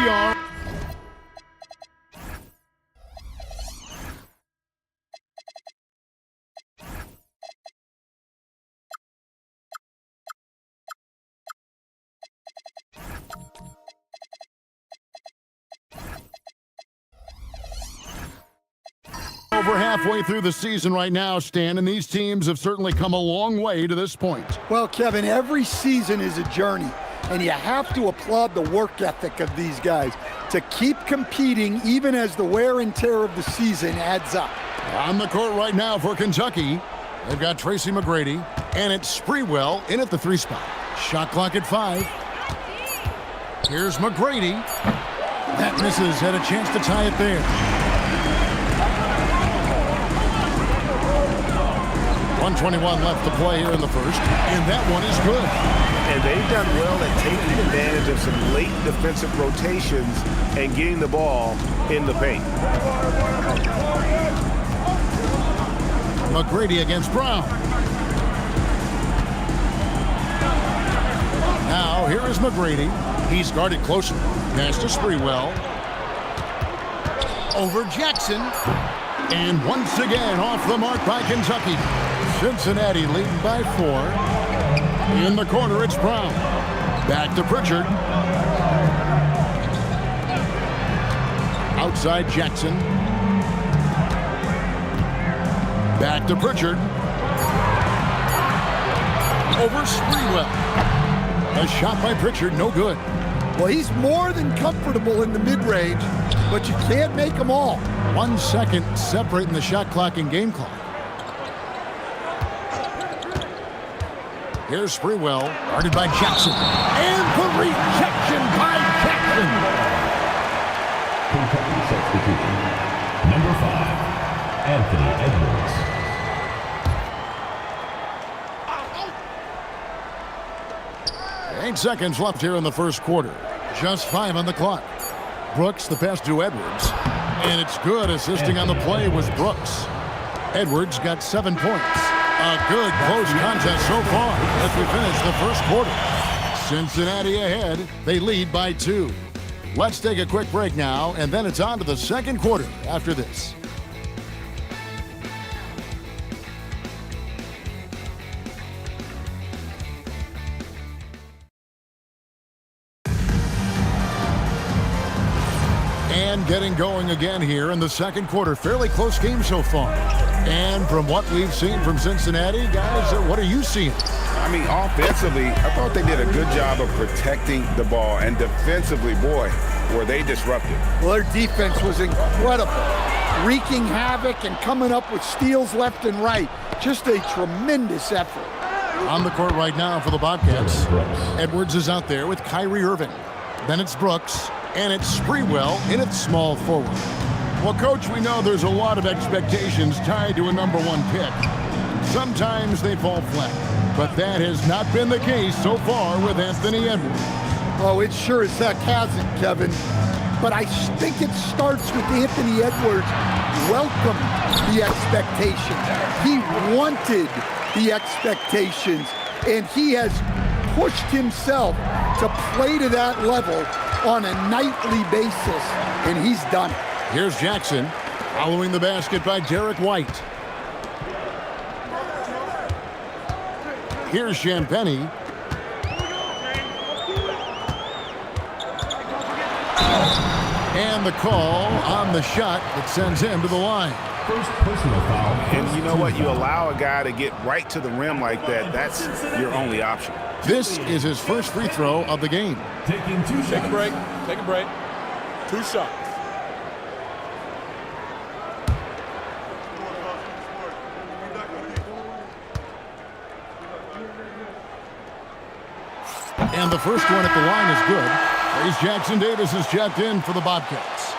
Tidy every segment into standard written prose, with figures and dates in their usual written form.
we are. Over halfway through the season right now, Stan, and these teams have certainly come a long way to this point. Well, Kevin, every season is a journey, and you have to applaud the work ethic of these guys to keep competing even as the wear and tear of the season adds up. On the court right now for Kentucky, they've got Tracy McGrady, and it's Sprewell in at the 3 spot. Shot clock at 5. Here's McGrady. That misses, had a chance to tie it there. 1:21 left to play here in the first, and that one is good. And they've done well at taking advantage of some late defensive rotations and getting the ball in the paint. McGrady against Brown. Now here is McGrady. He's guarded closer. Pass to Sprewell. Over Jackson. And once again off the mark by Kentucky. Cincinnati leading by 4. In the corner, it's Brown. Back to Pritchard. Outside Jackson. Back to Pritchard. Over Sprewell. A shot by Pritchard, no good. Well, he's more than comfortable in the mid-range, but you can't make them all. 1 second separating the shot clock and game clock. Here's Sprewell, guarded by Jackson. And the rejection by Jackson. Kentucky substitution. Number 5, Anthony Edwards. 8 seconds left here in the first quarter. Just 5 on the clock. Brooks, the pass to Edwards. And it's good. Assisting on the play was Brooks. Edwards got 7 points. A good close contest so far as we finish the first quarter. Cincinnati ahead. They lead by 2. Let's take a quick break now, and then it's on to the second quarter after this. And getting going again here in the second quarter. Fairly close game so far. And from what we've seen from Cincinnati, guys, what are you seeing? I mean, offensively, I thought they did a good job of protecting the ball. And defensively, boy, were they disruptive. Well, their defense was incredible. Wreaking havoc and coming up with steals left and right. Just a tremendous effort. On the court right now for the Bobcats. Edwards is out there with Kyrie Irving. Then it's Brooks. And it's Sprewell in its small forward. Well, Coach, we know there's a lot of expectations tied to a number 1 pick. Sometimes they fall flat, but that has not been the case so far with Anthony Edwards. Oh, it sure as heck hasn't, Kevin. But I think it starts with Anthony Edwards welcomed the expectations. He wanted the expectations, and he has pushed himself to play to that level on a nightly basis, and he's done it. Here's Jackson, following the basket by Derek White. Here's Champagnie. And the call on the shot that sends him to the line. First personal foul. And you know what? You allow a guy to get right to the rim like that, that's your only option. This is his first free throw of the game. Taking 2 shots. Take a break. Take a break. 2 shots. And the first one at the line is good. As Jackson Davis is checked in for the Bobcats.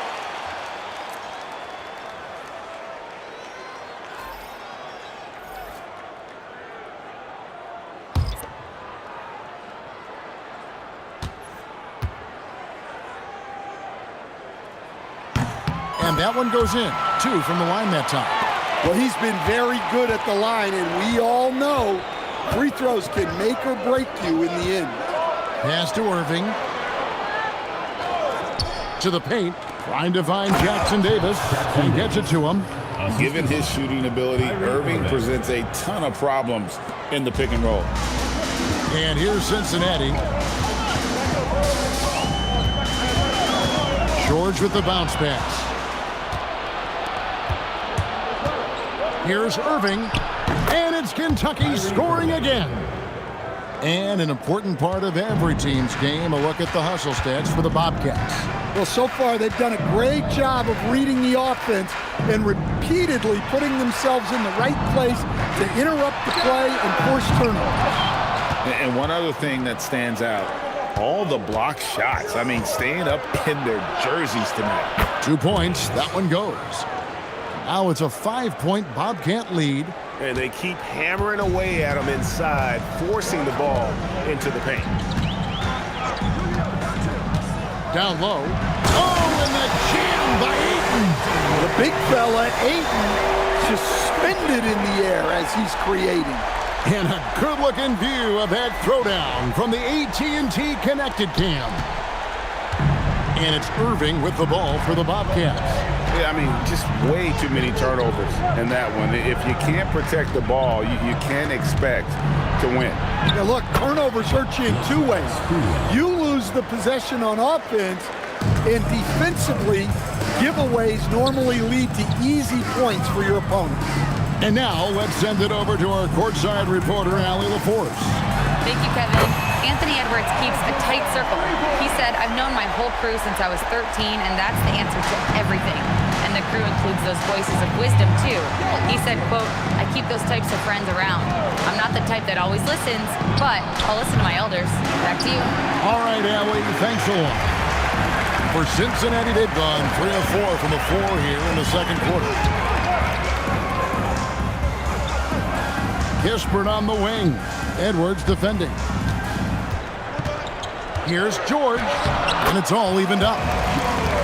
And that one goes in. 2 from the line that time. Well, he's been very good at the line, and we all know free throws can make or break you in the end. Pass to Irving. To the paint, trying to find Jackson Davis, and gets it to him. Given his shooting ability, Irving presents a ton of problems in the pick and roll. And here's Cincinnati. George with the bounce pass. Here's Irving, and it's Kentucky scoring again. And an important part of every team's game, a look at the hustle stats for the Bobcats. Well, so far they've done a great job of reading the offense and repeatedly putting themselves in the right place to interrupt the play and force turnovers. And one other thing that stands out, all the block shots. I mean, staying up in their jerseys tonight. 2 points, that one goes. Now it's a 5-point Bobcat lead. And they keep hammering away at him inside, forcing the ball into the paint. Down low. Oh, and the jam by Ayton. The big fella, Ayton, suspended in the air as he's creating. And a good-looking view of that throwdown from the AT&T Connected Cam. And it's Irving with the ball for the Bobcats. Yeah, I mean, just way too many turnovers in that one. If you can't protect the ball, you can't expect to win. Now look, turnovers hurt you in two ways. You lose the possession on offense, and defensively, giveaways normally lead to easy points for your opponent. And now let's send it over to our courtside reporter, Allie LaForce. Thank you, Kevin. Anthony Edwards keeps a tight circle. He said, "I've known my whole crew since I was 13, and that's the answer to everything." And the crew includes those voices of wisdom, too. He said, quote, "I keep those types of friends around. I'm not the type that always listens, but I'll listen to my elders." Back to you. All right, Allie, thanks a lot. For Cincinnati, they've gone 3 of 4 from the floor here in the second quarter. Kispert on the wing. Edwards defending. Here's George, and it's all evened up.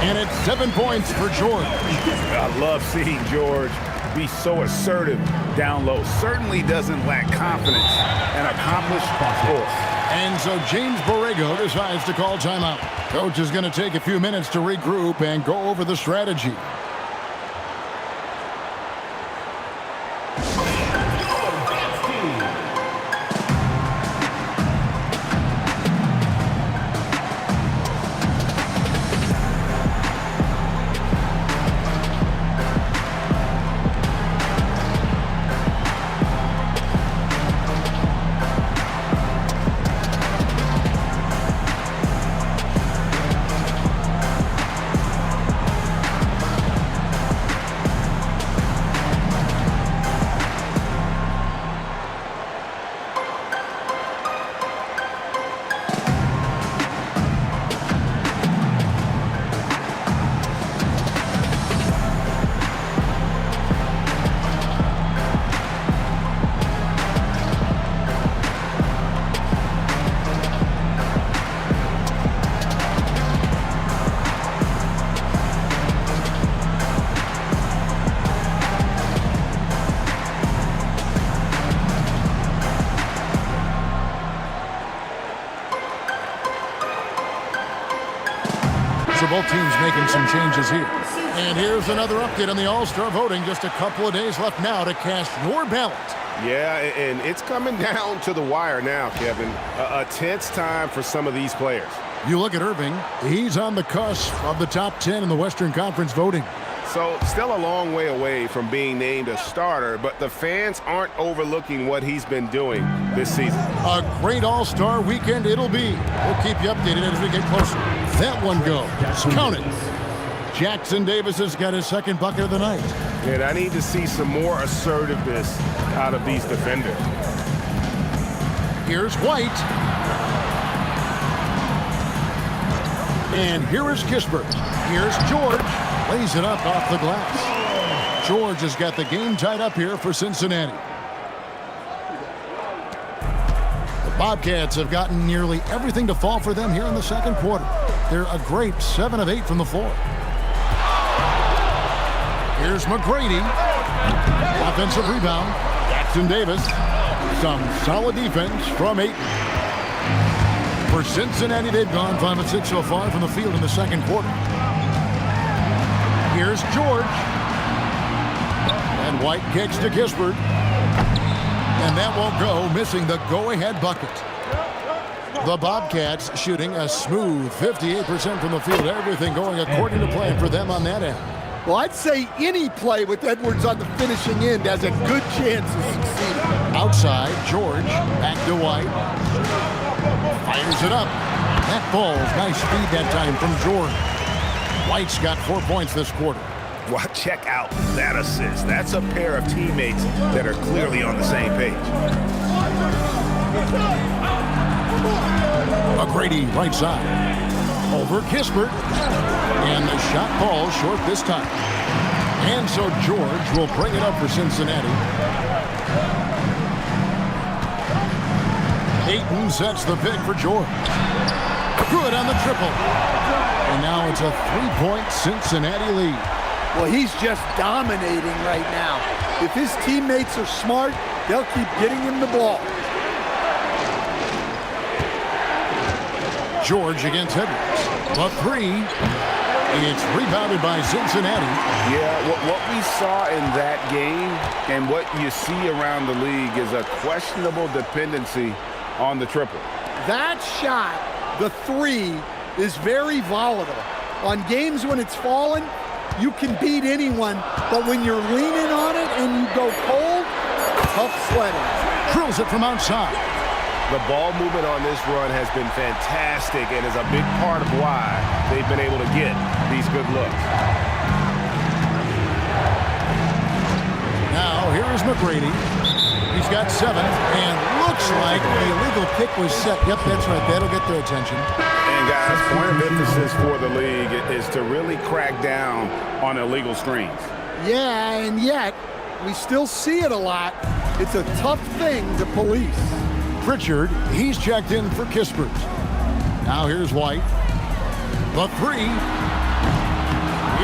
And it's 7 points for George. I love seeing George be so assertive down low. Certainly doesn't lack confidence and accomplished score. And so James Borrego decides to call timeout. Coach is going to take a few minutes to regroup and go over the strategy. So both teams making some changes here. And here's another update on the All-Star voting. Just a couple of days left now to cast your ballot. Yeah, and it's coming down to the wire now, Kevin. A tense time for some of these players. You look at Irving. He's on the cusp of the top 10 in the Western Conference voting. So still a long way away from being named a starter, but the fans aren't overlooking what he's been doing this season. A great All-Star weekend it'll be. We'll keep you updated as we get closer. That one goes. Count it. Jackson Davis has got his second bucket of the night. And I need to see some more assertiveness out of these defenders. Here's White. And here is Kispert. Here's George. Lays it up off the glass. George has got the game tied up here for Cincinnati. The Bobcats have gotten nearly everything to fall for them here in the second quarter. They're a great 7 of 8 from the floor. Here's McGrady. Offensive rebound. Jackson Davis. Some solid defense from Ayton. For Cincinnati, they've gone 5 of 6 so far from the field in the second quarter. Here's George. And White kicks to Kispert. And that won't go, missing the go-ahead bucket. The Bobcats shooting a smooth 58% from the field. Everything going according to plan for them on that end. Well, I'd say any play with Edwards on the finishing end has a good chance of succeeding. Outside, George, back to White. Fires it up. That falls. Nice speed that time from George. White's got 4 points this quarter. Well, check out that assist. That's a pair of teammates that are clearly on the same page. McGrady right side. Over Kispert. And the shot falls short this time. And so George will bring it up for Cincinnati. Ayton sets the pick for George. Good on the triple. And now it's a 3-point Cincinnati lead. Well, he's just dominating right now. If his teammates are smart, they'll keep getting him the ball. George against Edwards. The three. It's rebounded by Cincinnati. Yeah, what we saw in that game and what you see around the league is a questionable dependency on the triple. That shot, the three, is very volatile. On games when it's falling, you can beat anyone, but when you're leaning on it and you go cold, tough sledding. Drills it from outside. The ball movement on this run has been fantastic and is a big part of why they've been able to get these good looks. Now, here is McGrady. He's got 7, and looks like the illegal kick was set. Yep, that's right. That'll get their attention. And guys, point of emphasis for the league is to really crack down on illegal screens. Yeah, and yet, we still see it a lot. It's a tough thing to police. Pritchard, he's checked in for Kispert. Now here's White. The three.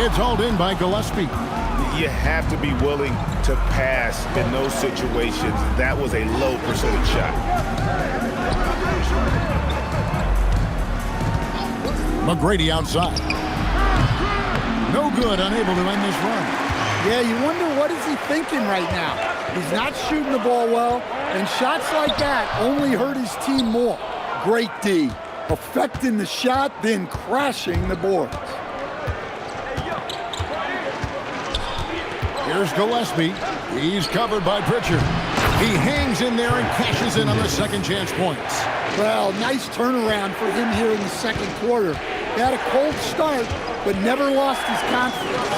It's hauled in by Gillespie. You have to be willing to pass in those situations. That was a low percentage shot. McGrady outside. No good, unable to end this run. Yeah, you wonder what is he thinking right now. He's not shooting the ball well, and shots like that only hurt his team more. Great D, affecting the shot, then crashing the boards. Here's Gillespie. He's covered by Pritchard. He hangs in there and cashes in on the second chance points. Well, nice turnaround for him here in the second quarter. He had a cold start, but never lost his confidence.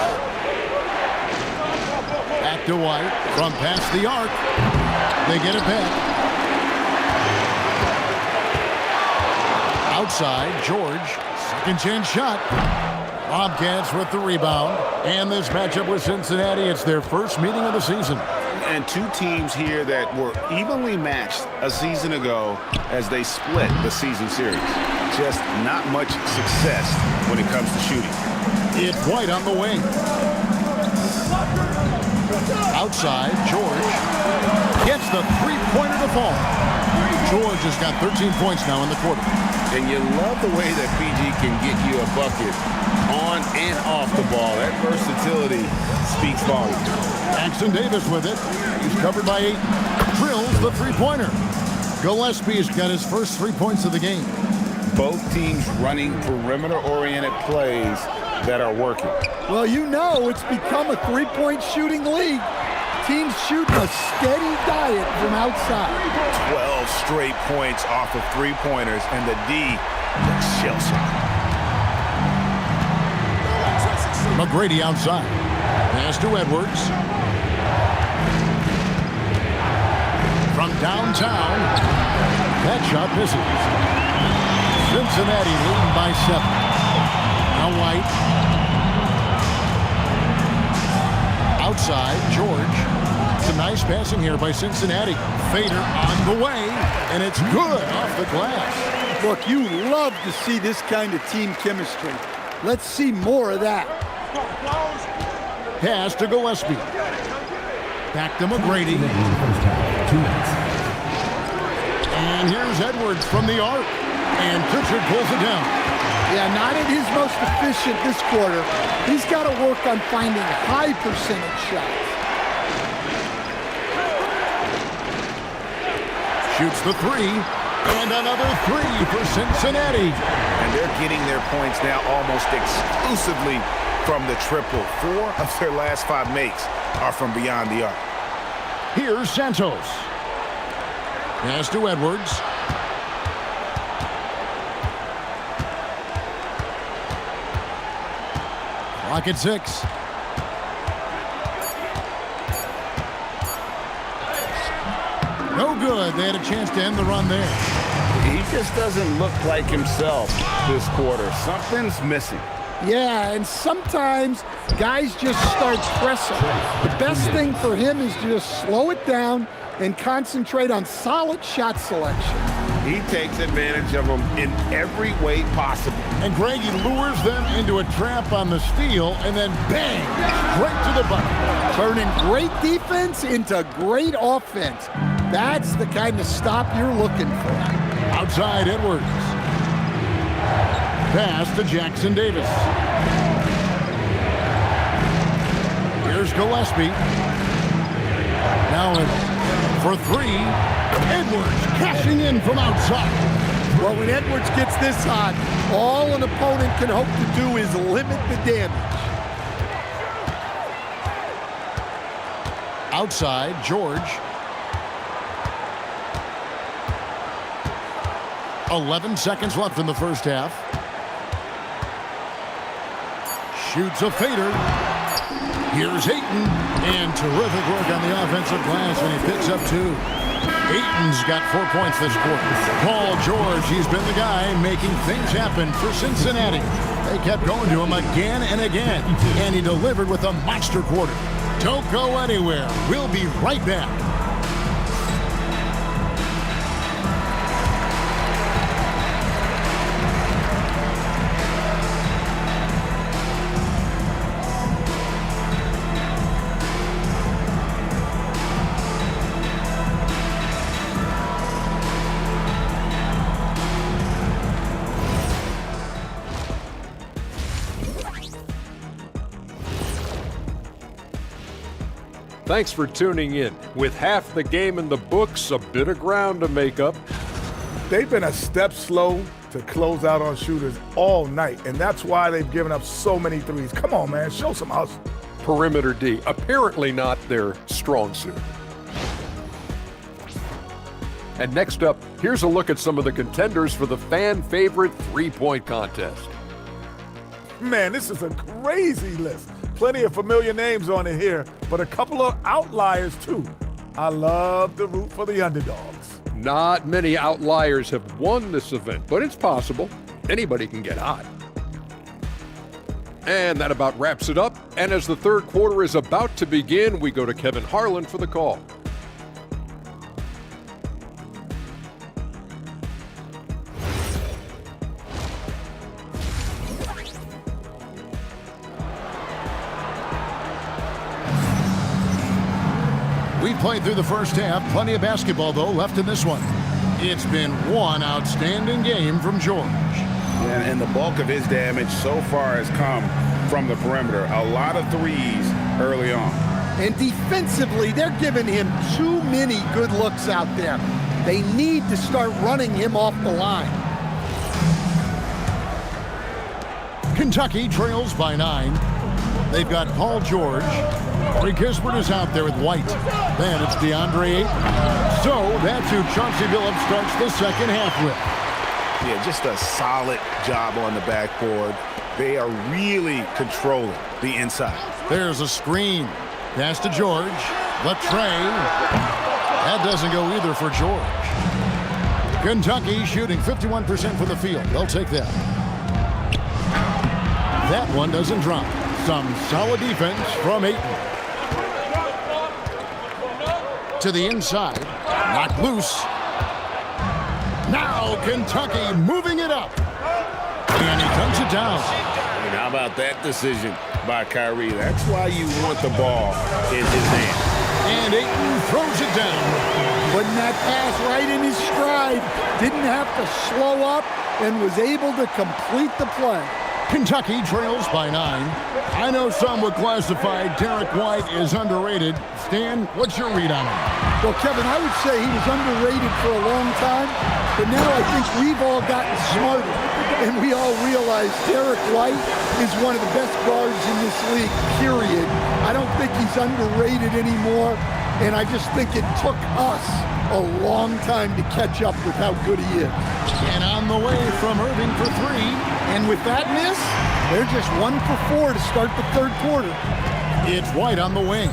Back to White from past the arc. They get it back. Outside, George. Second chance shot. Bobcats with the rebound. And this matchup with Cincinnati, it's their first meeting of the season. And two teams here that were evenly matched a season ago as they split the season series. Just not much success when it comes to shooting. It's White on the wing. Outside, George gets the three-pointer to fall. George has got 13 points now in the quarter. And you love the way that PG can get you a bucket on and off the ball. That versatility speaks volumes. Jackson Davis with it. He's covered by 8. Drills the three-pointer. Gillespie's got his first 3 points of the game. Both teams running perimeter-oriented plays that are working. Well, you know it's become a three-point shooting league. Teams shooting a steady diet from outside. 12 straight points off of three-pointers, and the D looks shell-shocked. McGrady outside. Pass to Edwards. From downtown, that shot misses. Cincinnati leading by 7. Now White. Outside, George. Some nice passing here by Cincinnati. Fader on the way, and it's good off the glass. Look, you love to see this kind of team chemistry. Let's see more of that. Pass to Gillespie. Back to McGrady. And here's Edwards from the arc. And Pritchard pulls it down. Yeah, not at his most efficient this quarter. He's got to work on finding high percentage shots. Shoots the three, and another three for Cincinnati. And they're getting their points now almost exclusively from the triple. 4 of their last 5 makes are from beyond the arc. Here's Santos. Pass to Edwards. Clock at 6. No good. They had a chance to end the run there. He just doesn't look like himself this quarter. Something's missing. Yeah, and sometimes guys just start pressing. The best thing for him is to just slow it down and concentrate on solid shot selection. He takes advantage of them in every way possible. And Greg, he lures them into a trap on the steal, and then bang, straight to the bucket. Turning great defense into great offense. That's the kind of stop you're looking for. Outside Edwards. Pass to Jackson Davis. Here's Gillespie. Now for 3. Edwards cashing in from outside. Well, when Edwards gets this hot, all an opponent can hope to do is limit the damage. Outside, George. 11 seconds left in the first half. Shoots a fader. Here's Ayton, and terrific work on the offensive glass, and he picks up 2. Ayton's got 4 points this quarter. Paul George, he's been the guy making things happen for Cincinnati. They kept going to him again and again, and he delivered with a monster quarter. Don't go anywhere. We'll be right back. Thanks for tuning in. With half the game in the books, a bit of ground to make up. They've been a step slow to close out on shooters all night, and that's why they've given up so many threes. Come on, man, show some hustle. Perimeter D, apparently not their strong suit. And next up, here's a look at some of the contenders for the fan-favorite three-point contest. Man, this is a crazy list. Plenty of familiar names on it here, but a couple of outliers too. I love to root for the underdogs. Not many outliers have won this event, but it's possible. Anybody can get hot. And that about wraps it up. And as the third quarter is about to begin, we go to Kevin Harlan for the call. We've played through the first half. Plenty of basketball, though, left in this one. It's been one outstanding game from George. And the bulk of his damage so far has come from the perimeter. A lot of threes early on. And defensively, they're giving him too many good looks out there. They need to start running him off the line. Kentucky trails by 9. They've got Paul George. Corey Kispert is out there with White. Then it's DeAndre Ayton. So that's who Chauncey Billups starts the second half with. Yeah, just a solid job on the backboard. They are really controlling the inside. There's a screen. Pass to George. Latre. That doesn't go either for George. Kentucky shooting 51% from the field. They'll take that. That one doesn't drop. Some solid defense from Ayton. To the inside. Knocked loose. Now Kentucky moving it up. And he dunks it down. And how about that decision by Kyrie? That's why you want the ball in his hand. And Ayton throws it down. Putting that pass right in his stride. Didn't have to slow up and was able to complete the play. Kentucky trails by 9. I know some would classify Derek White as underrated. Stan, what's your read on him? Well, Kevin, I would say he was underrated for a long time, but now I think we've all gotten smarter, and we all realize Derek White is one of the best guards in this league, period. I don't think he's underrated anymore, and I just think it took us a long time to catch up with how good he is. And on the way from Irving for 3. And with that miss, they're just 1 for 4 to start the third quarter. It's White on the wing.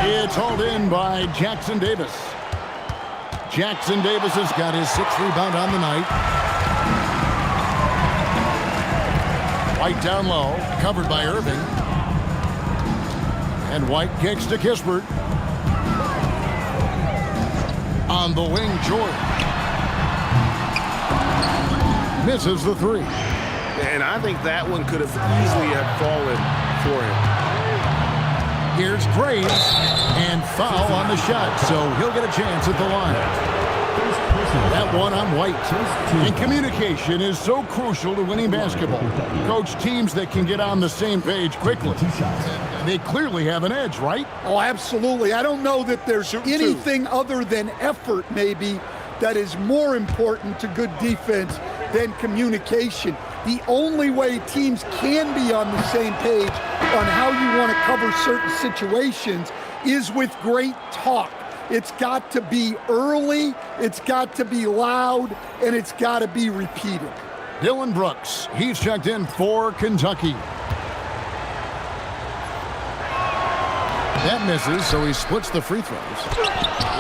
It's hauled in by Jackson Davis. Jackson Davis has got his 6th rebound on the night. White down low, covered by Irving. And White kicks to Kispert. On the wing, Jordan. Misses the 3. And I think that one could have easily have fallen for him. Here's Graves, and foul on the shot, so he'll get a chance at the line. That one on White. And communication is so crucial to winning basketball. Coach, teams that can get on the same page quickly, they clearly have an edge, right? Oh, absolutely. I don't know that there's anything other than effort, maybe, that is more important to good defense than communication. The only way teams can be on the same page on how you want to cover certain situations is with great talk. It's got to be early, it's got to be loud, and it's got to be repeated. Dylan Brooks, he's checked in for Kentucky. That misses, so he splits the free throws.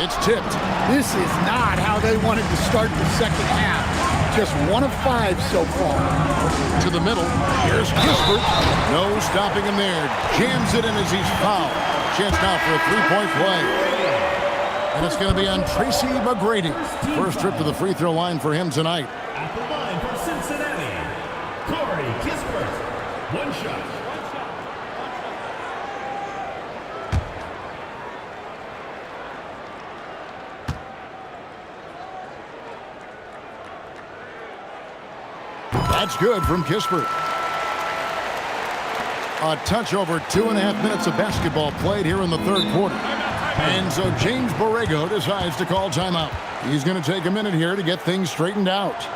It's tipped. This is not how they wanted to start the second half. Just 1 of 5 so far. To the middle, here's Kispert. No stopping him there. Jams it in as he's fouled. Chance now for a 3-point play. And it's going to be on Tracy McGrady. First trip to the free throw line for him tonight. At the line for Cincinnati, Corey Kispert. 1 shot. That's good from Kispert. A touch over 2.5 minutes of basketball played here in the third quarter. And so James Borrego decides to call timeout. He's going to take a minute here to get things straightened out.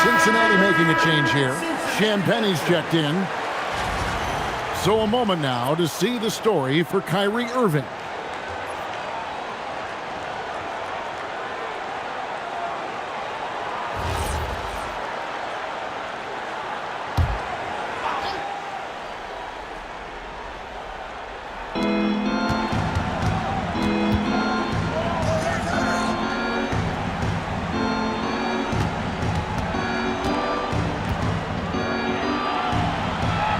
Cincinnati making a change here. Champagne's checked in. So a moment now to see the story for Kyrie Irving.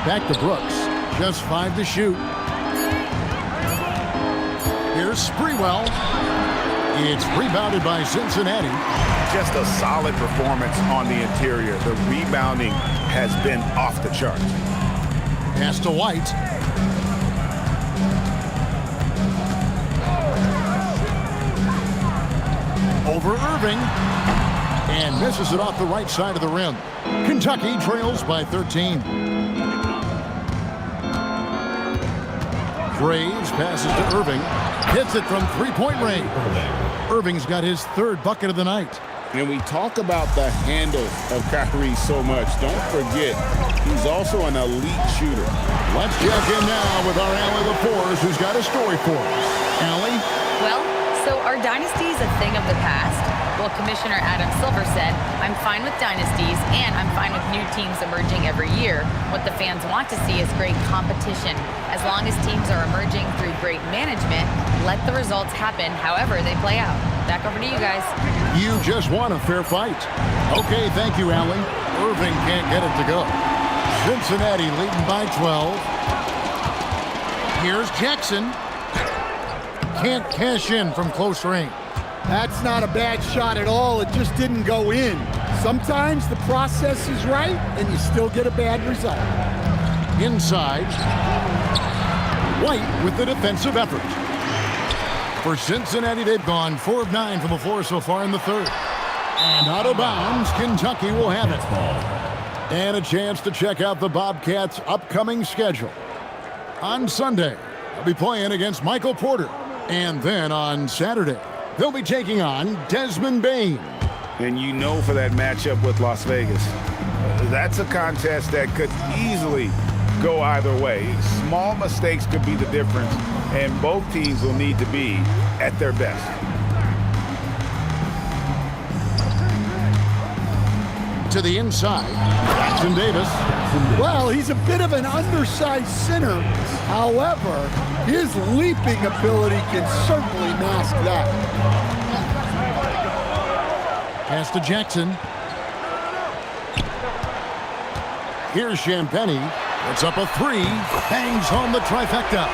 Back to Brooks. Just 5 to shoot. Here's Sprewell. It's rebounded by Cincinnati. Just a solid performance on the interior. The rebounding has been off the charts. Pass to White. over Irving. And misses it off the right side of the rim. Kentucky trails by 13. Graves passes to Irving. Hits it from three-point range. Irving's got his third bucket of the night. And we talk about the handle of Kyrie so much. Don't forget, he's also an elite shooter. Let's check in now with our Allie LaForce, who's got a story for us. Allie? Well, so are dynasties a thing of the past? Well, Commissioner Adam Silver said, I'm fine with dynasties and I'm fine with new teams emerging every year. What the fans want to see is great competition. As long as teams are emerging through great management, let the results happen however they play out. Back over to you guys. You just won a fair fight. Okay, thank you, Allie. Irving can't get it to go. Cincinnati leading by 12. Here's Jackson. Can't cash in from close range. That's not a bad shot at all. It just didn't go in. Sometimes the process is right and you still get a bad result. Inside. White with the defensive effort. For Cincinnati, they've gone 4 of 9 from the floor so far in the third. And out of bounds, Kentucky will have it. And a chance to check out the Bobcats' upcoming schedule. On Sunday, they'll be playing against Michael Porter. And then on Saturday, they'll be taking on Desmond Bane. And you know for that matchup with Las Vegas, that's a contest that could easily go either way. Small mistakes could be the difference, and both teams will need to be at their best. To the inside, Jackson Davis. Well, he's a bit of an undersized center. However, his leaping ability can certainly mask that. Pass to Jackson. Here's Champagnie. Puts up a three. Bangs home the trifecta.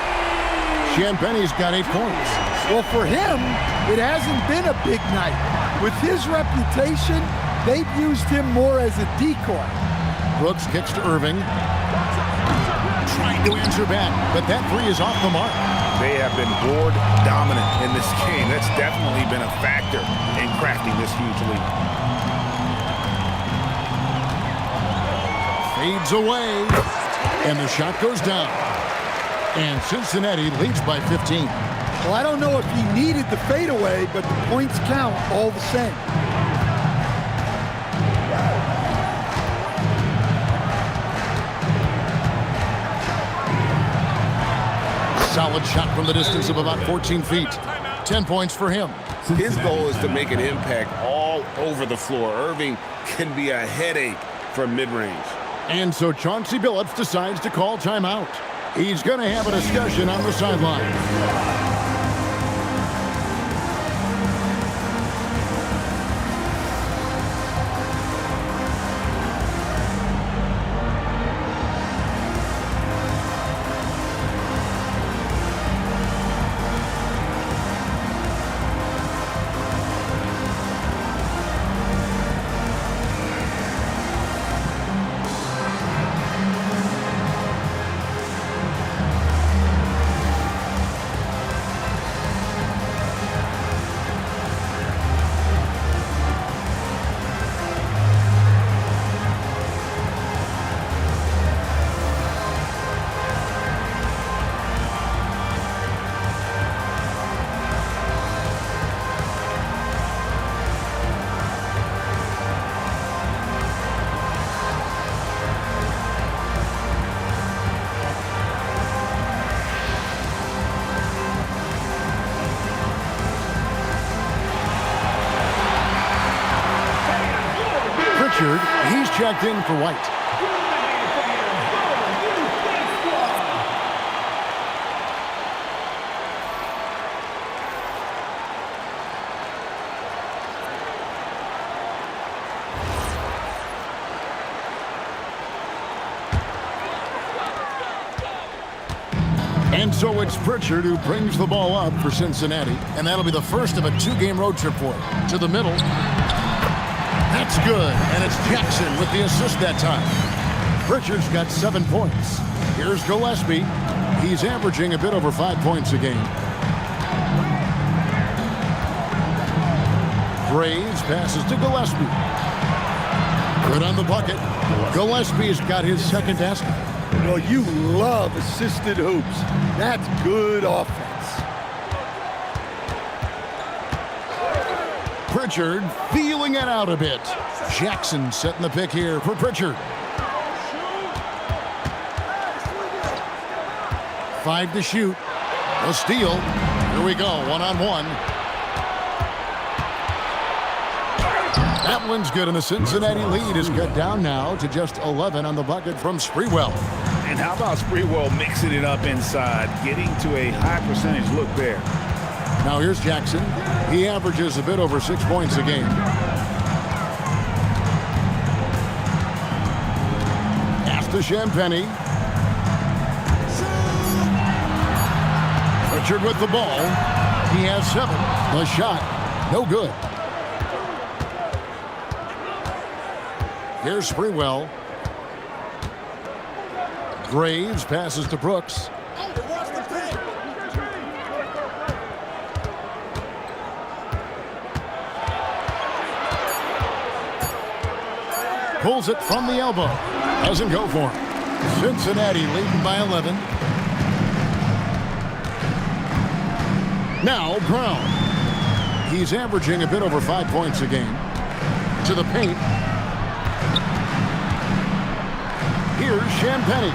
Champagnie's got 8 points. Well, for him, it hasn't been a big night. With his reputation, they've used him more as a decoy. Brooks kicks to Irving. Trying to answer back, but that three is off the mark. They have been board dominant in this game. That's definitely been a factor in crafting this huge lead. Fades away, and the shot goes down. And Cincinnati leads by 15. Well, I don't know if he needed the fadeaway, but the points count all the same. Solid shot from the distance of about 14 feet. 10 points for him. His goal is to make an impact all over the floor. Irving can be a headache from mid-range. And so Chauncey Billups decides to call timeout. He's going to have a discussion on the sideline. He's checked in for White. And so it's Pritchard who brings the ball up for Cincinnati, and that'll be the first of a 2-game road trip for him. To the middle. That's good, and it's Jackson with the assist that time. Pritchard's got 7 points. Here's Gillespie. He's averaging a bit over 5 points a game. Graves passes to Gillespie. Good on the bucket. Gillespie's got his second basket. Well, you love assisted hoops. That's good offense. Pritchard feeling it out a bit. Jackson setting the pick here for Pritchard. 5 to shoot. A steal. Here we go, one-on-one. That one's good, and the Cincinnati lead is cut down now to just 11 on the bucket from Sprewell. And how about Sprewell mixing it up inside, getting to a high percentage look there. Now here's Jackson. He averages a bit over 6 points a game. Pass to Champagny. Pritchard with the ball. He has 7. The shot, no good. Here's Sprewell. Graves passes to Brooks. Pulls it from the elbow. Doesn't go for him. Cincinnati leading by 11. Now Brown. He's averaging a bit over 5 points a game. To the paint. Here's Champagny.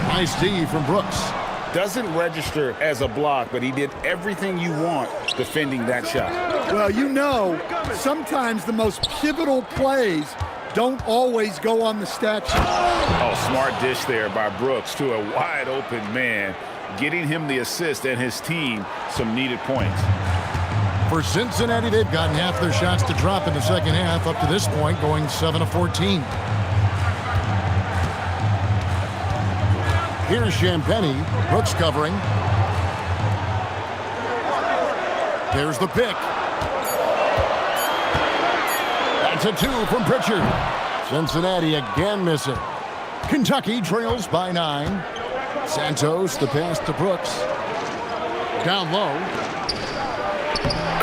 Nice D from Brooks. Doesn't register as a block, but he did everything you want defending that shot. Well, you know, sometimes the most pivotal plays don't always go on the stat sheet. Oh, smart dish there by Brooks to a wide open man, getting him the assist and his team some needed points. For Cincinnati, they've gotten half their shots to drop in the second half up to this point, going 7 of 14. Here's Champagny. Brooks covering. There's the pick. That's a 2 from Pritchard. Cincinnati again missing. Kentucky trails by 9. Santos, the pass to Brooks. Down low.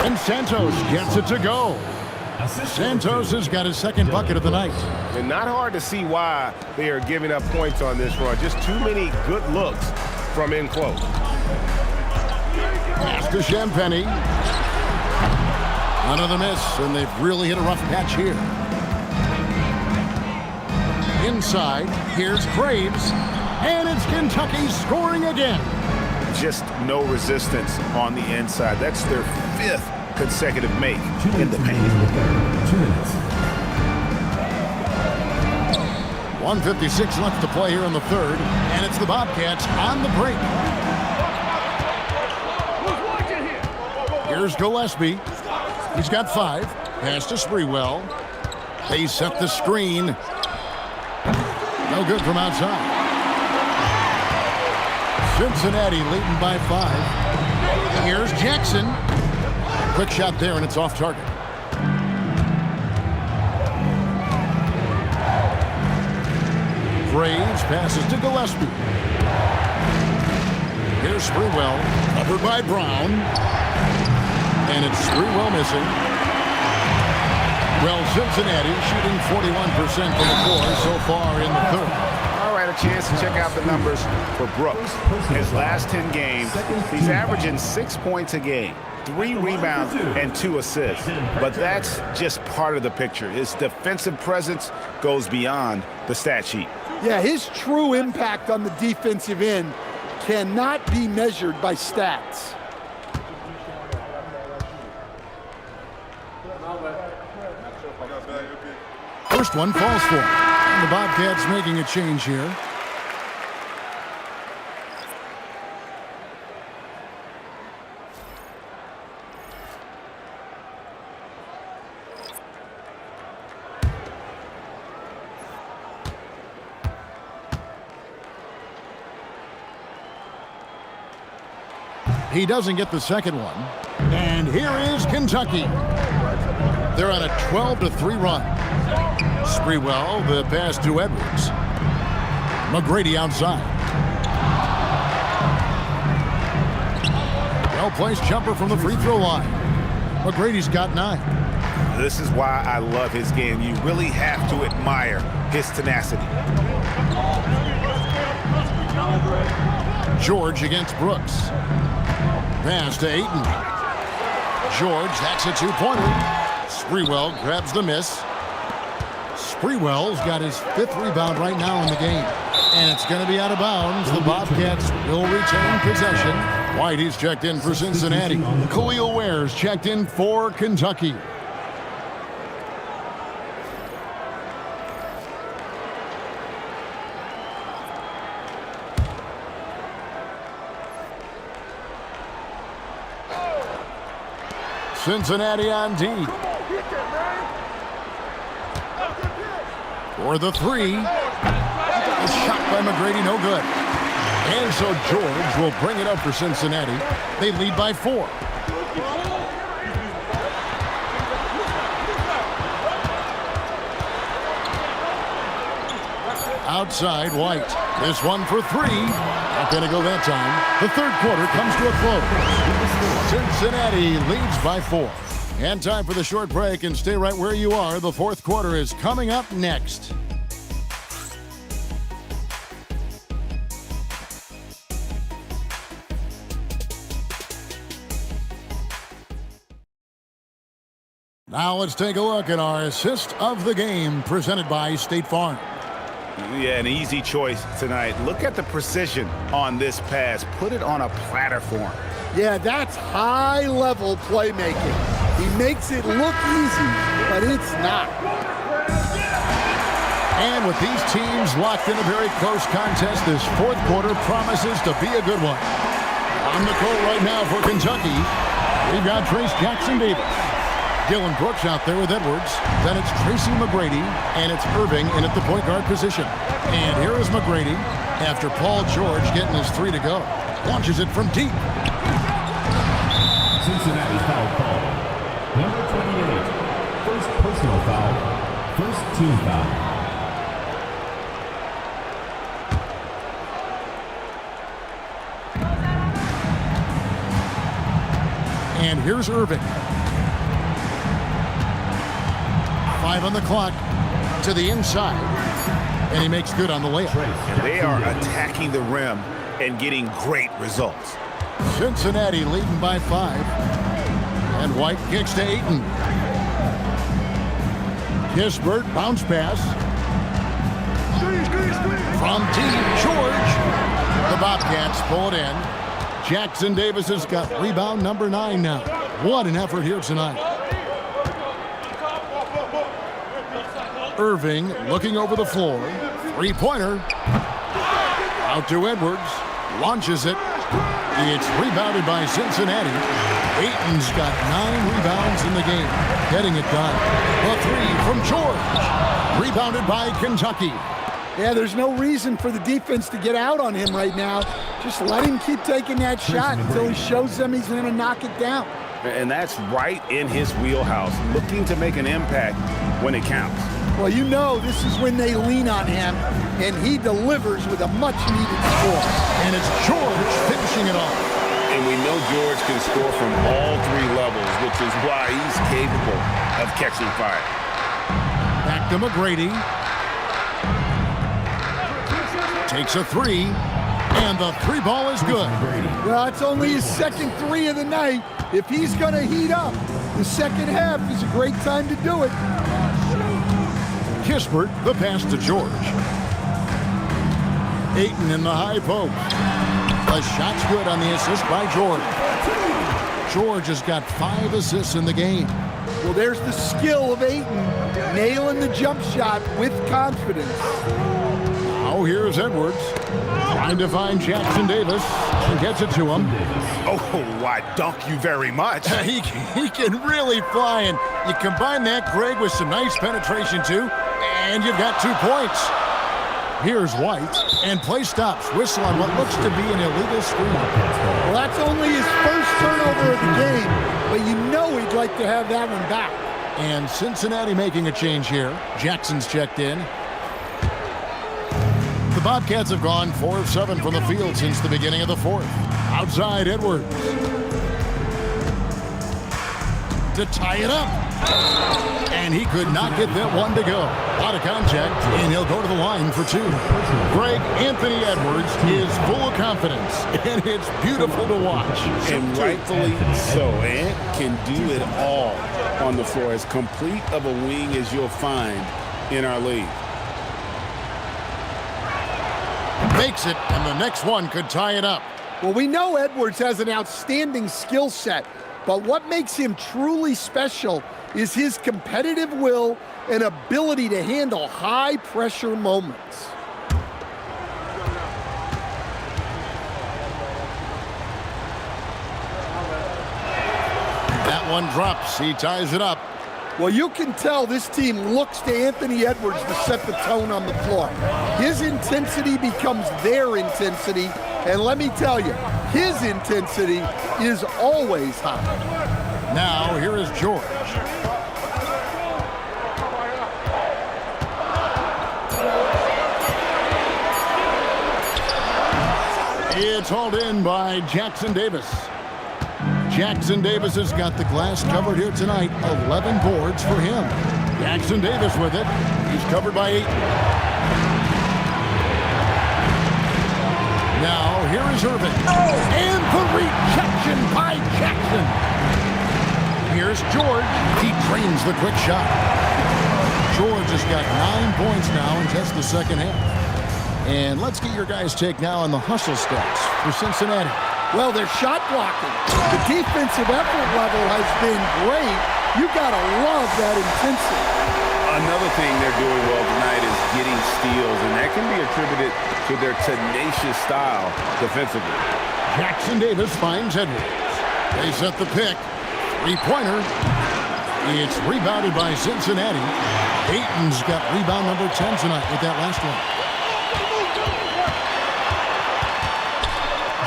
And Santos gets it to go. Santos has got his second bucket of the night. And not hard to see why they are giving up points on this run. Just too many good looks from in close. Pass to Champagny. Another miss, and they've really hit a rough patch here. Inside, here's Graves, and it's Kentucky scoring again. Just no resistance on the inside. That's their 5th consecutive make in the paint. 2 minutes. 1:56 left to play here in the third, and it's the Bobcats on the break. Here's Gillespie. He's got 5. Pass to Sprewell. They set the screen. No good from outside. Cincinnati leading by 5. Here's Jackson. Quick shot there, and it's off target. Graves passes to Gillespie. Here's Sprewell, covered by Brown. And it's Sprewell missing. Well, Cincinnati shooting 41% from the floor so far in the third. All right, a chance to check out the numbers for Brooks. His last 10 games, he's averaging 6 points a game, 3 rebounds, and 2 assists. But that's just part of the picture. His defensive presence goes beyond the stat sheet. Yeah, his true impact on the defensive end cannot be measured by stats. First one falls for him. And the Bobcats making a change here. He doesn't get the second one. And here is Kentucky. They're on a 12-3 run. Sprewell, the pass to Edwards. McGrady outside. Well-placed jumper from the free throw line. McGrady's got 9. This is why I love his game. You really have to admire his tenacity. George against Brooks. Pass to Ayton. George, that's a two-pointer. Sprewell grabs the miss. Sprewell's got his 5th rebound right now in the game. And it's going to be out of bounds. The Bobcats will retain possession. White, he's checked in for Cincinnati. Khalil Ware's checked in for Kentucky. Cincinnati on D. For the three. A shot by McGrady, no good. And so George will bring it up for Cincinnati. They lead by 4. Outside, White. This one for 3. Not going to go that time. The third quarter comes to a close. Cincinnati leads by 4. And time for the short break, and stay right where you are. The fourth quarter is coming up next. Now let's take a look at our assist of the game presented by State Farm. Yeah, an easy choice tonight. Look at the precision on this pass. Put it on a platter for him. Yeah, that's high-level playmaking. He makes it look easy, but it's not. And with these teams locked in a very close contest, this fourth quarter promises to be a good one. On the court right now for Kentucky, we've got Trace Jackson-Davis. Dylan Brooks out there with Edwards. Then it's Tracy McGrady, and it's Irving in at the point guard position. And here is McGrady after Paul George getting his 3 to go. Launches it from deep. Cincinnati foul call. Number 28. First personal foul. First team foul. And here's Irving. 5 on the clock to the inside. And he makes good on the layup. And they are attacking the rim and getting great results. Cincinnati leading by 5. And White kicks to Ayton. Kispert, bounce pass. From deep, George. The Bobcats pull it in. Jackson Davis has got rebound number 9 now. What an effort here tonight. Irving looking over the floor. 3-pointer. Out to Edwards. Launches it. It's rebounded by Cincinnati. Ayton's got 9 rebounds in the game. Getting it done. The 3 from George. Rebounded by Kentucky. Yeah, there's no reason for the defense to get out on him right now. Just let him keep taking that shot until he shows them he's going to knock it down. And that's right in his wheelhouse, looking to make an impact when it counts. Well, you know this is when they lean on him, and he delivers with a much-needed score. And it's George finishing it off. And we know George can score from all 3 levels, which is why he's capable of catching fire. Back to McGrady. Takes a 3, and the 3 ball is good. Well, it's only his second 3 of the night. If he's going to heat up, the second half is a great time to do it. Kispert, the pass to George. Ayton in the high post. The shot's good on the assist by George. George has got 5 assists in the game. Well, there's the skill of Ayton, nailing the jump shot with confidence. Now here's Edwards. Trying to find Jackson Davis. And gets it to him. Oh, why, dunk you very much. He can really fly, and you combine that, Greg, with some nice penetration, too, and you've got 2 points. Here's White, and play stops. Whistle on what looks to be an illegal screen. Well, that's only his first turnover of the game, but you know he'd like to have that one back. And Cincinnati making a change here. Jackson's checked in. The Bobcats have gone 4 of 7 from the field since the beginning of the fourth. Outside, Edwards. To tie it up. And he could not get that one to go. Out of contact, and he'll go to the line for 2. Greg, Anthony Edwards is full of confidence, and it's beautiful to watch. And rightfully so. Ant can do it all on the floor. As complete of a wing as you'll find in our league. Makes it, and the next one could tie it up. Well, we know Edwards has an outstanding skill set, but what makes him truly special is his competitive will and ability to handle high-pressure moments. That one drops. He ties it up. Well, you can tell this team looks to Anthony Edwards to set the tone on the floor. His intensity becomes their intensity, and let me tell you, his intensity is always high. Now, here is George. It's hauled in by Jackson Davis. Jackson Davis has got the glass covered here tonight. 11 boards for him. Jackson Davis with it. He's covered by 8. Now, here is Irving. And the rejection by Jackson. Here's George. He drains the quick shot. George has got 9 points now in just the second half. And let's get your guys' take now on the hustle stats for Cincinnati. Well, they're shot blocking. The defensive effort level has been great. You got to love that intensity. Another thing they're doing well tonight is getting steals, and that can be attributed to their tenacious style defensively. Jackson Davis finds Edwards. They set the pick. 3-pointer. It's rebounded by Cincinnati. Ayton's got rebound number 10 tonight with that last one.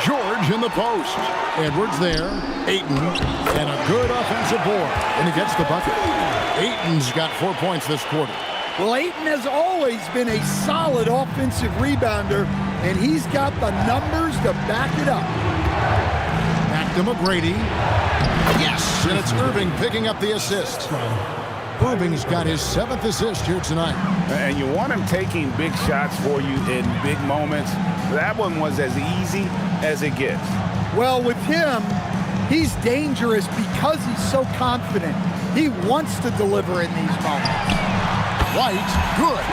George in the post. Edwards there. Ayton. And a good offensive board. And he gets the bucket. Ayton's got 4 points this quarter. Well, Ayton has always been a solid offensive rebounder, and he's got the numbers to back it up. Back to McGrady. Yes, and it's Irving picking up the assist. Irving's got his 7th assist here tonight. And you want him taking big shots for you in big moments. That one was as easy as it gets. Well, with him, he's dangerous because he's so confident. He wants to deliver in these moments. White, good.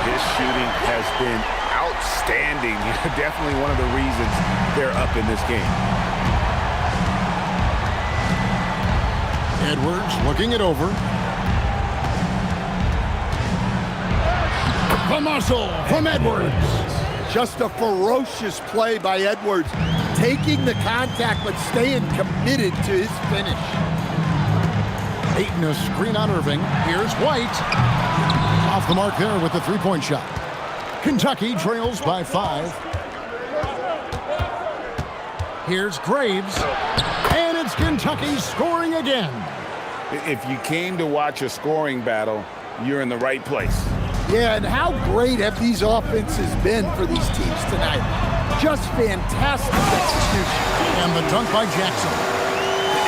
His shooting has been outstanding. Definitely one of the reasons they're up in this game. Edwards looking it over. The muscle from Edwards. Just a ferocious play by Edwards, taking the contact but staying committed to his finish. Ayton a screen on Irving. Here's White. Off the mark there with the 3-point shot. Kentucky trails by 5. Here's Graves. And it's Kentucky scoring again. If you came to watch a scoring battle, you're in the right place. Yeah, and how great have these offenses been for these teams tonight? Just fantastic execution. And the dunk by Jackson.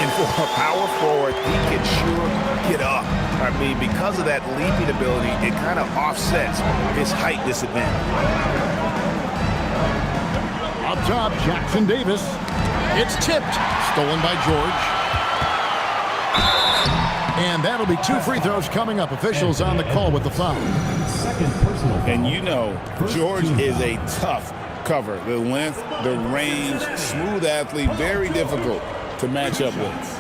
And for a power forward, he can sure get up. I mean, because of that leaping ability, it kind of offsets his height disadvantage. Up top, Jackson Davis. It's tipped. Stolen by George. And that'll be 2 free throws coming up. Officials on the call with the foul. And you know, George is a tough cover. The length, the range, smooth athlete, very difficult to match up with.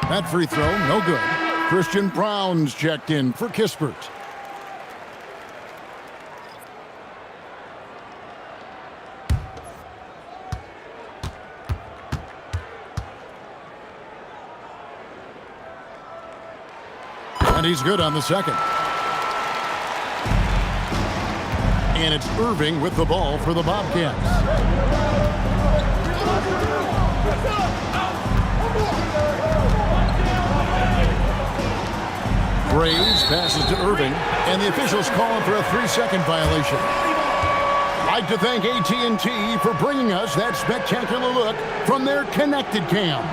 That free throw, no good. Christian Brown's checked in for Kispert. And he's good on the second. And it's Irving with the ball for the Bobcats. Graves passes to Irving, and the officials call him for a 3-second violation. like to thank AT&T for bringing us that spectacular look from their Connected Cam.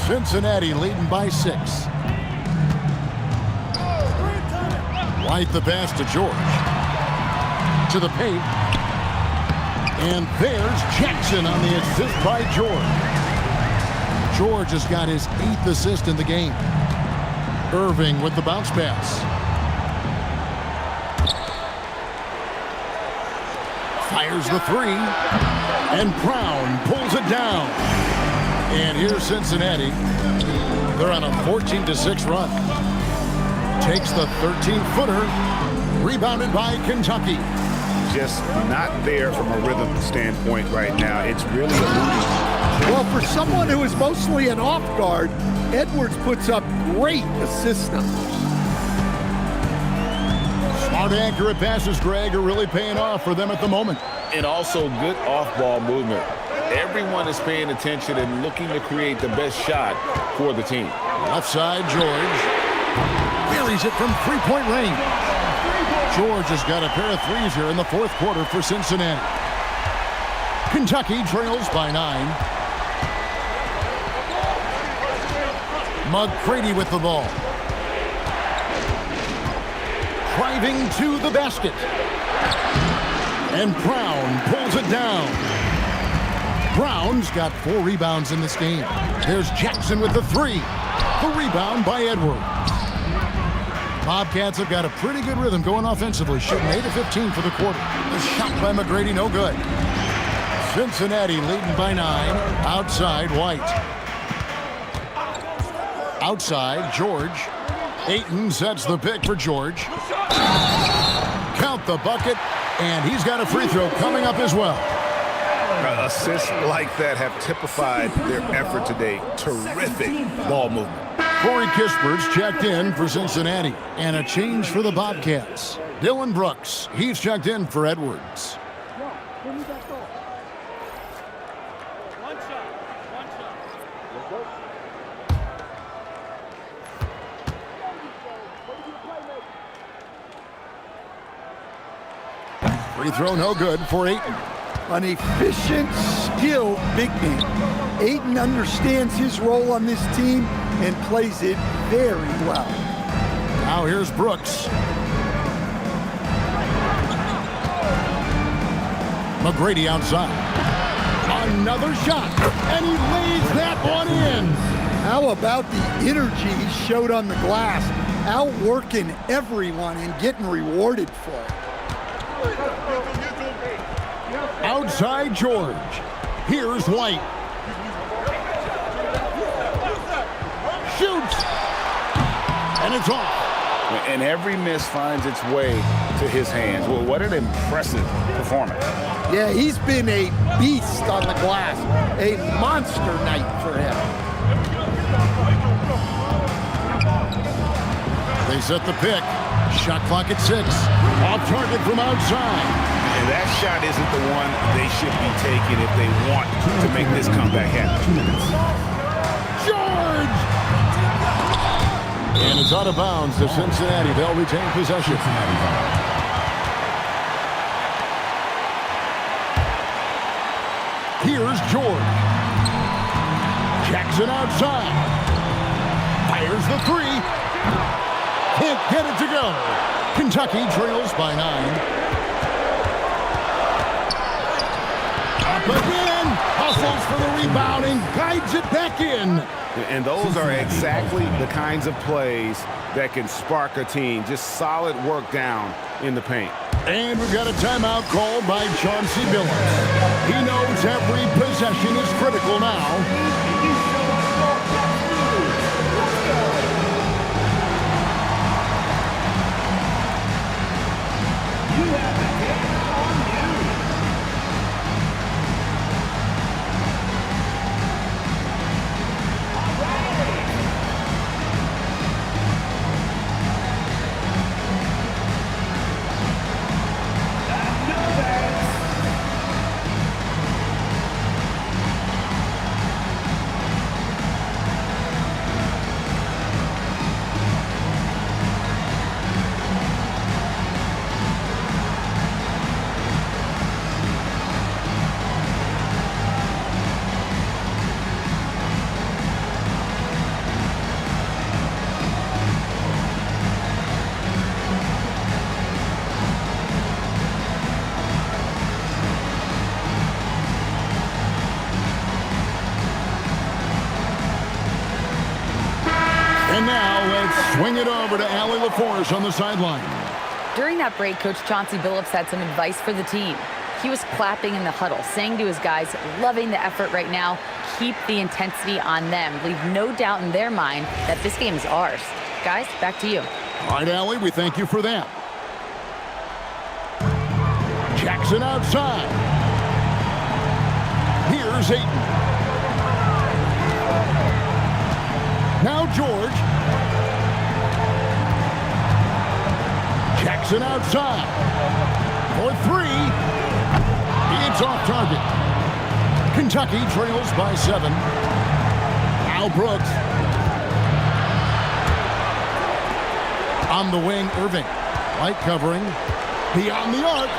Cincinnati leading by 6. White the pass to George. To the paint. And there's Jackson on the assist by George. George has got his 8th assist in the game. Irving with the bounce pass. Fires the 3. And Brown pulls it down. And here's Cincinnati. They're on a 14-6 run. Takes the 13-footer. Rebounded by Kentucky. Just not there from a rhythm standpoint right now. It's really eluding. Well, for someone who is mostly an off guard, Edwards puts up great assist numbers. Smart, accurate passes, Greg, are really paying off for them at the moment. And also good off-ball movement. Everyone is paying attention and looking to create the best shot for the team. Left side, George. Buries it from three-point range. George has got a pair of threes here in the 4th quarter for Cincinnati. Kentucky trails by 9. McCready with the ball. Driving to the basket. And Brown pulls it down. Brown's got 4 rebounds in this game. There's Jackson with the 3. The rebound by Edwards. Bobcats have got a pretty good rhythm going offensively, shooting 8 of 15 for the quarter. The shot by McGrady, no good. Cincinnati leading by 9. Outside, White. Outside, George. Ayton sets the pick for George. Count the bucket, and he's got a free throw coming up as well. Assists like that have typified their effort today. Terrific ball movement. Corey Kispert's checked in for Cincinnati, and a change for the Bobcats. Dylan Brooks, he's checked in for Edwards. Free throw no good for Ayton. An efficient, skilled big man. Ayton understands his role on this team and plays it very well. Now here's Brooks. McGrady outside. Another shot, and he lays that one in. How about the energy he showed on the glass, outworking everyone and getting rewarded for it. Outside George. Here's White. Shoots. And it's off. And every miss finds its way to his hands. Well, what an impressive performance. Yeah, he's been a beast on the glass. A monster night for him. They set the pick. Shot clock at 6. Off target from outside. And that shot isn't the one they should be taking if they want to make this comeback happen. George! And it's out of bounds to Cincinnati. They'll retain possession. Here's George. Jackson outside. Fires the 3. Can't get it to go. Kentucky trails by 9. Up again. Hustles for the rebound and guides it back in. And those are exactly the kinds of plays that can spark a team. Just solid work down in the paint. And we've got a timeout called by Chauncey Billups. He knows every possession is critical now. Swing it over to Allie LaForce on the sideline. During that break, Coach Chauncey Billups had some advice for the team. He was clapping in the huddle, saying to his guys, loving the effort right now, keep the intensity on them. Leave no doubt in their mind that this game is ours. Guys, back to you. All right, Allie, we thank you for that. Jackson outside. Here's Ayton. Now George. Jackson outside. For three. It's off target. Kentucky trails by 7. Now Brooks. On the wing, Irving. Light covering. Beyond the arc.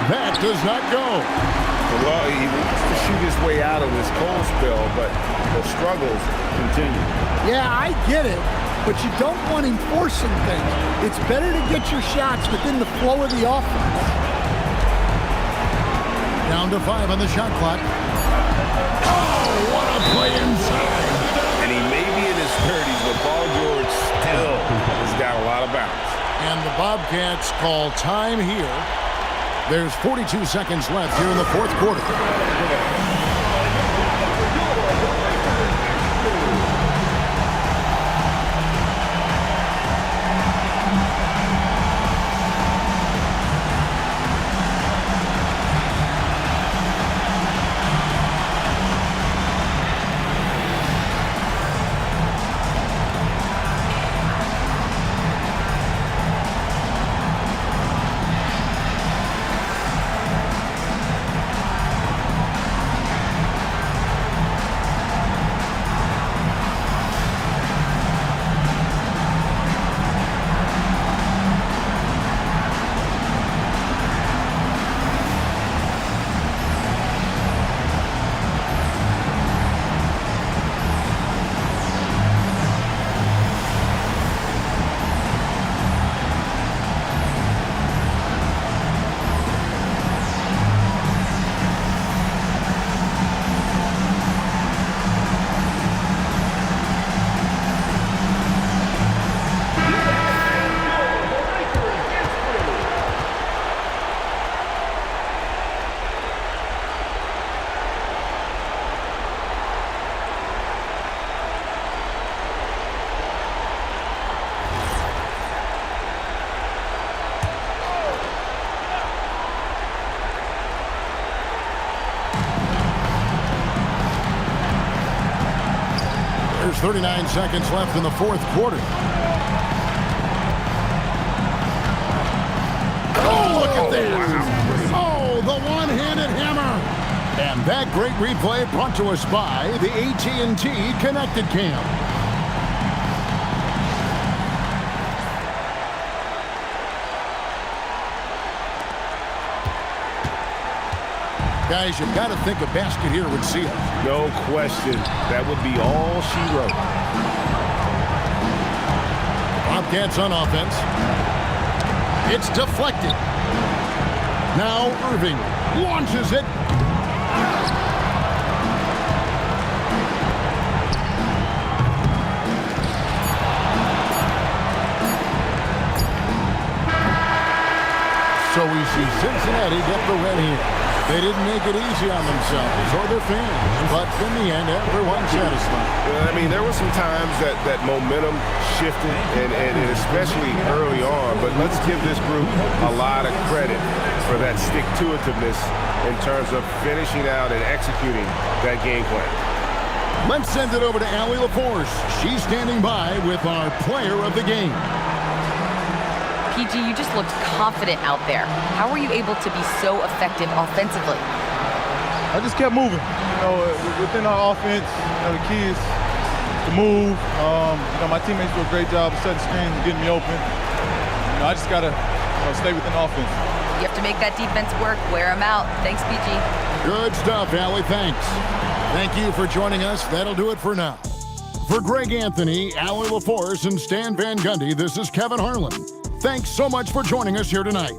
That does not go. Well, he wants to shoot his way out of this cold spell, but the struggles continue. Yeah, I get it, but you don't want him forcing things. It's better to get your shots within the flow of the offense. Down to 5 on the shot clock. Oh, what a play inside. And he may be in his 30s, but Paul George still has got a lot of bounce. And the Bobcats call time here. There's 42 seconds left here in the fourth quarter. There's 39 seconds left in the fourth quarter. Oh, look at that. Oh, the one-handed hammer. And that great replay brought to us by the AT&T Connected Cam. Guys, you've got to think a basket here would seal it. No question. That would be all she wrote. Bobcats on offense. It's deflected. Now Irving launches it. So we see Cincinnati get the win here. They didn't make it easy on themselves or their fans, but in the end, everyone's satisfied. I mean, there were some times that momentum shifted, and especially early on, but let's give this group a lot of credit for that stick-to-itiveness in terms of finishing out and executing that game plan. Let's send it over to Allie LaForce. She's standing by with our player of the game. PG, you just looked confident out there. How were you able to be so effective offensively? I just kept moving. Within our offense, the key is to move. My teammates do a great job of setting screens and getting me open. I just got to stay within the offense. You have to make that defense work. Wear them out. Thanks, PG. Good stuff, Allie. Thanks. Thank you for joining us. That'll do it for now. For Greg Anthony, Allie LaForce, and Stan Van Gundy, this is Kevin Harlan. Thanks so much for joining us here tonight.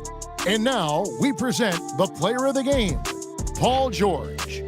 And now we present the player of the game, Paul George.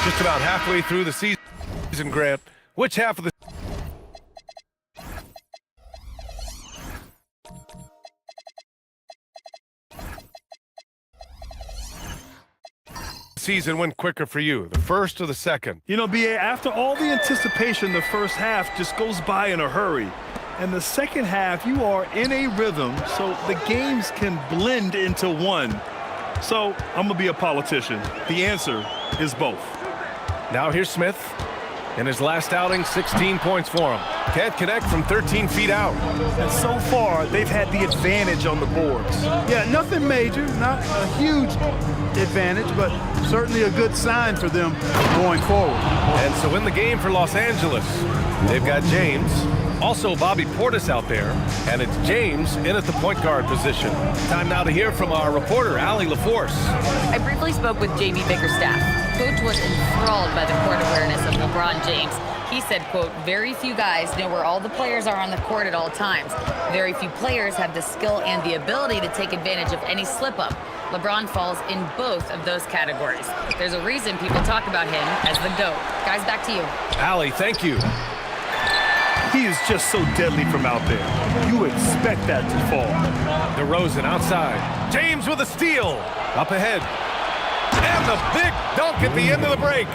Just about halfway through the season, Grant. Which half of the season went quicker for you, the first or the second? You know, B.A., after all the anticipation, the first half just goes by in a hurry. And the second half, you are in a rhythm, so the games can blend into one. So I'm going to be a politician. The answer is both. Now here's Smith. In his last outing, 16 points for him. Can't connect from 13 feet out. And so far, they've had the advantage on the boards. Yeah, nothing major, not a huge advantage, but certainly a good sign for them going forward. And so in the game for Los Angeles, they've got James, also Bobby Portis out there, and it's James in at the point guard position. Time now to hear from our reporter, Allie LaForce. I briefly spoke with J.B. Bickerstaff. Coach was enthralled by the court awareness of LeBron James. He said, quote, very few guys know where all the players are on the court at all times. Very few players have the skill and the ability to take advantage of any slip-up. LeBron falls in both of those categories. There's a reason people talk about him as the GOAT. Guys, back to you. Allie, thank you. He is just so deadly from out there. You expect that to fall. DeRozan outside. James with a steal. Up ahead. And the big dunk at the end of the break.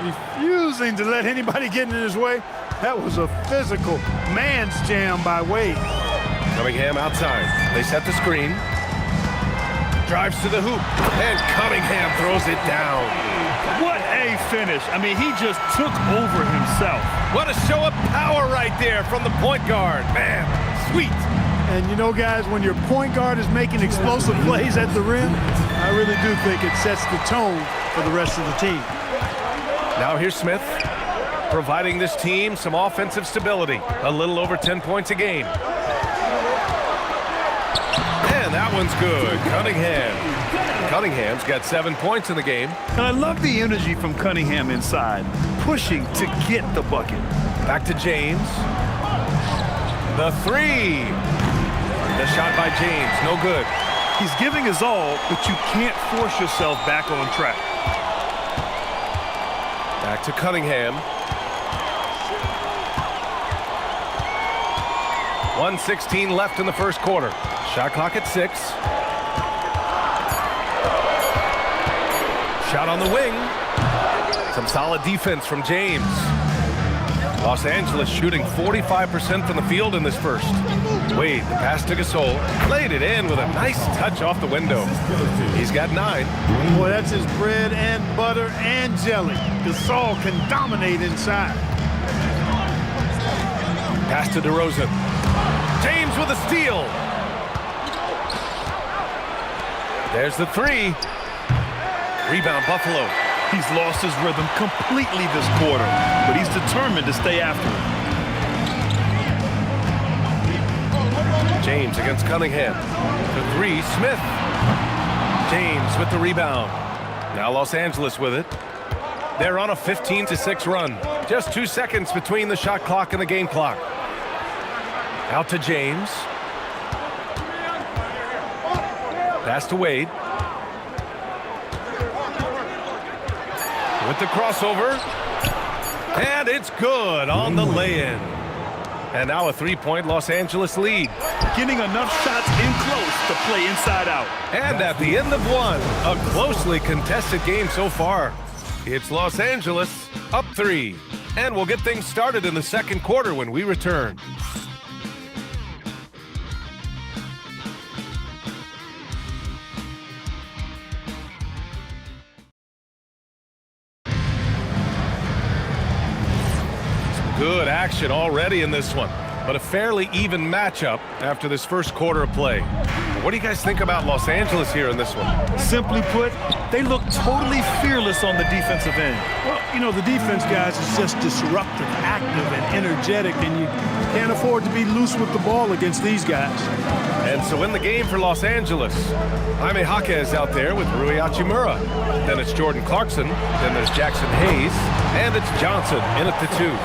Refusing to let anybody get in his way. That was a physical man's jam by Wade. Cunningham outside. They set the screen. Drives to the hoop. And Cunningham throws it down. What a finish. I mean, he just took over himself. What a show of power right there from the point guard. Man, sweet. And you know, guys, when your point guard is making explosive plays at the rim, I really do think it sets the tone for the rest of the team. Now here's Smith, providing this team some offensive stability. A little over 10 points a game. And that one's good. Cunningham's got 7 points in the game. And I love the energy from Cunningham inside, pushing to get the bucket. Back to James. The three. The shot by James, no good. He's giving his all, but you can't force yourself back on track. Back to Cunningham. 1:16 left in the first quarter. Shot clock at 6. Shot on the wing. Some solid defense from James. Los Angeles shooting 45% from the field in this first. Wade, the pass to Gasol, laid it in with a nice touch off the window. He's got 9. Boy, that's his bread and butter and jelly. Gasol can dominate inside. Pass to DeRozan. James with a steal. There's the 3. Rebound, Buffalo. He's lost his rhythm completely this quarter, but he's determined to stay after it. James against Cunningham. The 3, Smith. James with the rebound. Now Los Angeles with it. They're on a 15-6 run. Just 2 seconds between the shot clock and the game clock. Out to James. Pass to Wade. With the crossover. And it's good on the lay-in. And now a 3-point Los Angeles lead. Getting enough shots in close to play inside out. And at the end of one, a closely contested game so far. It's Los Angeles up 3. And we'll get things started in the second quarter when we return. Good action already in this one, but a fairly even matchup after this first quarter of play. What do you guys think about Los Angeles here in this one? Simply put, they look totally fearless on the defensive end. Well, you know, the defense, guys, is just disruptive, active, and energetic, and you can't afford to be loose with the ball against these guys. And so in the game for Los Angeles, Jaime Jaquez out there with Rui Hachimura. Then it's Jordan Clarkson, then there's Jackson Hayes, and it's Johnson in at the 2.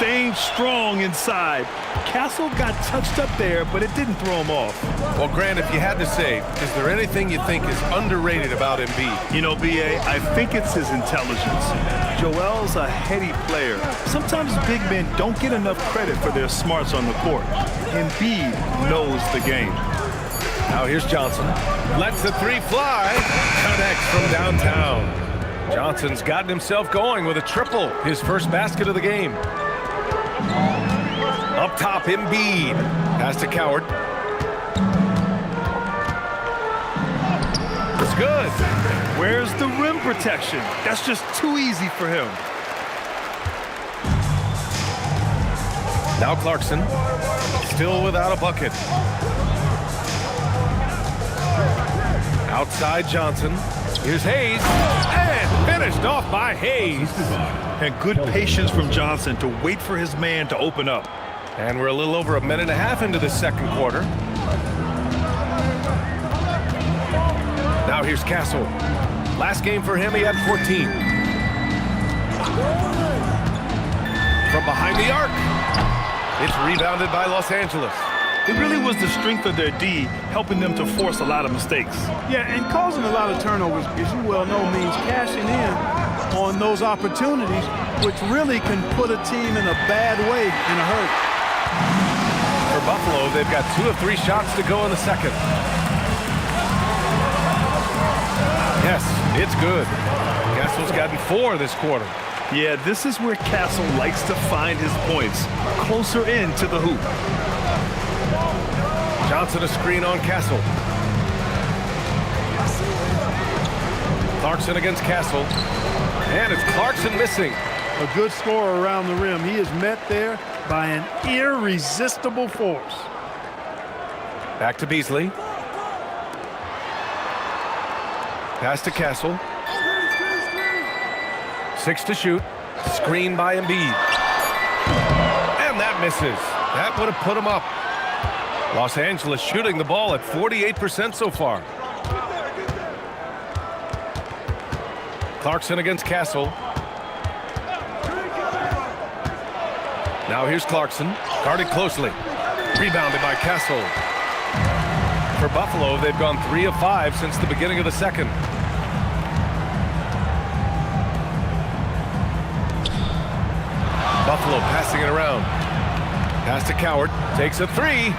staying strong inside. Castle got touched up there, but it didn't throw him off. Well, Grant, if you had to say, is there anything you think is underrated about Embiid? You know, B.A., I think it's his intelligence. Joel's a heady player. Sometimes big men don't get enough credit for their smarts on the court. Embiid knows the game. Now here's Johnson. Lets the three fly. Connects from downtown. Johnson's gotten himself going with a triple, his first basket of the game. Up top, Embiid. Pass to Coward. It's good. Where's the rim protection? That's just too easy for him. Now Clarkson. Still without a bucket. Outside Johnson. Here's Hayes. And finished off by Hayes. And good patience from Johnson to wait for his man to open up. And we're a little over a minute and a half into the second quarter. Now here's Castle. Last game for him, he had 14. From behind the arc. It's rebounded by Los Angeles. It really was the strength of their D helping them to force a lot of mistakes. Yeah, and causing a lot of turnovers, as you well know, means cashing in on those opportunities, which really can put a team in a bad way in a hurry. For Buffalo, they've got 2 of 3 shots to go in the second. Yes, it's good. Castle's gotten 4 this quarter. Yeah, this is where Castle likes to find his points, closer in to the hoop. Johnson a screen on Castle. Clarkson against Castle. And it's Clarkson missing. A good scorer around the rim. He is met there by an irresistible force. Back to Beasley. Pass to Castle. 6 to shoot. Screen by Embiid. And that misses. That would have put him up. Los Angeles shooting the ball at 48% so far. Clarkson against Castle. Now here's Clarkson. Guarded closely. Rebounded by Castle. For Buffalo, they've gone 3 of 5 since the beginning of the second. Buffalo passing it around. Pass to Coward. Takes a 3.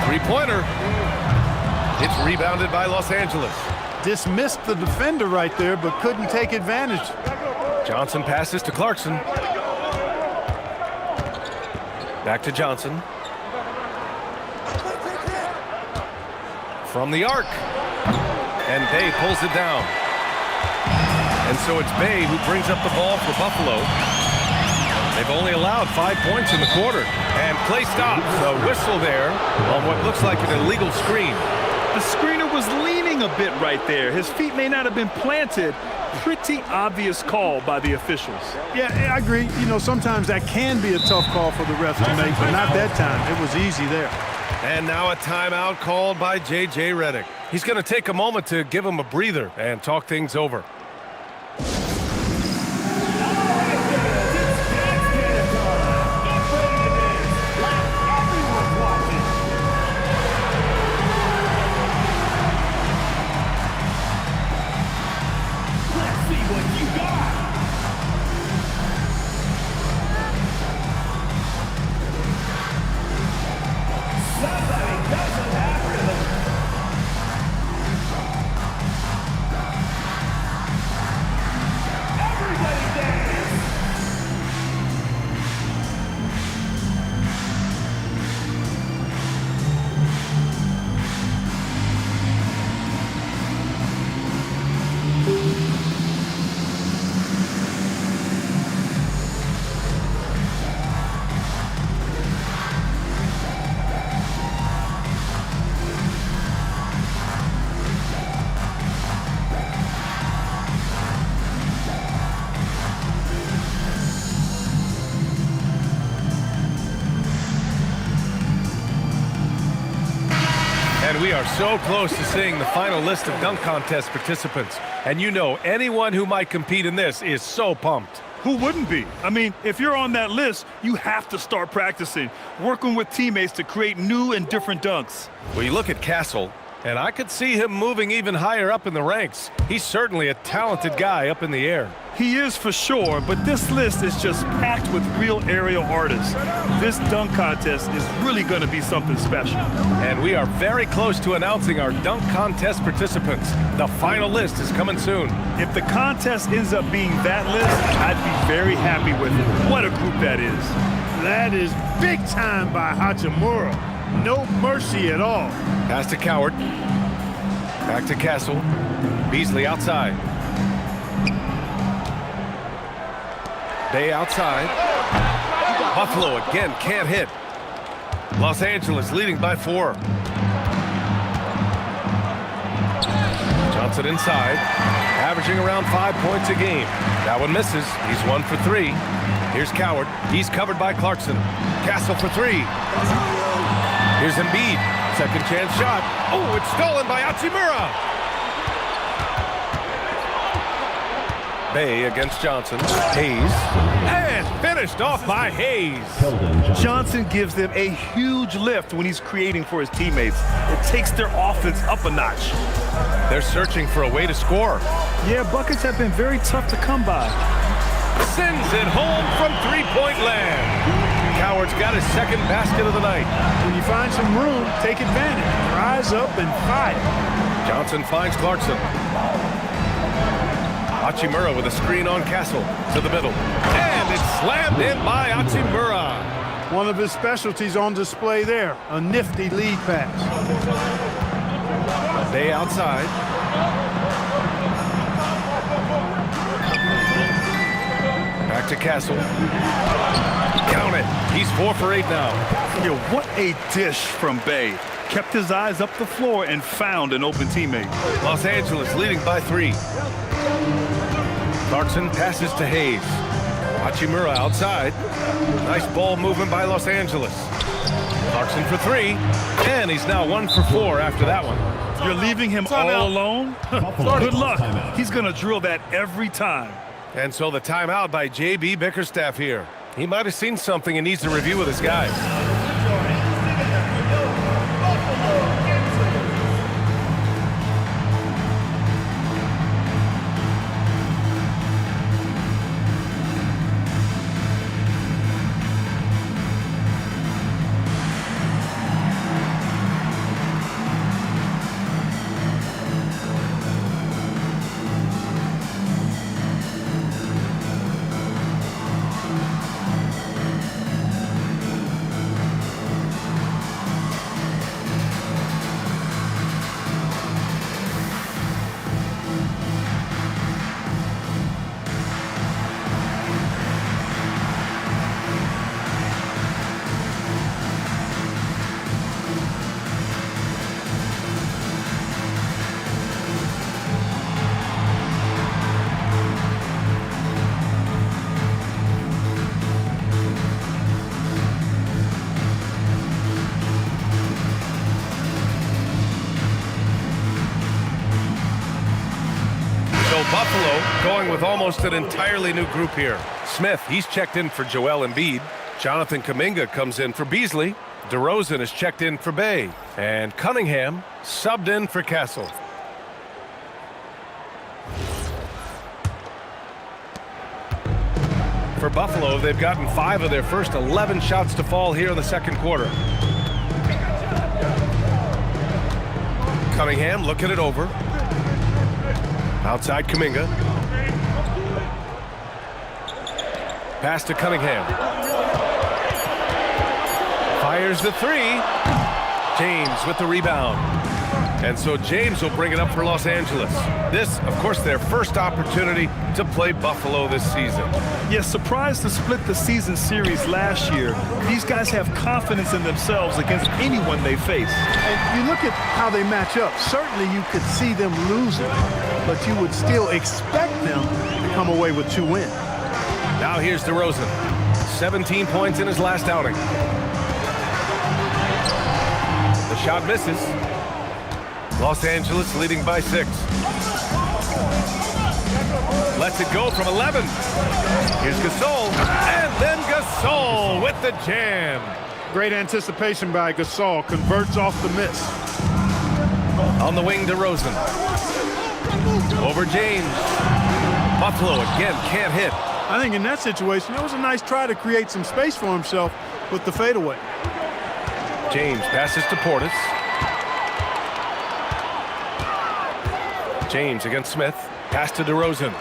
Three-pointer. It's rebounded by Los Angeles. Dismissed the defender right there, but couldn't take advantage. Johnson passes to Clarkson. Back to Johnson. From the arc. And Bay pulls it down. And so it's Bay who brings up the ball for Buffalo. They've only allowed 5 points in the quarter. And play stops. A whistle there on what looks like an illegal screen. The screener was leaning a bit right there. His feet may not have been planted. Pretty obvious call by the officials. Yeah, I agree. You know, sometimes that can be a tough call for the refs to make, but not that time. It was easy there. And now a timeout called by J.J. Redick. He's going to take a moment to give him a breather and talk things over. And we are so close to seeing the final list of dunk contest participants. And you know, anyone who might compete in this is so pumped. Who wouldn't be? I mean, if you're on that list, you have to start practicing, working with teammates to create new and different dunks. Well, you look at Castle, and I could see him moving even higher up in the ranks. He's certainly a talented guy up in the air. He is for sure, but this list is just packed with real aerial artists. This dunk contest is really going to be something special. And we are very close to announcing our dunk contest participants. The final list is coming soon. If the contest ends up being that list, I'd be very happy with it. What a group that is. That is big time by Hachimura. No mercy at all. Pass to Coward. Back to Castle. Beasley outside. Bay outside. Buffalo again can't hit. Los Angeles leading by 4. Johnson inside, averaging around 5 points a game. That one misses. He's 1 for 3. Here's Coward. He's covered by Clarkson. Castle for 3. Here's Embiid. Second chance shot. Oh, it's stolen by Hachimura. Bay against Johnson. Hayes. And finished off by Hayes. Johnson gives them a huge lift when he's creating for his teammates. It takes their offense up a notch. They're searching for a way to score. Yeah, buckets have been very tough to come by. Sends it home from three-point land. Coward's got his second basket of the night. When you find some room, take advantage. Rise up and fire. Johnson finds Clarkson. Hachimura with a screen on Castle to the middle. And it's slammed in by Hachimura. One of his specialties on display there. A nifty lead pass. Day outside. Back to Castle. Count it. He's 4 for 8 now. Yeah, what a dish from Bay. Kept his eyes up the floor and found an open teammate. Los Angeles leading by 3. Clarkson passes to Hayes. Hachimura outside. Nice ball movement by Los Angeles. Clarkson for 3. And he's now 1 for 4 after that one. You're leaving him all alone? Good luck. He's going to drill that every time. And so the timeout by J.B. Bickerstaff here. He might have seen something and needs to review with his guys. Buffalo going with almost an entirely new group here. Smith, he's checked in for Joel Embiid. Jonathan Kuminga comes in for Beasley. DeRozan is checked in for Bay. And Cunningham subbed in for Castle. For Buffalo, they've gotten 5 of their first 11 shots to fall here in the second quarter. Cunningham looking it over. Outside Kuminga. Pass to Cunningham. Fires the 3. James with the rebound. And so James will bring it up for Los Angeles. This, of course, their first opportunity to play Buffalo this season. Yes, surprised to split the season series last year. These guys have confidence in themselves against anyone they face. And you look at how they match up. Certainly you could see them losing, but you would still expect them to come away with 2 wins. Now here's DeRozan. 17 points in his last outing. The shot misses. Los Angeles leading by 6. lets it go from 11. Here's Gasol, and then Gasol with the jam. Great anticipation by Gasol. Converts off the miss. On the wing, DeRozan. Over James. Buffalo again can't hit. I think in that situation, it was a nice try to create some space for himself with the fadeaway. James passes to Portis. James against Smith. Pass to DeRozan.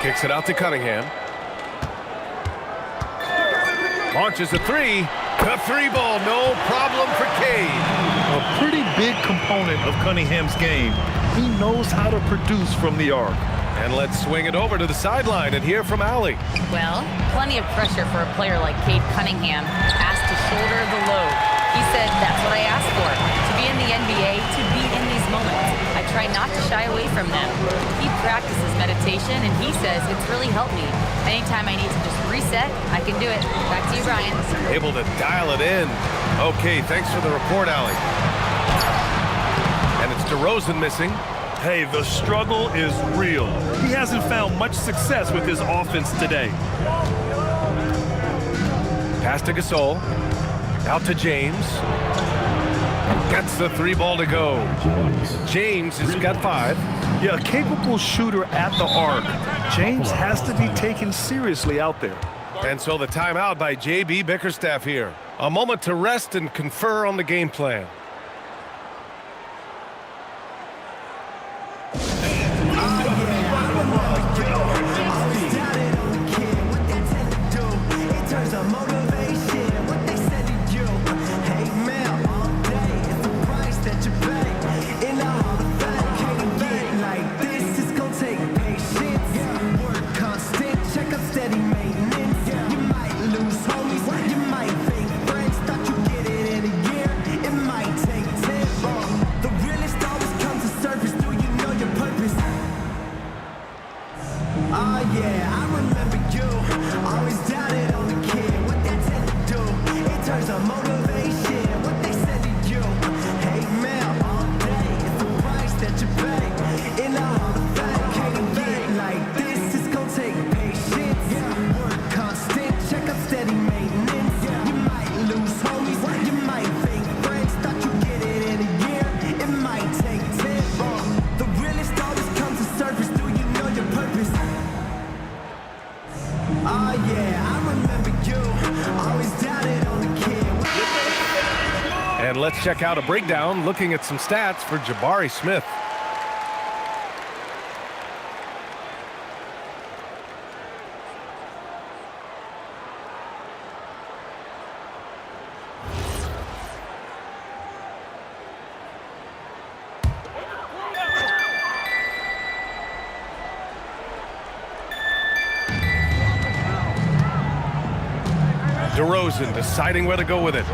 Kicks it out to Cunningham. Launches a three. The three ball, no problem for Cade. A pretty big component of Cunningham's game. He knows how to produce from the arc. And let's swing it over to the sideline and hear from Allie. Well, plenty of pressure for a player like Cade Cunningham, asked to shoulder the load. He said, that's what I asked for, to be in the NBA, to be in these moments. I try not to shy away from them. He practices meditation, and he says it's really helped me. Anytime I need to just reset, I can do it. Back to you, Brian. Able to dial it in. Okay, thanks for the report, Allie. And it's DeRozan missing. Hey, the struggle is real. He hasn't found much success with his offense today. Pass to Gasol. Out to James. Gets the three ball to go. James has got 5. Yeah, a capable shooter at the arc. James has to be taken seriously out there. And so the timeout by J.B. Bickerstaff here. A moment to rest and confer on the game plan. And let's check out a breakdown looking at some stats for Jabari Smith. DeRozan deciding where to go with it.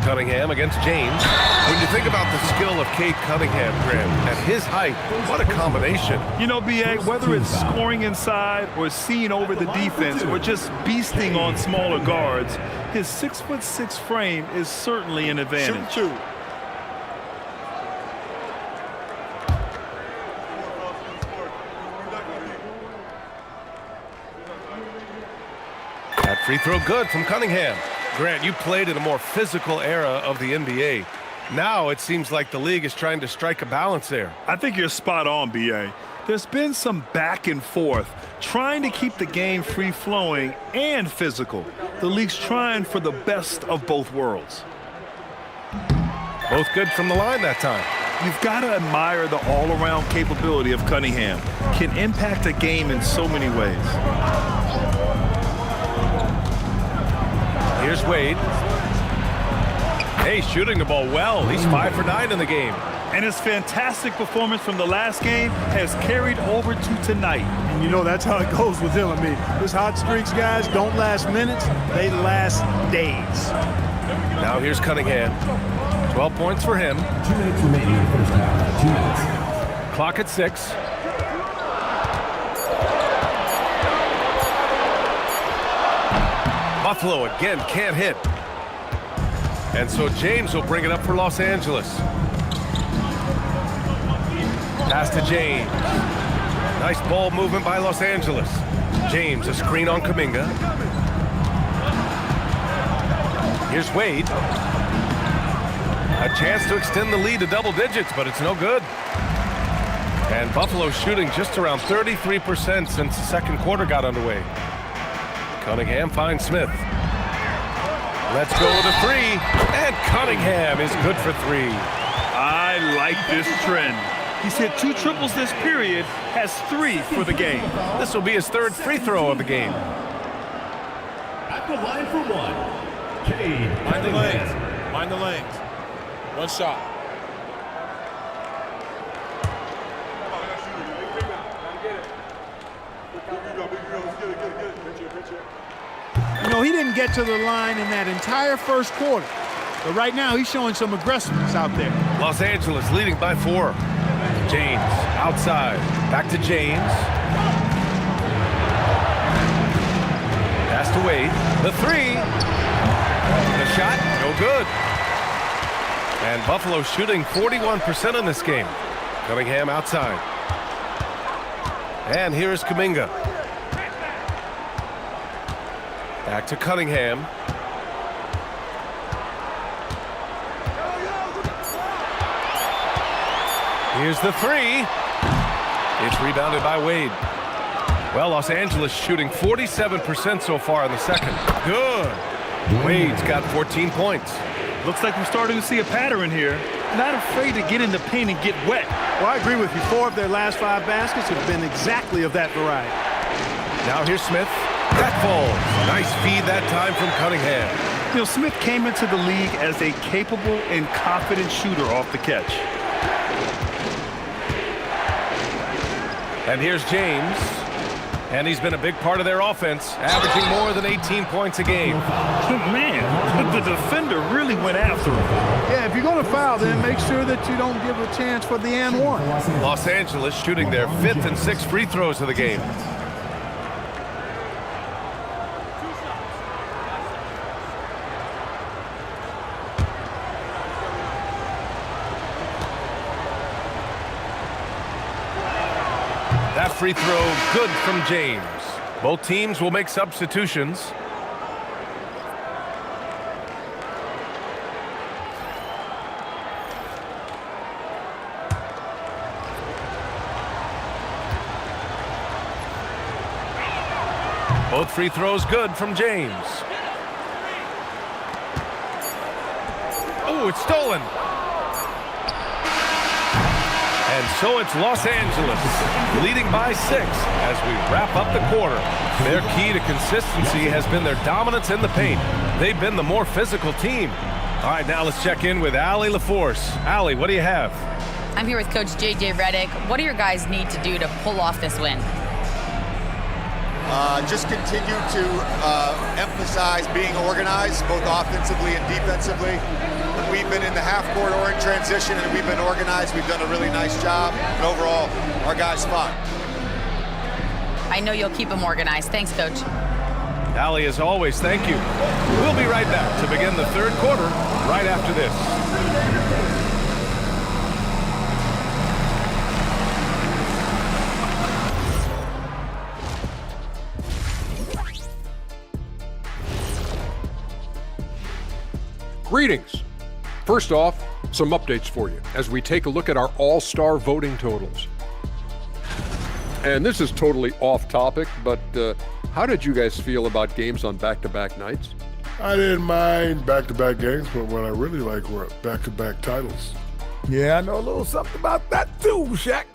Cunningham against James. When you think about the skill of Cade Cunningham, Graham, at his height, what a combination. You know, B.A., whether it's scoring inside or seeing over the defense or just beasting on smaller guards, his 6'6" frame is certainly an advantage. Shoot 2. That free throw good from Cunningham. Grant, you played in a more physical era of the NBA. Now it seems like the league is trying to strike a balance there. I think you're spot on, B.A. There's been some back and forth, trying to keep the game free-flowing and physical. The league's trying for the best of both worlds. Both good from the line that time. You've got to admire the all-around capability of Cunningham. Can impact a game in so many ways. Here's Wade. Hey, shooting the ball well. He's 5 for 9 in the game. And his fantastic performance from the last game has carried over to tonight. And you know that's how it goes with him. I mean, his hot streaks, guys, don't last minutes. They last days. Now here's Cunningham. 12 points for him. 2 minutes remaining in the first half. 2 minutes. Clock at 6. Buffalo again can't hit. And so James will bring it up for Los Angeles. Pass to James. Nice ball movement by Los Angeles. James, a screen on Kuminga. Here's Wade. A chance to extend the lead to double digits, but it's no good. And Buffalo shooting just around 33% since the second quarter got underway. Cunningham finds Smith. Let's go with a three. And Cunningham is good for three. I like this trend. He's hit 2 triples this period, has 3 for the game. This will be his 3rd free throw of the game. At the line for one, Cade. Mind the lanes. Mind the lanes. One shot. You know, he didn't get to the line in that entire first quarter. But right now, he's showing some aggressiveness out there. Los Angeles leading by 4. James outside. Back to James. Pass to Wade. The three. The shot, no good. And Buffalo shooting 41% in this game. Cunningham outside. And here's Kuminga. Back to Cunningham. Here's the three. It's rebounded by Wade. Well, Los Angeles shooting 47% so far in the second. Good. Wade's got 14 points. Looks like we're starting to see a pattern here. Not afraid to get in the paint and get wet. Well, I agree with you. 4 of their last 5 baskets have been exactly of that variety. Now here's Smith. That falls. Nice feed that time from Cunningham. You know, Smith came into the league as a capable and confident shooter off the catch. And here's James. And he's been a big part of their offense, averaging more than 18 points a game. Man, the defender really went after him. Yeah, if you're going to foul, then make sure that you don't give a chance for the and one. Los Angeles shooting their 5th and 6th free throws of the game. That free throw good from James. Both teams will make substitutions. Both free throws good from James. Oh, it's stolen. And so it's Los Angeles leading by 6 as we wrap up the quarter. Their key to consistency has been their dominance in the paint. They've been the more physical team. All right, now let's check in with Allie LaForce. Allie, what do you have? I'm here with Coach J.J. Redick. What do your guys need to do to pull off this win? Just continue to emphasize being organized, both offensively and defensively. We've been in the half-court or in transition, and we've been organized. We've done a really nice job, and overall, our guys fought. I know you'll keep them organized. Thanks, Coach. Allie, as always, thank you. We'll be right back to begin the 3rd quarter right after this. Greetings. First off, some updates for you as we take a look at our all-star voting totals. And this is totally off topic, but how did you guys feel about games on back-to-back nights? I didn't mind back-to-back games, but what I really like were back-to-back titles. Yeah, I know a little something about that too, Shaq.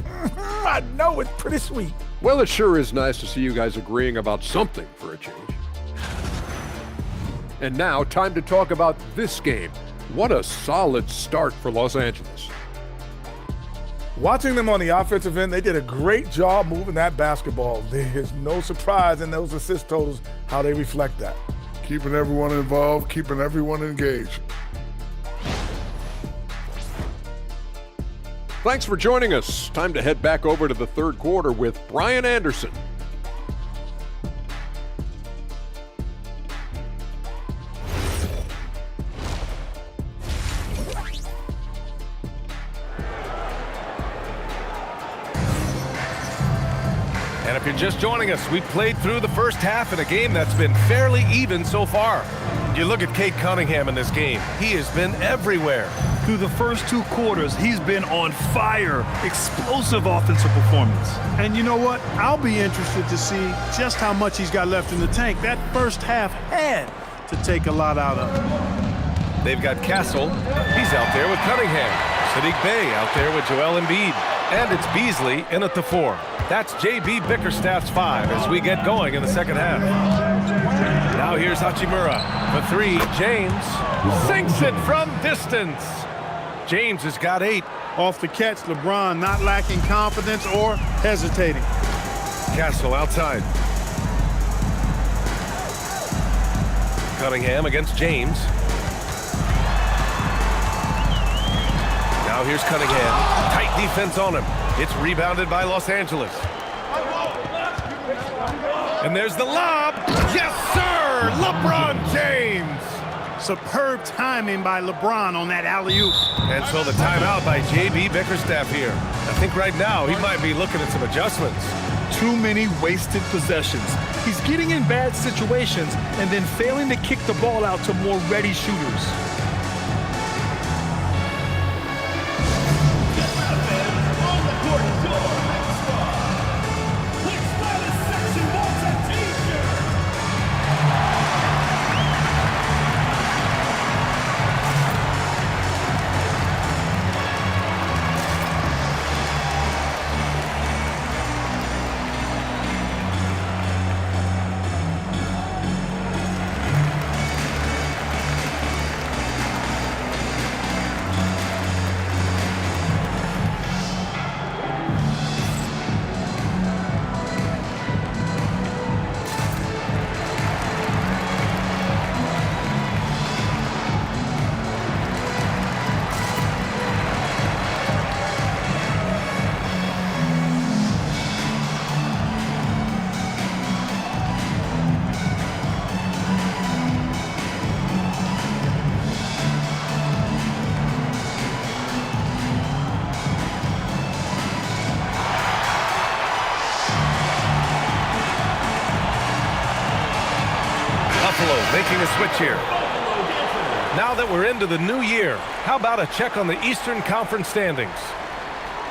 I know it's pretty sweet. Well, it sure is nice to see you guys agreeing about something for a change. And now, time to talk about this game. What a solid start for Los Angeles. Watching them on the offensive end, they did a great job moving that basketball. There's no surprise in those assist totals how they reflect that. Keeping everyone involved, keeping everyone engaged. Thanks for joining us. Time to head back over to the 3rd quarter with Brian Anderson. And if you're just joining us, we've played through the first half in a game that's been fairly even so far. You look at Cade Cunningham in this game. He has been everywhere. Through the first 2 quarters, he's been on fire. Explosive offensive performance. And you know what? I'll be interested to see just how much he's got left in the tank. That first half had to take a lot out of him. They've got Castle. He's out there with Cunningham. Sadiq Bey out there with Joel Embiid. And it's Beasley in at the 4. That's J.B. Bickerstaff's 5 as we get going in the second half. Now here's Hachimura for 3. James sinks it from distance. James has got 8. Off the catch, LeBron not lacking confidence or hesitating. Castle outside. Cunningham against James. Now here's Cunningham. Tight defense on him. It's rebounded by Los Angeles. And there's the lob. Yes, sir! LeBron James! Superb timing by LeBron on that alley-oop. And so the timeout by J.B. Bickerstaff here. I think right now he might be looking at some adjustments. Too many wasted possessions. He's getting in bad situations and then failing to kick the ball out to more ready shooters. Making a switch here. Now that we're into the new year, how about a check on the Eastern Conference standings?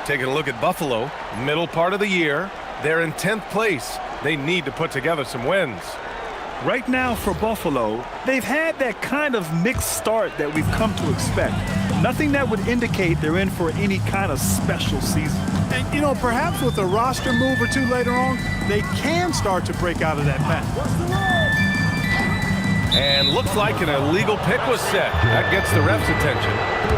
Taking a look at Buffalo, middle part of the year. They're in 10th place. They need to put together some wins. Right now for Buffalo, they've had that kind of mixed start that we've come to expect. Nothing that would indicate they're in for any kind of special season. And, you know, perhaps with a roster move or 2 later on, they can start to break out of that path. And looks like an illegal pick was set. That gets the ref's attention.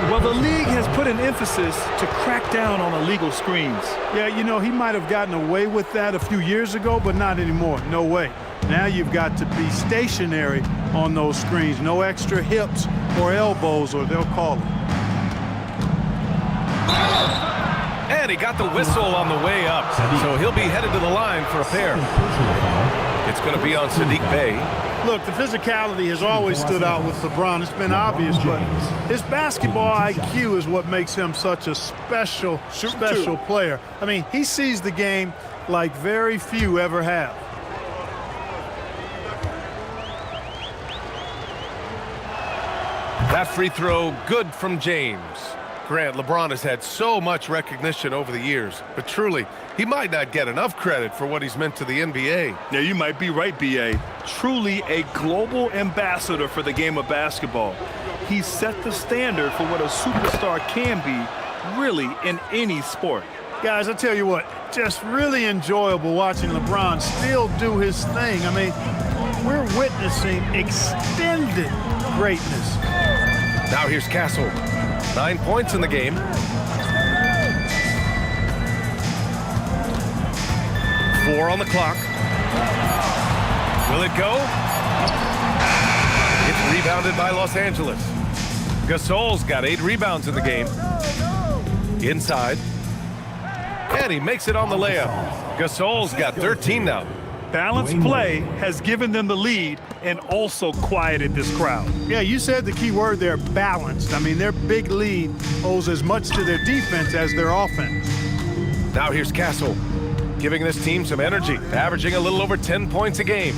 Well, the league has put an emphasis to crack down on illegal screens. Yeah, you know, he might have gotten away with that a few years ago, but not anymore. No way. Now you've got to be stationary on those screens. No extra hips or elbows, or they'll call it. And he got the whistle on the way up. So he'll be headed to the line for a pair. It's going to be on Sadiq Bey. Look, the physicality has always stood out with LeBron. It's been obvious, but his basketball IQ is what makes him such a special player. I mean, he sees the game like very few ever have. That free throw, good from James. Grant, LeBron has had so much recognition over the years, but truly, he might not get enough credit for what he's meant to the NBA. Yeah, you might be right, B.A. Truly a global ambassador for the game of basketball. He set the standard for what a superstar can be, really, in any sport. Guys, I tell you what, just really enjoyable watching LeBron still do his thing. I mean, we're witnessing extended greatness. Now here's Castle. 9 points in the game. 4 on the clock. Will it go? It's rebounded by Los Angeles. Gasol's got 8 rebounds in the game. Inside. And he makes it on the layup. Gasol's got 13 now. Balanced play has given them the lead and also quieted this crowd. Yeah, you said the key word there, balanced. I mean, their big lead owes as much to their defense as their offense. Now here's Castle. giving this team some energy, averaging a little over 10 points a game.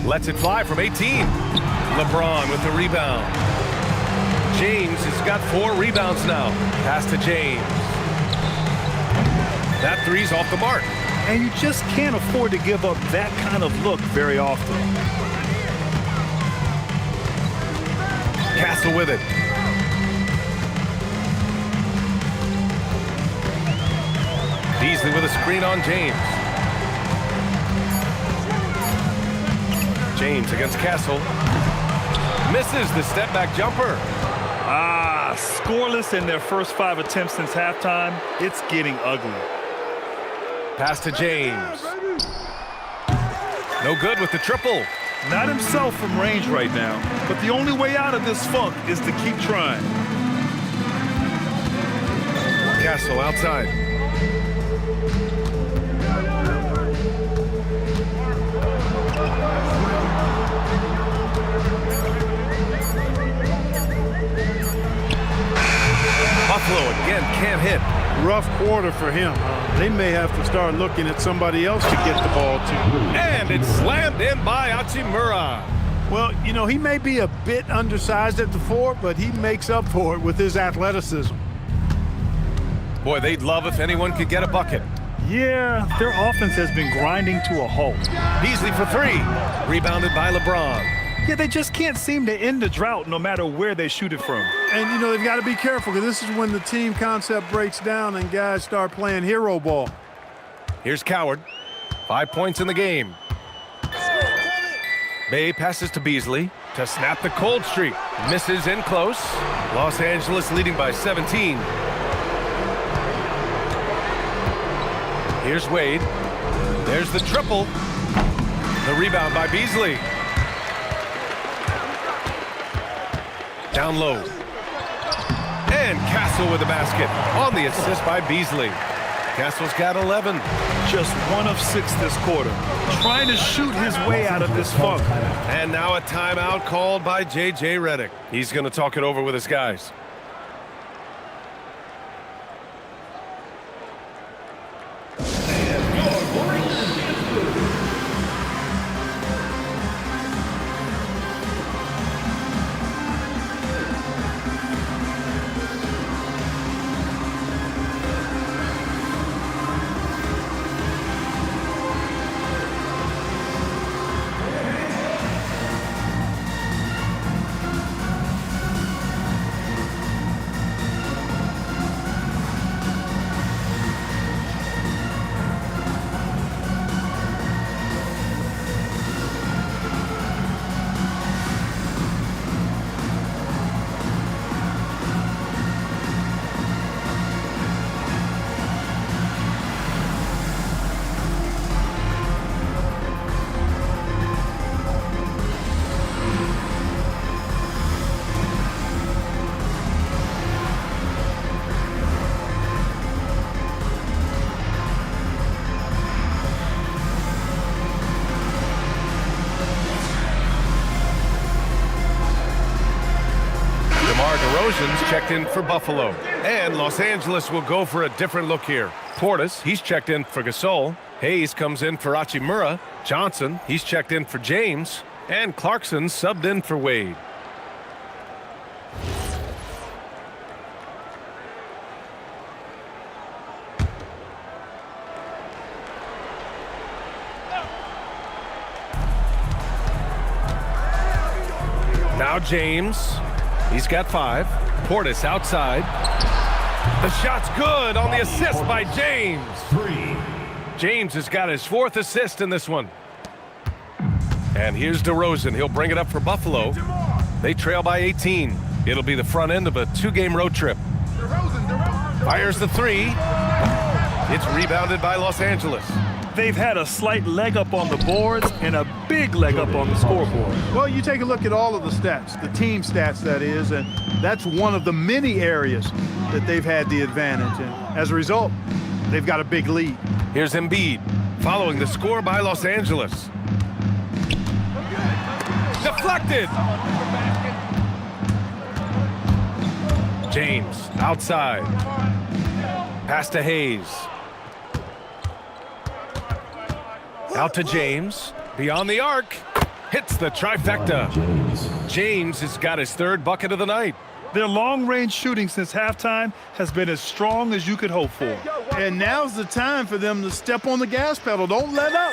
Lets it fly from 18. LeBron with the rebound. James has got 4 rebounds now. Pass to James. That three's off the mark. And you just can't afford to give up that kind of look very often. Castle with it. Beasley with a screen on James. James against Castle. Misses the step-back jumper. Scoreless in their first 5 attempts since halftime. It's getting ugly. Pass to James. No good with the triple. Not himself from range right now, but the only way out of this funk is to keep trying. Castle outside. Buffalo again can't hit. Rough quarter for him. They may have to start looking at somebody else to get the ball to. And it's slammed in by Hachimura. Well, you know, he may be a bit undersized at the 4, but he makes up for it with his athleticism. Boy, they'd love if anyone could get a bucket. Yeah, their offense has been grinding to a halt. Beasley for 3. Rebounded by LeBron. Yeah, they just can't seem to end the drought no matter where they shoot it from. And, you know, they've got to be careful because this is when the team concept breaks down and guys start playing hero ball. Here's Coward. 5 points in the game. Bay passes to Beasley to snap the cold streak. Misses in close. Los Angeles leading by 17. Here's Wade. There's the triple. The rebound by Beasley. Down low. And Castle with the basket on the assist by Beasley. Castle's got 11. Just 1 of 6 this quarter. Trying to shoot his way out of this funk. And now a timeout called by J.J. Redick. He's going to talk it over with his guys. DeRozan's checked in for Buffalo. And Los Angeles will go for a different look here. Portis, he's checked in for Gasol. Hayes comes in for Hachimura. Johnson, he's checked in for James. And Clarkson subbed in for Wade. Now James. He's got 5. Portis outside. The shot's good on the assist by James. 3. James has got his 4th assist in this one. And here's DeRozan. He'll bring it up for Buffalo. They trail by 18. It'll be the front end of a 2-game road trip. Fires the 3. It's rebounded by Los Angeles. They've had a slight leg up on the boards and a big leg up on the scoreboard. Well, you take a look at all of the stats, the team stats that is, and that's one of the many areas that they've had the advantage. And as a result, they've got a big lead. Here's Embiid following the score by Los Angeles. Deflected. James outside. Pass to Hayes. Out to James. Beyond the arc. Hits the trifecta. James has got his third bucket of the night. Their long-range shooting since halftime has been as strong as you could hope for. And now's the time for them to step on the gas pedal. Don't let up.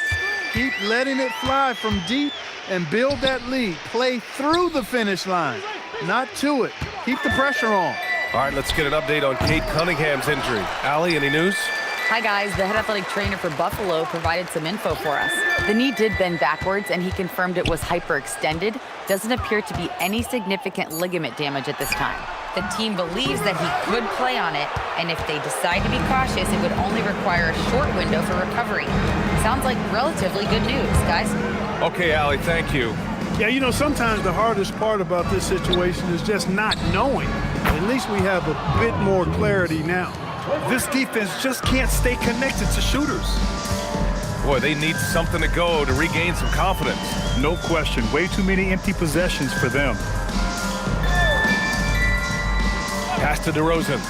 Keep letting it fly from deep and build that lead. Play through the finish line, not to it. Keep the pressure on. All right, let's get an update on Cade Cunningham's injury. Allie, any news? Hi, guys. The head athletic trainer for Buffalo provided some info for us. The knee did bend backwards, and he confirmed it was hyperextended. Doesn't appear to be any significant ligament damage at this time. The team believes that he could play on it, and if they decide to be cautious, it would only require a short window for recovery. Sounds like relatively good news, guys. Okay, Allie, thank you. Yeah, you know, sometimes the hardest part about this situation is just not knowing. At least we have a bit more clarity now. This defense just can't stay connected to shooters. Boy, they need something to go to regain some confidence. No question. Way too many empty possessions for them. Pass to DeRozan.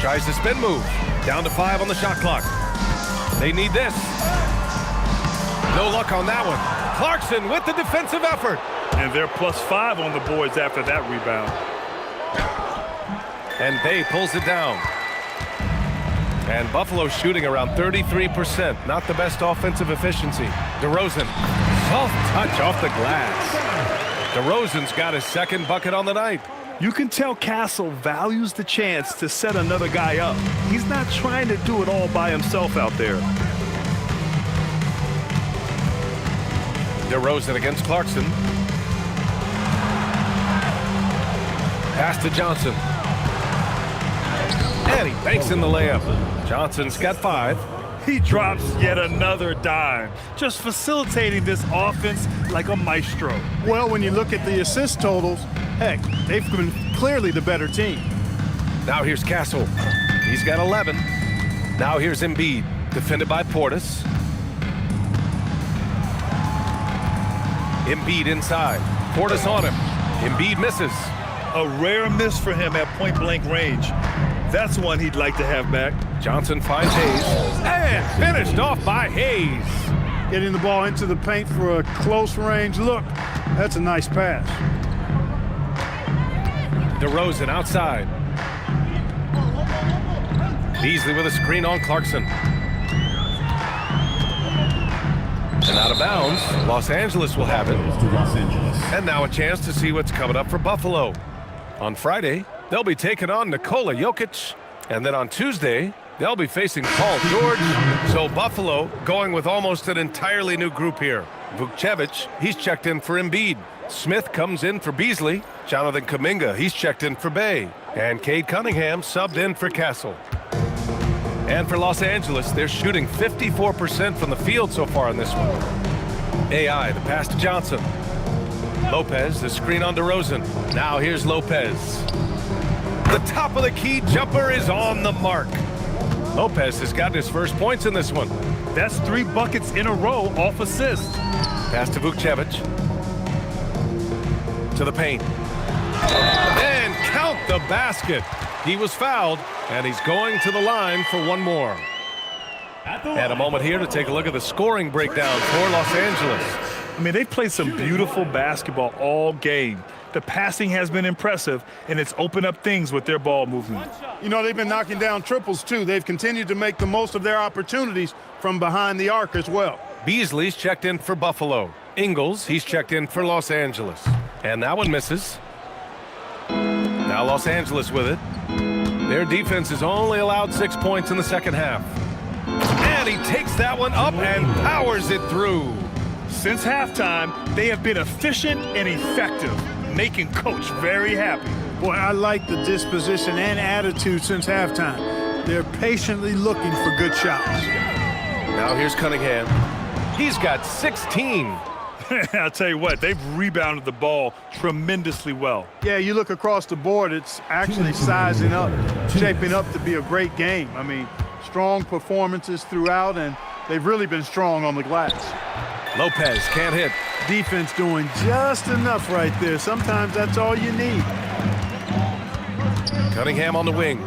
Tries the spin move. Down to 5 on the shot clock. They need this. No luck on that one. Clarkson with the defensive effort. And they're +5 on the boards after that rebound. And Bay pulls it down. And Buffalo shooting around 33%. Not the best offensive efficiency. DeRozan, soft touch off the glass. DeRozan's got his second bucket on the night. You can tell Castle values the chance to set another guy up. He's not trying to do it all by himself out there. DeRozan against Clarkson. Pass to Johnson. And he banks in the layup. Johnson's got 5. He drops yet another dime, just facilitating this offense like a maestro. Well, when you look at the assist totals, heck, they've been clearly the better team. Now here's Castle. He's got 11. Now here's Embiid, defended by Portis. Embiid inside. Portis on him. Embiid misses. A rare miss for him at point-blank range. That's one he'd like to have back. Johnson finds Hayes. And finished off by Hayes. Getting the ball into the paint for a close-range look. That's a nice pass. DeRozan outside. Beasley with a screen on Clarkson. And out of bounds, Los Angeles will have it. And now a chance to see what's coming up for Buffalo. On Friday, they'll be taking on Nikola Jokic. And then on Tuesday, they'll be facing Paul George. So Buffalo going with almost an entirely new group here. Vukcevic, he's checked in for Embiid. Smith comes in for Beasley. Jonathan Kuminga, he's checked in for Bay. And Cade Cunningham subbed in for Castle. And for Los Angeles, they're shooting 54% from the field so far in this one. AI, the pass to Johnson. Lopez, the screen on DeRozan. Now here's Lopez. The top of the key jumper is on the mark. Lopez has gotten his first points in this one. That's 3 buckets in a row off assist. Pass to Vukcevic. To the paint. And count the basket. He was fouled, and he's going to the line for one more. And a moment here to take a look at the scoring breakdown for Los Angeles. I mean, they've played some beautiful basketball all game. The passing has been impressive, and it's opened up things with their ball movement. You know, they've been knocking down triples, too. They've continued to make the most of their opportunities from behind the arc as well. Beasley's checked in for Buffalo. Ingles, he's checked in for Los Angeles. And that one misses. Now Los Angeles with it. Their defense has only allowed 6 points in the second half. And he takes that one up and powers it through. Since halftime, they have been efficient and effective, making Coach very happy. Boy, I like the disposition and attitude since halftime. They're patiently looking for good shots. Now here's Cunningham. He's got 16. I'll tell you what, they've rebounded the ball tremendously well. Yeah, you look across the board, it's actually sizing up, shaping up to be a great game. I mean, strong performances throughout, and they've really been strong on the glass. Lopez can't hit. Defense doing just enough right there. Sometimes that's all you need. Cunningham on the wing.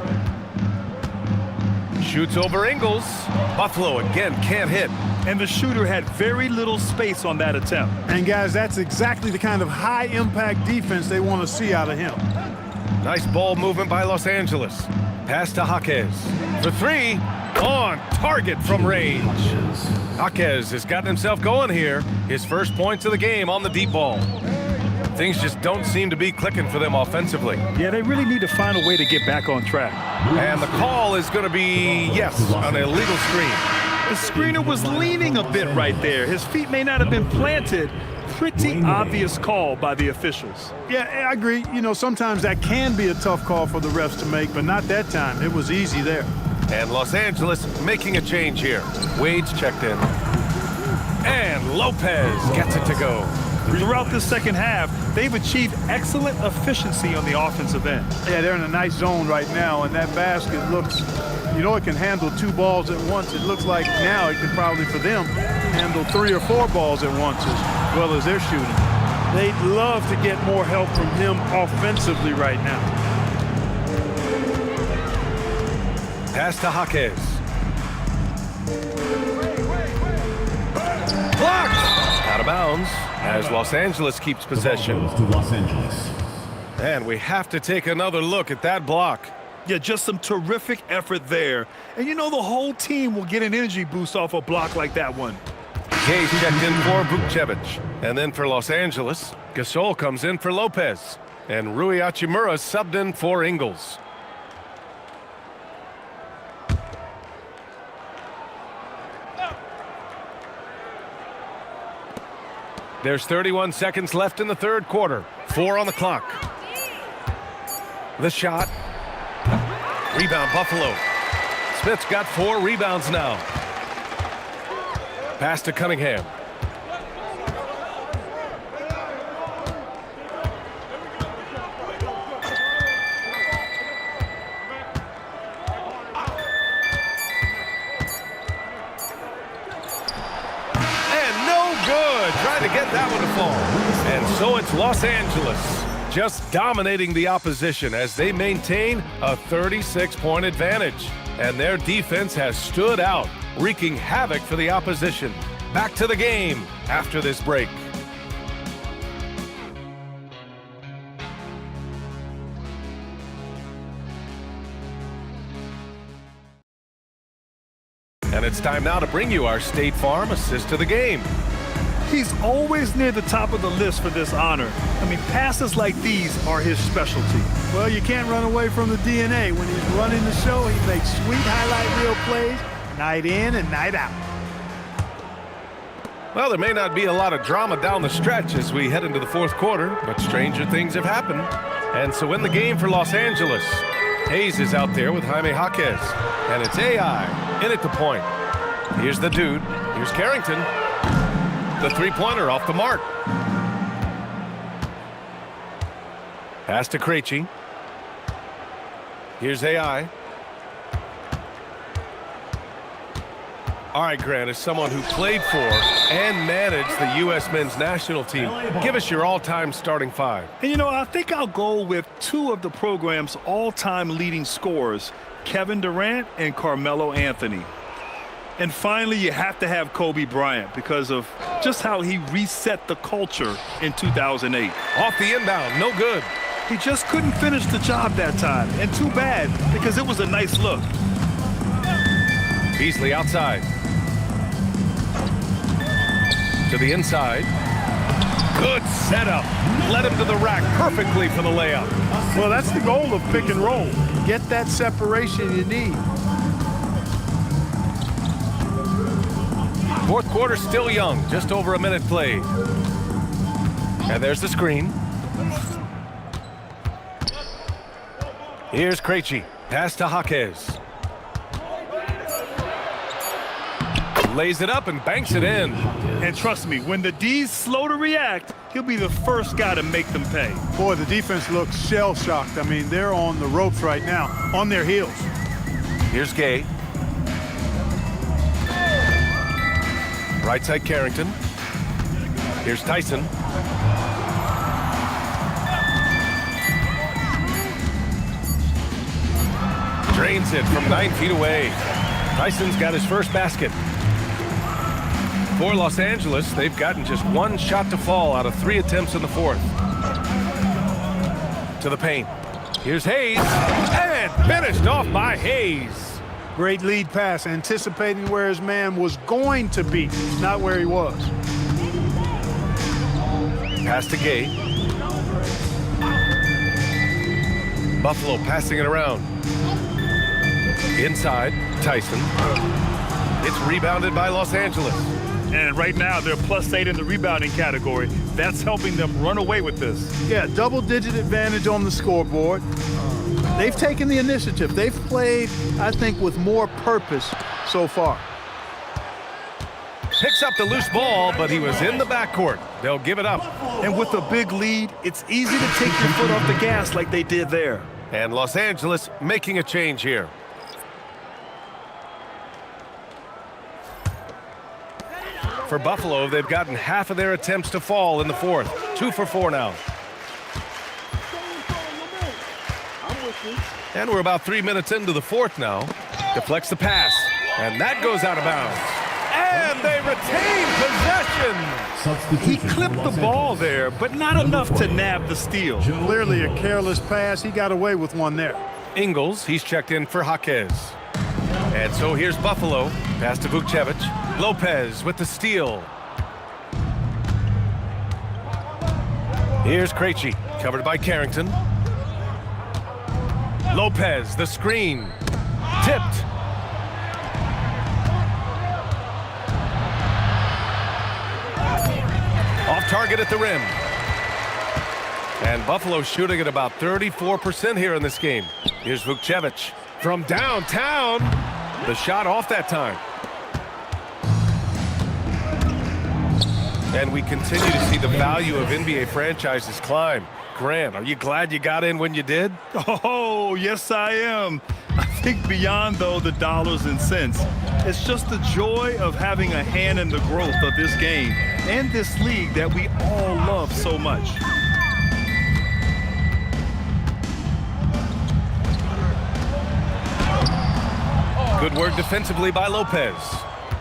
Shoots over Ingles. Buffalo again can't hit. And the shooter had very little space on that attempt. And guys, that's exactly the kind of high-impact defense they want to see out of him. Nice ball movement by Los Angeles. Pass to Jaquez. For three, on target from range. Jaquez has gotten himself going here. His first points of the game on the deep ball. Things just don't seem to be clicking for them offensively. Yeah, they really need to find a way to get back on track. And the call is going to be, yes, an illegal screen. The screener was leaning a bit right there. His feet may not have been planted. Pretty obvious call by the officials. Yeah, I agree. You know, sometimes that can be a tough call for the refs to make, but not that time. It was easy there. And Los Angeles making a change here. Wade's checked in. And Lopez gets it to go. Throughout the second half, they've achieved excellent efficiency on the offensive end. Yeah, they're in a nice zone right now, and that basket looks, you know, it can handle 2 balls at once. It looks like now it can probably, for them, handle 3 or 4 balls at once as well as they're shooting. They'd love to get more help from him offensively right now. Pass to Jaquez. Blocked! Out of bounds as Los Angeles keeps possession. And we have to take another look at that block. Yeah, just some terrific effort there. And you know the whole team will get an energy boost off a block like that one. Gay checked in for Vukcevic. And then for Los Angeles, Gasol comes in for Lopez. And Rui Hachimura subbed in for Ingles. There's 31 seconds left in the third quarter. 4 on the clock. The shot. Rebound, Buffalo. Smith's got 4 rebounds now. Pass to Cunningham. Trying to get that one to fall. And so it's Los Angeles just dominating the opposition as they maintain a 36-point advantage. And their defense has stood out, wreaking havoc for the opposition. Back to the game after this break. And it's time now to bring you our State Farm assist to the game. He's always near the top of the list for this honor. I mean, passes like these are his specialty. Well, you can't run away from the DNA. When he's running the show, he makes sweet highlight reel plays, night in and night out. Well, there may not be a lot of drama down the stretch as we head into the fourth quarter, but stranger things have happened. And so in the game for Los Angeles, Hayes is out there with Jaime Jaquez. And it's AI in at the point. Here's the dude. Here's Carrington. The three-pointer off the mark. Pass to Krejci. Here's AI. All right, Grant, as someone who played for and managed the U.S. men's national team, give us your all-time starting 5. And, you know, I think I'll go with 2 of the program's all-time leading scorers, Kevin Durant and Carmelo Anthony. And finally, you have to have Kobe Bryant because of just how he reset the culture in 2008. Off the inbound, no good. He just couldn't finish the job that time, and too bad because it was a nice look. Beasley outside. To the inside. Good setup. Led him to the rack perfectly for the layup. Well, that's the goal of pick and roll. Get that separation you need. Fourth quarter still young, just over a minute played. And there's the screen. Here's Krejci. Pass to Jaquez. Lays it up and banks it in. And trust me, when the D's slow to react, he'll be the first guy to make them pay. Boy, the defense looks shell-shocked. I mean, they're on the ropes right now, on their heels. Here's Gay. Right side Carrington. Here's Tyson. Drains it from 9 feet away. Tyson's got his first basket. For Los Angeles, they've gotten just 1 shot to fall out of 3 attempts in the fourth. To the paint. Here's Hayes. And finished off by Hayes. Great lead pass, anticipating where his man was going to be, not where he was. Pass to Gay. Buffalo passing it around. Inside, Tyson. It's rebounded by Los Angeles. And right now, they're +8 in the rebounding category. That's helping them run away with this. Yeah, double-digit advantage on the scoreboard. They've taken the initiative. They've played, I think, with more purpose so far. Picks up the loose ball, but he was in the backcourt. They'll give it up. And with a big lead, it's easy to take your foot off the gas like they did there. And Los Angeles making a change here. For Buffalo, they've gotten half of their attempts to fall in the fourth. 2 for 4 now. And we're about 3 minutes into the fourth now. Deflects the pass. And that goes out of bounds. And they retain possession. He clipped the ball there, but not enough to nab the steal. Clearly a careless pass. He got away with one there. Ingles, he's checked in for Jaquez. And so here's Buffalo. Pass to Vukcevic. Lopez with the steal. Here's Krejci, covered by Carrington. Lopez, the screen. Tipped. Off target at the rim. And Buffalo shooting at about 34% here in this game. Here's Vukcevic from downtown. The shot off that time. And we continue to see the value of NBA franchises climb. Grant, are you glad you got in when you did? Oh, yes, I am. I think beyond, though, the dollars and cents, it's just the joy of having a hand in the growth of this game and this league that we all love so much. Good work defensively by Lopez.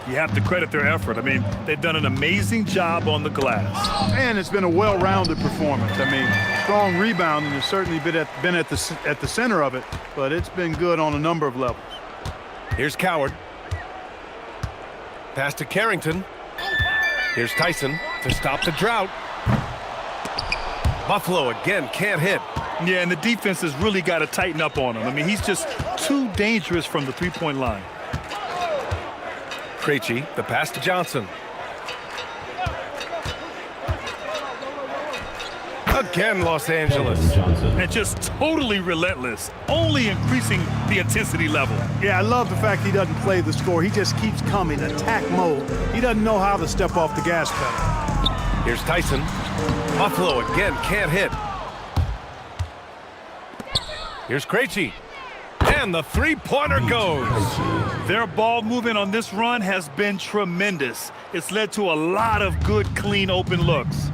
You have to credit their effort. I mean, they've done an amazing job on the glass. And it's been a well-rounded performance. I mean, strong rebounding has certainly been at the center of it, but it's been good on a number of levels. Here's Coward. Pass to Carrington. Here's Tyson to stop the drought. Buffalo again can't hit. Yeah, and the defense has really got to tighten up on him. I mean, he's just too dangerous from the three-point line. Krejci, the pass to Johnson. Again, Los Angeles. And just totally relentless, only increasing the intensity level. Yeah, I love the fact he doesn't play the score. He just keeps coming, attack mode. He doesn't know how to step off the gas pedal. Here's Tyson. Buffalo again can't hit. Here's Krejci. And the three-pointer goes. Their ball movement on this run has been tremendous. It's led to a lot of good, clean, open looks.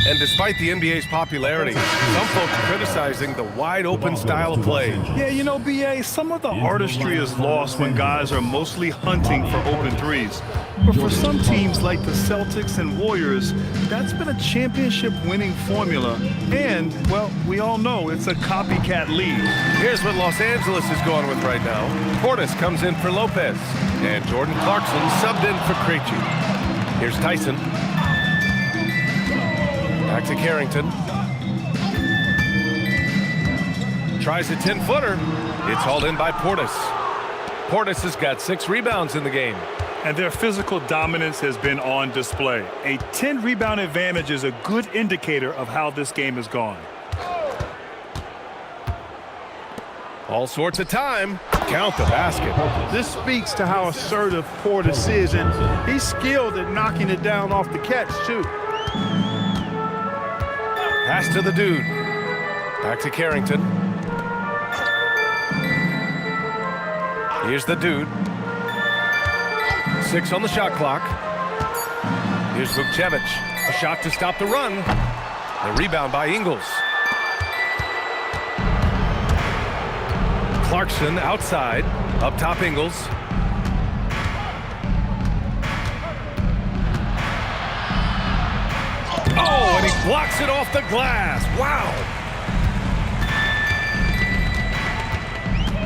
And despite the NBA's popularity, some folks criticizing the wide-open style of play. Yeah, you know, B.A., some of the artistry is lost when guys are mostly hunting for open threes. But for some teams like the Celtics and Warriors, that's been a championship-winning formula. And, well, we all know it's a copycat league. Here's what Los Angeles is going with right now. Portis comes in for Lopez. And Jordan Clarkson subbed in for Krejci. Here's Tyson. Back to Carrington. Tries a 10-footer. It's hauled in by Portis. Portis has got 6 rebounds in the game. And their physical dominance has been on display. A 10-rebound advantage is a good indicator of how this game has gone. All sorts of time. Count the basket. This speaks to how assertive Portis is, and he's skilled at knocking it down off the catch, too. Pass to the dude. Back to Carrington. Here's the dude. 6 on the shot clock. Here's Vukcevic. A shot to stop the run. The rebound by Ingles. Clarkson outside. Up top, Ingles. Oh, and he blocks it off the glass. Wow.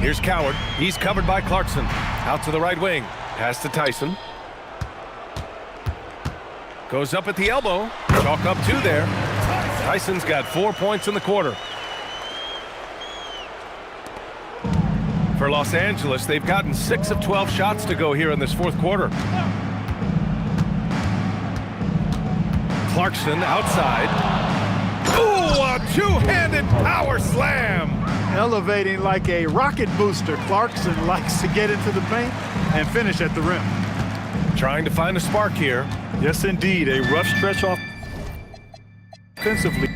Here's Coward. He's covered by Clarkson. Out to the right wing. Pass to Tyson. Goes up at the elbow. Chalk up 2 there. Tyson's got 4 points in the quarter. For Los Angeles, they've gotten 6 of 12 shots to go here in this fourth quarter. Clarkson outside. Ooh, a two-handed power slam. Elevating like a rocket booster. Clarkson likes to get into the paint and finish at the rim. Trying to find a spark here. Yes, indeed. A rough stretch offensively.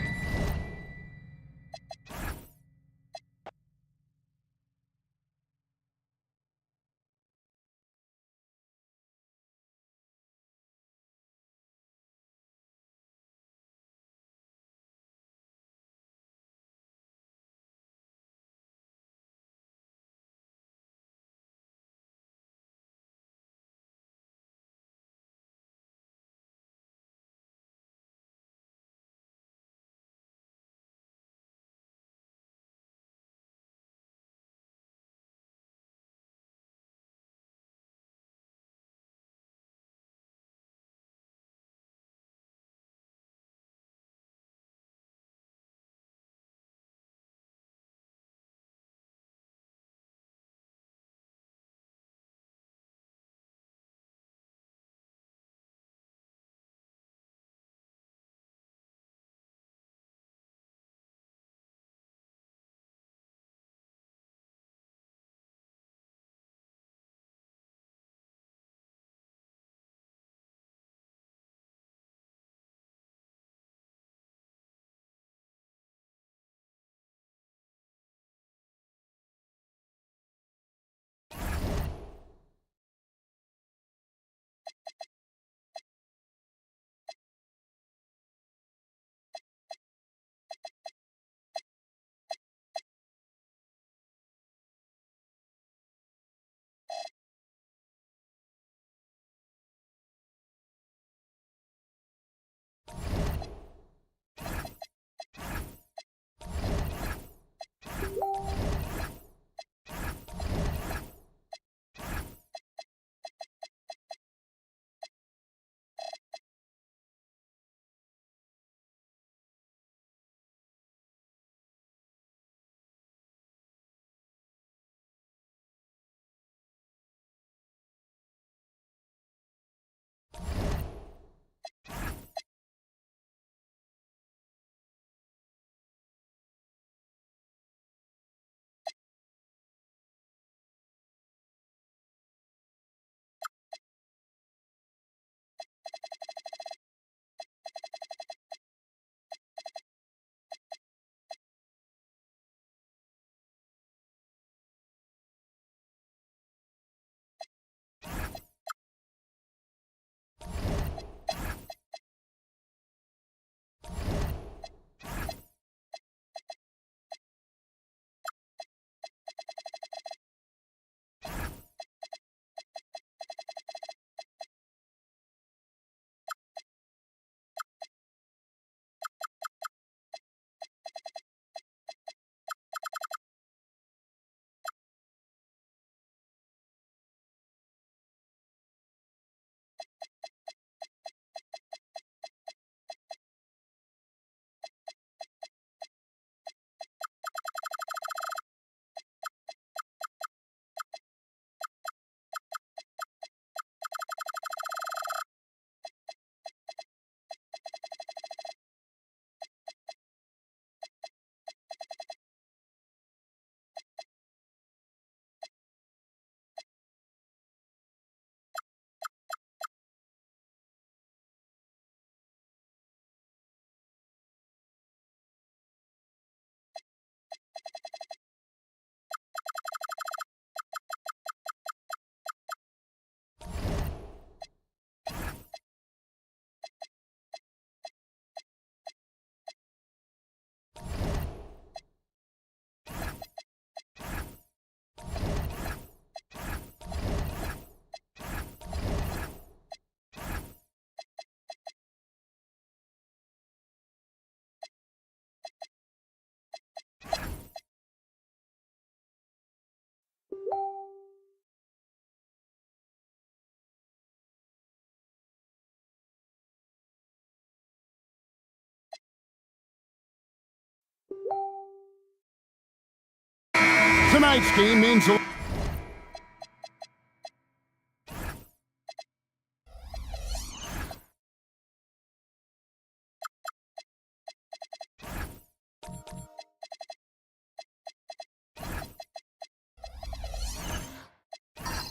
Tonight's game means a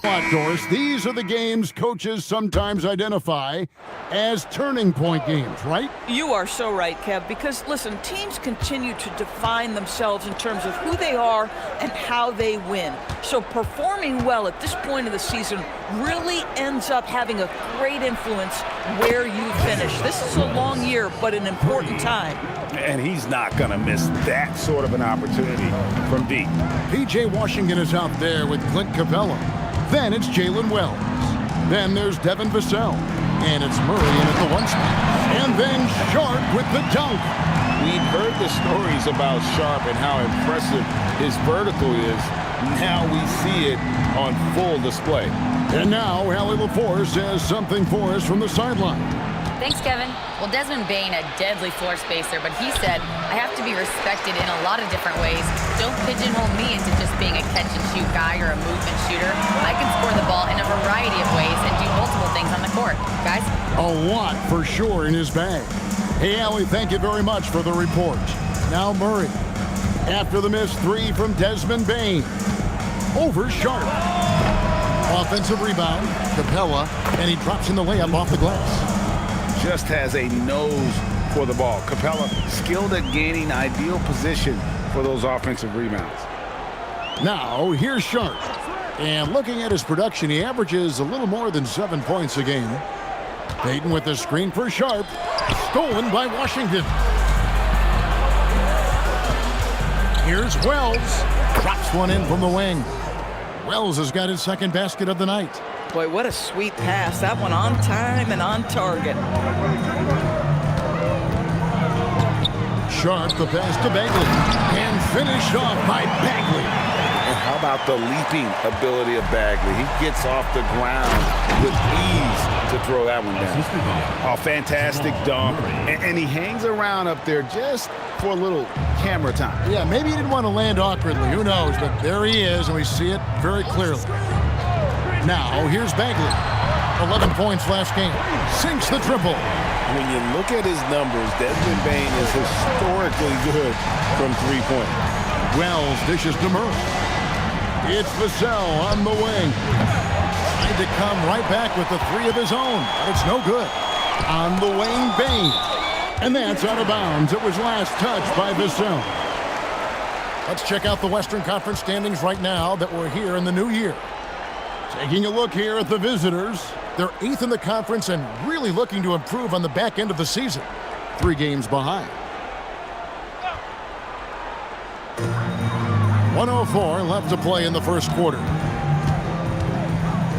outdoors. These are the games coaches sometimes identify as turning point games, right? You are so right, Kev, because listen, teams continue to define themselves in terms of who they are and how they win. So performing well at this point of the season really ends up having a great influence where you finish. This is a long year, but an important time. And he's not going to miss that sort of an opportunity from deep. P.J. Washington is out there with Clint Capella. Then it's Jalen Wells. Then there's Devin Vassell. And it's Murray in at the one spot. And then Sharp with the dunk. We've heard the stories about Sharp and how impressive his vertical is. Now we see it on full display. And now Allie LaForce has something for us from the sideline. Thanks, Kevin. Well, Desmond Bain, a deadly floor spacer, but he said, I have to be respected in a lot of different ways. Don't pigeonhole me into just being a catch-and-shoot guy or a movement shooter. I can score the ball in a variety of ways and do multiple things on the court. Guys? A lot for sure in his bag. Hey, Allie, thank you very much for the report. Now Murray. After the missed three from Desmond Bain. Over Sharp. Offensive rebound, Capella, and he drops in the layup off the glass. Just has a nose for the ball. Capella skilled at gaining ideal position for those offensive rebounds. Now, here's Sharp. And looking at his production, he averages a little more than 7 points a game. Payton with the screen for Sharp. Stolen by Washington. Here's Wells. Drops one in from the wing. Wells has got his second basket of the night. Boy, what a sweet pass. That one on time and on target. Sharp, the pass to Bagley. And finished off by Bagley. And how about the leaping ability of Bagley? He gets off the ground with ease to throw that one down. Oh, fantastic dunk. And he hangs around up there just for a little camera time. Yeah, maybe he didn't want to land awkwardly. Who knows? But there he is, and we see it very clearly. Now, here's Bagley. 11 points last game. Sinks the triple. When you look at his numbers, Desmond Bain is historically good from three-point. Wells dishes to Murray. It's Vassell on the wing. Trying to come right back with the three of his own, but it's no good. On the wing, Bain. And that's out of bounds. It was last touched by Vassell. Let's check out the Western Conference standings right now that we're here in the new year. Taking a look here at the visitors. They're 8th in the conference and really looking to improve on the back end of the season. 3 games behind. 1:04 left to play in the first quarter.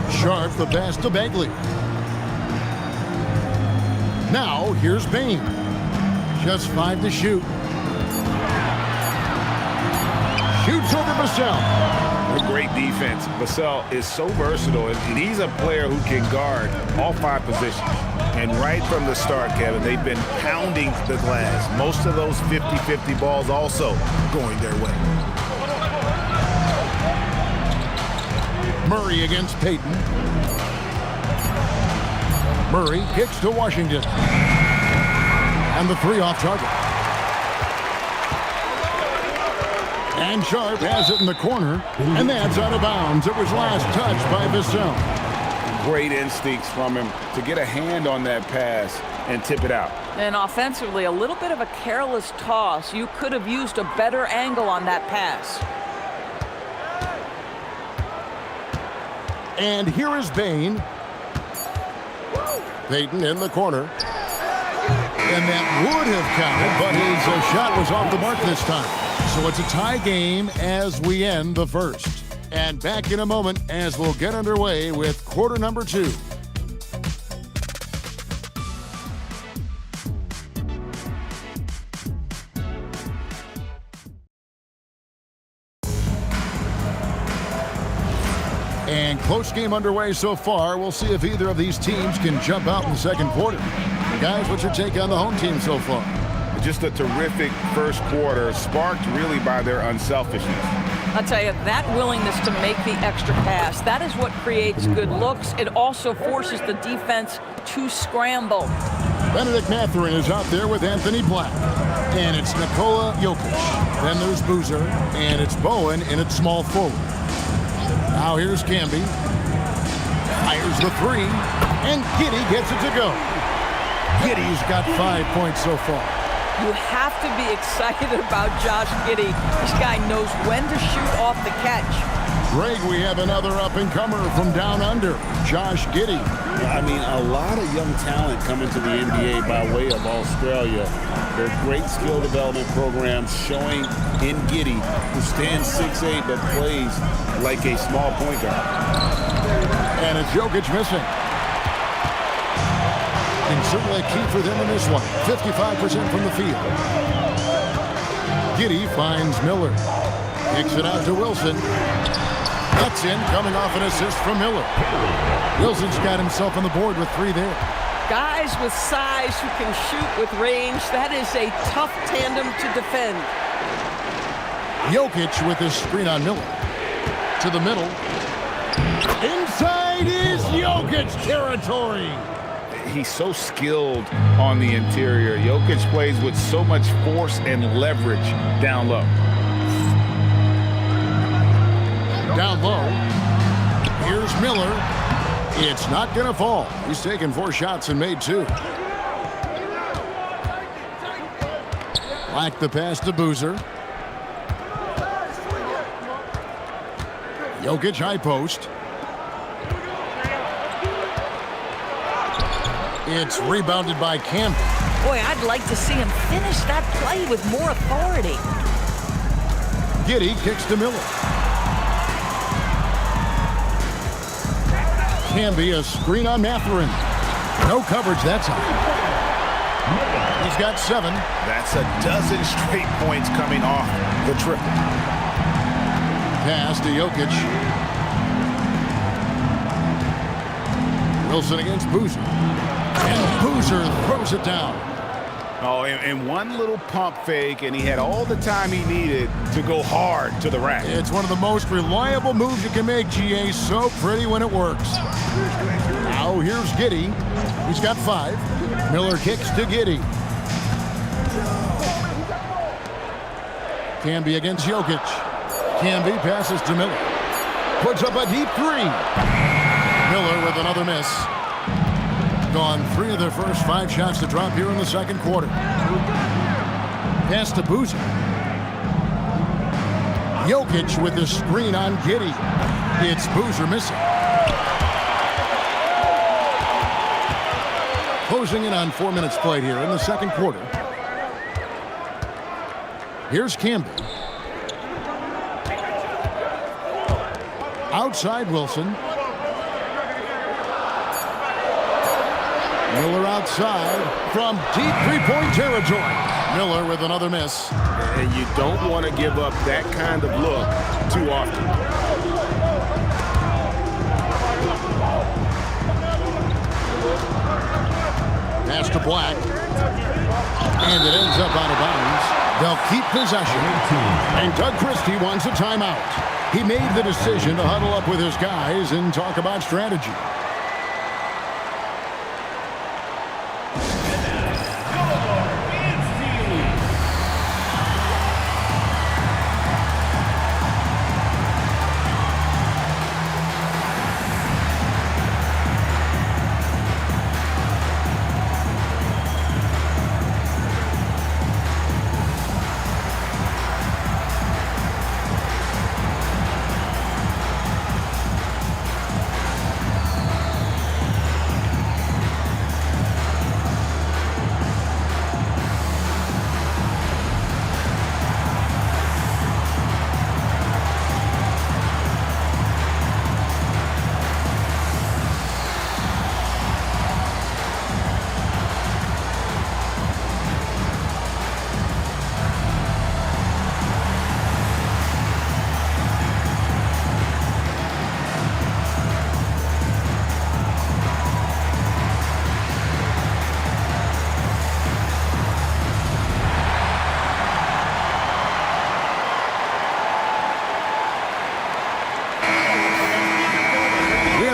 Sharp the pass to Bagley. Now here's Bain. Just 5 to shoot. Shoots over Vassell. A great defense. Vassell is so versatile, and he's a player who can guard all 5 positions. And right from the start, Kevin, they've been pounding the glass. Most of those 50-50 balls also going their way. Murray against Payton. Murray kicks to Washington. And the 3 off target. And Sharp has it in the corner, and that's out of bounds. It was last touched by Vassell. Great instincts from him to get a hand on that pass and tip it out. And offensively, a little bit of a careless toss. You could have used a better angle on that pass. And here is Bain. Payton in the corner. And that would have counted, but his shot was off the mark this time. So it's a tie game as we end the first. And back in a moment as we'll get underway with quarter number 2. And close game underway so far. We'll see if either of these teams can jump out in the second quarter. Guys, what's your take on the home team so far? Just a terrific first quarter, sparked really by their unselfishness. I'll tell you, that willingness to make the extra pass, that is what creates good looks. It also forces the defense to scramble. Benedict Mathurin is out there with Anthony Black. And it's Nikola Jokic. Then there's Boozer. And it's Bowen in its small forward. Now here's Camby. Fires the three. And Giddey gets it to go. Giddey's got 5 points so far. You have to be excited about Josh Giddey. This guy knows when to shoot off the catch. Greg, we have another up-and-comer from down under, Josh Giddey. I mean, a lot of young talent coming to the NBA by way of Australia. There are great skill development programs showing in Giddey, who stands 6'8", but plays like a small point guard. And it's Jokic missing. And certainly a key for them in this one. 55% from the field. Giddey finds Miller. Kicks it out to Wilson. That's in, coming off an assist from Miller. Wilson's got himself on the board with 3 there. Guys with size who can shoot with range, that is a tough tandem to defend. Jokic with his screen on Miller. To the middle. Inside is Jokic territory. He's so skilled on the interior. Jokic plays with so much force and leverage down low. Down low. Here's Miller. It's not going to fall. He's taken 4 shots and made 2. Like the pass to Boozer. Jokic high post. It's rebounded by Camby. Boy, I'd like to see him finish that play with more authority. Giddey kicks to Miller. Camby, a screen on Mathurin. No coverage that time. He's got 7. That's a dozen straight points coming off the triple. Pass to Jokic. Wilson against Boozer. And Boozer throws it down. Oh, and one little pump fake, and he had all the time he needed to go hard to the rack. It's one of the most reliable moves you can make, GA. So pretty when it works. Now here's Giddey. He's got 5. Miller kicks to Giddey. Camby against Jokic. Camby passes to Miller. Puts up a deep 3. Miller with another miss. Gone 3 of their first 5 shots to drop here in the second quarter. Pass to Boozer. Jokic with the screen on Giddey. It's Boozer missing. Closing in on 4 minutes played here in the second quarter. Here's Camby. Outside Wilson. Miller outside from deep 3-point territory. Miller with another miss. And you don't want to give up that kind of look too often. Pass to Black. And it ends up out of bounds. They'll keep possession. And Doug Christie wants a timeout. He made the decision to huddle up with his guys and talk about strategy.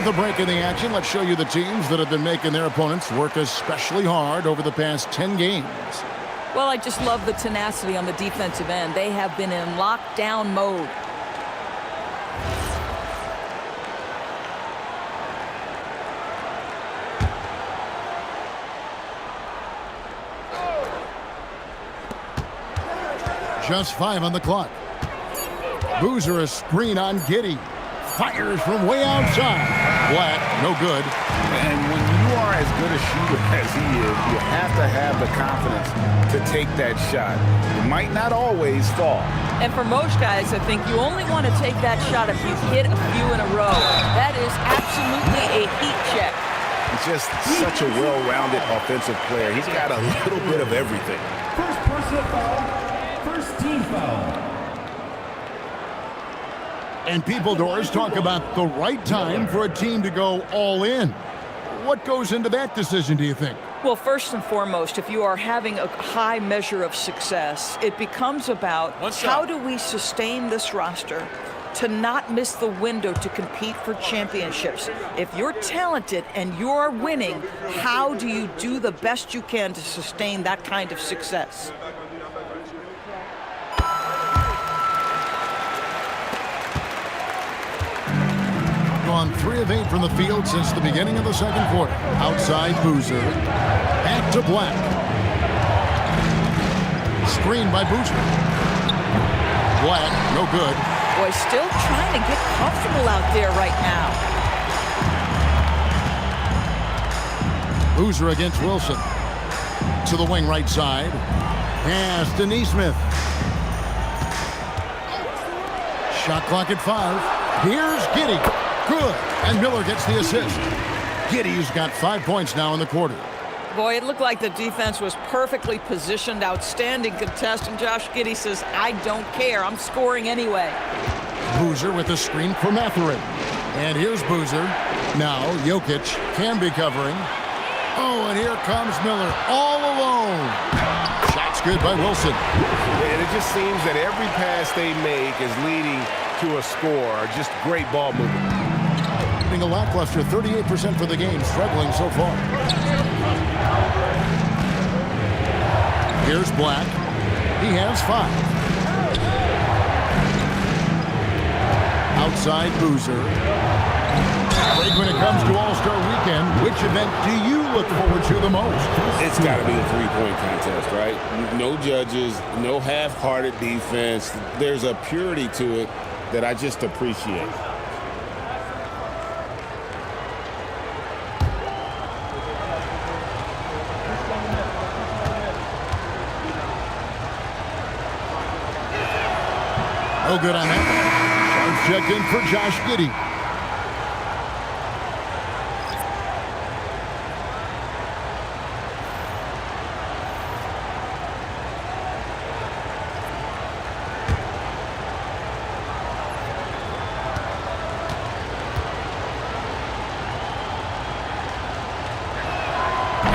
With a break in the action, let's show you the teams that have been making their opponents work especially hard over the past 10 games. Well, I just love the tenacity on the defensive end. They have been in lockdown mode. Just 5 on the clock. Boozer a screen on Giddey. Fires from way outside. Black, no good. And when you are as good a shooter as he is, you have to have the confidence to take that shot. It might not always fall. And for most guys, I think you only want to take that shot if you hit a few in a row. That is absolutely a heat check. He's just such a well-rounded offensive player. He's got a little bit of everything. First personal foul. First team foul. And people, Doris, talk about the right time for a team to go all in. What goes into that decision, do you think? Well, first and foremost, if you are having a high measure of success, it becomes about how do we sustain this roster to not miss the window to compete for championships. If you're talented and you're winning, how do you do the best you can to sustain that kind of success? On 3 of 8 from the field since the beginning of the second quarter. Outside Boozer. Back to Black. Screen by Boozer. Black, no good. Boy, still trying to get comfortable out there right now. Boozer against Wilson. To the wing right side. Pass to Neesmith. Shot clock at 5. Here's Giddey. Good. And Miller gets the assist. Giddey's got 5 points now in the quarter. Boy, it looked like the defense was perfectly positioned. Outstanding contest. And Josh Giddey says, I don't care. I'm scoring anyway. Boozer with a screen for Matherin. And here's Boozer. Now Jokic can be covering. Oh, and here comes Miller all alone. Shot's good by Wilson. And it just seems that every pass they make is leading to a score. Just great ball movement. A lackluster 38% for the game, struggling so far. Here's Black. He has 5. Outside Boozer. Greg, when it comes to All-Star Weekend, which event do you look forward to the most? It's got to be the three-point contest, right? No judges, no half-hearted defense. There's a purity to it that I just appreciate. No good on that. Sharp checked in for Josh Giddey.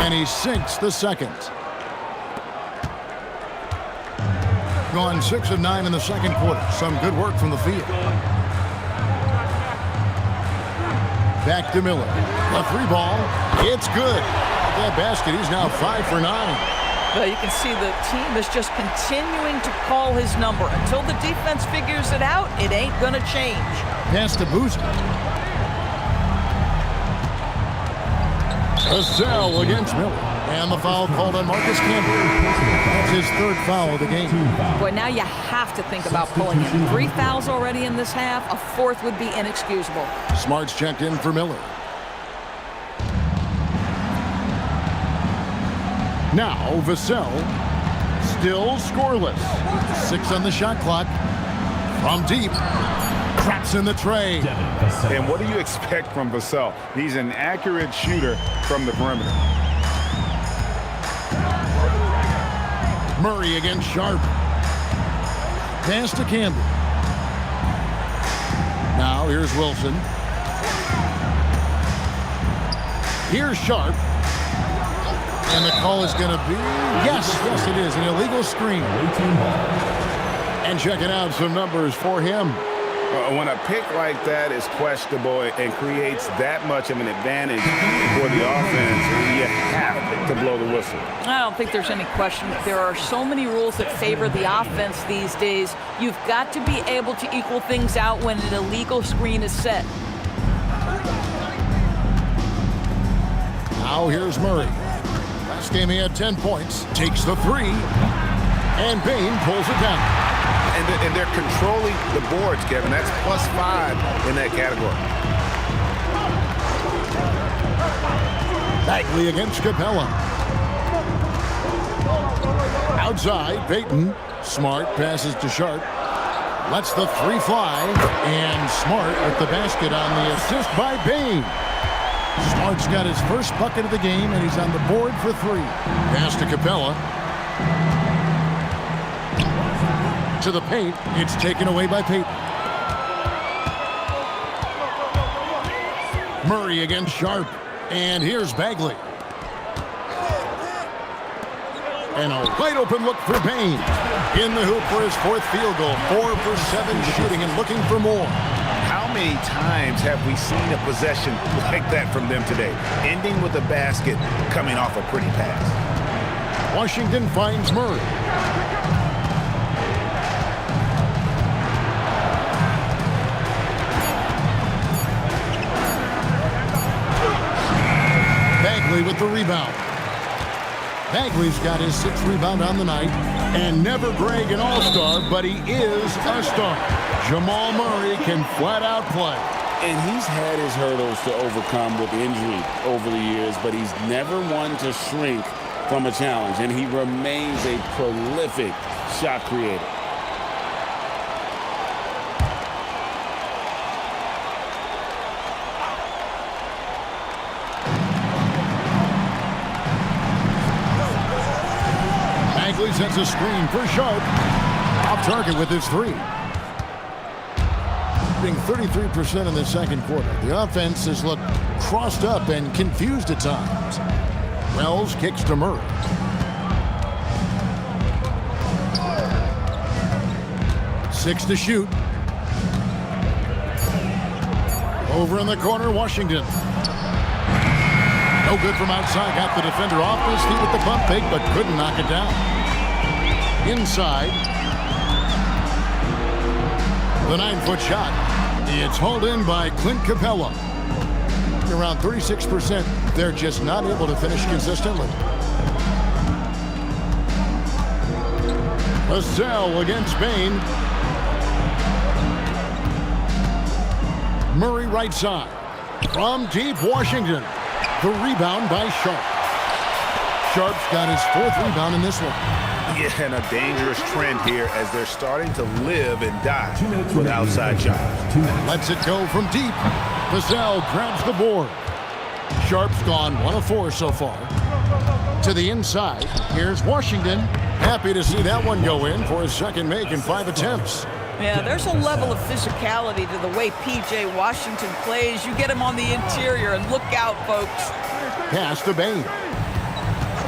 And he sinks the second. Gone 6 of 9 in the second quarter. Some good work from the field. Back to Miller. A 3-ball. It's good. That basket, he's now 5 for 9. Well, you can see the team is just continuing to call his number. Until the defense figures it out, it ain't going to change. Pass to Boozer. Vassell against Miller. And the foul called on Marcus Campbell. That's his 3rd foul of the game. Boy, now you have to think about pulling him. 3 fouls already in this half. A 4th would be inexcusable. Smart's checked in for Miller. Now Vassell still scoreless. 6 on the shot clock. From deep. Traps in the tray. And what do you expect from Vassell? He's an accurate shooter from the perimeter. Murray against Sharp. Pass to Campbell. Now here's Wilson. Here's Sharp. And the call is going to be, yes, it is, an illegal screen. And checking out some numbers for him. When a pick like that is questionable and creates that much of an advantage for the offense, you have to blow the whistle. I don't think there's any question. There are so many rules that favor the offense these days. You've got to be able to equal things out when an illegal screen is set. Now here's Murray. Last game he had 10 points. Takes the three. And Bain pulls it down. And they're controlling the boards, Kevin. That's +5 in that category. Bagley against Capella. Outside, Payton. Smart passes to Sharp. Lets the three fly. And Smart with the basket on the assist by Bain. Smart's got his first bucket of the game, and he's on the board for three. Pass to Capella. To the paint. It's taken away by Payton. Murray against Sharp. And here's Bagley. And a wide open look for Bain. In the hoop for his fourth field goal. 4 for 7 shooting and looking for more. How many times have we seen a possession like that from them today? Ending with a basket coming off a pretty pass. Washington finds Murray. Bagley with the rebound. Bagley's got his 6th rebound on the night. And never brag an all-star, but he is a star. Jamal Murray can flat out play. And he's had his hurdles to overcome with injury over the years, but he's never one to shrink from a challenge. And he remains a prolific shot creator. Bagley sets a screen for Sharp. Off target with his three. Being 33% in the second quarter. The offense has looked crossed up and confused at times. Wells kicks to Murray. Six to shoot. Over in the corner, Washington. No good from outside. Got the defender off his feet with the pump fake, but couldn't knock it down. Inside. The 9-foot shot. It's hauled in by Clint Capella. Around 36%. They're just not able to finish consistently. Vassell against Bain. Murray right side. From deep, Washington. The rebound by Sharp. Sharp's got his 4th rebound in this one. Yeah, and a dangerous trend here as they're starting to live and die with outside shots. Lets it go from deep. Vassell grabs the board. Sharp's gone 1 of 4 so far. To the inside. Here's Washington. Happy to see that one go in for his second make in 5 attempts. Yeah, there's a level of physicality to the way P.J. Washington plays. You get him on the interior, and look out, folks. Pass to Bain.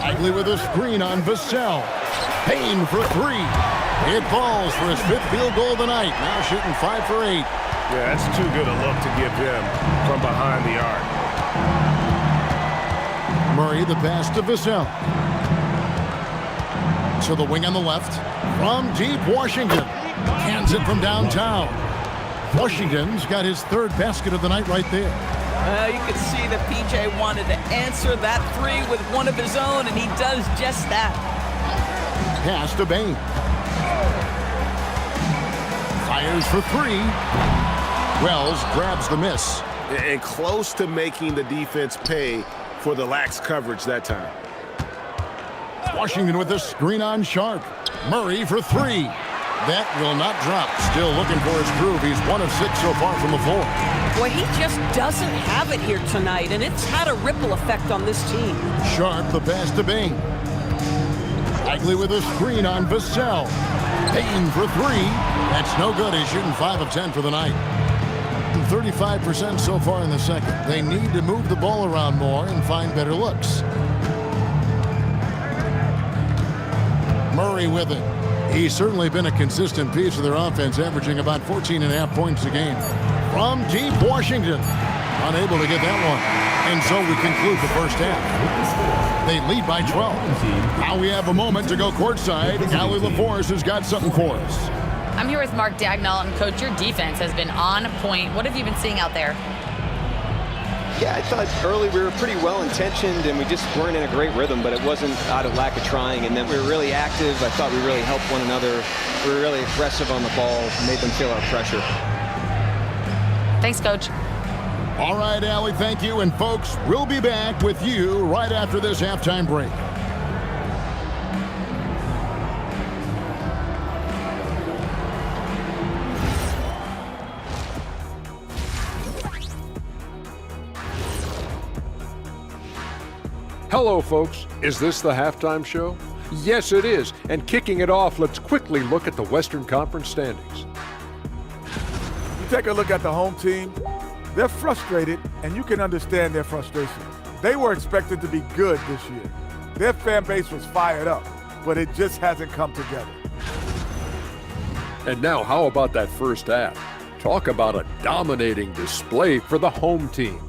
Bagley with a screen on Vassell. Bain for 3. It falls for his 5th field goal of the night. Now shooting 5 for 8. Yeah, that's too good a look to give him from behind the arc. Murray the pass to Vassell. To the wing on the left. From deep, Washington. Hands it from downtown. Washington's got his 3rd basket of the night right there. You can see that P.J. wanted to answer that 3 with one of his own, and he does just that. Pass to Bain. Fires for 3. Wells grabs the miss. And close to making the defense pay for the lax coverage that time. Washington with a screen on Sharp. Murray for 3. That will not drop. Still looking for his groove. He's 1 of 6 so far from the floor. Boy, he just doesn't have it here tonight, and it's had a ripple effect on this team. Sharp the pass to Bain. Bagley with a screen on Vassell. Bain for 3. That's no good. He's shooting 5 of 10 for the night. 35% so far in the second. They need to move the ball around more and find better looks. Murray with it. He's certainly been a consistent piece of their offense, averaging about 14.5 points a game. From deep Washington, unable to get that one. And so we conclude the first half. They lead by 12. Now we have a moment to go courtside. Allie LaForce has got something for us. I'm here with Mark Dagnall, and Coach, your defense has been on point. What have you been seeing out there? Yeah, I thought early we were pretty well-intentioned, and we just weren't in a great rhythm, but it wasn't out of lack of trying, and then we were really active. I thought we really helped one another. We were really aggressive on the ball, made them feel our pressure. Thanks, Coach. All right, Allie, thank you. And, folks, we'll be back with you right after this halftime break. Hello, folks. Is this the halftime show? Yes, it is. And kicking it off, let's quickly look at the Western Conference standings. You take a look at the home team. They're frustrated, and you can understand their frustration. They were expected to be good this year. Their fan base was fired up, but it just hasn't come together. And now, how about that first half? Talk about a dominating display for the home team.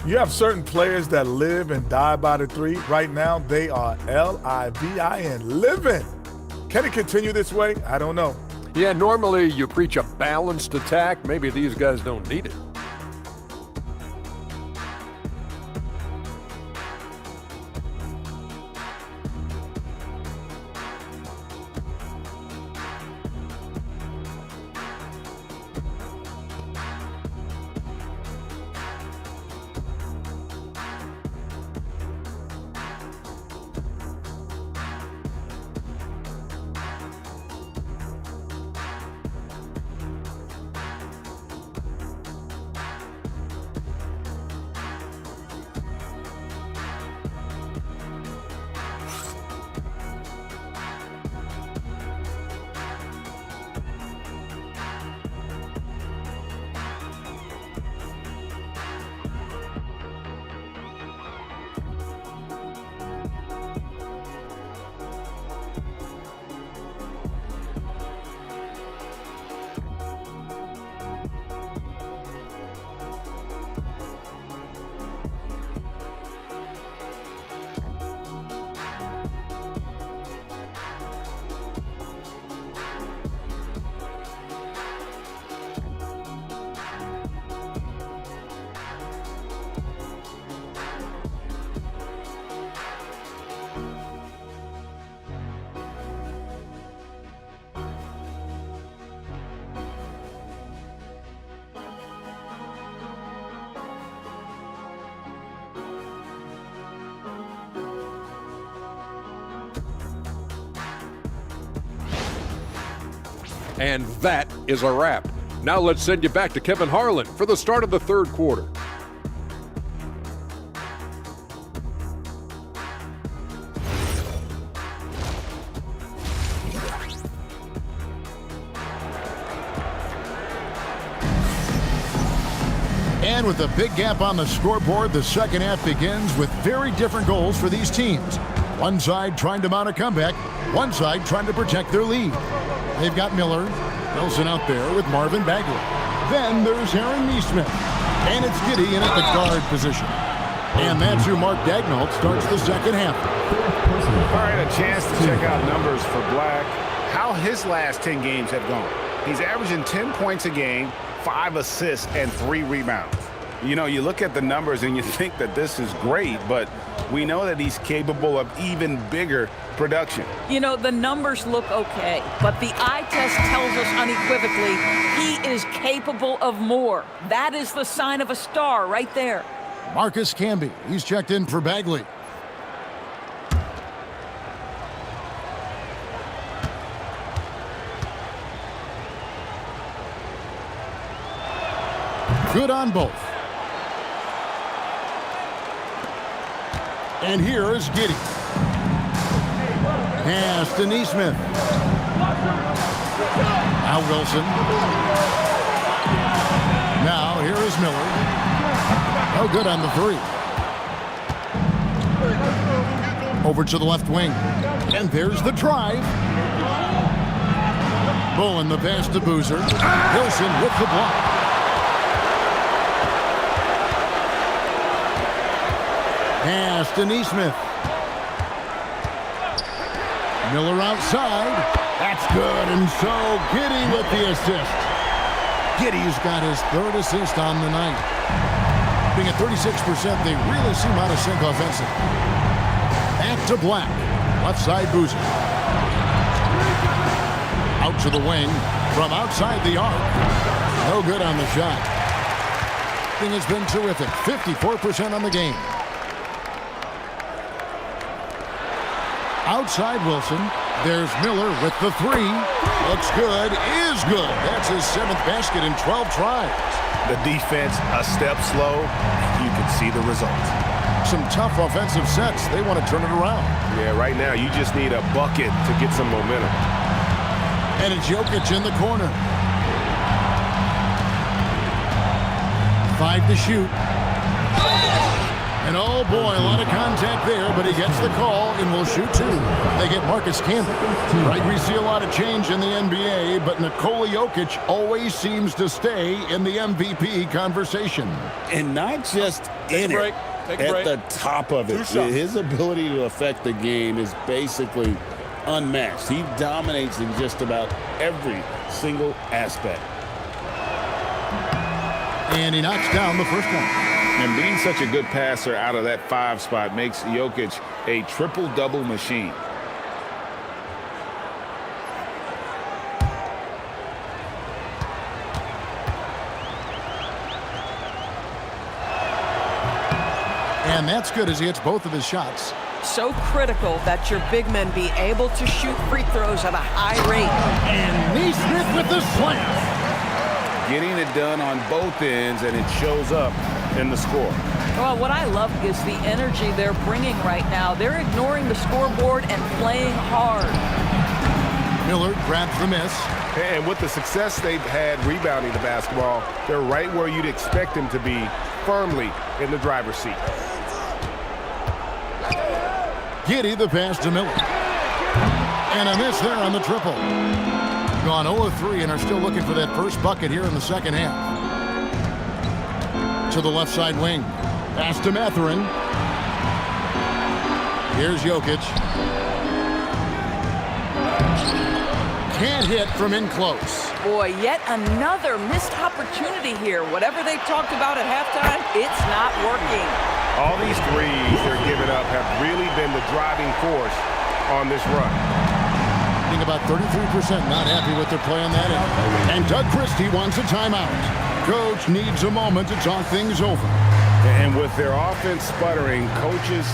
You have certain players that live and die by the three. Right now, they are L-I-V-I-N, living. Can it continue this way? I don't know. Yeah, normally you preach a balanced attack. Maybe these guys don't need it. And that is a wrap. Now let's send you back to Kevin Harlan for the start of the third quarter. And with a big gap on the scoreboard, the second half begins with very different goals for these teams. One side trying to mount a comeback, one side trying to protect their lead. They've got Miller, Wilson out there with Marvin Bagley. Then there's Aaron Neesmith, and it's Giddey in at the guard position. And that's who Mark Dagnall starts the second half. All right, a chance to check out numbers for Black. How his last 10 games have gone. He's averaging 10 points a game, 5 assists, and 3 rebounds. You know, you look at the numbers and you think that this is great, but we know that he's capable of even bigger production. You know, the numbers look okay, but the eye test tells us unequivocally he is capable of more. That is the sign of a star right there. Marcus Camby, he's checked in for Bagley. Good on both. And here is Giddey. Pass to Neesmith. Now Wilson. Now here is Miller. No good on the three. Over to the left wing. And there's the drive. Bowen the pass to Boozer. Wilson with the block. Pass to Neesmith. Miller outside. That's good, and so Giddey with the assist. Giddey's got his third assist on the night. Being at 36%, they really seem out of sync offensively. Back to Black. Left side Boozer. Out to the wing. From outside the arc. No good on the shot. Thing has been terrific. 54% on the game. Outside Wilson. There's Miller with the three. Looks good. Is good. That's his 7th basket in 12 tries. The defense a step slow. You can see the result. Some tough offensive sets. They want to turn it around. Yeah, right now you just need a bucket to get some momentum. And it's Jokic in the corner. 5 to shoot. And oh boy, a lot of contact there, but he gets the call and will shoot 2. They get Marcus Camby. Right, we see a lot of change in the NBA, but Nikola Jokic always seems to stay in the MVP conversation. And not just in it, at the top of it. His ability to affect the game is basically unmatched. He dominates in just about every single aspect. And he knocks down the first one. And being such a good passer out of that 5 spot makes Jokic a triple-double machine. And that's good as he hits both of his shots. So critical that your big men be able to shoot free throws at a high rate. And Neesmith with the slam. Getting it done on both ends, and it shows up in the score. Well, what I love is the energy they're bringing right now. They're ignoring the scoreboard and playing hard. Miller grabs the miss. And with the success they've had rebounding the basketball, they're right where you'd expect them to be, firmly in the driver's seat. Giddey the pass to Miller. And a miss there on the triple. Gone 0-3 and are still looking for that first bucket here in the second half. To the left side wing. Pass to Mathurin. Here's Jokic. Can't hit from in close. Boy, yet another missed opportunity here. Whatever they talked about at halftime, it's not working. All these threes they're giving up have really been the driving force on this run. I think about 33% not happy with their play on that end. And Doug Christie wants a timeout. Coach needs a moment to talk things over. And with their offense sputtering, coaches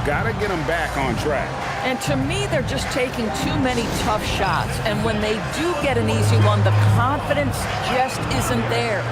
got to get them back on track. And to me, they're just taking too many tough shots. And when they do get an easy one, the confidence just isn't there.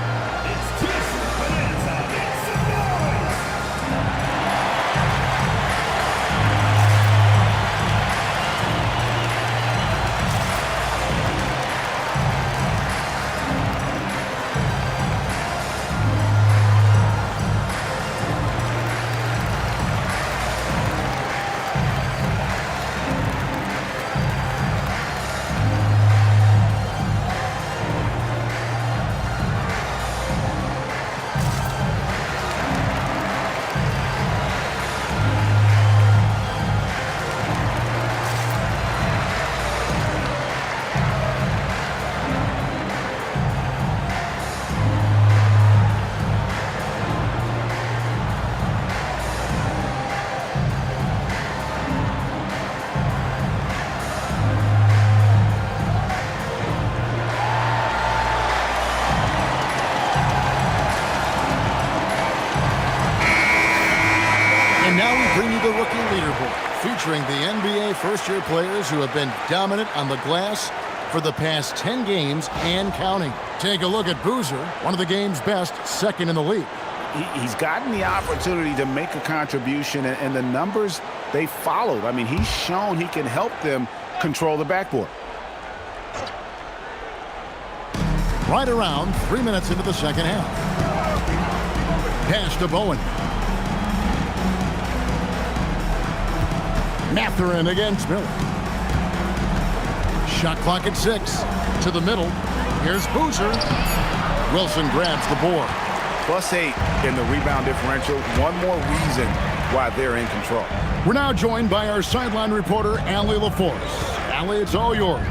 The rookie leaderboard featuring the NBA first-year players who have been dominant on the glass for the past 10 games and counting. Take a look at Boozer, one of the game's best, second in the league. He's gotten the opportunity to make a contribution, and the numbers they followed. I mean, he's shown he can help them control the backboard. Right around 3 minutes into the second half. Pass to Bowen. Mathurin against Miller. Shot clock at 6. To the middle. Here's Boozer. Wilson grabs the board. +8 in the rebound differential. One more reason why they're in control. We're now joined by our sideline reporter, Allie LaForce. Allie, it's all yours.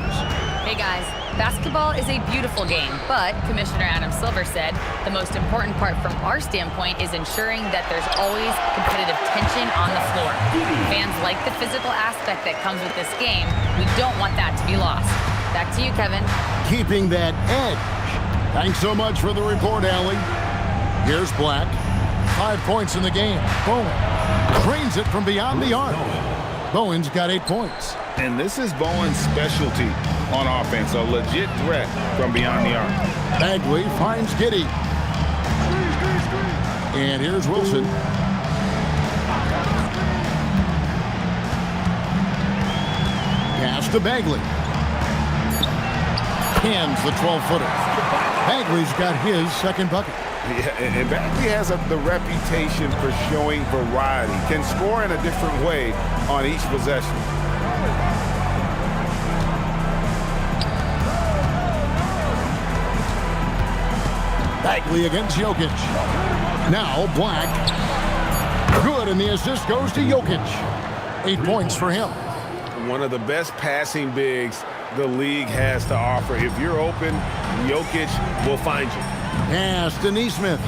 Hey guys, basketball is a beautiful game, but Commissioner Adam Silver said the most important part from our standpoint is ensuring that there's always competitive tension on the floor. Fans like the physical aspect that comes with this game. We don't want that to be lost. Back to you, Kevin. Keeping that edge. Thanks so much for the report, Allie. Here's Black. 5 points in the game. Bowen drains it from beyond the arc. Bowen's got 8 points. And this is Bowen's specialty on offense, a legit threat from beyond the arc. Bagley finds Giddey. And here's Wilson. Pass to Bagley. Hands the 12-footer. Bagley's got his second bucket. Yeah, and Bagley has the reputation for showing variety. Can score in a different way on each possession. Bagley against Jokic. Now Black. Good, and the assist goes to Jokic. 8 points for him. One of the best passing bigs the league has to offer. If you're open, Jokic will find you. Pass to Neesmith.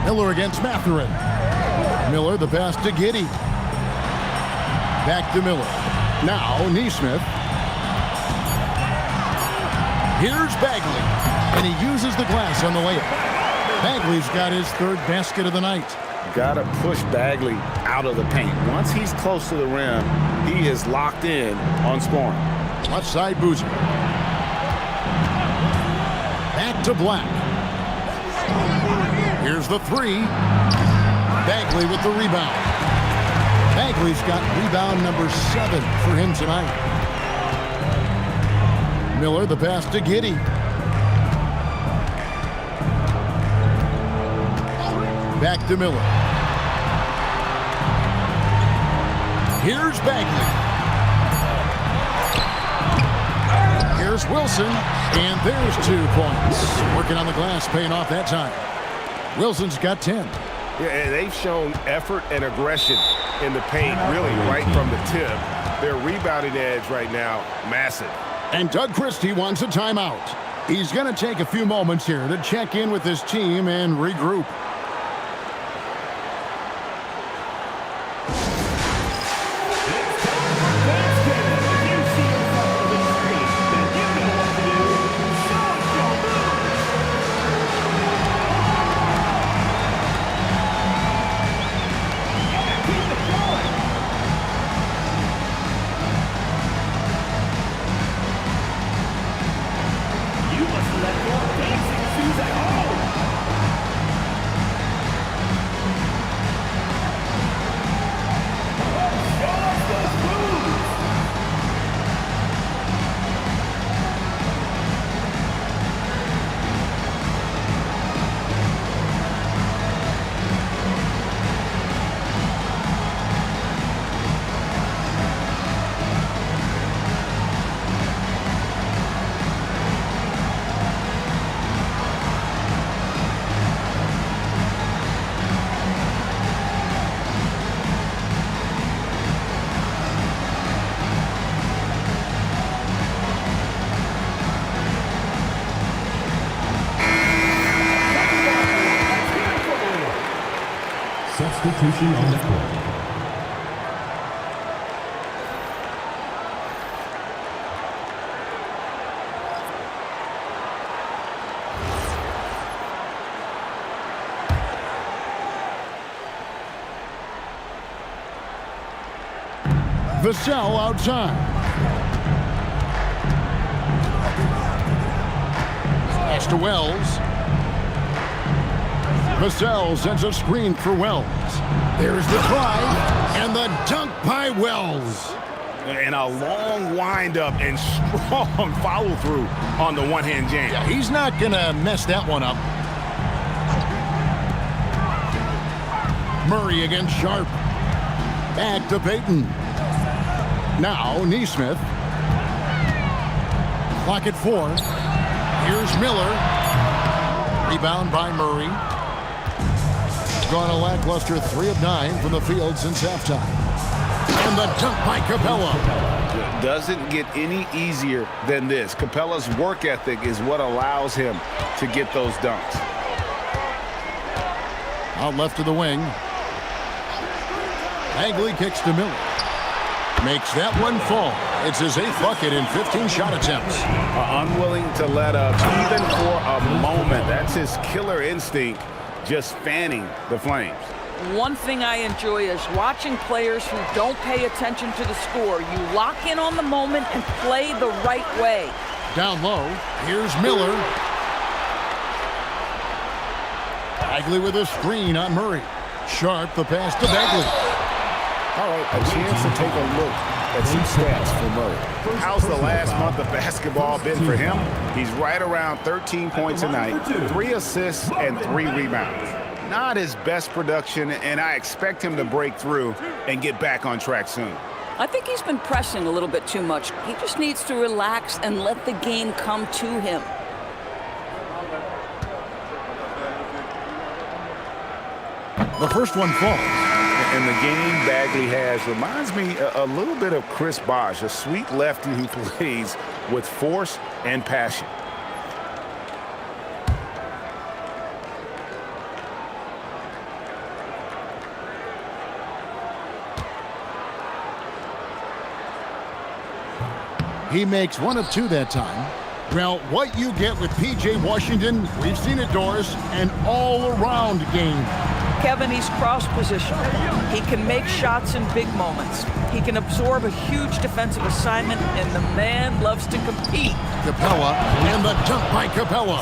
Miller against Mathurin. Miller the pass to Giddey. Back to Miller. Now Neesmith. Here's Bagley. And he uses the glass on the layup. Bagley's got his third basket of the night. Got to push Bagley out of the paint. Once he's close to the rim, he is locked in on scoring. Left side Boozer. Back to Black. Here's the 3. Bagley with the rebound. Bagley's got rebound number 7 for him tonight. Miller the pass to Giddey. Back to Miller. Here's Bagley. Here's Wilson. And there's 2 points. Working on the glass, paying off that time. Wilson's got 10. Yeah, and they've shown effort and aggression in the paint, really right from the tip. Their rebounding edge right now, massive. And Doug Christie wants a timeout. He's going to take a few moments here to check in with his team and regroup. Substitution on the court. Vassell outside. Pass to Wells. Vassell sends a screen for Wells. There's the drive and the dunk by Wells. And a long windup and strong follow through on the one-hand jam. Yeah, he's not going to mess that one up. Murray against Sharp. Back to Payton. Now, Neesmith. Clock at 4. Here's Miller. Rebound by Murray. Gone a lackluster 3 of 9 from the field since halftime. And the dunk by Capella. Doesn't get any easier than this. Capella's work ethic is what allows him to get those dunks. Out left of the wing. Bagley kicks to Miller. Makes that one fall. It's his 8th bucket in 15 shot attempts. Unwilling to let up even for a moment. That's his killer instinct, just fanning the flames. One thing I enjoy is watching players who don't pay attention to the score. You lock in on the moment and play the right way. Down low, here's Miller. Bagley with a screen on Murray. Sharp the pass to Bagley. All right, a chance to take a look at some stats for Murray. How's the last month of basketball been for him? He's right around 13 points a night, 3 assists, and 3 rebounds. Not his best production, and I expect him to break through and get back on track soon. I think he's been pressing a little bit too much. He just needs to relax and let the game come to him. The first one falls. And the game Bagley has reminds me a little bit of Chris Bosh, a sweet lefty who plays with force and passion. He makes 1 of 2 that time. Well, what you get with P.J. Washington, we've seen it, Doris, an all-around game. Kevin, he's cross-positional. He can make shots in big moments. He can absorb a huge defensive assignment, and the man loves to compete. Capella, and the dunk by Capella.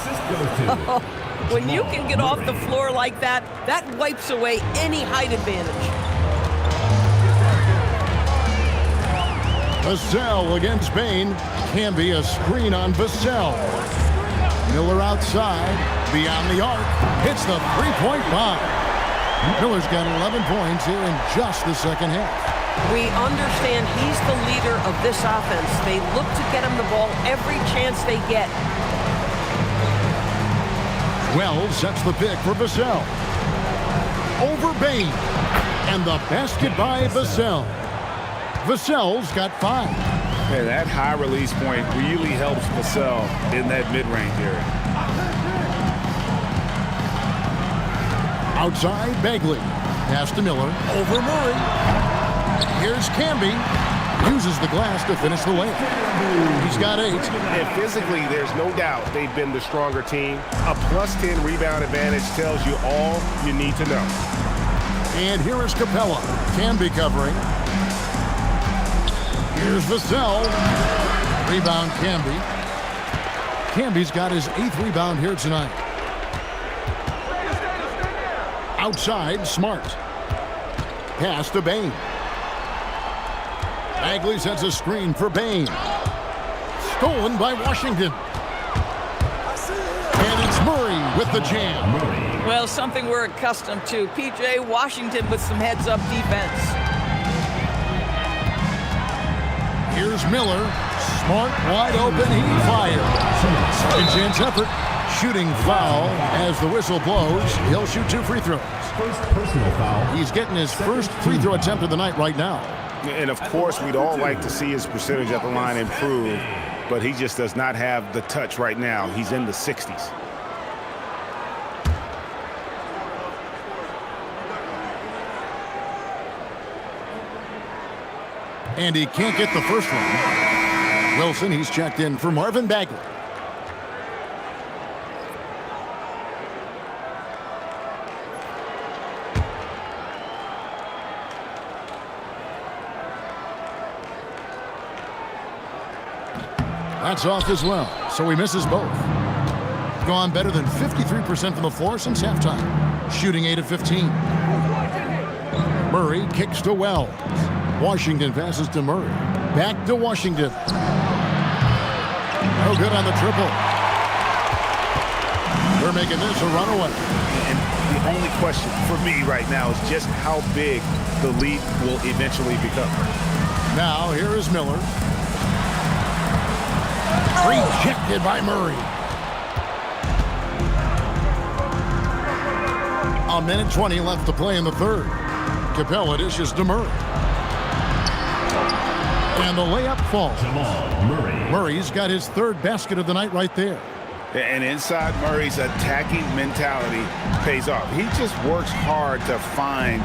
When you can get off the floor like that, that wipes away any height advantage. Vassell against Bain. Can be a screen on Vassell. Miller outside, beyond the arc, hits the three-point bomb. Miller's got 11 points here in just the second half. We understand he's the leader of this offense. They look to get him the ball every chance they get. Wells sets the pick for Vassell. Over Bain. And the basket by Vassell. Vassell's got 5. And that high release point really helps Vassell in that mid-range area. Outside, Bagley. Pass to Miller. Over Murray. Here's Camby. Uses the glass to finish the layup. He's got 8. And physically, there's no doubt they've been the stronger team. A +10 rebound advantage tells you all you need to know. And here is Capella. Camby covering. Here's Vassell. Rebound, Camby. Camby's got his 8th rebound here tonight. Outside, Smart. Pass to Bain. Bagley sets a screen for Bain. Stolen by Washington. And it's Murray with the jam. Well, something we're accustomed to. P.J. Washington with some heads-up defense. Here's Miller. Smart, wide open. He fires. Second chance effort. Shooting foul as the whistle blows. He'll shoot 2 free throws. First personal foul. He's getting his first free throw attempt of the night right now. And of course, we'd all like to see his percentage at the line improve, but he just does not have the touch right now. He's in the 60s. And he can't get the first one. Wilson, he's checked in for Marvin Bagley. That's off as well, so he misses both. Gone better than 53% from the floor since halftime. Shooting 8 of 15. Murray kicks to Wells. Washington passes to Murray. Back to Washington. No good on the triple. They're making this a runaway. And the only question for me right now is just how big the lead will eventually become. Now here is Miller. Rejected by Murray. A minute 20 left to play in the third. Capella dishes to Murray. And the layup falls. Murray's got his third basket of the night right there. And inside Murray's attacking mentality pays off. He just works hard to find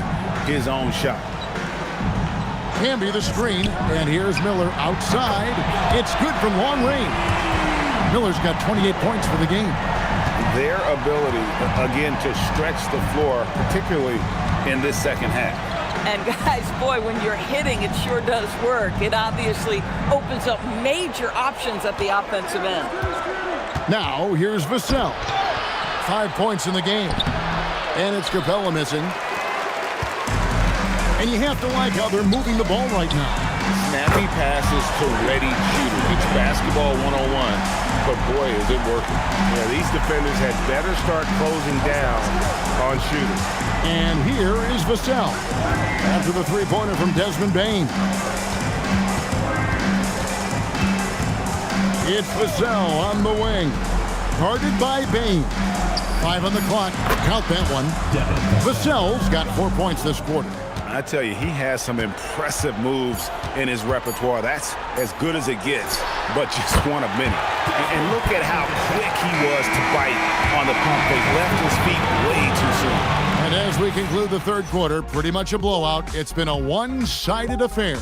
his own shot. Camby the screen, and here's Miller outside. It's good from long range. Miller's got 28 points for the game. Their ability, again, to stretch the floor, particularly in this second half. And guys, boy, when you're hitting, it sure does work. It obviously opens up major options at the offensive end. Now, here's Vassell. 5 points in the game. And it's Capella missing. And you have to like how they're moving the ball right now. Snappy passes to ready shooters. It's basketball 101. But boy, is it working. Yeah, these defenders had better start closing down on shooters. And here is Vassell after the three-pointer from Desmond Bane. It's Vassell on the wing, guarded by Bane. 5 on the clock. Count that one. Vassell's got 4 points this quarter. I tell you, he has some impressive moves in his repertoire. That's as good as it gets, but just one of many. And look at how quick he was to bite on the pump fake. Left his feet way too soon. And as we conclude the third quarter, pretty much a blowout. It's been a one-sided affair.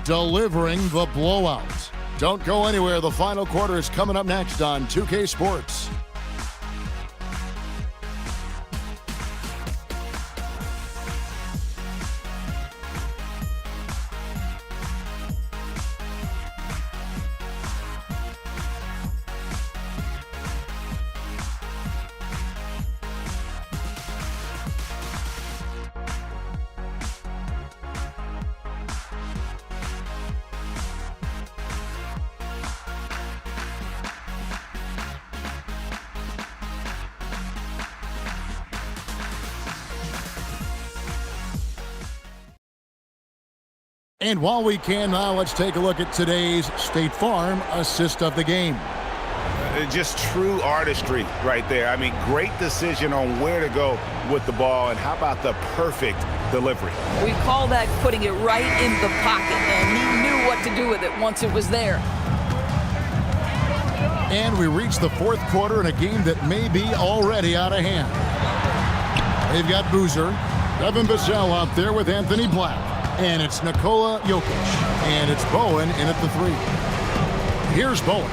Delivering the blowout. Don't go anywhere. The final quarter is coming up next on 2K Sports. And while we can now, let's take a look at today's State Farm assist of the game. Just true artistry right there. I mean, great decision on where to go with the ball, and how about the perfect delivery? We call that putting it right in the pocket, and he knew what to do with it once it was there. And we reach the fourth quarter in a game that may be already out of hand. They've got Boozer, Devin Vassell out there with Anthony Black. And it's Nikola Jokic. And it's Bowen in at the three. Here's Bowen.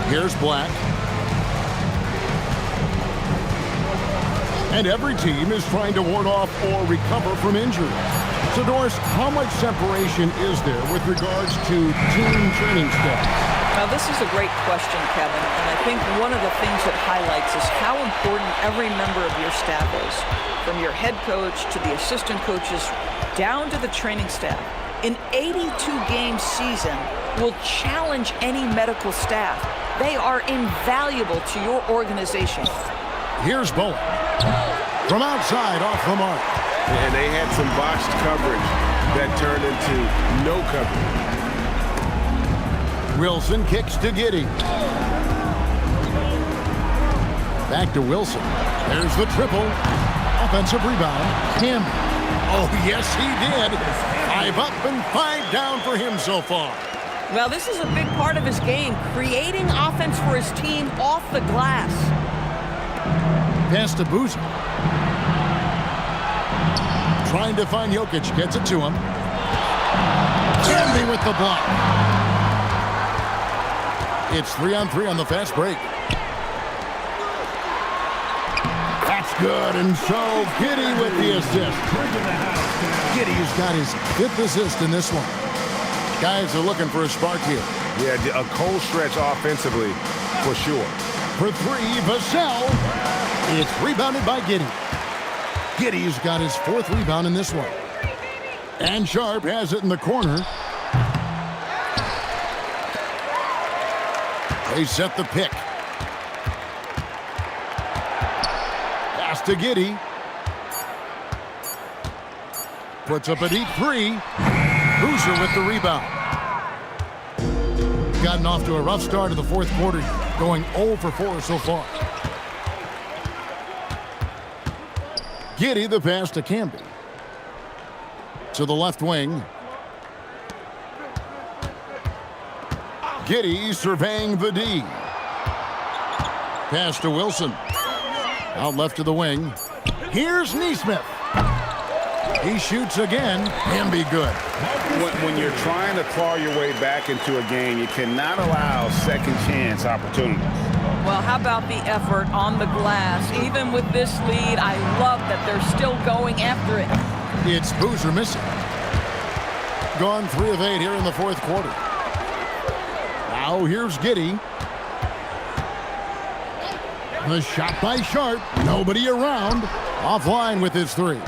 Here's Black. And every team is trying to ward off or recover from injury. So, Doris, how much separation is there with regards to team training staff? Now, this is a great question, Kevin, and I think one of the things it highlights is how important every member of your staff is, from your head coach to the assistant coaches, down to the training staff. An 82-game season will challenge any medical staff. They are invaluable to your organization. Here's Bowen. From outside, off the mark. And they had some botched coverage that turned into no coverage. Wilson kicks to Giddey. Back to Wilson. There's the triple. Offensive rebound. Him. Oh, yes, he did. 5 up and 5 down for him so far. Well, this is a big part of his game, creating offense for his team off the glass. Pass to Boozer. Trying to find Jokic. Gets it to him. Camby with the block. It's 3-on-3 on the fast break. That's good, and so Giddey with the assist. Giddey's got his 5th assist in this one. Guys are looking for a spark here. Yeah, a cold stretch offensively, for sure. For 3, Vassell. It's rebounded by Giddey. Giddey's got his 4th rebound in this one. And Sharp has it in the corner. They set the pick. Pass to Giddey. Puts up a deep three. Boozer with the rebound. Gotten off to a rough start in the fourth quarter, going 0 for 4 so far. Giddey the pass to Camby. To the left wing. Giddey surveying the D. Pass to Wilson. Out left to the wing. Here's Neesmith. He shoots again and be good. When you're trying to claw your way back into a game, you cannot allow second chance opportunities. Well, how about the effort on the glass? Even with this lead, I love that they're still going after it. It's Boozer missing. Gone 3 of 8 here in the fourth quarter. Now here's Giddey. The shot by Sharp. Nobody around. Offline with his 3.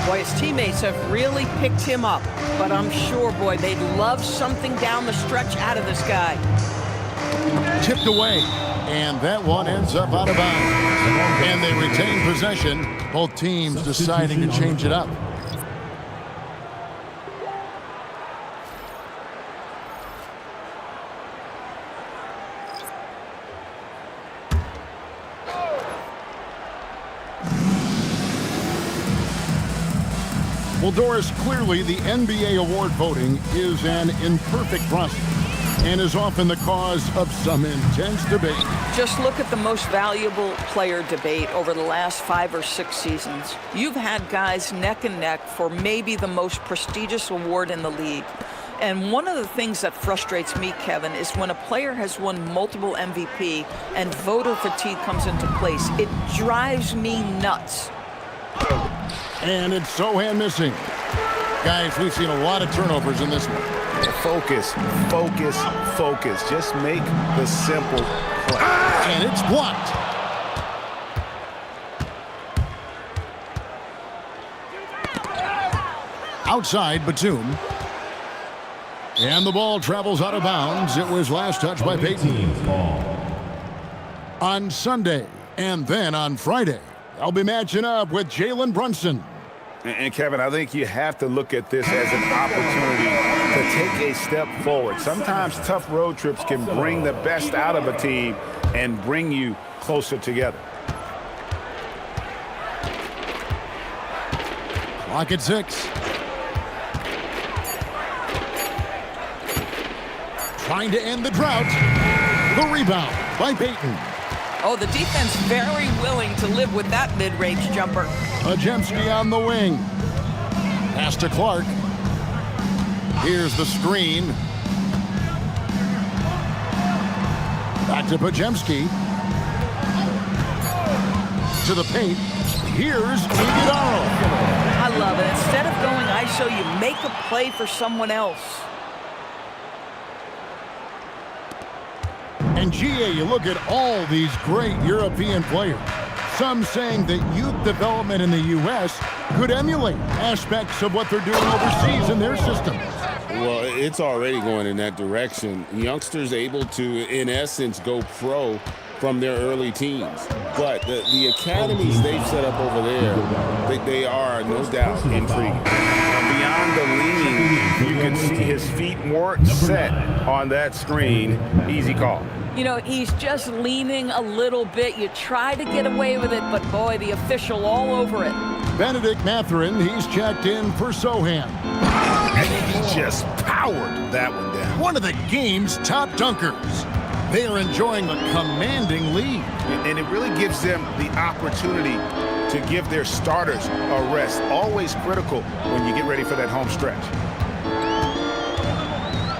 Boy, his teammates have really picked him up. But I'm sure, boy, they'd love something down the stretch out of this guy. Tipped away. And that one ends up out of bounds. And they retain possession. Both teams deciding to change it up. Well, Doris, clearly the NBA award voting is an imperfect process and is often the cause of some intense debate. Just look at the most valuable player debate over the last 5 or 6 seasons. You've had guys neck and neck for maybe the most prestigious award in the league. And one of the things that frustrates me, Kevin, is when a player has won multiple MVP and voter fatigue comes into place. It drives me nuts. And it's Sohan missing. Guys, we've seen a lot of turnovers in this one. Focus, focus, focus. Just make the simple play. And it's blocked. Outside, Batum. And the ball travels out of bounds. It was last touched by Payton. On Sunday and then on Friday, they'll be matching up with Jalen Brunson. And Kevin, I think you have to look at this as an opportunity to take a step forward. Sometimes tough road trips can bring the best out of a team and bring you closer together. Clock at 6. Trying to end the drought. The rebound by Payton. Oh, the defense very willing to live with that mid-range jumper. Pajemski on the wing. Pass to Clark. Here's the screen. Back to Pajemski. To the paint. Here's Iguodala. I love it. Instead of going ISO, you make a play for someone else. And GA, you look at all these great European players. Some saying that youth development in the U.S. could emulate aspects of what they're doing overseas in their system. Well, it's already going in that direction. Youngsters able to, in essence, go pro from their early teens. But the academies they've set up over there, they are, no doubt, intriguing. Beyond the leaning, you can see his feet more set on that screen. Easy call. You know, he's just leaning a little bit. You try to get away with it, but boy, the official all over it. Benedict Mathurin, he's checked in for Sohan. He just powered that one down. One of the game's top dunkers. They are enjoying the commanding lead. And it really gives them the opportunity to give their starters a rest. Always critical when you get ready for that home stretch.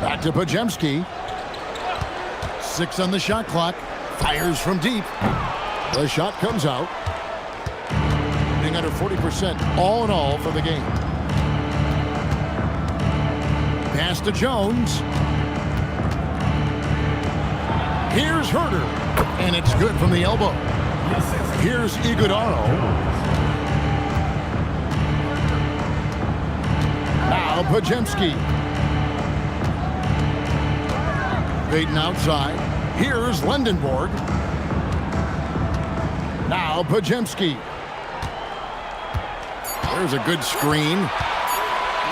Back to Pajemski. 6 on the shot clock. Fires from deep. The shot comes out. Being under 40% all in all for the game. Pass to Jones. Here's Herter. And it's good from the elbow. Here's Iguodala. Now Pajemski. Payton outside. Here's Lendenborg. Now Pajemski. There's a good screen.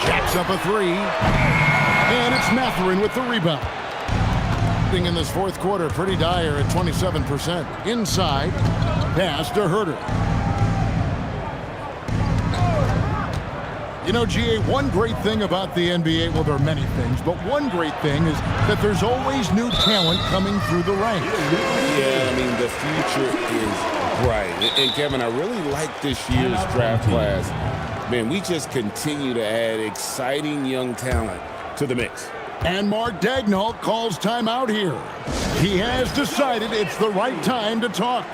Jacks up a three. And it's Mathurin with the rebound. In this fourth quarter, pretty dire at 27%. Inside, pass to Herter. You know, GA, one great thing about the NBA, well, there are many things, but one great thing is that there's always new talent coming through the ranks. Yeah, I mean, the future is bright. And Kevin, I really like this year's draft class. Man, we just continue to add exciting young talent to the mix. And Mark Daigneault calls timeout here. He has decided it's the right time to talk.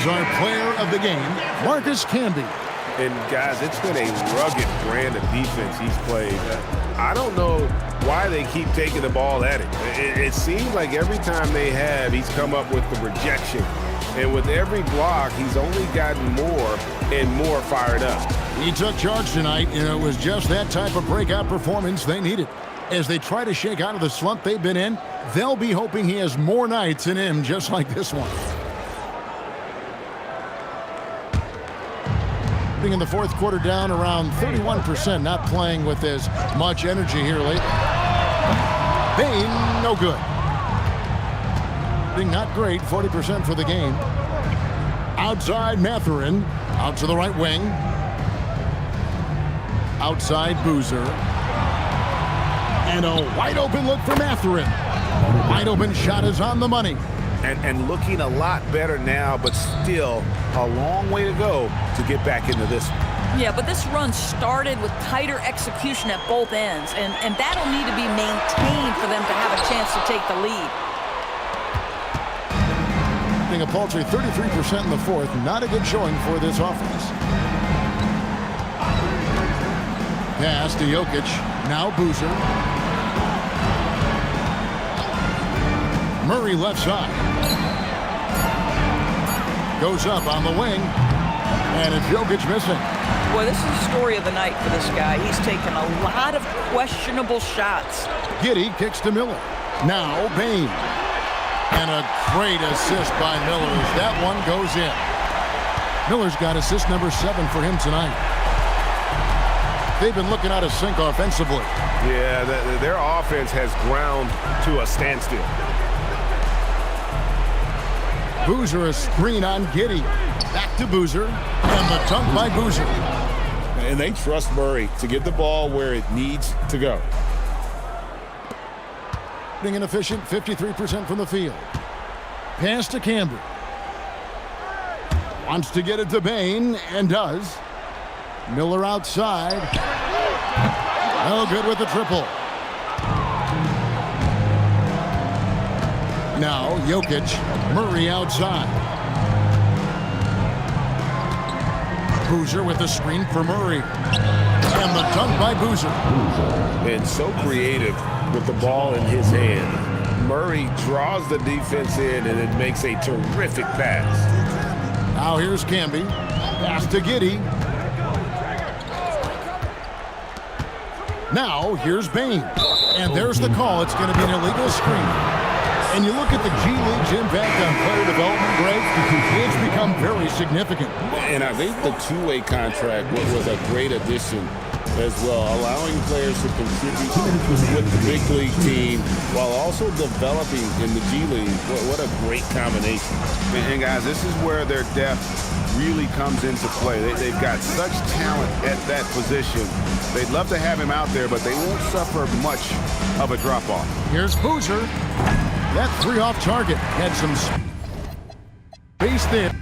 Our player of the game, Marcus Camby. And guys, it's been a rugged brand of defense he's played. I don't know why they keep taking the ball at him. It seems like every time they have, he's come up with the rejection. And with every block, he's only gotten more and more fired up. He took charge tonight, and it was just that type of breakout performance they needed. As they try to shake out of the slump they've been in, they'll be hoping he has more nights in him just like this one. In the fourth quarter, down around 31%, not playing with as much energy here lately. Bane, no good. Being not great, 40% for the game. Outside Mathurin, out to the right wing. Outside Boozer. And a wide open look for Mathurin. Wide open shot is on the money. And looking a lot better now, but still a long way to go to get back into this one. Yeah, but this run started with tighter execution at both ends, and that'll need to be maintained for them to have a chance to take the lead. A paltry 33% in the fourth, not a good showing for this offense. Pass to Jokic, now Boozer. Murray left side. Goes up on the wing. And it's Jokic missing. Boy, this is the story of the night for this guy. He's taken a lot of questionable shots. Giddey kicks to Miller. Now Bane. And a great assist by Miller as that one goes in. Miller's got assist number 7 for him tonight. They've been looking out of sync offensively. Yeah, their offense has ground to a standstill. Boozer, a screen on Giddey. Back to Boozer. And the dunk by Boozer. And they trust Murray to get the ball where it needs to go. Being an efficient 53% from the field. Pass to Camby. Wants to get it to Bane, and does. Miller outside. No good with the triple. Now Jokic, Murray outside. Boozer with the screen for Murray. And the dunk by Boozer. And so creative with the ball in his hand. Murray draws the defense in, and it makes a terrific pass. Now here's Camby. Pass to Giddey. Now here's Bane. And there's the call. It's going to be an illegal screen. And you look at the G League's impact on player development, Greg, it's become very significant. And I think the two-way contract was a great addition as well, allowing players to contribute with the big league team while also developing in the G League. What a great combination. And guys, this is where their depth really comes into play. They've got such talent at that position. They'd love to have him out there, but they won't suffer much of a drop-off. Here's Boozer. That 3 off target had some space there.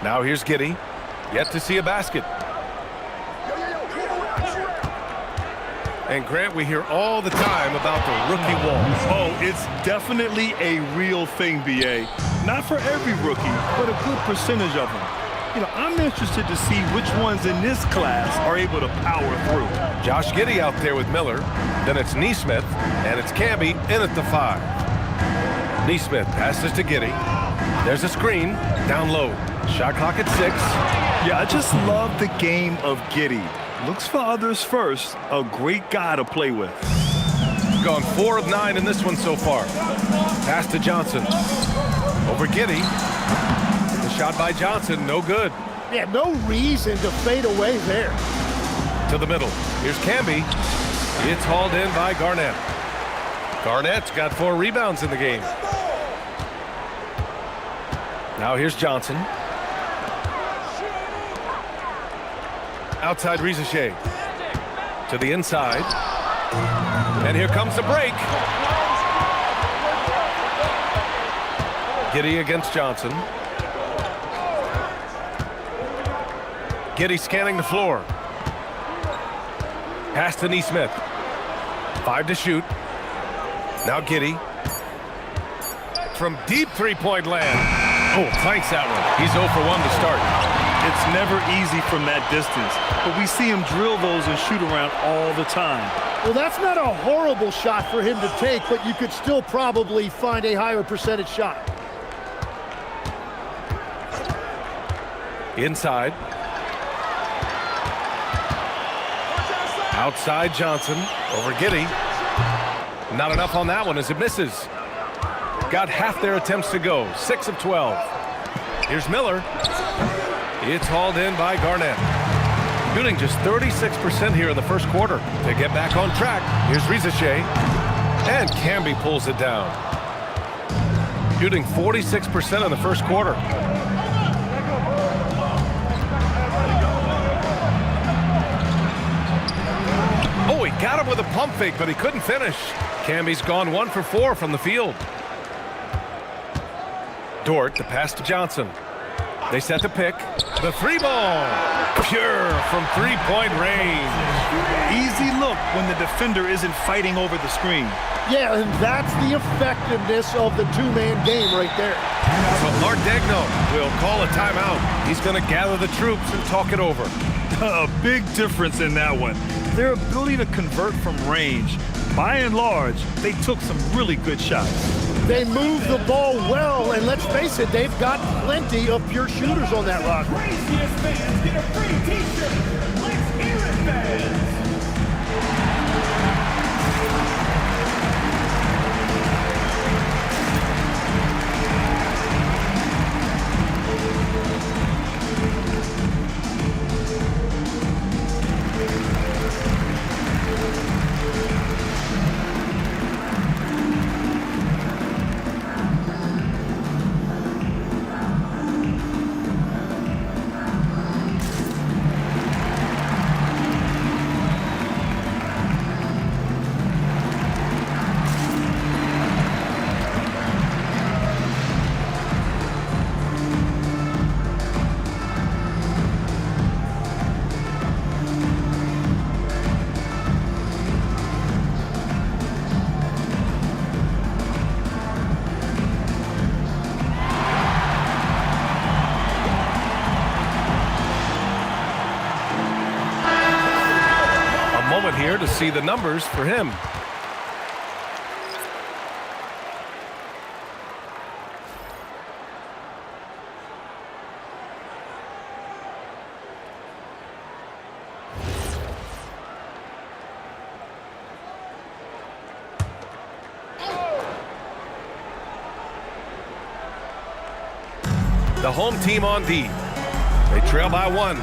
Now here's Giddy. Yet to see a basket. And Grant, we hear all the time about the rookie wall. Oh, it's definitely a real thing, B.A. Not for every rookie, but a good percentage of them. You know, I'm interested to see which ones in this class are able to power through. Josh Giddey out there with Miller. Then it's Neesmith, and it's Camby in at the 5. Neesmith passes to Giddey. There's a screen, down low. Shot clock at 6. Yeah, I just love the game of Giddey. Looks for others first. A great guy to play with. Gone 4 of 9 in this one so far. Pass to Johnson. Over Giddey. The shot by Johnson, no good. Yeah, no reason to fade away there. To the middle. Here's Camby. It's hauled in by Garnett. Garnett's got 4 rebounds in the game. Now here's Johnson. Outside Rizachet. To the inside. And here comes the break. Giddey against Johnson. Giddey scanning the floor. Pass to Neesmith. 5 to shoot. Now Giddey. From deep three-point land. Oh, thanks that one. He's 0 for 1 to start. It's never easy from that distance, but we see him drill those and shoot around all the time. Well, that's not a horrible shot for him to take, but you could still probably find a higher percentage shot. Inside. Outside Johnson. Over Giddey. Not enough on that one as it misses. Got half their attempts to go. 6 of 12. Here's Miller. It's hauled in by Garnett. Shooting just 36% here in the first quarter. To get back on track, here's Rizachet. And Camby pulls it down. Shooting 46% in the first quarter. Oh, he got him with a pump fake, but he couldn't finish. Camby's gone 1 for 4 from the field. Dort, the pass to Johnson. They set the pick. The 3-ball. Pure from 3-point range. Easy look when the defender isn't fighting over the screen. Yeah, and that's the effectiveness of the two-man game right there. So Lardegno will call a timeout. He's going to gather the troops and talk it over. A big difference in that one. Their ability to convert from range. By and large, they took some really good shots. They move the ball well, and let's face it, they've got plenty of pure shooters on that roster. Craziest fans get a free t-shirt. Let's hear it, fans. Here to see the numbers for him. The home team on D. They trail by 1.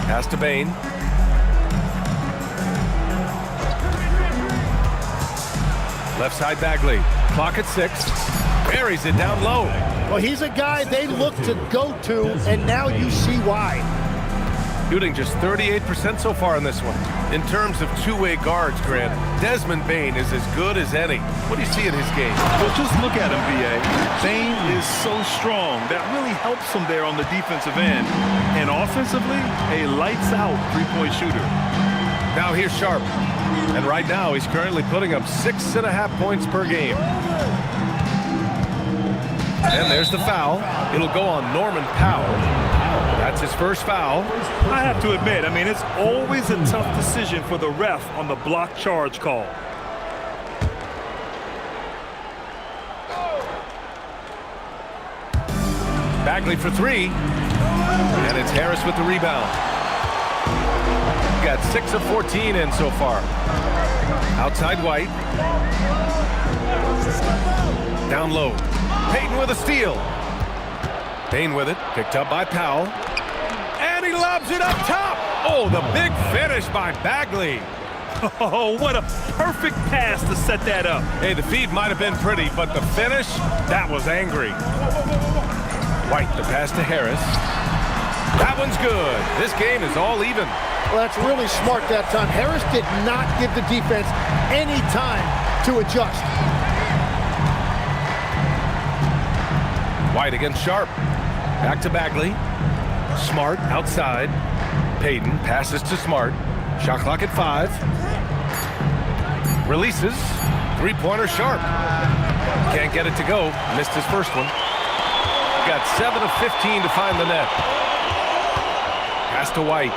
Pass to Bain. Left side Bagley. Clock at 6. Buries it down low. Well, he's a guy they look to go to, and now you see why. Shooting just 38% so far in this one. In terms of two-way guards, Grant, Desmond Bain is as good as any. What do you see in his game? Well, just look at him, B.A. Bain is so strong. That really helps him there on the defensive end. And offensively, a lights-out three-point shooter. Now here's Sharp. And right now, he's currently putting up 6.5 points per game. And there's the foul. It'll go on Norman Powell. That's his first foul. I have to admit, I mean, it's always a tough decision for the ref on the block charge call. Bagley for 3. And it's Harris with the rebound. Got 6 of 14 in so far. Outside White. Down low. Payton with a steal. Bain with it. Picked up by Powell. And he lobs it up top. Oh, the big finish by Bagley. Oh, what a perfect pass to set that up. Hey, the feed might have been pretty, but the finish, that was angry. White, the pass to Harris. That one's good. This game is all even. Well, that's really smart that time. Harris did not give the defense any time to adjust. White against Sharp. Back to Bagley. Smart outside. Payton passes to Smart. Shot clock at 5. Releases. Three-pointer Sharp. Can't get it to go. Missed his first one. Got 7 of 15 to find the net. Pass to White.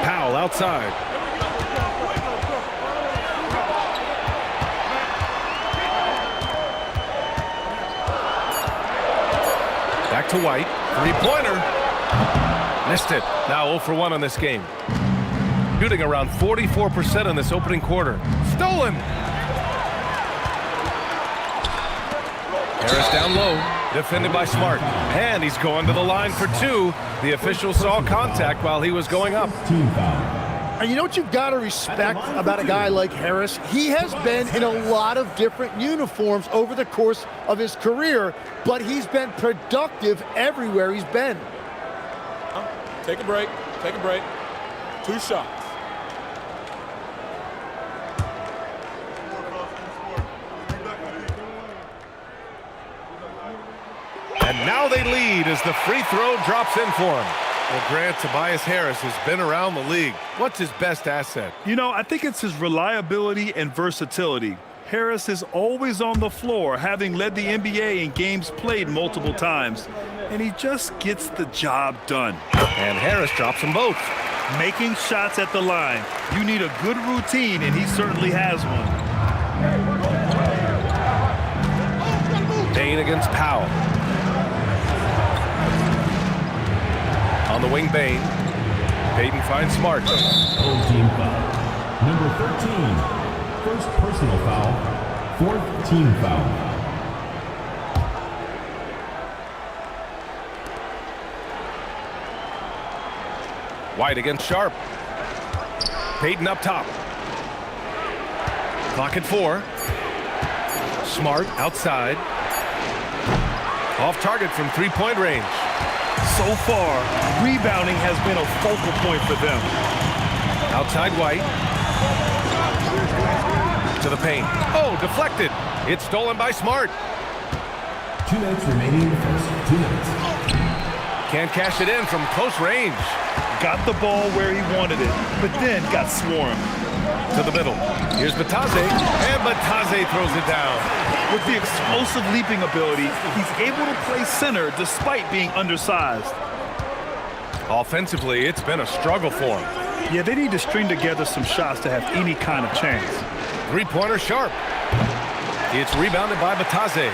Powell outside. Back to White. Three-pointer. Missed it. Now 0 for 1 on this game. Shooting around 44% in this opening quarter. Stolen. Harris down low. Defended by Smart. And he's going to the line for 2. The official saw contact while he was going up. And you know what you've got to respect about a guy like Harris? He has been in a lot of different uniforms over the course of his career, but he's been productive everywhere he's been. Take a break. Take a break. 2 shots. And now they lead as the free throw drops in for him. Well, Grant, Tobias Harris has been around the league. What's his best asset? You know, I think it's his reliability and versatility. Harris is always on the floor, having led the NBA in games played multiple times. And he just gets the job done. And Harris drops them both. Making shots at the line. You need a good routine, and he certainly has one. Payne against Powell. On the wing, Bain. Payton finds Smart. Home team foul. Number 13. First personal foul. Fourth team foul. White against Sharp. Payton up top. Clock at 4. Smart outside. Off target from three-point range. So far, rebounding has been a focal point for them. Outside White. To the paint. Oh, deflected. It's stolen by Smart. 2 minutes remaining in the first. 2 minutes. Can't cash it in from close range. Got the ball where he wanted it, but then got swarmed. To the middle. Here's Batase, and Batase throws it down. With the explosive leaping ability, he's able to play center despite being undersized. Offensively, it's been a struggle for him. Yeah, they need to string together some shots to have any kind of chance. Three-pointer Sharp. It's rebounded by Batase.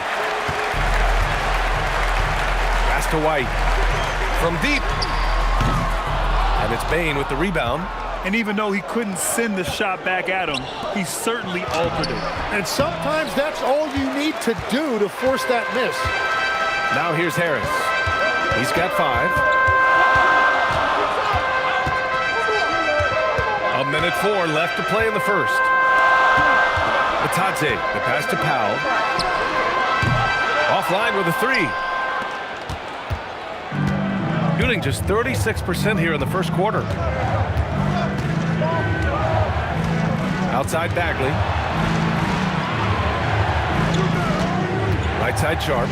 Pass to White. From deep. And it's Bain with the rebound. And even though he couldn't send the shot back at him, he certainly altered it. And sometimes that's all you need to do to force that miss. Now here's Harris. He's got 5. 1:04 left to play in the first. Batadze, the pass to Powell. Offline with a 3. Shooting just 36% here in the first quarter. Outside Bagley. Right side Sharp.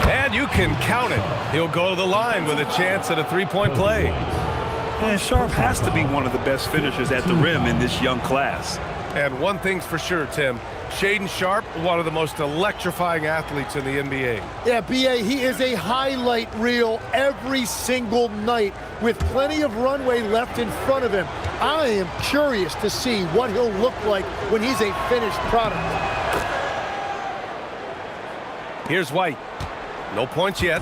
And you can count it. He'll go to the line with a chance at a three-point play. And Sharp has to be one of the best finishers at the rim in this young class. And one thing's for sure, Tim. Shaedon Sharp, one of the most electrifying athletes in the NBA. Yeah, B.A., he is a highlight reel every single night with plenty of runway left in front of him. I am curious to see what he'll look like when he's a finished product. Here's White. No points yet.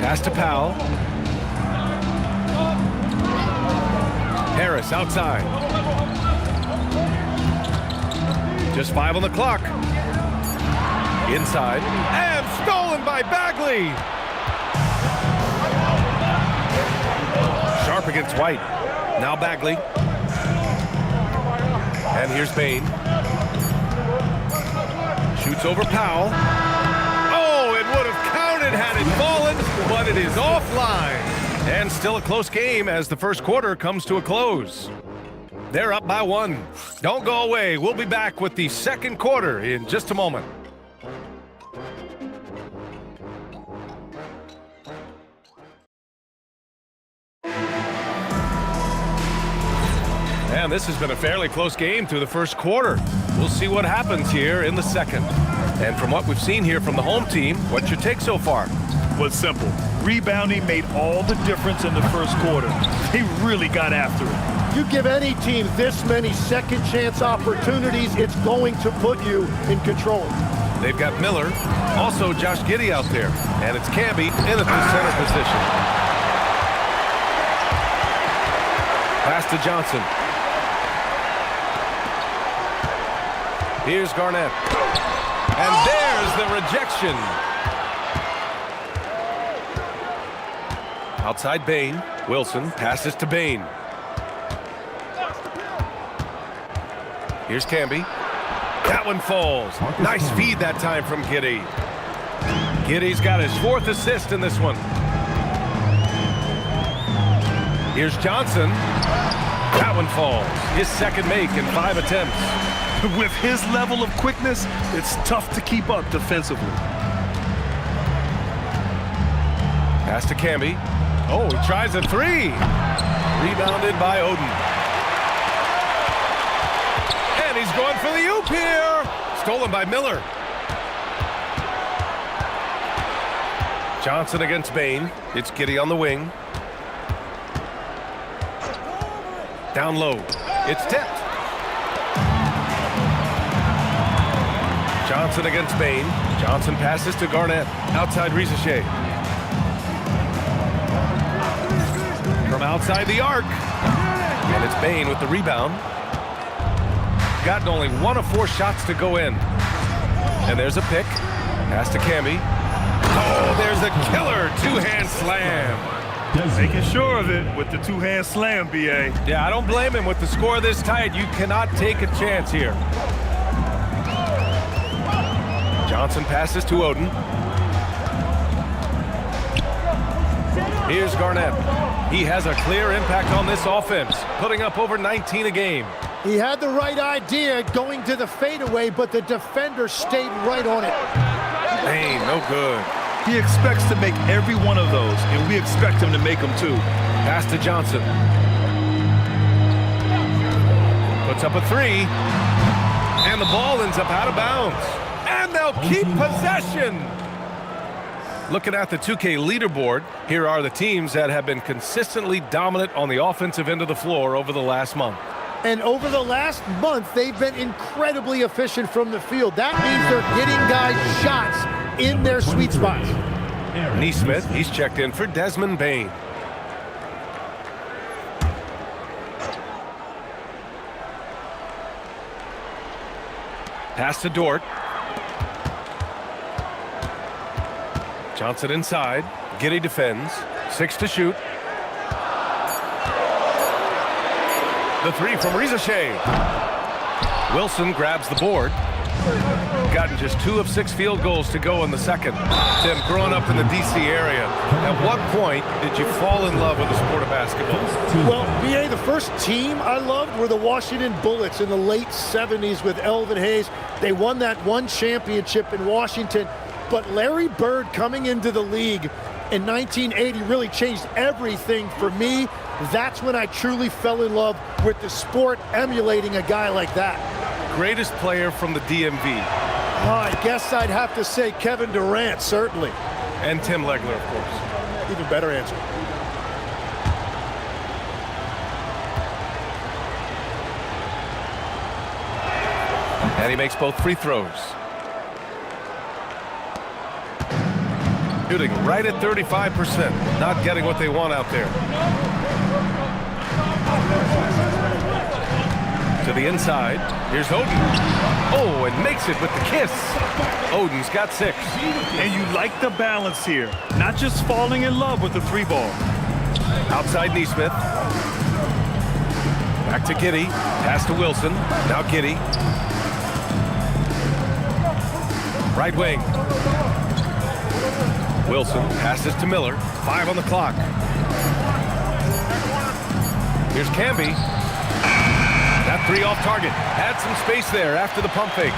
Pass to Powell. Harris outside. Just 5 on the clock. Inside. And stolen by Bagley. Sharp against White. Now Bagley. And here's Bain. Shoots over Powell. Oh, it would have counted had it fallen, but it is offline. And still a close game as the first quarter comes to a close. They're up by 1. Don't go away. We'll be back with the second quarter in just a moment. And this has been a fairly close game through the first quarter. We'll see what happens here in the second. And from what we've seen here from the home team, what's your take so far? Well, it's simple. Rebounding made all the difference in the first quarter. They really got after it. You give any team this many second chance opportunities, it's going to put you in control. They've got Miller, also Josh Giddey out there, and it's Camby in at the center position. Pass to Johnson. Here's Garnett. And there's the rejection. Outside Bain. Wilson passes to Bain. Here's Camby. That one falls. Nice feed that time from Giddey. Giddey's got his 4th assist in this one. Here's Johnson. That one falls. His 2nd make in 5 attempts. With his level of quickness, it's tough to keep up defensively. Pass to Camby. Oh, he tries a 3. Rebounded by Oden. And he's going for the oop here. Stolen by Miller. Johnson against Bain. It's Giddey on the wing. Down low. It's tipped. Johnson against Bain. Johnson passes to Garnett. Outside Rizachet. From outside the arc. And it's Bain with the rebound. Gotten only 1 of 4 shots to go in. And there's a pick. Pass to Camby. Oh, there's a killer 2-hand slam. Making sure of it with the 2-hand slam, B.A. Yeah, I don't blame him. With the score this tight, you cannot take a chance here. Johnson passes to Oden. Here's Garnett. He has a clear impact on this offense, putting up over 19 a game. He had the right idea going to the fadeaway, but the defender stayed right on it. Bain, no good. He expects to make every one of those, and we expect him to make them too. Pass to Johnson. Puts up a 3. And the ball ends up out of bounds. And they'll keep possession. Looking at the 2K leaderboard, here are the teams that have been consistently dominant on the offensive end of the floor over the last month. And over the last month, they've been incredibly efficient from the field. That means they're getting guys shots in their sweet spots. Neesmith, he's checked in for Desmond Bain. Pass to Dort. Johnson inside. Giddey defends. 6 to shoot. The 3 from Rizachet. Wilson grabs the board. Gotten just 2 of 6 field goals to go in the second. Tim, growing up in the D.C. area, at what point did you fall in love with the sport of basketball? Well, B.A., the first team I loved were the Washington Bullets in the late 70s with Elvin Hayes. They won that 1 championship in Washington. But Larry Bird coming into the league in 1980 really changed everything for me. That's when I truly fell in love with the sport, emulating a guy like that. Greatest player from the DMV? I guess I'd have to say Kevin Durant, certainly. And Tim Legler, of course. Even better answer. And he makes both free throws. Shooting right at 35%. Not getting what they want out there. To the inside. Here's Oden. Oh, and makes it with the kiss. Oden's got 6. And you like the balance here. Not just falling in love with the 3 ball. Outside Neesmith. Back to Giddey. Pass to Wilson. Now Giddey. Right wing. Wilson passes to Miller. 5 on the clock. Here's Camby. That 3 off target. Had some space there after the pump fake.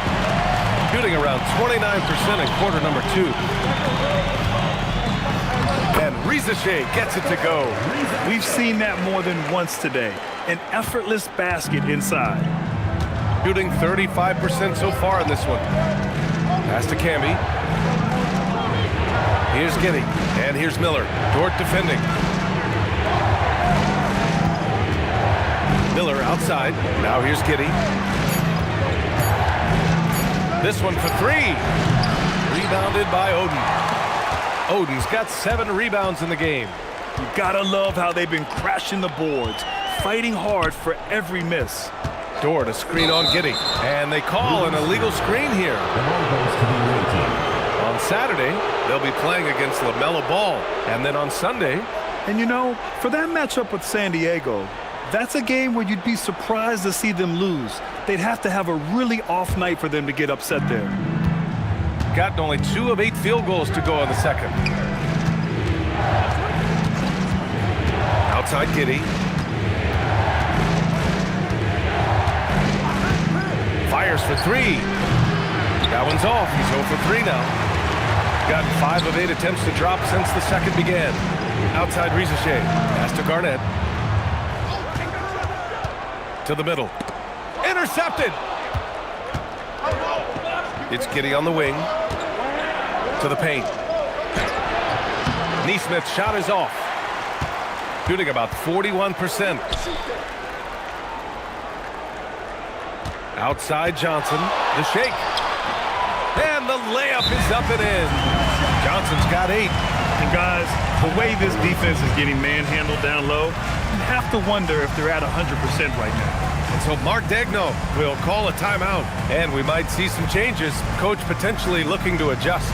Shooting around 29% in quarter number 2. And Rizachet gets it to go. We've seen that more than once today. An effortless basket inside. Shooting 35% so far in this one. Pass to Camby. Here's Giddey. And here's Miller. Dort defending. Miller outside. Now here's Giddey. This one for 3. Rebounded by Oden. Oden's got 7 rebounds in the game. You gotta love how they've been crashing the boards, fighting hard for every miss. Dort, a screen on Giddey. And they call an illegal screen here. On Saturday, they'll be playing against LaMelo Ball. And then on Sunday. And you know, for that matchup with San Diego, that's a game where you'd be surprised to see them lose. They'd have to have a really off night for them to get upset there. gotten only 2 of 8 field goals to go in the second. Outside Giddey. Fires for 3. That one's off. He's 0 for 3 now. Gotten 5 of 8 attempts to drop since the second began. Outside Rizichet. Pass to Garnett. To the middle. Intercepted. It's Giddey on the wing. To the paint. Neesmith's shot is off. Shooting about 41%. Outside Johnson. The shake. And the layup is up and in. Johnson's got 8. And guys, the way this defense is getting manhandled down low, you have to wonder if they're at 100% right now. And so Mark Daigneault will call a timeout, and we might see some changes. Coach potentially looking to adjust.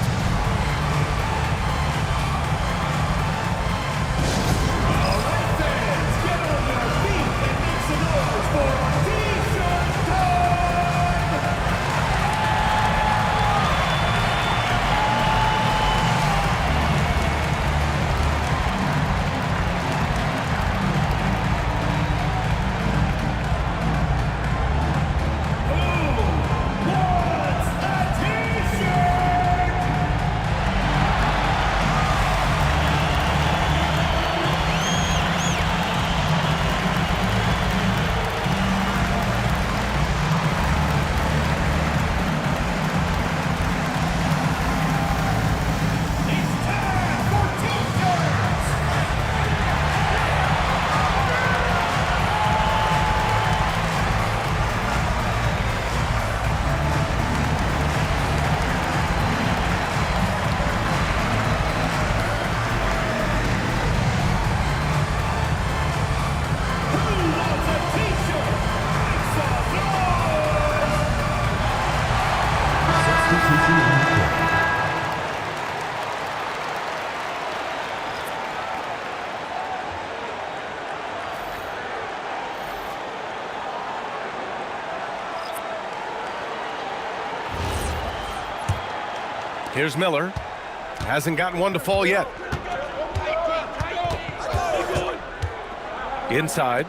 Here's Miller. Hasn't gotten one to fall yet. Inside.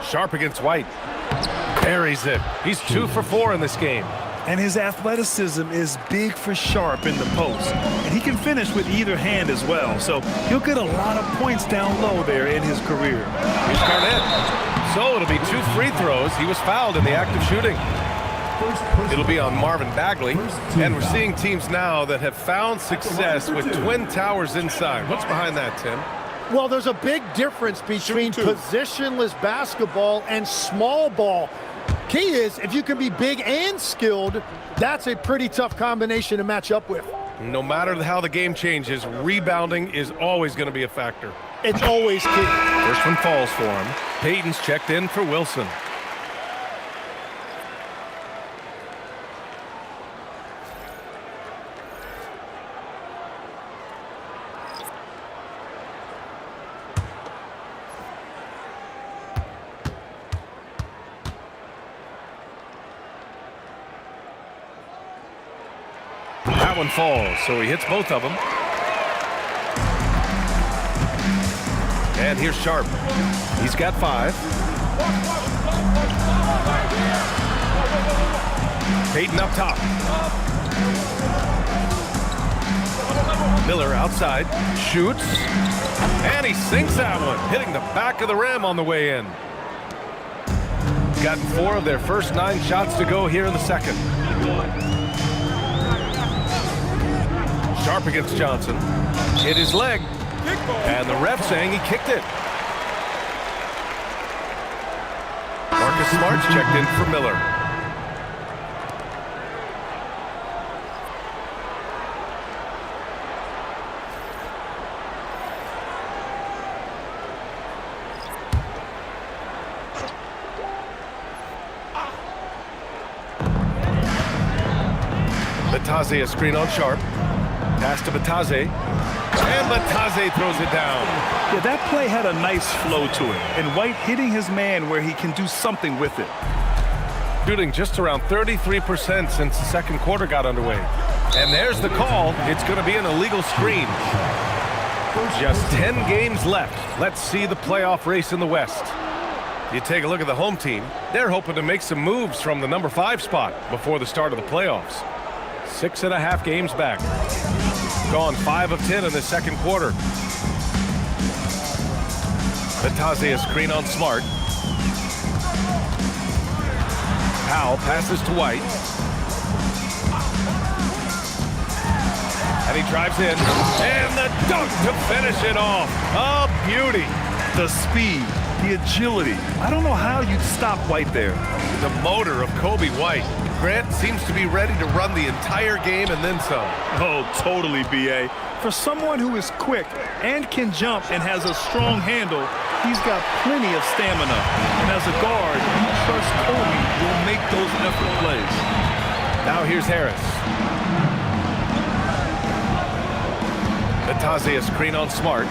Sharp against White. Buries it. He's 2 for 4 in this game. And his athleticism is big for Sharp in the post. And he can finish with either hand as well. So he'll get a lot of points down low there in his career. Here's Garnett. So it'll be 2 free throws. He was fouled in the act of shooting. It'll be on Marvin Bagley. And we're seeing teams now that have found success with twin towers inside. What's behind that, Tim? Well, there's a big difference between positionless basketball and small ball. Key is, if you can be big and skilled, that's a pretty tough combination to match up with. No matter how the game changes, rebounding is always going to be a factor. It's always key. First one falls for him. Payton's checked in for Wilson. That one falls, so he hits both of them. And here's Sharp. He's got 5. Payton up top. Miller outside, shoots, and he sinks that one, hitting the back of the rim on the way in. Gotten 4 of their first 9 shots to go here in the second. Sharp against Johnson. Hit his leg. And the ref saying he kicked it. Marcus Smart's checked in for Miller. Bataze a screen on Sharp. Pass to Bataze. And Bataze throws it down. Yeah, that play had a nice flow to it. And White hitting his man where he can do something with it. shooting just around 33% since the second quarter got underway. And there's the call. It's going to be an illegal screen. Just 10 games left. Let's see the playoff race in the West. You take a look at the home team. They're hoping to make some moves from the number 5 spot before the start of the playoffs. 6.5 games back. Gone 5 of 10 in the second quarter. Batase a screen on Smart. Powell passes to White. And he drives in. And the dunk to finish it off. A beauty. The speed, the agility. I don't know how you'd stop White there. The motor of Kobe White. Grant seems to be ready to run the entire game and then some. Oh, totally, B.A. For someone who is quick and can jump and has a strong handle, he's got plenty of stamina. And as a guard, you trust Kobe will make those effort plays. Now here's Harris. Batase a screen on Smart.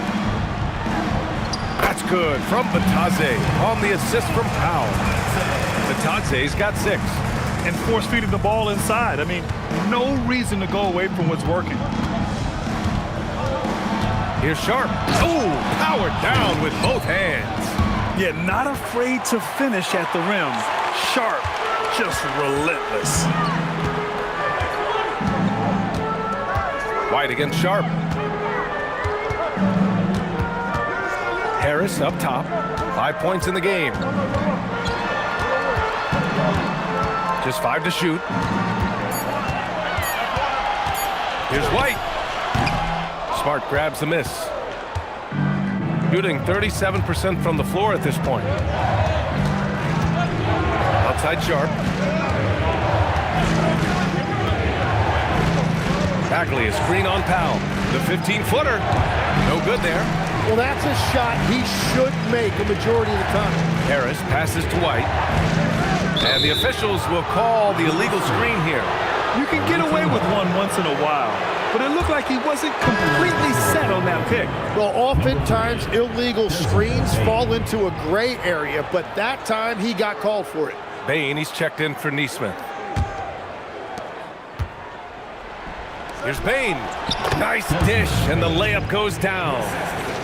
That's good from Batase on the assist from Powell. Batase's got 6. And force-feeding the ball inside. I mean, no reason to go away from what's working. Here's Sharp. Oh, powered down with both hands. Yeah, not afraid to finish at the rim. Sharp, just relentless. White against Sharp. Harris up top. 5 points in the game. Just 5 to shoot. Here's White. Smart grabs the miss. Shooting 37% from the floor at this point. Outside Sharp. Bagley, a screen on Powell. The 15-footer. No good there. Well, that's a shot he should make a majority of the time. Harris passes to White. And the officials will call the illegal screen here. You can get away with one once in a while, but it looked like he wasn't completely set on that pick. Well, oftentimes illegal screens fall into a gray area, but that time he got called for it. Bain, he's checked in for Neesmith. Here's Bain. Nice dish, and the layup goes down.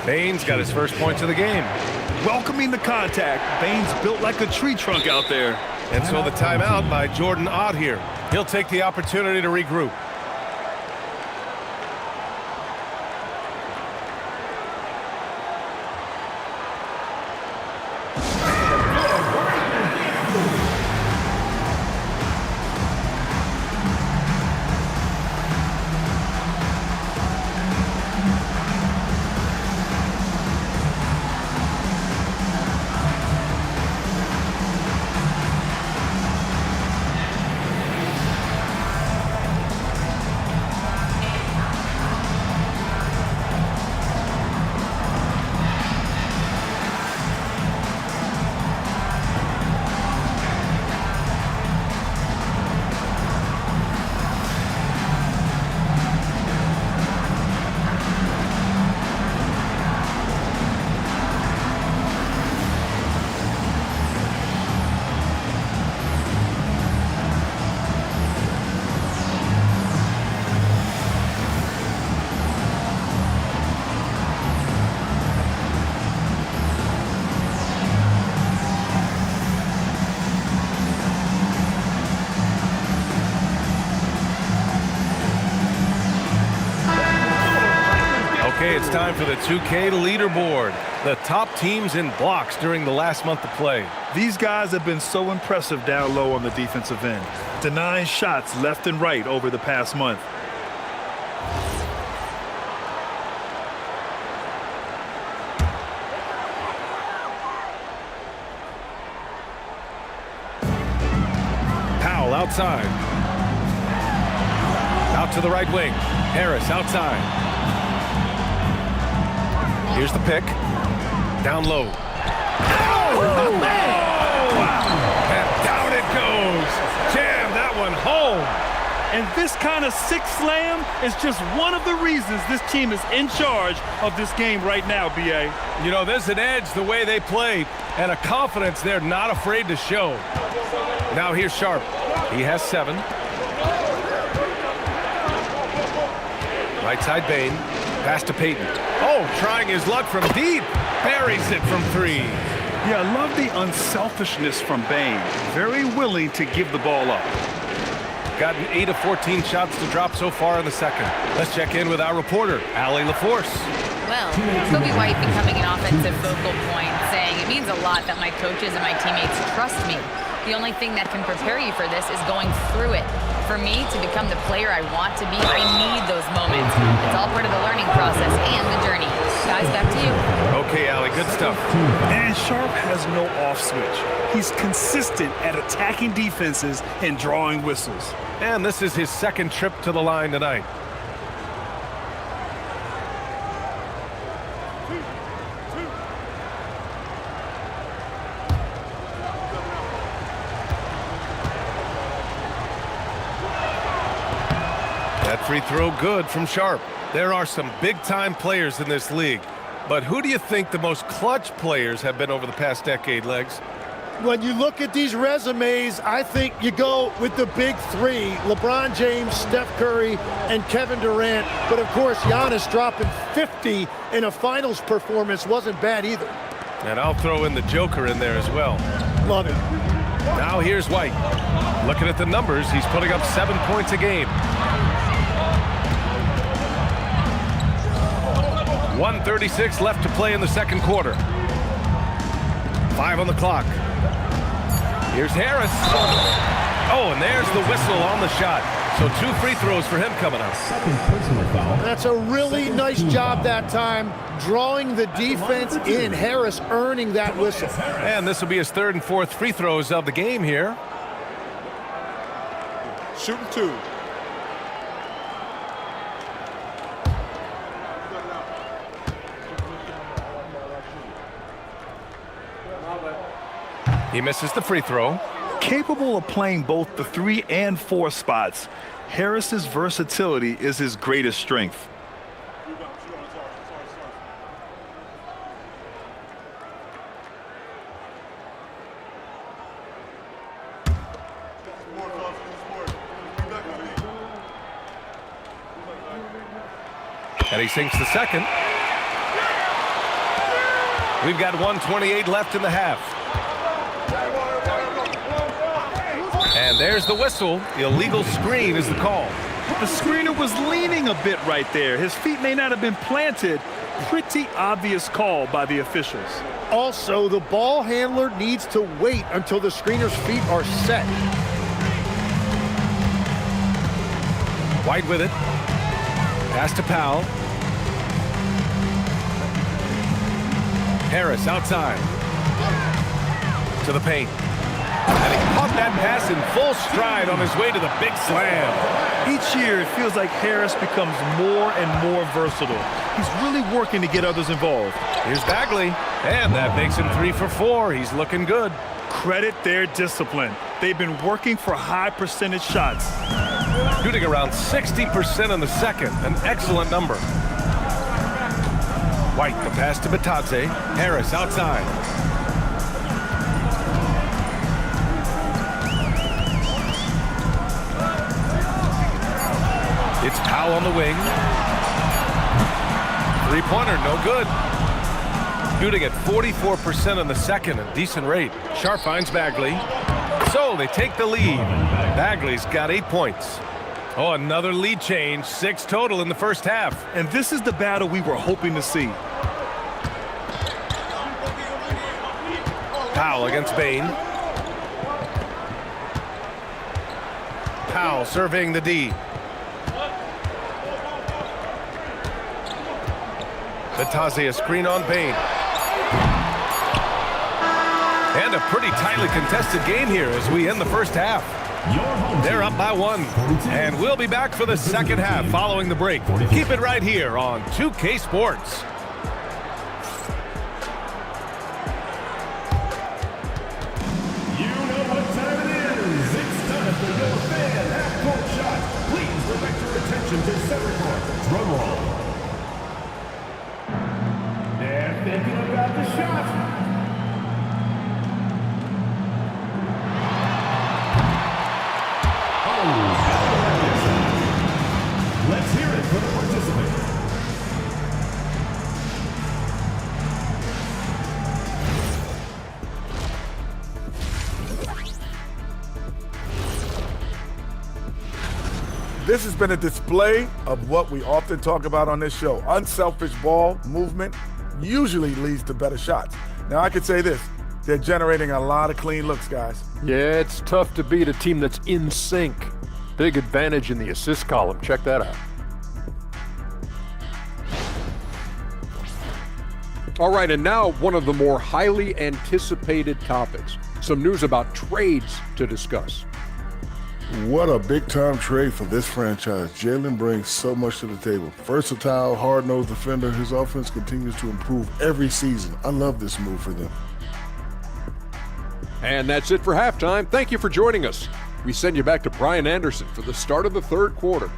Bain's got his first points of the game. Welcoming the contact. Bain's built like a tree trunk out there. And so the timeout by Jordan Ott here. He'll take the opportunity to regroup. Okay, it's time for the 2K leaderboard. The top teams in blocks during the last month of play. These guys have been so impressive down low on the defensive end, denying shots left and right over the past month. Powell outside. Out to the right wing. Harris outside. Here's the pick. Down low. Oh, man! Wow. And down it goes. Jam that one home. And this kind of sick slam is just one of the reasons this team is in charge of this game right now, B.A. You know, there's an edge the way they play and a confidence they're not afraid to show. Now here's Sharp. He has 7. Right side Bain. Pass to Payton. Oh, trying his luck from deep. Buries it from 3. Yeah, I love the unselfishness from Bain. Very willing to give the ball up. Gotten 8 of 14 shots to drop so far in the second. Let's check in with our reporter, Allie LaForce. Well, Kobe White becoming an offensive focal point, saying it means a lot that my coaches and my teammates trust me. The only thing that can prepare you for this is going through it. For me to become the player I want to be, I need those moments. It's all part of the learning process and the journey. Guys, back to you. Okay, Allie, good stuff. And Sharp has no off switch. He's consistent at attacking defenses and drawing whistles. And this is his second trip to the line tonight. That free throw good from Sharp. There are some big-time players in this league. But who do you think the most clutch players have been over the past decade, Legs? When you look at these resumes, I think you go with the big 3, LeBron James, Steph Curry, and Kevin Durant. But, of course, Giannis dropping 50 in a finals performance wasn't bad either. And I'll throw in the Joker in there as well. Love it. Now here's White. Looking at the numbers, he's putting up 7 points a game. 1:36 left to play in the second quarter. 5 on the clock. Here's Harris. Oh, and there's the whistle on the shot. So 2 free throws for him coming up. Second personal foul. That's a really nice job that time, drawing the defense in. Harris earning that whistle. And this will be his 3rd and 4th free throws of the game here. Shooting 2. He misses the free throw. Capable of playing both the 3 and 4 spots, Harris's versatility is his greatest strength. And he sinks the second. We've got 1:28 left in the half. And there's the whistle. Illegal screen is the call. The screener was leaning a bit right there. His feet may not have been planted. Pretty obvious call by the officials. Also, the ball handler needs to wait until the screener's feet are set. White with it. Pass to Powell. Harris outside. To the paint. And he caught that pass in full stride on his way to the big slam. Each year, it feels like Harris becomes more and more versatile. He's really working to get others involved. Here's Bagley, and that makes him 3 for 4. He's looking good. Credit their discipline. They've been working for high percentage shots. Shooting around 60% in the second, an excellent number. White, the pass to Batadze. Harris outside. It's Powell on the wing. Three-pointer, no good. Shooting at 44% in the second, a decent rate. Sharp finds Bagley. So they take the lead. Bagley's got 8 points. Oh, another lead change. 6 total in the first half. And this is the battle we were hoping to see. Powell against Bain. Powell surveying the D. Batadze, a screen on Bain. And a pretty tightly contested game here as we end the first half. They're up by 1. And we'll be back for the second half following the break. Keep it right here on 2K Sports. You know what time it is. It's time for your fan half-court shot. Please direct your attention to center court. Drum roll. They're thinking about the shot. This has been a display of what we often talk about on this show. Unselfish ball movement usually leads to better shots. Now, I could say this. They're generating a lot of clean looks, guys. Yeah, it's tough to beat a team that's in sync. Big advantage in the assist column. Check that out. All right, and now one of the more highly anticipated topics. Some news about trades to discuss. What a big-time trade for this franchise. Jalen brings so much to the table. Versatile, hard-nosed defender. His offense continues to improve every season. I love this move for them. And that's it for halftime. Thank you for joining us. We send you back to Brian Anderson for the start of the third quarter.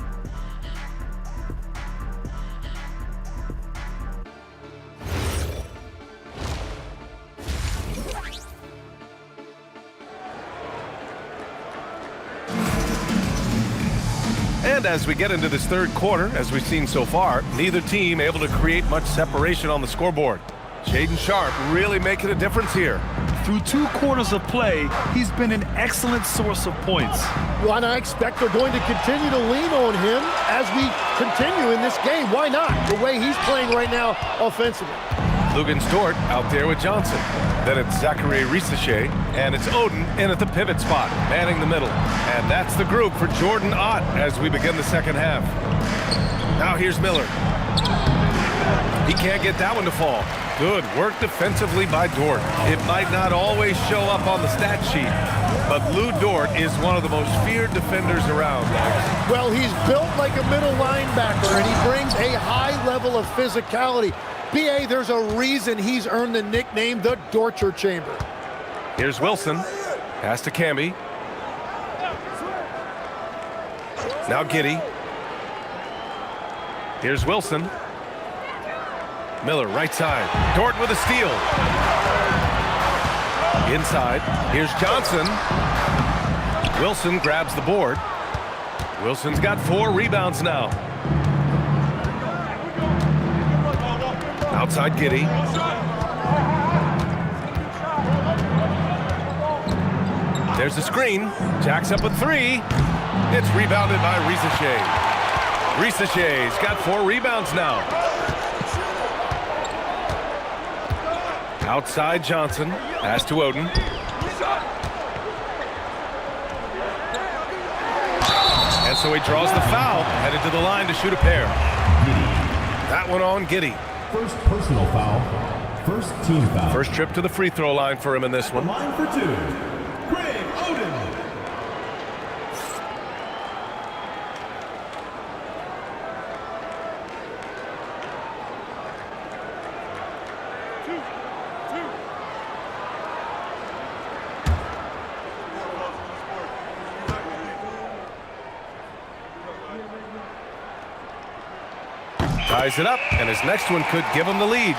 And as we get into this third quarter, as we've seen so far, neither team able to create much separation on the scoreboard. Shaedon Sharpe really making a difference here. Through 2 quarters of play, he's been an excellent source of points. Well, and I expect they're going to continue to lean on him as we continue in this game. Why not? The way he's playing right now offensively. Lugens Dort out there with Johnson. Then it's Zachary Risache, and it's Oden in at the pivot spot, manning the middle. And that's the group for Jordan Ott as we begin the second half. Now here's Miller. He can't get that one to fall. Good work defensively by Dort. It might not always show up on the stat sheet, but Lou Dort is one of the most feared defenders around. Well, he's built like a middle linebacker, and he brings a high level of physicality. B.A., there's a reason he's earned the nickname the Dorture Chamber. Here's Wilson. Pass to Camby. Now Giddey. Here's Wilson. Miller, right side. Dort with a steal. Inside. Here's Johnson. Wilson grabs the board. Wilson's got 4 rebounds now. Outside Giddey. There's the screen. Jacks up with 3. It's rebounded by Risache. Risache's got 4 rebounds now. Outside Johnson. Pass to Oden. And so he draws the foul. Headed to the line to shoot a pair. That one on Giddey. First personal foul. First team foul. First trip to the free throw line for him in this one. Line for 2. Greg Oden. Ties it up, and his next one could give him the lead.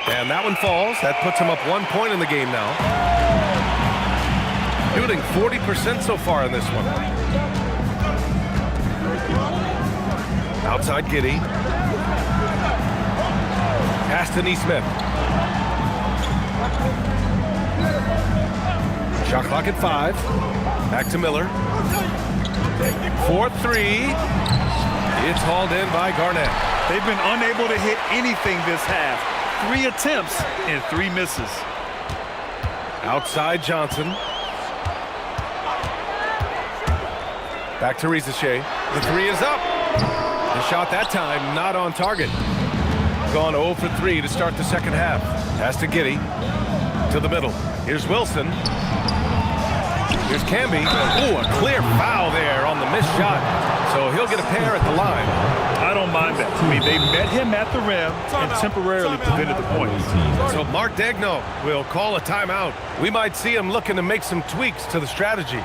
And that one falls. That puts him up 1 point in the game now. Shooting 40% so far in this one. Outside Giddey. Pass to Nesmith. Shot clock at 5. Back to Miller. 4-3. It's hauled in by Garnett. They've been unable to hit anything this half. 3 attempts and 3 misses. Outside Johnson. Back to Risache. The 3 is up. The shot that time not on target. Gone 0 for 3 to start the second half. Pass to Giddey. To the middle. Here's Wilson. Here's Camby. Ooh, a clear foul there on the missed shot. So he'll get a pair at the line. I don't mind that. I mean, they met him at the rim and temporarily prevented the point. So Mark Daigneault will call a timeout. We might see him looking to make some tweaks to the strategy.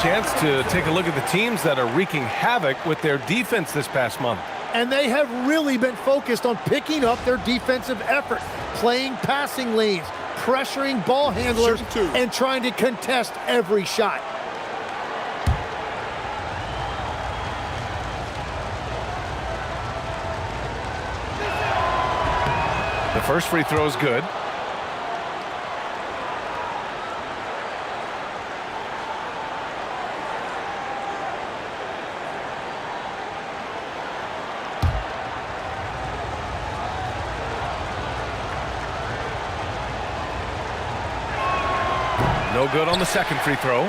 chance to take a look at the teams that are wreaking havoc with their defense this past month. And they have really been focused on picking up their defensive effort, playing passing lanes, pressuring ball handlers, and trying to contest every shot. The first free throw is good. No good on the second free throw.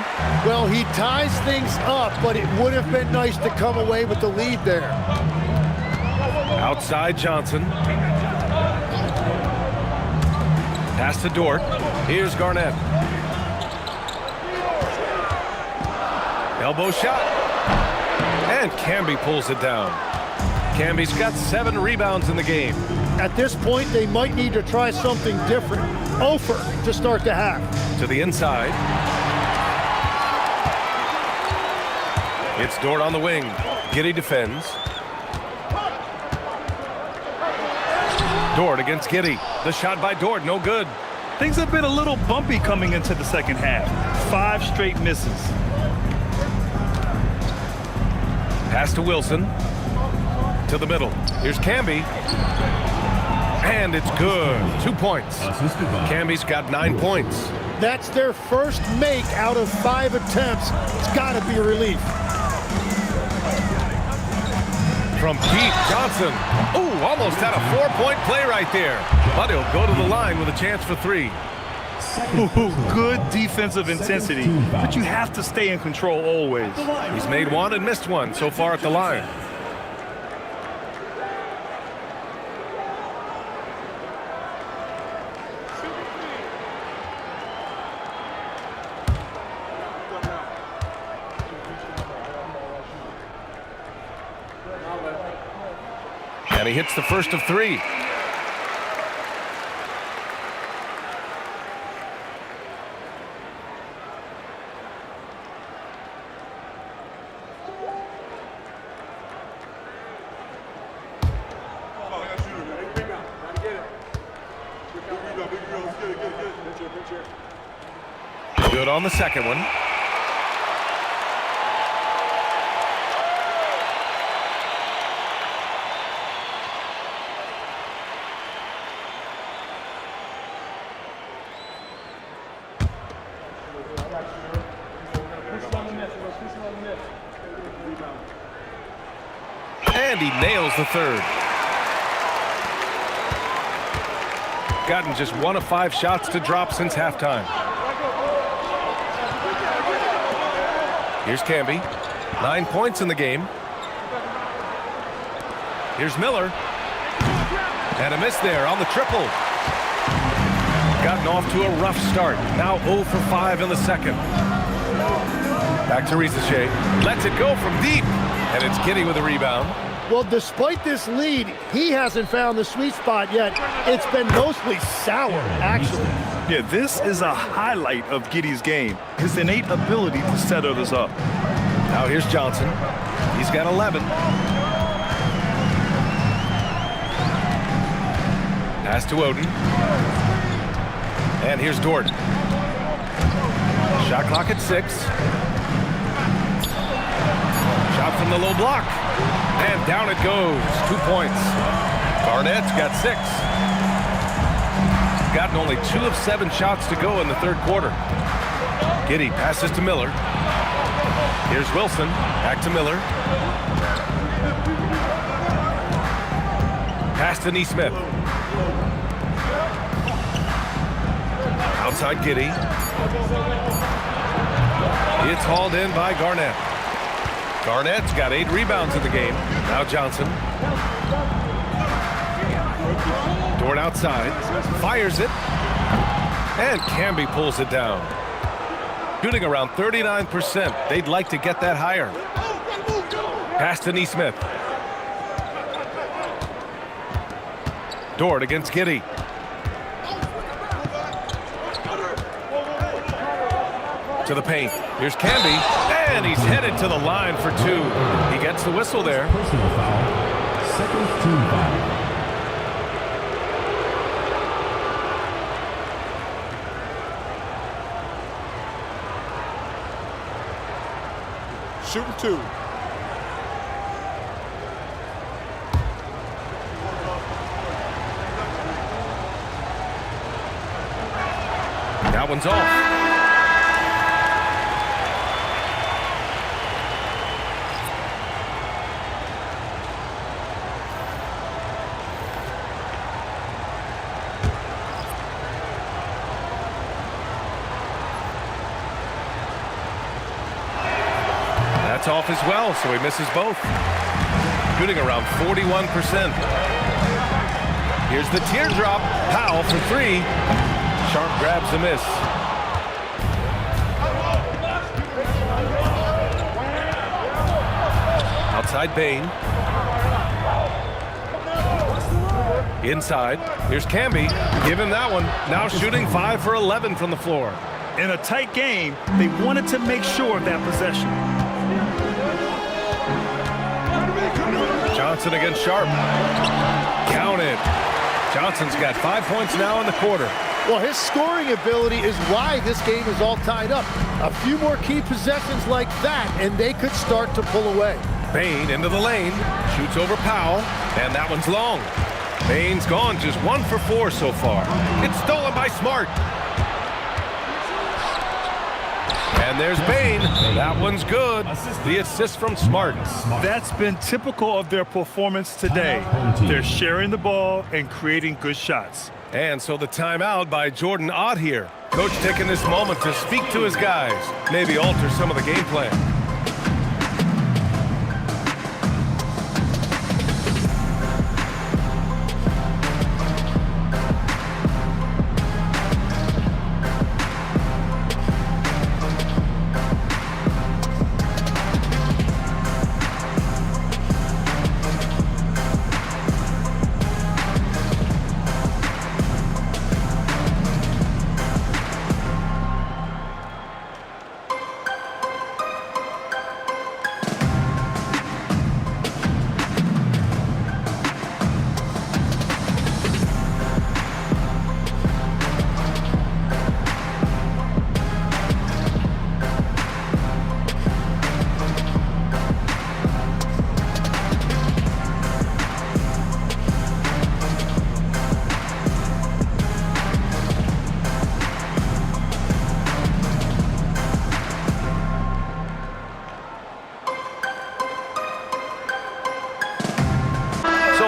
Well, he ties things up, but it would have been nice to come away with the lead there. Outside Johnson. Pass to Dort. Here's Garnett. Elbow shot. And Camby pulls it down. Camby's got 7 rebounds in the game. At this point, they might need to try something different. Ofer to start the half. To the inside. It's Dort on the wing. Giddey defends. Dort against Giddey. The shot by Dort, no good. Things have been a little bumpy coming into the second half. 5 straight misses. Pass to Wilson. To the middle. Here's Camby. And it's good. 2 points. Camby's got 9 points. That's their first make out of 5 attempts. It's got to be a relief. From Pete Johnson. Ooh, almost had a 4-point play right there. But he'll go to the line with a chance for 3. Ooh, good defensive intensity, but you have to stay in control always. He's made 1 and missed 1 so far at the line. And he hits the first of 3. Good on the second one. And he nails the third. Gotten just 1 of 5 shots to drop since halftime. Here's Camby. 9 points in the game. Here's Miller. And a miss there on the triple. Gotten off to a rough start. Now 0 for 5 in the second. Back to Risache. Lets it go from deep. And it's Giddey with a rebound. Well, despite this lead, he hasn't found the sweet spot yet. It's been mostly sour, actually. Yeah, this is a highlight of Giddey's game, his innate ability to set others up. Now here's Johnson. He's got 11. Pass to Oden. And here's Dort. Shot clock at 6. Shot from the low block. And down it goes. 2 points. Garnett's got 6. Gotten only 2 of 7 shots to go in the third quarter. Giddey passes to Miller. Here's Wilson. Back to Miller. Pass to Nesmith. Outside Giddey. It's hauled in by Garnett. Garnett's got 8 rebounds in the game. Now Johnson. Dort outside. Fires it. And Camby pulls it down. Shooting around 39%. They'd like to get that higher. Pass to Nesmith. Dort against Giddey. To the paint. Here's Camby, and he's headed to the line for two. He gets the whistle there. Personal foul. Second team foul. Shooting two. That one's off. That's off as well, so he misses both. Shooting around 41%. Here's the teardrop. Powell for three. Sharp grabs the miss. Outside Bain. Inside. Here's Camby. Give him that one. Now shooting 5 for 11 from the floor. In a tight game, they wanted to make sure of that possession. Johnson against Sharp. Count it. Johnson's got 5 points now in the quarter. Well, his scoring ability is why this game is all tied up. A few more key possessions like that, and they could start to pull away. Bain into the lane. Shoots over Powell, and that one's long. Bain's gone just 1 for 4 so far. It's stolen by Smart. And there's Bain. That one's good. The assist from Smart. That's been typical of their performance today. They're sharing the ball and creating good shots. And so the timeout by Jordan Ott here. Coach taking this moment to speak to his guys. Maybe alter some of the game plan.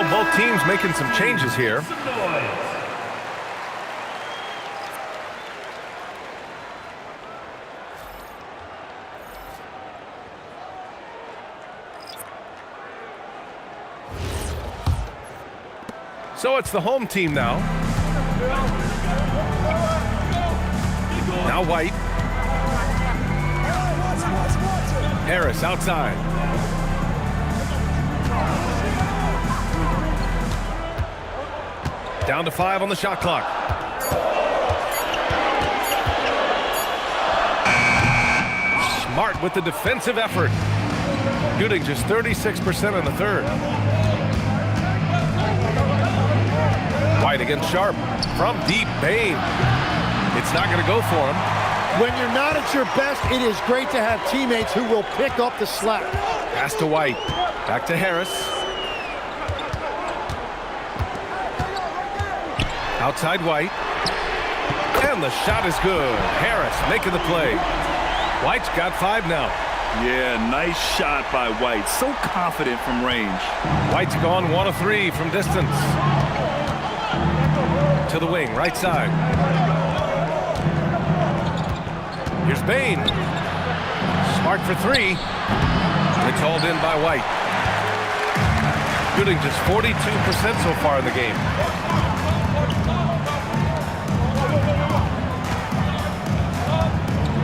Both teams making some changes here. So it's the home team now. Now White. Harris outside. Down to 5 on the shot clock. Smart with the defensive effort. Shooting just 36% in the third. White against Sharp. From deep, Bain. It's not going to go for him. When you're not at your best, it is great to have teammates who will pick up the slack. Pass to White. Back to Harris. Outside White. And the shot is good. Harris making the play. White's got 5 now. Yeah, nice shot by White. So confident from range. White's gone 1 of 3 from distance. To the wing, right side. Here's Bain. Smart for 3. It's hauled in by White. Shooting just 42% so far in the game.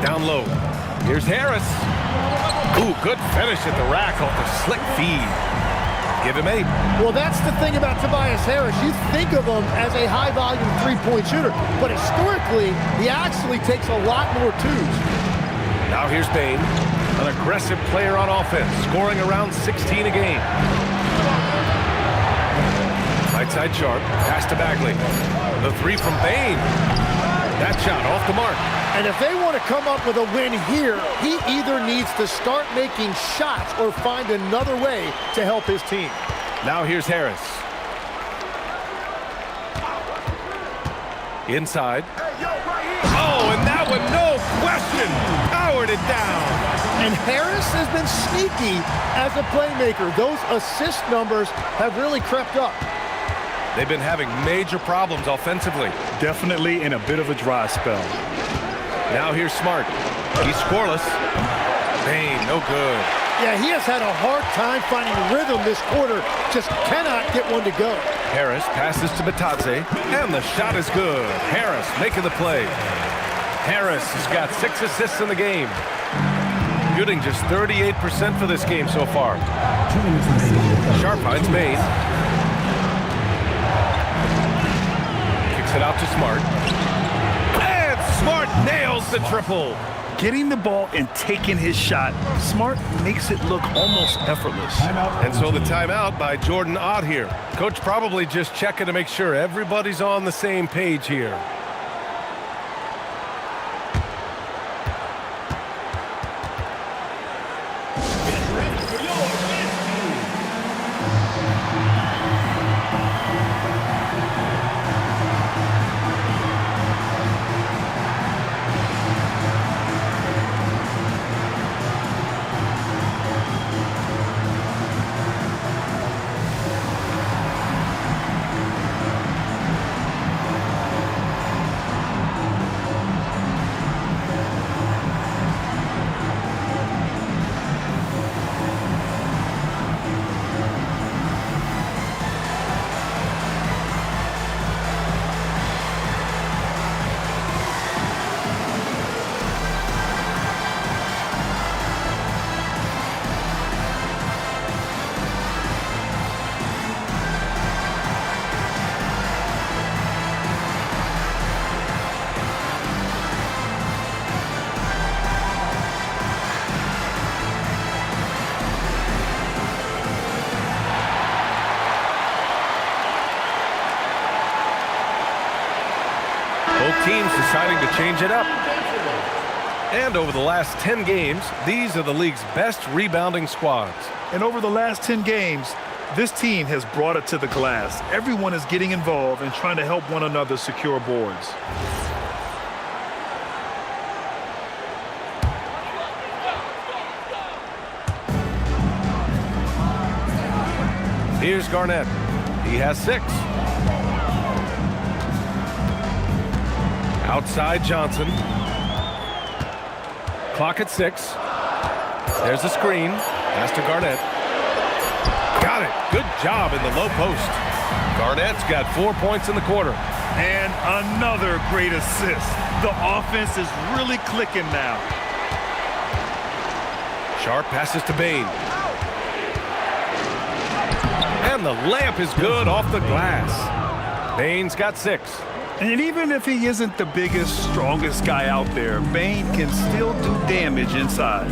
Down low. Here's Harris. Ooh, good finish at the rack off the slick feed. Give him 8. Well, that's the thing about Tobias Harris. You think of him as a high-volume three-point shooter, but historically, he actually takes a lot more twos. Now here's Bain, an aggressive player on offense, scoring around 16 a game. Right side Sharp, pass to Bagley. The three from Bain. That shot off the mark. And if they want to come up with a win here, he either needs to start making shots or find another way to help his team. Now here's Harris. Inside. Oh, and that one, no question, powered it down. And Harris has been sneaky as a playmaker. Those assist numbers have really crept up. They've been having major problems offensively. Definitely in a bit of a dry spell. Now here's Smart. He's scoreless. Bain, no good. Yeah, he has had a hard time finding rhythm this quarter. Just cannot get one to go. Harris passes to Batadze, and the shot is good. Harris making the play. Harris has got 6 assists in the game. Shooting just 38% for this game so far. Sharp finds Bain. Kicks it out to Smart. And Smart nails the triple. Getting the ball and taking his shot, Smart makes it look almost effortless. And so the timeout by Jordan Ott here. Coach probably just checking to make sure everybody's on the same page here. Teams deciding to change it up. And over the last 10 games, these are the league's best rebounding squads. And over the last 10 games, this team has brought it to the glass. Everyone is getting involved and trying to help one another secure boards. Here's Garnett. He has 6. Outside Johnson. Clock at 6. There's a screen. Pass to Garnett. Got it. Good job in the low post. Garnett's got 4 points in the quarter. And another great assist. The offense is really clicking now. Sharp passes to Bain. And the layup is good off the glass. Bain's got 6. And even if he isn't the biggest, strongest guy out there, Bain can still do damage inside.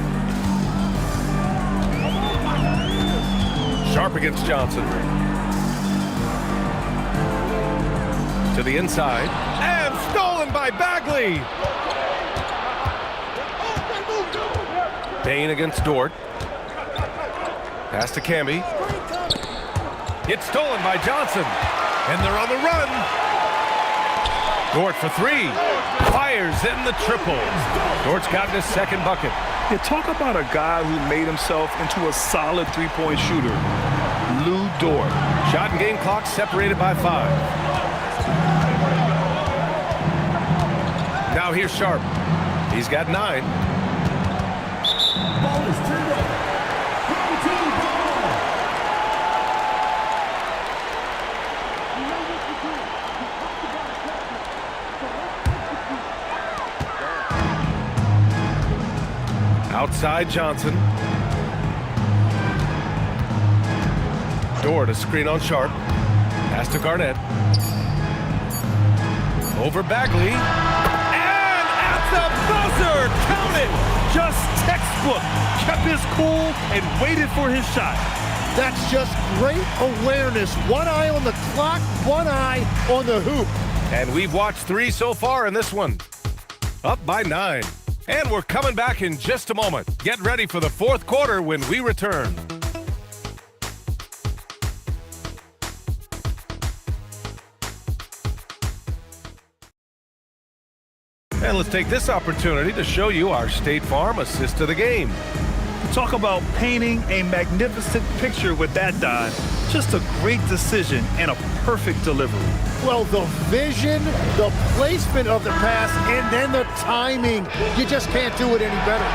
Sharp against Johnson. To the inside. And stolen by Bagley. Bain against Dort. Pass to Camby. It's stolen by Johnson. And they're on the run. Dort for 3. Fires in the triple. Dort's gotten his second bucket. You talk about a guy who made himself into a solid three-point shooter. Lou Dort. Shot and game clock separated by 5. Now here's Sharp. He's got 9. Ball is turned over. Outside Johnson. Dort, a screen on Sharp. Pass to Garnett. Over Bagley. And at the buzzer! Count it! Just textbook. Kept his cool and waited for his shot. That's just great awareness. One eye on the clock, one eye on the hoop. And we've watched 3 so far in this one. Up by 9. And we're coming back in just a moment. Get ready for the 4th quarter when we return. And let's take this opportunity to show you our State Farm assist to the game. Talk about painting a magnificent picture with that dive. Just a great decision and a perfect delivery. Well, the vision, the placement of the pass, and then the timing. You just can't do it any better.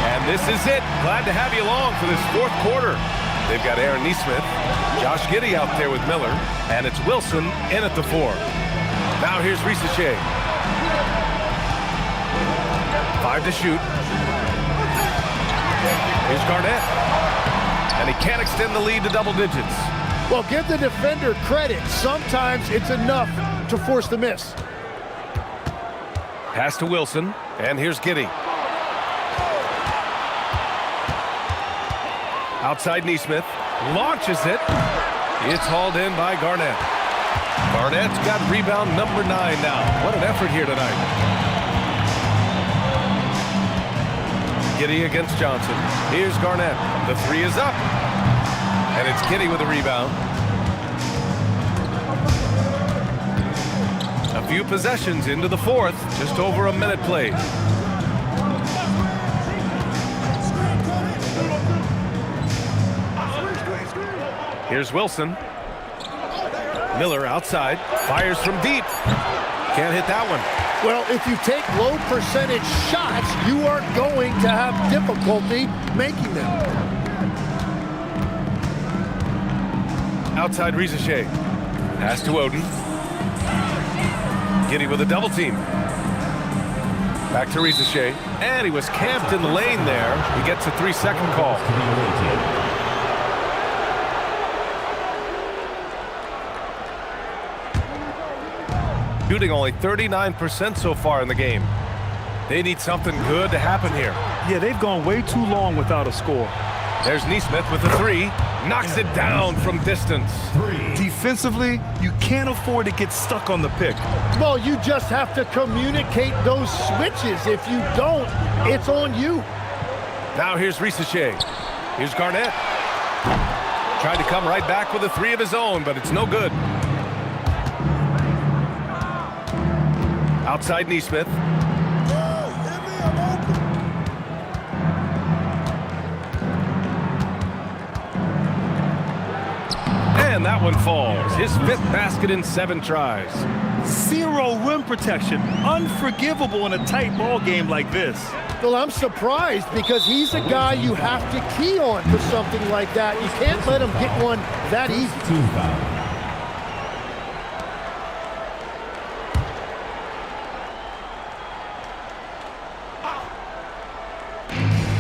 And this is it. Glad to have you along for this 4th quarter. They've got Aaron Neesmith, Josh Giddey out there with Miller, and it's Wilson in at the 4. Now here's Risacher. 5 to shoot. Here's Garnett. And he can't extend the lead to double digits. Well, give the defender credit. Sometimes it's enough to force the miss. Pass to Wilson. And here's Giddey. Outside Neesmith. Launches it. It's hauled in by Garnett. Garnett's got rebound number 9 now. What an effort here tonight. Giddey against Johnson. Here's Garnett. The 3 is up. And it's Giddey with a rebound. A few possessions into the 4th. Just over a minute played. Here's Wilson. Miller outside. Fires from deep. Can't hit that one. Well, if you take low percentage shots, you are going to have difficulty making them. Outside Risacher. Pass to Oden. Giddey with a double team. Back to Risacher. And he was camped in the lane there. He gets a 3-second call. Shooting only 39% so far in the game. They need something good to happen here. Yeah, they've gone way too long without a score. There's Neesmith with the 3. Knocks it down from distance. Defensively, you can't afford to get stuck on the pick. Well, you just have to communicate those switches. If you don't, it's on you. Now here's Risacher. Here's Garnett. Tried to come right back with a 3 of his own, but it's no good. Outside Neesmith. And that one falls. His 5th basket in 7 tries. 0 rim protection. Unforgivable in a tight ball game like this. Well, I'm surprised because he's a guy you have to key on for something like that. You can't let him get one that easy.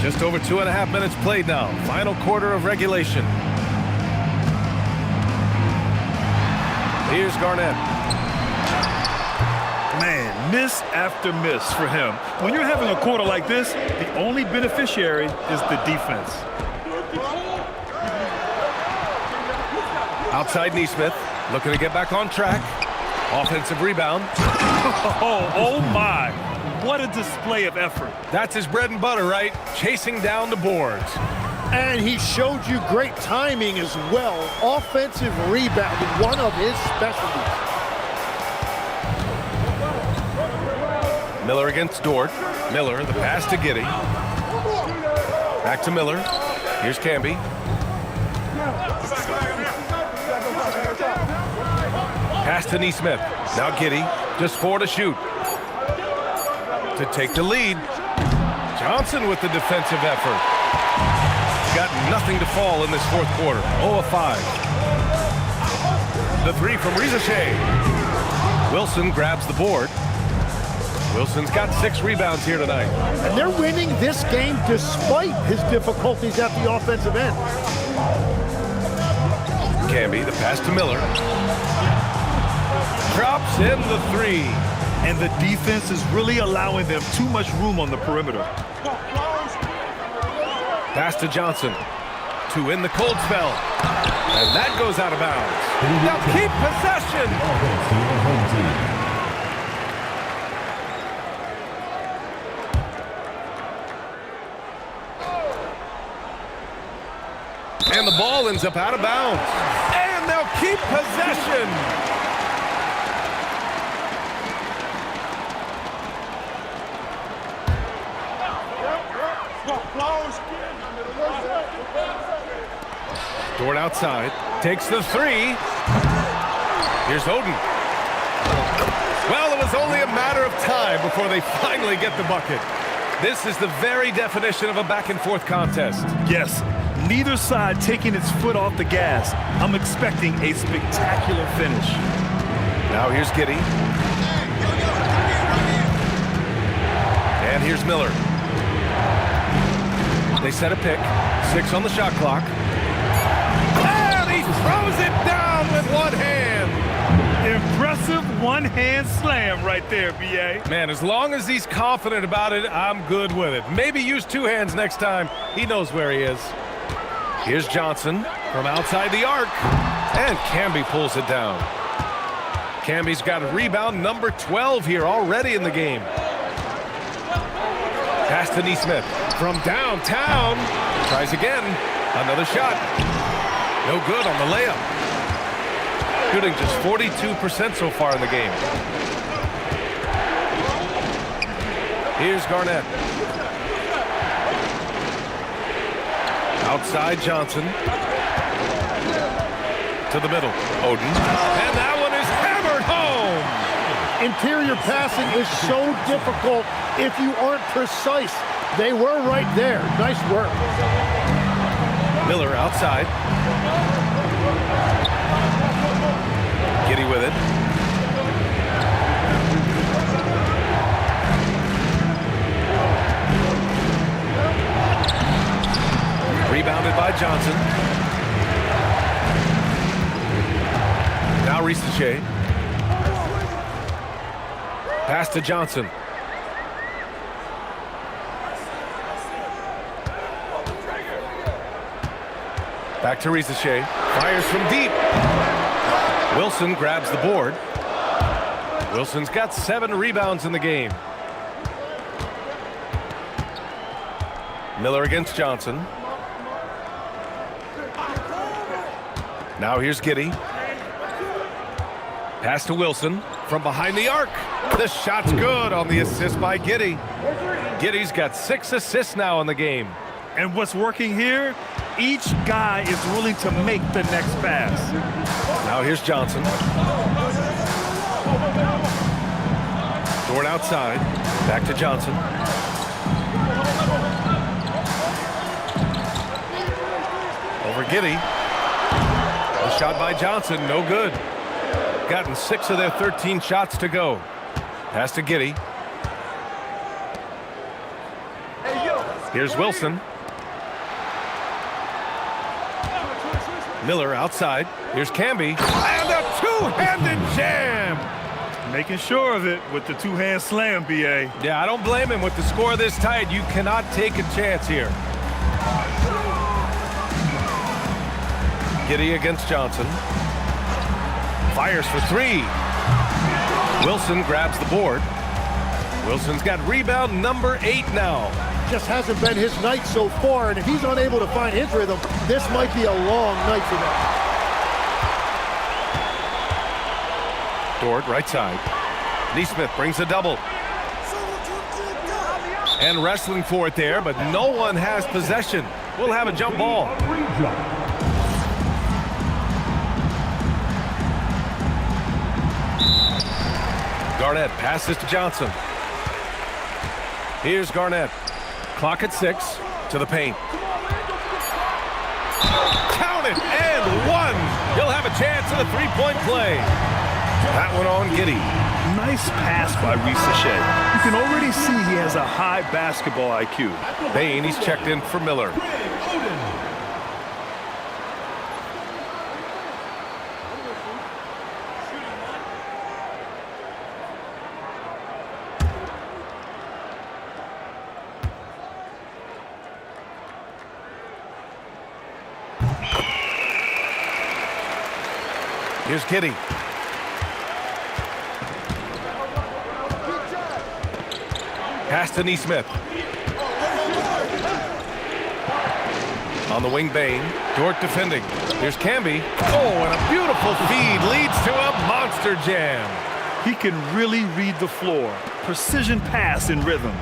Just over 2.5 minutes played now. Final quarter of regulation. Here's Garnett. Man, miss after miss for him. When you're having a quarter like this, the only beneficiary is the defense. Outside Neesmith, looking to get back on track. Offensive rebound. Oh my. What a display of effort. That's his bread and butter, right? Chasing down the boards. And he showed you great timing as well. Offensive rebounding, one of his specialties. Miller against Dort. Miller, the pass to Giddey. Back to Miller. Here's Camby. Pass to Neesmith. Now Giddey. Just 4 to shoot. To take the lead. Johnson with the defensive effort. Got nothing to fall in this 4th quarter. 0 of 5. The 3 from Risacher. Wilson grabs the board. Wilson's got 6 rebounds here tonight. And they're winning this game despite his difficulties at the offensive end. Camby, the pass to Miller. Drops in the 3. and the defense is really allowing them too much room on the perimeter. Pass to Johnson to win the cold spell. And that goes out of bounds. Now keep possession. And the ball ends up out of bounds. And they'll keep possession. Dort outside, takes the three. Here's Oden. Well, it was only a matter of time before they finally get the bucket. This is the very definition of a back-and-forth contest. Yes, neither side taking its foot off the gas. I'm expecting a spectacular finish. Now here's Giddey. And here's Miller. They set a pick. 6 on the shot clock. And he throws it down with one hand. Impressive one-hand slam right there, B.A. Man, as long as he's confident about it, I'm good with it. Maybe use 2 hands next time. He knows where he is. Here's Johnson from outside the arc. And Camby pulls it down. Camby's got rebound number 12 here already in the game. Pass to Neesmith from downtown. Tries again. Another shot. No good on the layup. Shooting just 42% so far in the game. Here's Garnett. Outside Johnson. To the middle. Oden. And that one is hammered home. Interior passing is so difficult if you aren't precise. They were right there. Nice work. Miller outside. Giddey with it. Rebounded by Johnson. Now Risache. Pass to Johnson. Back to Risache. Fires from deep. Wilson grabs the board. Wilson's got 7 rebounds in the game. Miller against Johnson. Now here's Giddey. Pass to Wilson from behind the arc. The shot's good on the assist by Giddey. Giddey's got 6 assists now in the game. And what's working here? Each guy is willing to make the next pass. Now here's Johnson. Dort outside. Back to Johnson. Over Giddey. The shot by Johnson, no good. Gotten 6 of their 13 shots to go. Pass to Giddey. Here's Wilson. Miller outside. Here's Camby. And a two-handed jam. Making sure of it with the two-hand slam, B.A. Yeah, I don't blame him with the score this tight. You cannot take a chance here. Giddey against Johnson. Fires for 3. Wilson grabs the board. Wilson's got rebound number 8 now. Just hasn't been his night so far, and if he's unable to find his rhythm, this might be a long night for them. Dort right side. Neesmith brings a double. And wrestling for it there, but no one has possession. We'll have a jump ball. Garnett passes to Johnson. Here's Garnett. Clock at 6 to the paint. Count it, and 1. He'll have a chance at a 3-point play. That one on Giddey. Nice pass by Risache. You can already see he has a high basketball IQ. Bain, he's checked in for Miller. Here's Giddy. Pass to Neesmith. On the wing, Bain. Dort defending. Here's Camby. Oh, and a beautiful feed leads to a monster jam. He can really read the floor. Precision pass in rhythm.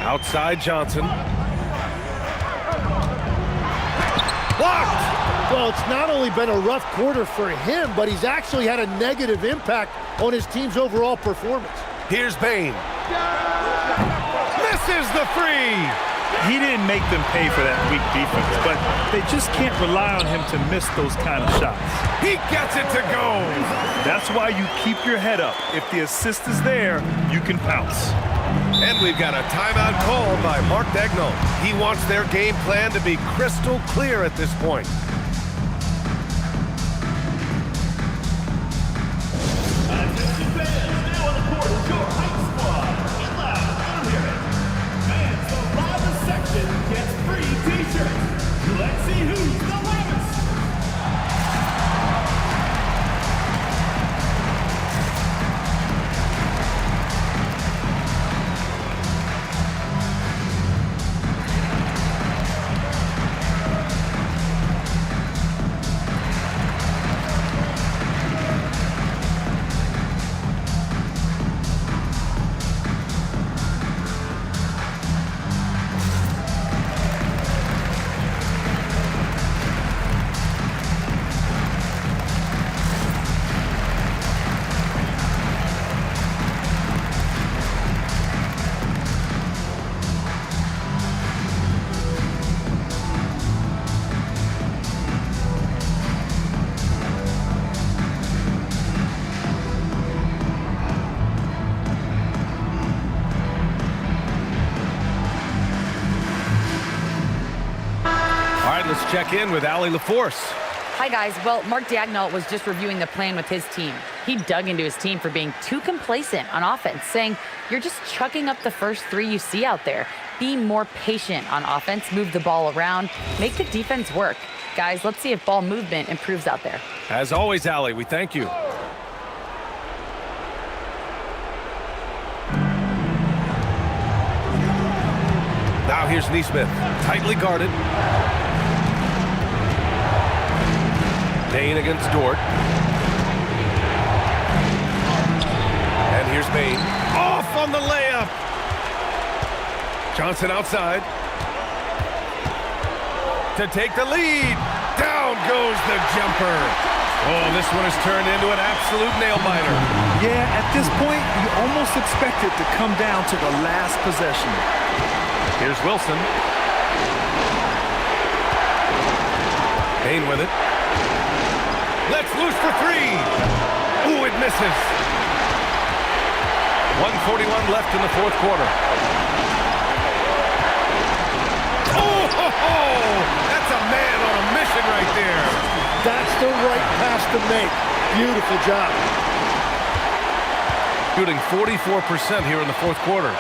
Outside Johnson. Blocked! Well, it's not only been a rough quarter for him, but he's actually had a negative impact on his team's overall performance. Here's Bain. Misses the three! He didn't make them pay for that weak defense, but they just can't rely on him to miss those kind of shots. He gets it to go! That's why you keep your head up. If the assist is there, you can pounce. And we've got a timeout called by Mark Daigneault. He wants their game plan to be crystal clear at this point. Attention fans, now on the court is your hype squad. Get loud, I don't hear it. Fans, the loudest section gets free t-shirts. Let's see who's the loudest. Let's check in with Allie LaForce. Hi, guys. Well, Mark Daigneault was just reviewing the plan with his team. He dug into his team for being too complacent on offense, saying, you're just chucking up the first three you see out there. Be more patient on offense, move the ball around, make the defense work. Guys, let's see if ball movement improves out there. As always, Allie, we thank you. Now here's Neesmith, tightly guarded. Bain against Dort. And here's Bain. Off on the layup. Johnson outside. To take the lead. Down goes the jumper. Oh, this one has turned into an absolute nail-biter. Yeah, at this point, you almost expect it to come down to the last possession. Here's Wilson. Bain with it. Let's loose for three. Ooh, it misses. 1:41 left in the fourth quarter. Oh, ho, ho! That's a man on a mission right there. That's the right pass to make. Beautiful job. Shooting 44% here in the fourth quarter.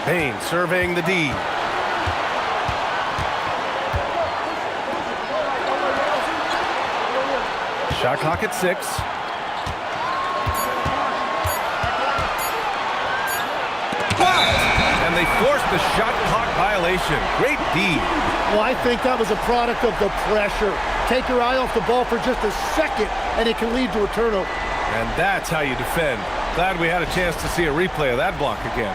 Bain surveying the D. Shot clock at 6. And they forced the shot clock violation. Great D. Well, I think that was a product of the pressure. Take your eye off the ball for just a second, and it can lead to a turnover. And that's how you defend. Glad we had a chance to see a replay of that block again.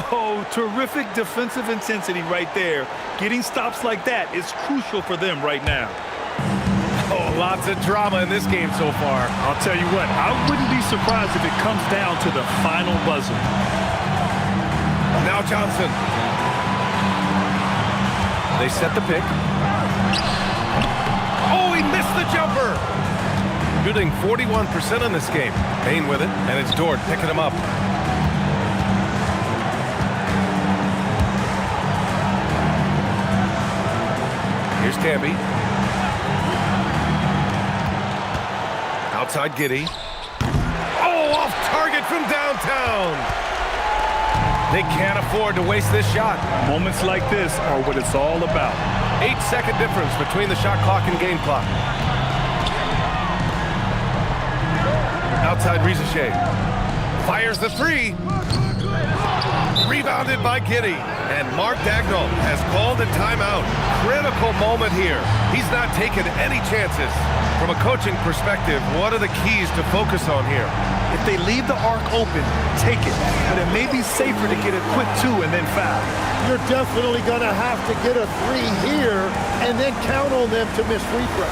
Oh, terrific defensive intensity right there. Getting stops like that is crucial for them right now. Oh, lots of drama in this game so far. I'll tell you what, I wouldn't be surprised if it comes down to the final buzzer. Now Johnson. They set the pick. Oh, he missed the jumper. Shooting 41% in this game. Bain with it, and it's Dort picking him up. Here's Camby. Outside Giddy. Oh, off target from downtown. They can't afford to waste this shot. Moments like this are what it's all about. 8-second difference between the shot clock and game clock. Outside Rizachet. Fires the three. Rebounded by Giddey. And Mark Dagnall has called a timeout. Critical moment here. He's not taking any chances. From a coaching perspective, what are the keys to focus on here? If they leave the arc open, take it. But it may be safer to get a quick 2 and then foul. You're definitely going to have to get a 3 here and then count on them to miss free throw.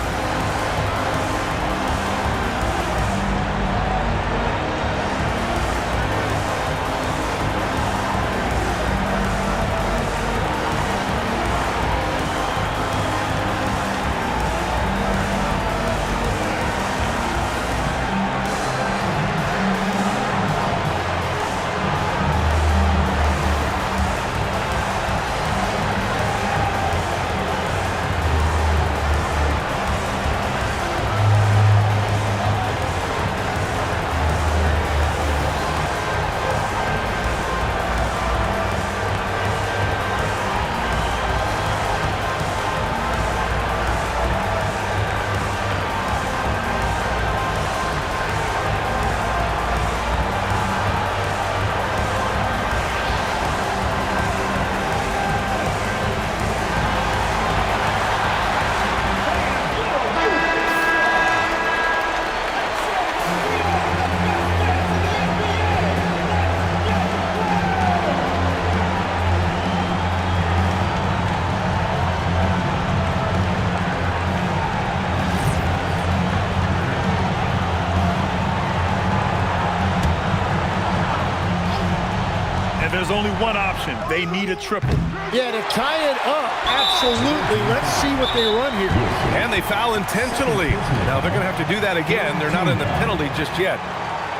There's only one option. They need a triple. Yeah, to tie it up, absolutely. Let's see what they run here. And they foul intentionally. Now they're going to have to do that again. They're not in the penalty just yet.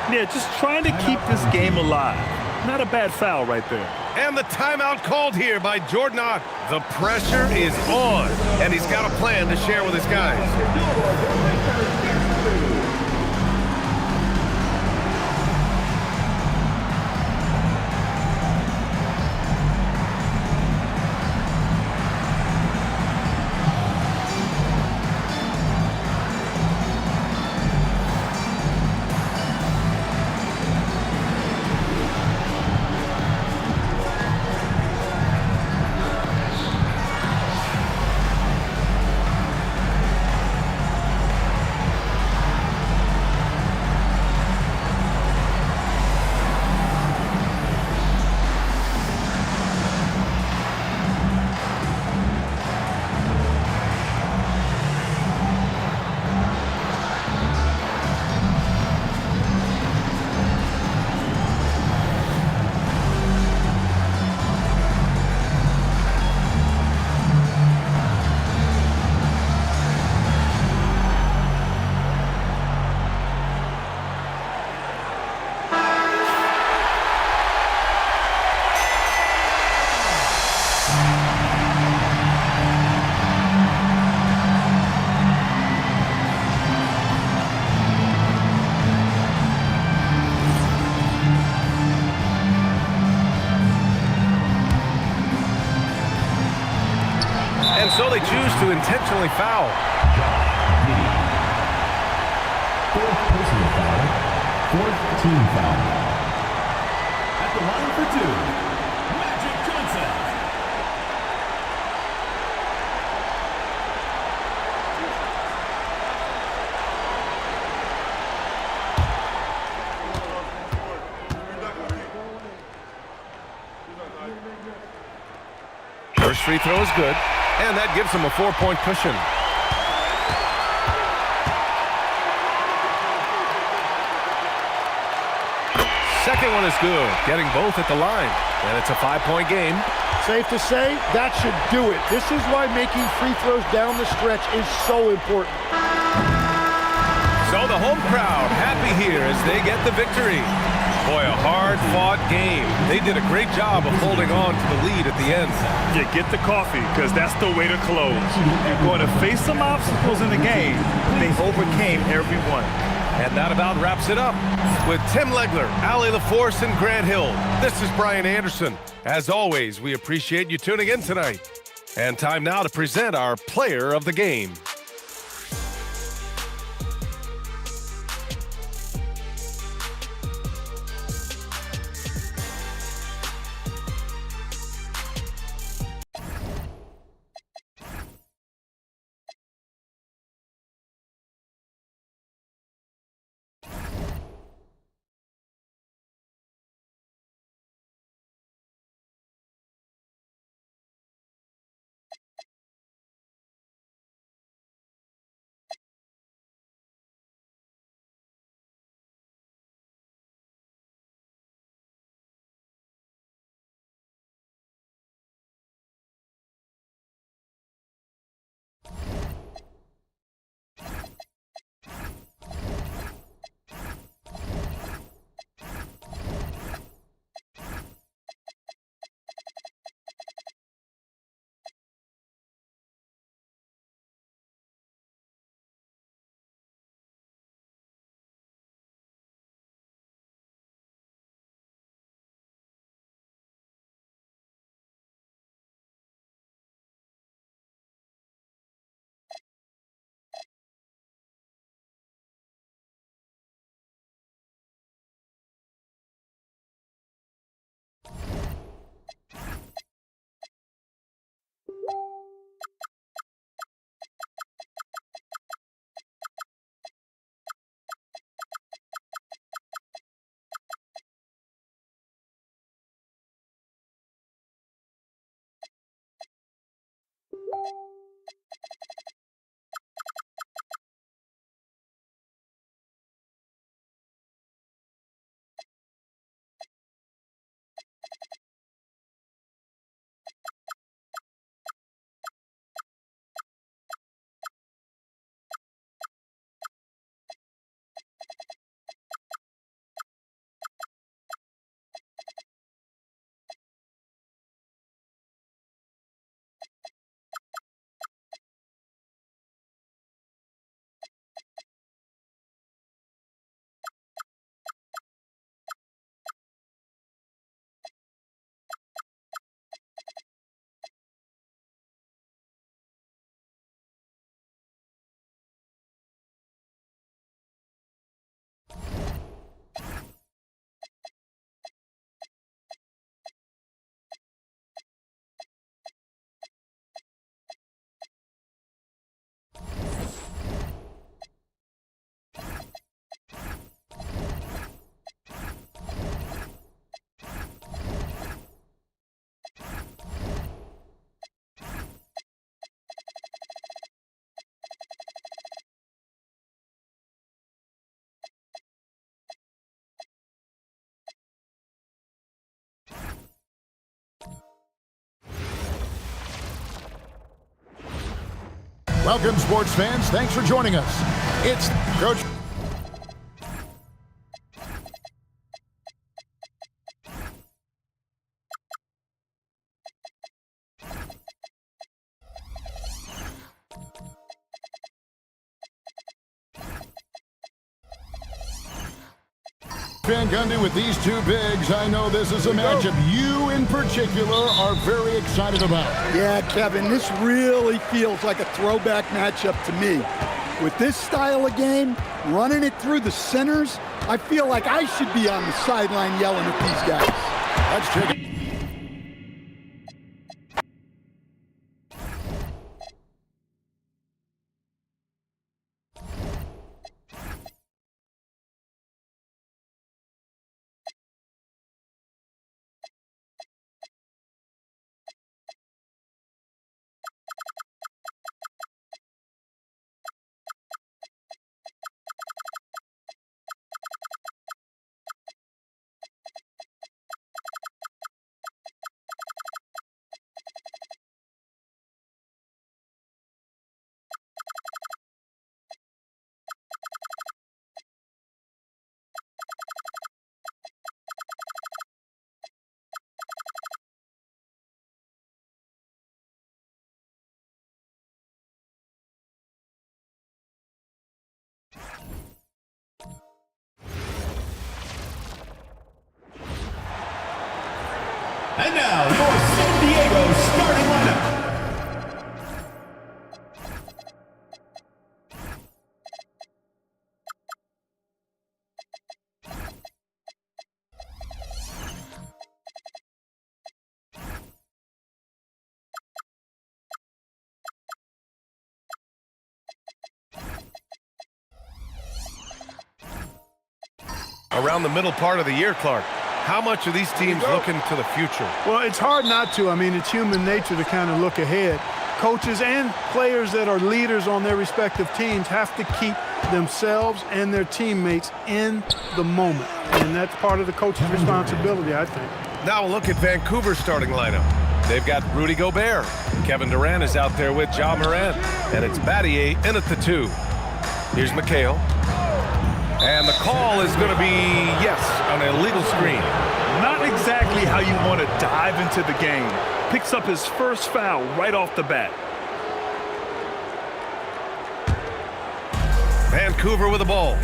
Yeah, just trying to keep this game alive. Not a bad foul right there. And the timeout called here by Jordan Ott. The pressure is on, and he's got a plan to share with his guys. And so they choose to intentionally foul. Fourth personal foul. Fourth team foul. At the line for 2, Magic Johnson. First free throw is good, and that gives them a 4-point cushion. Second one is good, getting both at the line, and it's a 5-point game. Safe to say, that should do it. This is why making free throws down the stretch is so important. So the home crowd happy here as they get the victory. Boy, a hard-fought game. They did a great job of holding on to the lead at the end. Yeah, get the coffee, because that's the way to close. You're going to face some obstacles in the game. They overcame every one. And that about wraps it up. With Tim Legler, Allie LaForce, and Grant Hill, this is Brian Anderson. As always, we appreciate you tuning in tonight. And time now to present our player of the game. Welcome, sports fans. Thanks for joining us. It's Coach. Van Gundy with these two bigs. I know this is a matchup you in particular are very excited about. Yeah, Kevin, this really feels like a throwback matchup to me. With this style of game, running it through the centers, I feel like I should be on the sideline yelling at these guys. That's tricky. And now, your San Diego starting lineup. Around the middle part of the year, Clark, how much are these teams looking to the future? Well, it's hard not to. I mean, it's human nature to kind of look ahead. Coaches and players that are leaders on their respective teams have to keep themselves and their teammates in the moment. And that's part of the coach's responsibility, I think. Now look at Vancouver's starting lineup. They've got Rudy Gobert. Kevin Durant is out there with Ja Morant. And it's Battier in at the 2. Here's McHale. And the call is going to be, yes, an illegal screen. Not exactly how you want to dive into the game. Picks up his first foul right off the bat. Vancouver with the ball.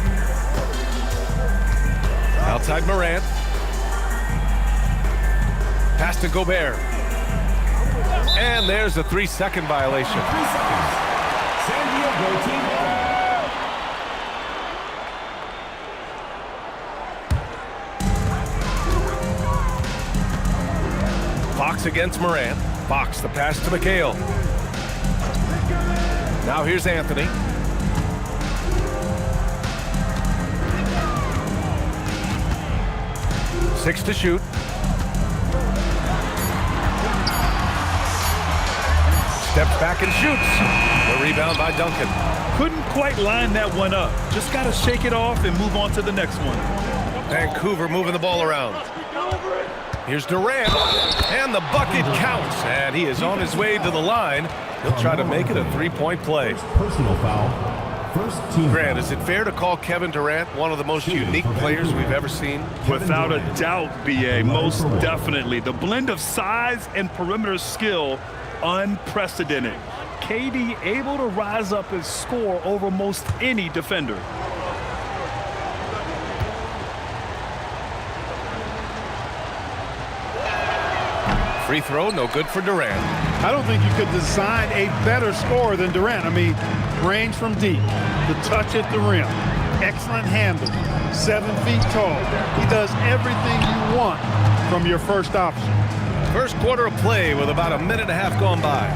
Outside Morant. Pass to Gobert. And there's a 3-second violation. 3 seconds. San Diego team ball. Fox against Morant. Fox, the pass to McHale. Now here's Anthony. Six to shoot. Steps back and shoots. The rebound by Duncan. Couldn't quite line that one up. Just got to shake it off and move on to the next one. Vancouver moving the ball around. Here's Durant, and the bucket counts, and he is on his way to the line. He'll try to make it a 3-point play. Personal foul. First team. Grant, is it fair to call Kevin Durant one of the most unique players we've ever seen? Without a doubt, B.A., most definitely. The blend of size and perimeter skill, unprecedented. KD able to rise up and score over most any defender. Free throw, no good for Durant. I don't think you could design a better scorer than Durant. I mean, range from deep, the touch at the rim, excellent handle, 7 feet tall. He does everything you want from your first option. First quarter of play with about a minute and a half gone by.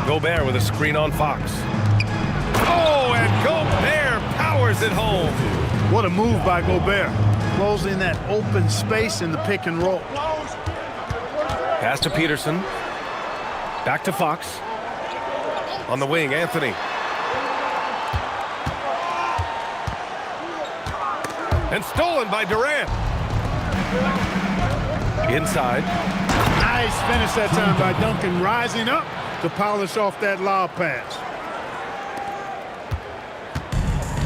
Gobert with a screen on Fox. Oh, and Gobert powers it home. What a move by Gobert, closing that open space in the pick and roll. Pass to Peterson. Back to Fox. On the wing, Anthony. And stolen by Durant. Inside. Nice finish that time by Duncan, rising up to polish off that lob pass.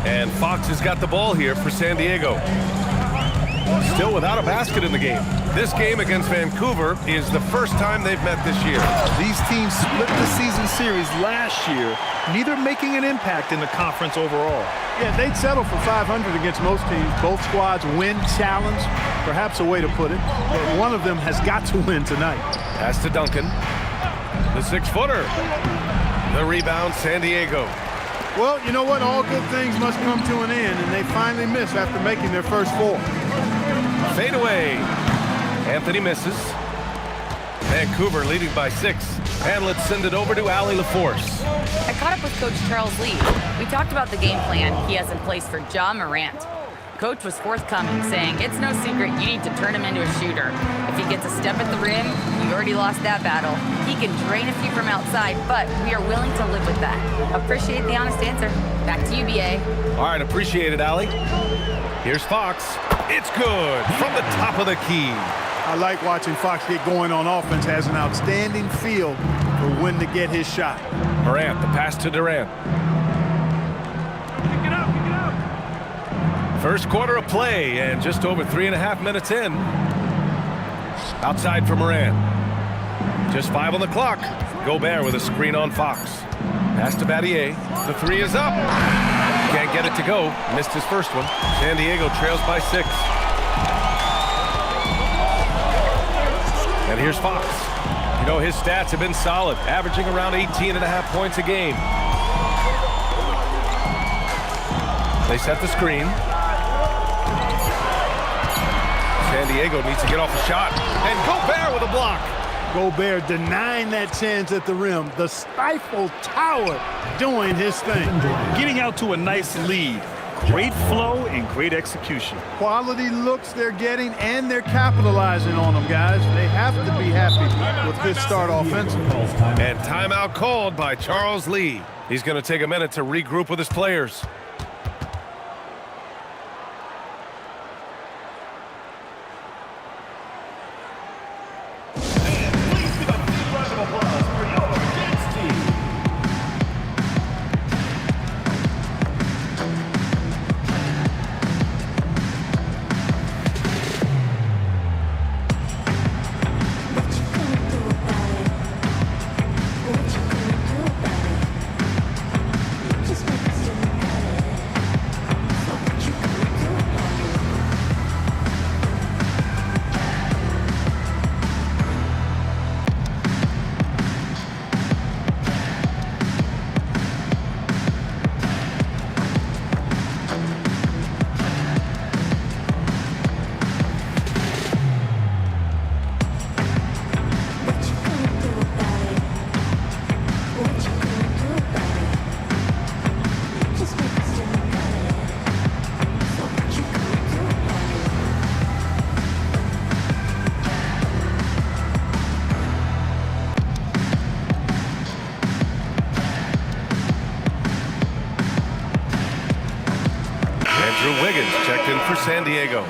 And Fox has got the ball here for San Diego. Still without a basket in the game. This game against Vancouver is the first time they've met this year. These teams split the season series last year, neither making an impact in the conference overall. Yeah, they'd settle for 500 against most teams. Both squads win challenge, perhaps a way to put it. But one of them has got to win tonight. Pass to Duncan. The 6-footer. The rebound, San Diego. Well, you know what? All good things must come to an end, and they finally miss after making their first 4. Fade away. Anthony misses. Vancouver leading by 6. And let's send it over to Allie LaForce. I caught up with Coach Charles Lee. We talked about the game plan he has in place for Ja Morant. Coach was forthcoming, saying it's no secret you need to turn him into a shooter. If he gets a step at the rim, you already lost that battle. He can drain a few from outside, but we are willing to live with that. Appreciate the honest answer. Back to you, B.A. All right, appreciate it, Allie. Here's Fox. It's good from the top of the key. I like watching Fox get going on offense. Has an outstanding feel for when to get his shot. Morant, the pass to Durant. First quarter of play and just over 3.5 minutes in. Outside for Morant. Just 5 on the clock. Gobert with a screen on Fox. Pass to Battier. The 3 is up. Can't get it to go. Missed his first one. San Diego trails by 6. And here's Fox. You know, his stats have been solid, averaging around 18.5 points a game. They set the screen. San Diego needs to get off a shot. And Gobert with a block. Gobert denying that chance at the rim. The Stifle Tower doing his thing. Getting out to a nice lead. Great flow and great execution. Quality looks they're getting, and they're capitalizing on them, guys. They have to be happy with this start offensively. And timeout called by Charles Lee. He's going to take a minute to regroup with his players. Wiggins checked in for San Diego.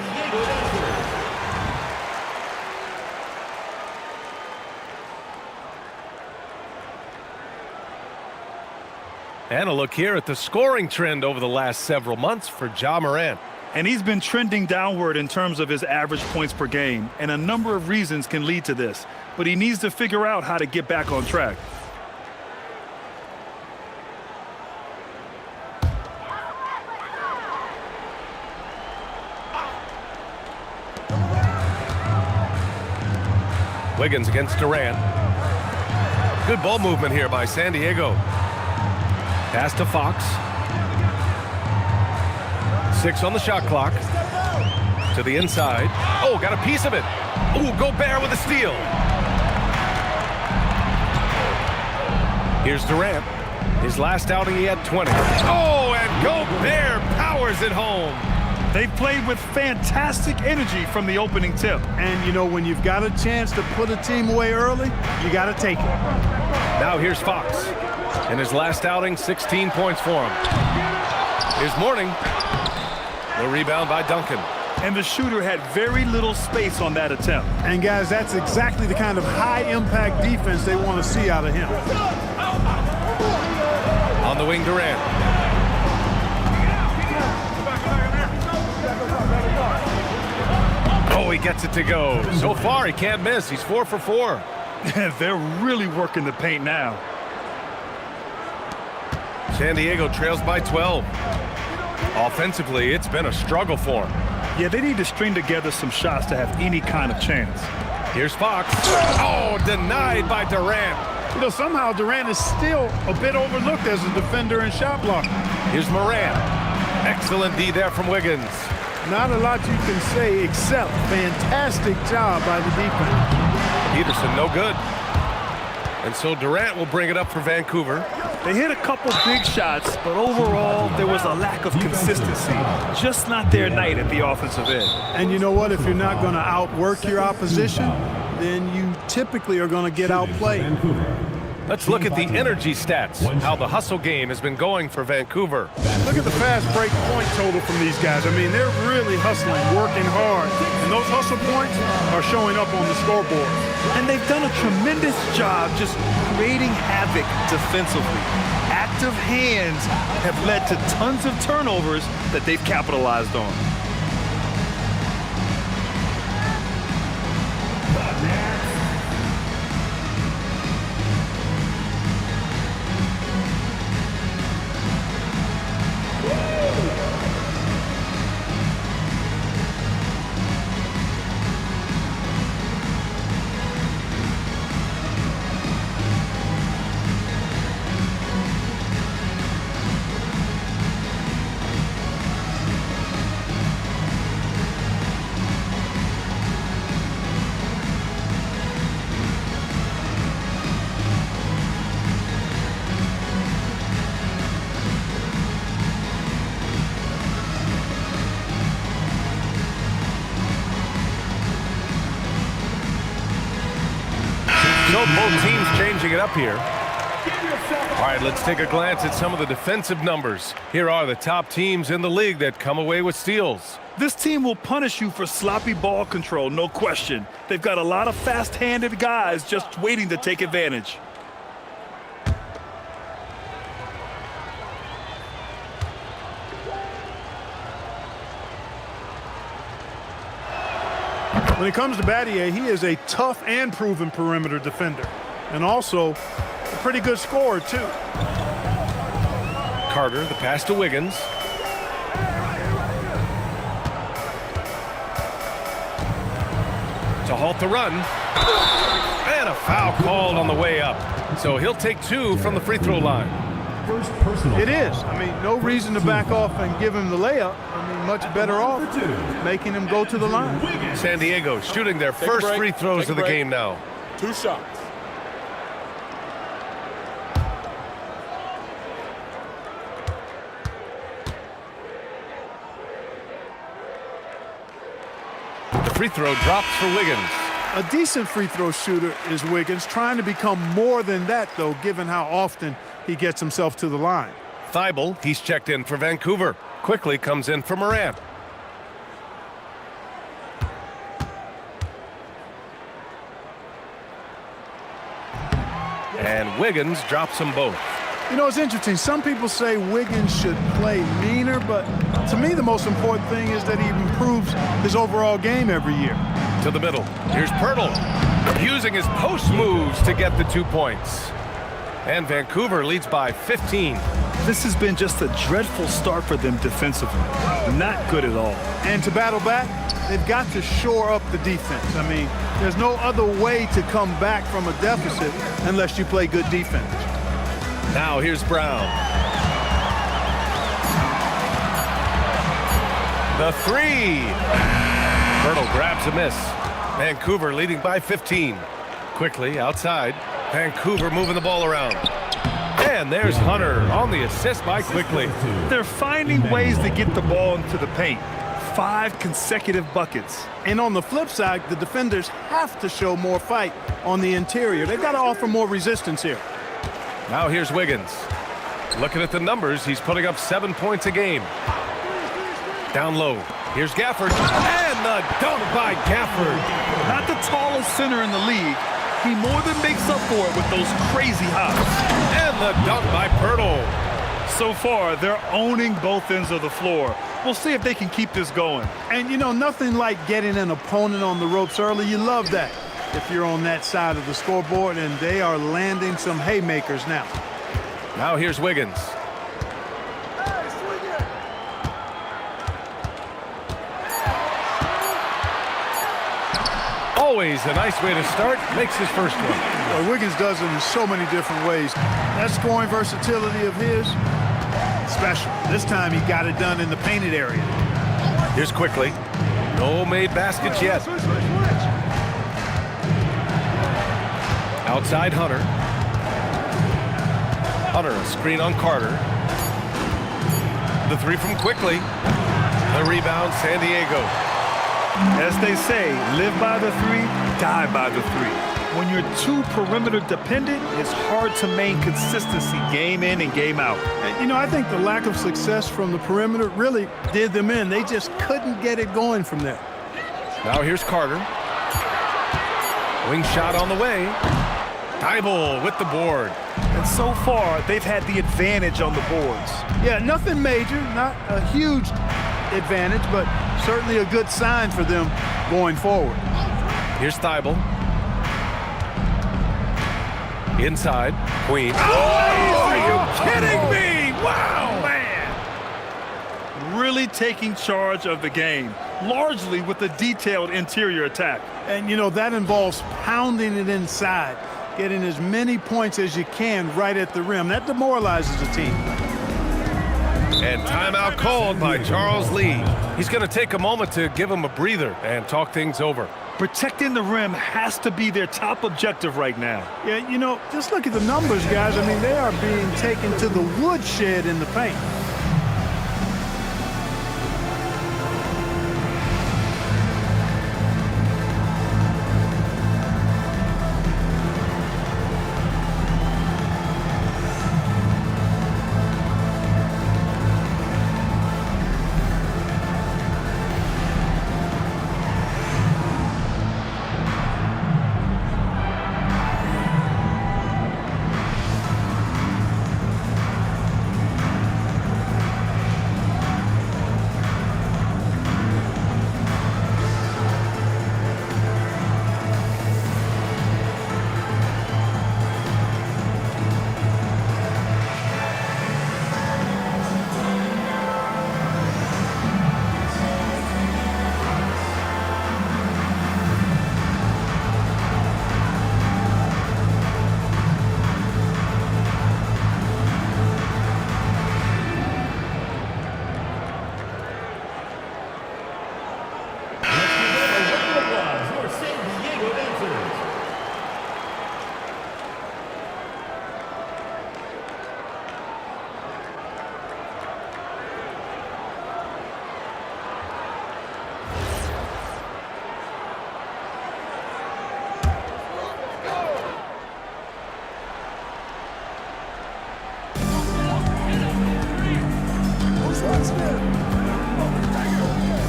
And a look here at the scoring trend over the last several months for Ja Morant. And he's been trending downward in terms of his average points per game, and a number of reasons can lead to this. But he needs to figure out how to get back on track. Wiggins against Durant. Good ball movement here by San Diego. Pass to Fox. 6 on the shot clock. To the inside. Oh, got a piece of it. Oh, Gobert with a steal. Here's Durant. His last outing, he had 20. Oh, and Gobert powers it home. They played with fantastic energy from the opening tip. And, you know, when you've got a chance to put a team away early, you got to take it. Now here's Fox. In his last outing, 16 points for him. Here's Mourning. The rebound by Duncan. And the shooter had very little space on that attempt. And, guys, that's exactly the kind of high-impact defense they want to see out of him. On the wing, Durant. Oh, he gets it to go. So far, he can't miss. He's 4 for 4. They're really working the paint now. San Diego trails by 12. Offensively, it's been a struggle for them. Yeah, they need to string together some shots to have any kind of chance. Here's Fox. Oh, denied by Durant. You know, somehow Durant is still a bit overlooked as a defender and shot blocker. Here's Morant. Excellent D there from Wiggins. Not a lot you can say except fantastic job by the defense. Peterson, no good. And so Durant will bring it up for Vancouver. They hit a couple big shots, but overall, there was a lack of consistency. Just not their night at the offensive end. And you know what? If you're not going to outwork your opposition, then you typically are going to get outplayed. Let's look at the energy stats, how the hustle game has been going for Vancouver. Look at the fast break point total from these guys. I mean, they're really hustling, working hard. And those hustle points are showing up on the scoreboard. And they've done a tremendous job just creating havoc defensively. Active hands have led to tons of turnovers that they've capitalized on. Well, both teams changing it up here. All right, let's take a glance at some of the defensive numbers. Here are the top teams in the league that come away with steals. This team will punish you for sloppy ball control, no question. They've got a lot of fast-handed guys just waiting to take advantage. When it comes to Battier, he is a tough and proven perimeter defender, and also a pretty good scorer, too. Carter, the pass to Wiggins. To halt the run. And a foul called on the way up. So he'll take 2 from the free throw line. It is. I mean, no reason to back off and give him the layup. I mean, much better off making him go to the line. San Diego shooting their first free throws of the game now. 2 shots. The free throw drops for Wiggins. A decent free throw shooter is Wiggins, trying to become more than that, though, given how often he gets himself to the line. Thibault, he's checked in for Vancouver. Quickly comes in for Morant. And Wiggins drops them both. You know, it's interesting. Some people say Wiggins should play meaner, but to me the most important thing is that he improves his overall game every year. To the middle. Here's Pirtle, using his post moves to get the 2 points. And Vancouver leads by 15. This has been just a dreadful start for them defensively. Not good at all. And to battle back, they've got to shore up the defense. I mean, there's no other way to come back from a deficit unless you play good defense. Now here's Brown. The 3. Pirtle grabs a miss. Vancouver leading by 15. Quickly outside. Vancouver moving the ball around. And there's Hunter on the assist by Quickly. They're finding ways to get the ball into the paint. 5 consecutive buckets. And on the flip side, the defenders have to show more fight on the interior. They've got to offer more resistance here. Now here's Wiggins. Looking at the numbers, he's putting up 7 points a game. Down low. Here's Gafford. And the dunk by Gafford. Not the tallest center in the league. He more than makes up for it with those crazy hops. And the dunk by Pirtle. So far, they're owning both ends of the floor. We'll see if they can keep this going. And, you know, nothing like getting an opponent on the ropes early. You love that if you're on that side of the scoreboard, and they are landing some haymakers now. Now here's Wiggins. Always a nice way to start. Makes his first one. Well, Wiggins does it in so many different ways. That scoring versatility of his, special. This time he got it done in the painted area. Here's Quickly. No made baskets yet. Outside Hunter. Hunter, a screen on Carter. The 3 from Quickly. The rebound, San Diego. As they say, live by the 3, die by the 3. When you're too perimeter dependent, it's hard to maintain consistency game in and game out. And, you know, I think the lack of success from the perimeter really did them in. They just couldn't get it going from there. Now here's Carter. Wing shot on the way. Thibault with the board. And so far, they've had the advantage on the boards. Yeah, nothing major, not a huge advantage, but certainly a good sign for them going forward. Here's Thibault. Inside, Queen. Oh, are you kidding me? Wow, man. Really taking charge of the game, largely with a detailed interior attack. And, you know, that involves pounding it inside, getting as many points as you can right at the rim. That demoralizes a team. And timeout called by Charles Lee. He's going to take a moment to give him a breather and talk things over. Protecting the rim has to be their top objective right now. Yeah, you know, just look at the numbers, guys. I mean, they are being taken to the woodshed in the paint.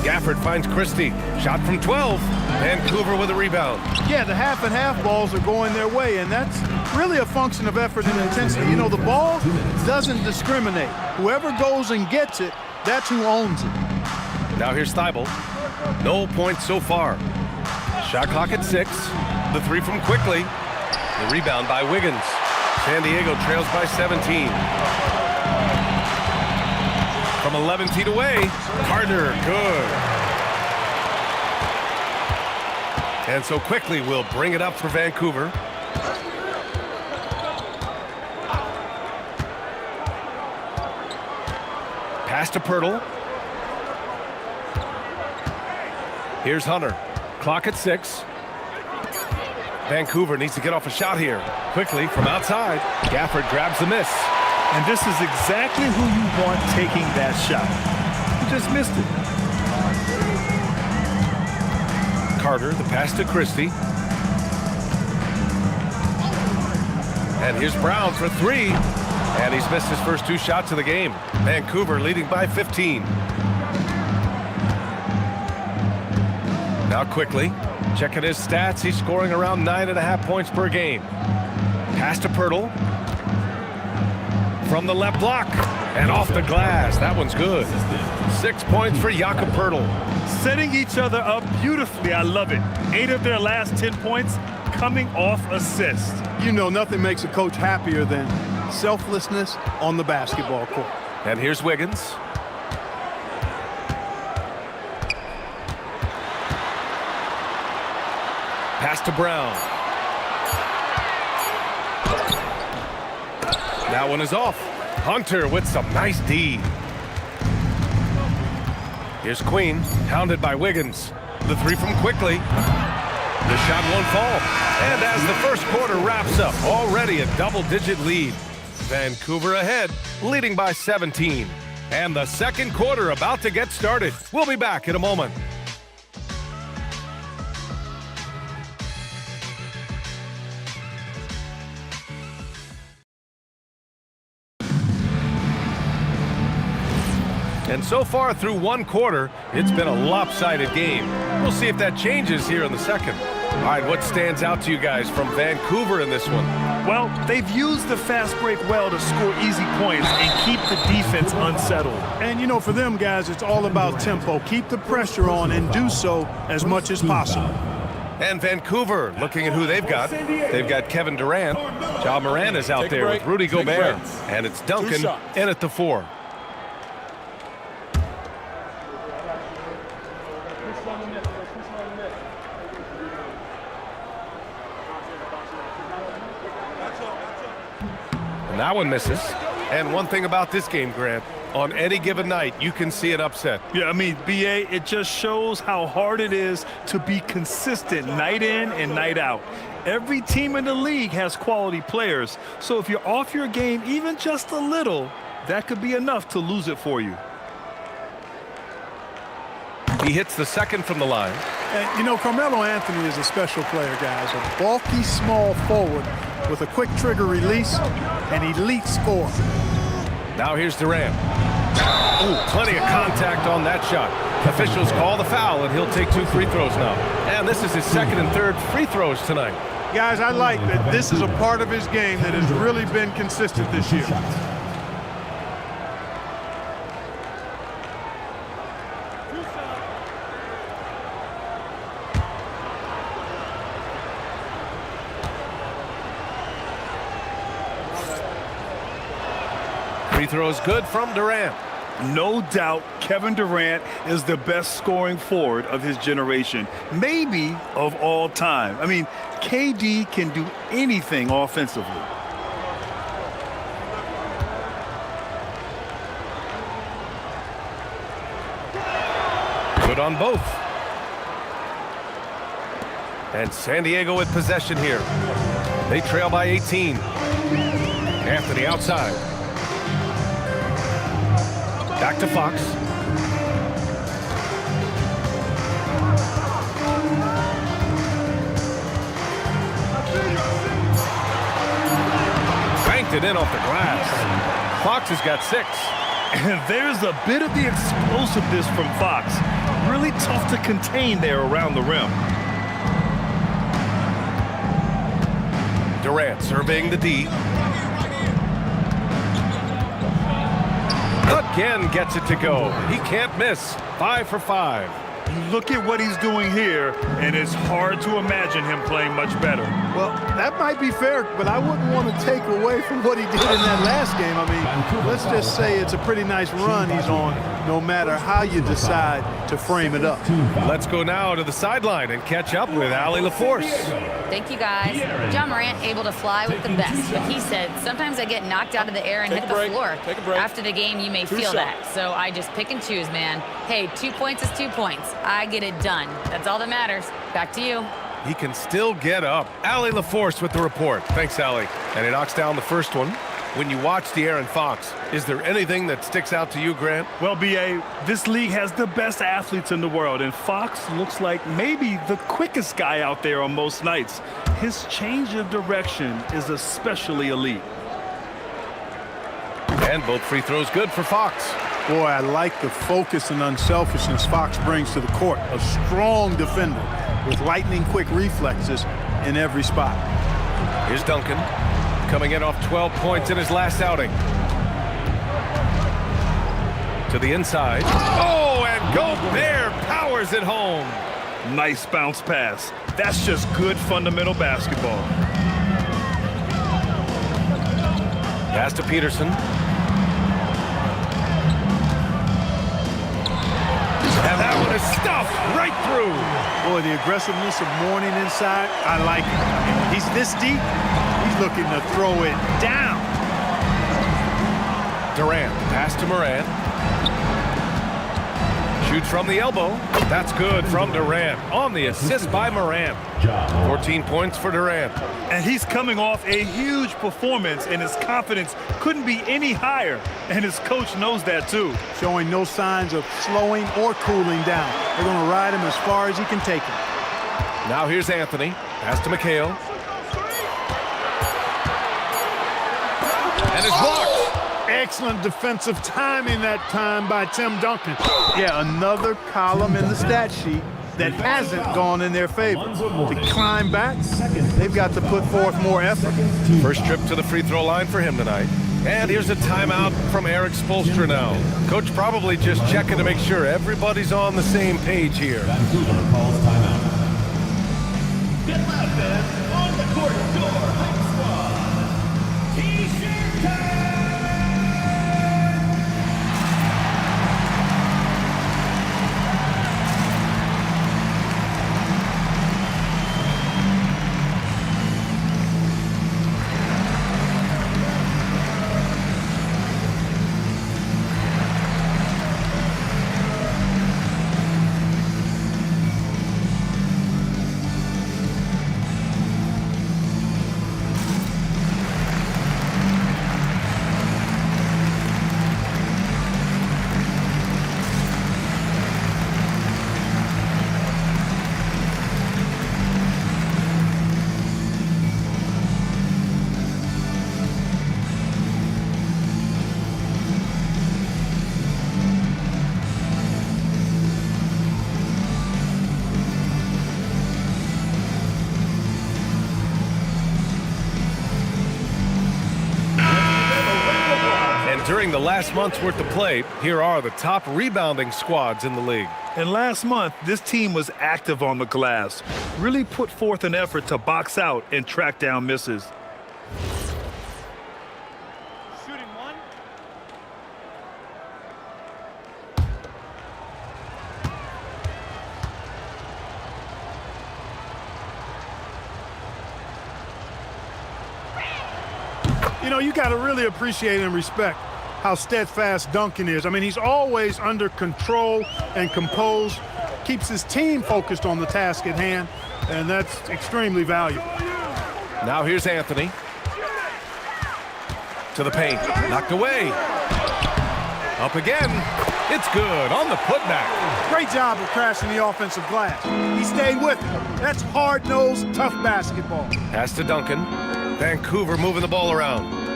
Gafford finds Christie. Shot from 12. Vancouver with a rebound. Yeah, the half and half balls are going their way, and that's really a function of effort and intensity. You know, the ball doesn't discriminate. Whoever goes and gets it, that's who owns it. Now here's Thibault. No points so far. Shot clock at 6. The three from Quickly. The rebound by Wiggins. San Diego trails by 17. From 11 feet away, Carter, good. And so Quickly will bring it up for Vancouver. Pass to Pirtle. Here's Hunter. Clock at 6. Vancouver needs to get off a shot here. Quickly from outside. Gafford grabs the miss. And this is exactly who you want taking that shot. He just missed it. Carter, the pass to Christie. And here's Brown for 3. And he's missed his first 2 shots of the game. Vancouver leading by 15. Now Quickly. Checking his stats. He's scoring around 9.5 points per game. Pass to Pirtle. From the left block. And off the glass. That one's good. 6 points for Jakob Pirtle. Setting each other up beautifully. I love it. 8 of their last 10 points coming off assists. You know, nothing makes a coach happier than selflessness on the basketball court. And here's Wiggins. Pass to Brown. That one is off. Hunter with some nice D. Here's Queen, hounded by Wiggins. The three from Quickly. The shot won't fall. And as the first quarter wraps up, already a double-digit lead. Vancouver ahead, leading by 17. And the second quarter about to get started. We'll be back in a moment. And so far through one quarter, it's been a lopsided game. We'll see if that changes here in the second. All right, what stands out to you guys from Vancouver in this one? Well, they've used the fast break well to score easy points and keep the defense unsettled. And, you know, for them guys, it's all about tempo. Keep the pressure on and do so as much as possible. And Vancouver, looking at who they've got. They've got Kevin Durant. Ja Morant is out there with Rudy Gobert. And it's Duncan in at the 4. And that one misses. And one thing about this game, Grant, on any given night, you can see an upset. Yeah, I mean, BA, it just shows how hard it is to be consistent night in and night out. Every team in the league has quality players. So if you're off your game even just a little, that could be enough to lose it for you. He hits the second from the line. And, you know, Carmelo Anthony is a special player, guys. A bulky, small forward with a quick trigger release and elite score. Now here's Durant. Ooh, plenty of contact on that shot. Officials call the foul, and he'll take 2 free throws now. And this is his second and third free throws tonight. Guys, I like that this is a part of his game that has really been consistent this year. Free throw is good from Durant. No doubt Kevin Durant is the best scoring forward of his generation, maybe of all time. I mean, KD can do anything offensively. Good on both. And San Diego with possession here. They trail by 18. Anthony outside. Back to Fox. Banked it in off the glass. Fox has got 6. And there's a bit of the explosiveness from Fox. Really tough to contain there around the rim. Durant surveying the D. Again gets it to go. He can't miss. 5 for 5. You look at what he's doing here, and it's hard to imagine him playing much better. Well, that might be fair, but I wouldn't want to take away from what he did in that last game. I mean, let's just say it's a pretty nice run he's on, no matter how you decide to frame it up. Let's go now to the sideline and catch up with Allie LaForce. Thank you, guys. John Morant able to fly with the best, but he said, sometimes I get knocked out of the air and hit the floor. Take a break. After the game, you may feel that, so I just pick and choose, man. Hey, 2 points is 2 points. I get it done. That's all that matters. Back to you. He can still get up. Allie LaForce with the report. Thanks, Allie. And he knocks down the first one. When you watch De'Aaron Fox, is there anything that sticks out to you, Grant? Well, B.A., this league has the best athletes in the world, and Fox looks like maybe the quickest guy out there on most nights. His change of direction is especially elite. And both free throws good for Fox. Boy, I like the focus and unselfishness Fox brings to the court. A strong defender with lightning-quick reflexes in every spot. Here's Duncan, coming in off 12 points in his last outing. To the inside. Oh, and Gobert powers it home. Nice bounce pass. That's just good fundamental basketball. Pass to Peterson. And that one is stuffed right through. Boy, the aggressiveness of Mourning inside, I like it. I mean, when he's this deep, he's looking to throw it down. Durant, pass to Morant. Shoots from the elbow. That's good from Durant. On the assist by Morant. 14 points for Durant. And he's coming off a huge performance, and his confidence couldn't be any higher. And his coach knows that, too. Showing no signs of slowing or cooling down. They're going to ride him as far as he can take him. Now here's Anthony. Pass to McHale. And it's blocked. Excellent defensive timing that time by Tim Duncan. Yeah, another column in the stat sheet that hasn't gone in their favor. To climb back, they've got to put forth more effort. First trip to the free throw line for him tonight. And here's a timeout from Eric Spoelstra now. Coach probably just checking to make sure everybody's on the same page here. Vancouver calls timeout. Get loud, fans. On the court, your hype squad. T-shirt time. During the last month's worth of play, here are the top rebounding squads in the league. And last month, this team was active on the glass, really put forth an effort to box out and track down misses. Shooting one. You know, you got to really appreciate and respect how steadfast Duncan is. I mean, he's always under control and composed, keeps his team focused on the task at hand, and that's extremely valuable. Now here's Anthony. To the paint. Knocked away. Up again. It's good on the putback. Great job of crashing the offensive glass. He stayed with it. That's hard-nosed, tough basketball. Pass to Duncan. Vancouver moving the ball around.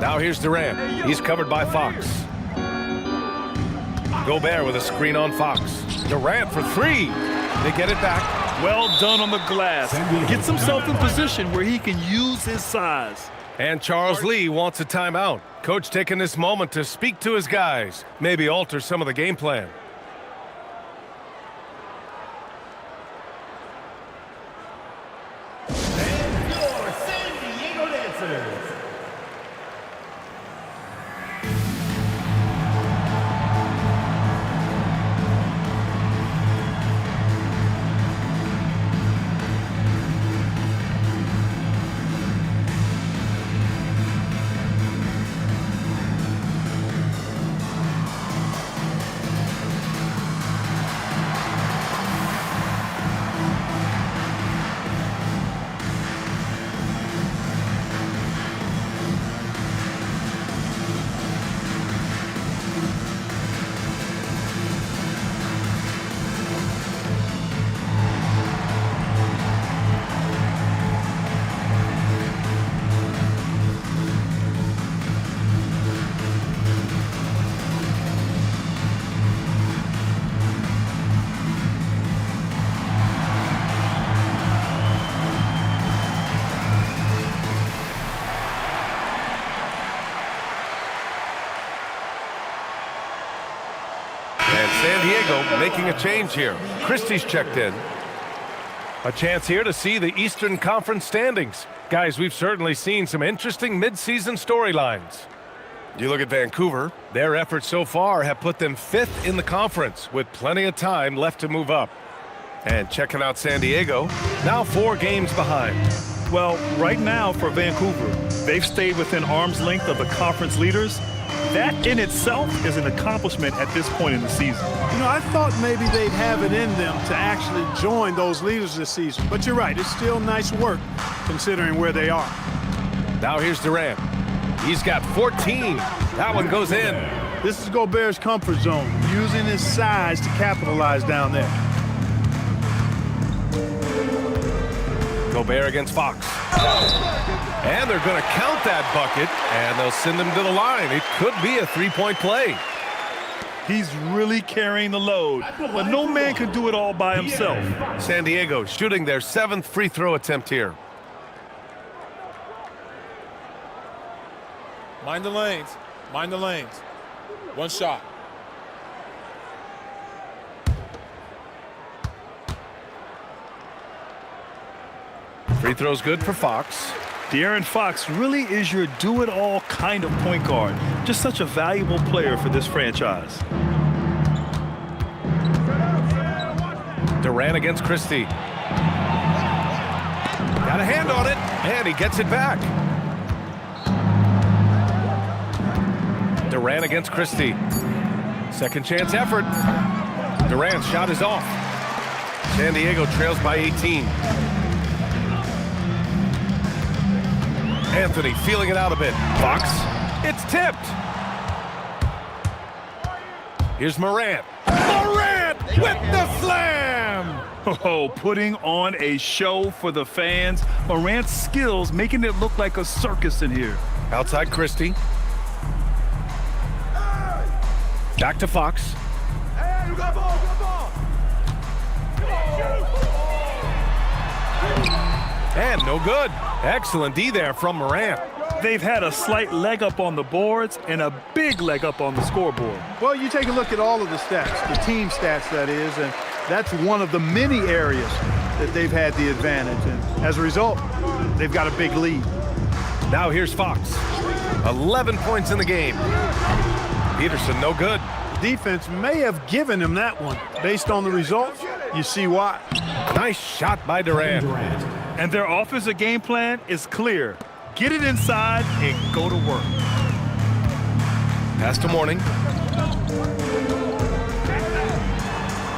Now here's Durant. He's covered by Fox. Gobert with a screen on Fox. Durant for three. They get it back. Well done on the glass. Gets himself in position where he can use his size. And Charles Lee wants a timeout. Coach taking this moment to speak to his guys. Maybe alter some of the game plan. And your San Diego dancers. San Diego making a change here. Christie's checked in. A chance here to see the Eastern Conference standings. Guys, we've certainly seen some interesting midseason storylines. You look at Vancouver, their efforts so far have put them 5th in the conference with plenty of time left to move up. And checking out San Diego, now 4 games behind. Well, right now for Vancouver, they've stayed within arm's length of the conference leaders. That in itself is an accomplishment at this point in the season. You know, I thought maybe they'd have it in them to actually join those leaders this season. But you're right, it's still nice work considering where they are. Now here's Durant. He's got 14. That one goes in. This is Gobert's comfort zone, using his size to capitalize down there. Gobert against Fox. And they're going to count that bucket, and they'll send him to the line. It could be a three-point play. He's really carrying the load, but no man can do it all by himself. San Diego shooting their 7th free throw attempt here. Mind the lanes. Mind the lanes. One shot. Free throw's good for Fox. De'Aaron Fox really is your do-it-all kind of point guard. Just such a valuable player for this franchise. Durant against Christie. Got a hand on it, and he gets it back. Durant against Christie. Second chance effort. Durant's shot is off. San Diego trails by 18. Anthony feeling it out a bit. Fox, it's tipped. Here's Morant. Morant with the slam! Oh, putting on a show for the fans. Morant's skills making it look like a circus in here. Outside Christie. Back to Fox. And no good. Excellent D there from Morant. They've had a slight leg up on the boards and a big leg up on the scoreboard. Well, you take a look at all of the stats, the team stats that is, and that's one of the many areas that they've had the advantage. And as a result, they've got a big lead. Now here's Fox. 11 points in the game. Peterson, no good. Defense may have given him that one. Based on the results, you see why. Nice shot by Durant. And their offensive game plan is clear. Get it inside and go to work. Pass to Morning.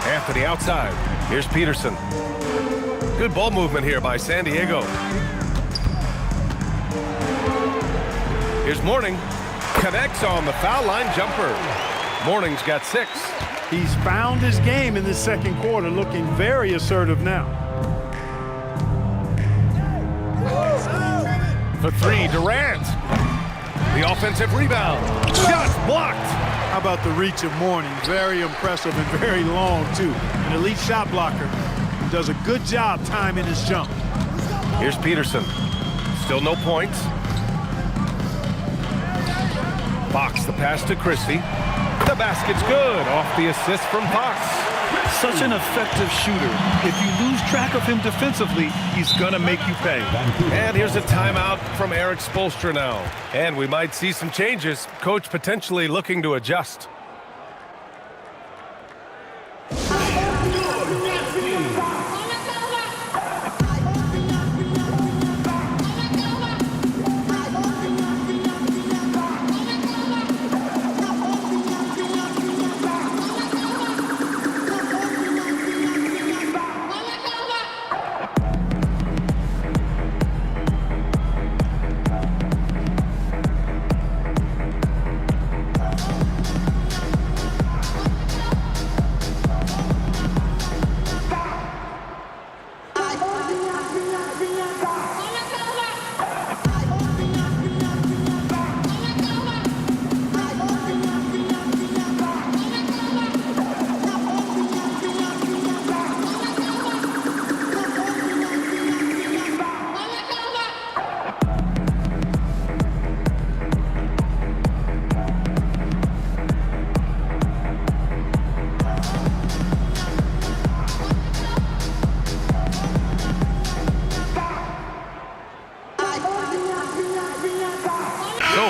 Anthony outside. Here's Peterson. Good ball movement here by San Diego. Here's Morning. Connects on the foul line jumper. Morning's got 6. He's found his game in the second quarter, looking very assertive now. For 3, Durant. The offensive rebound. Just blocked. How about the reach of Mourning? Very impressive and very long, too. An elite shot blocker. Does a good job timing his jump. Here's Peterson. Still no points. Fox, the pass to Christie. The basket's good. Off the assist from Fox. Such an effective shooter. If you lose track of him defensively, he's going to make you pay. And here's a timeout from Eric Spoelstra now. And we might see some changes. Coach potentially looking to adjust.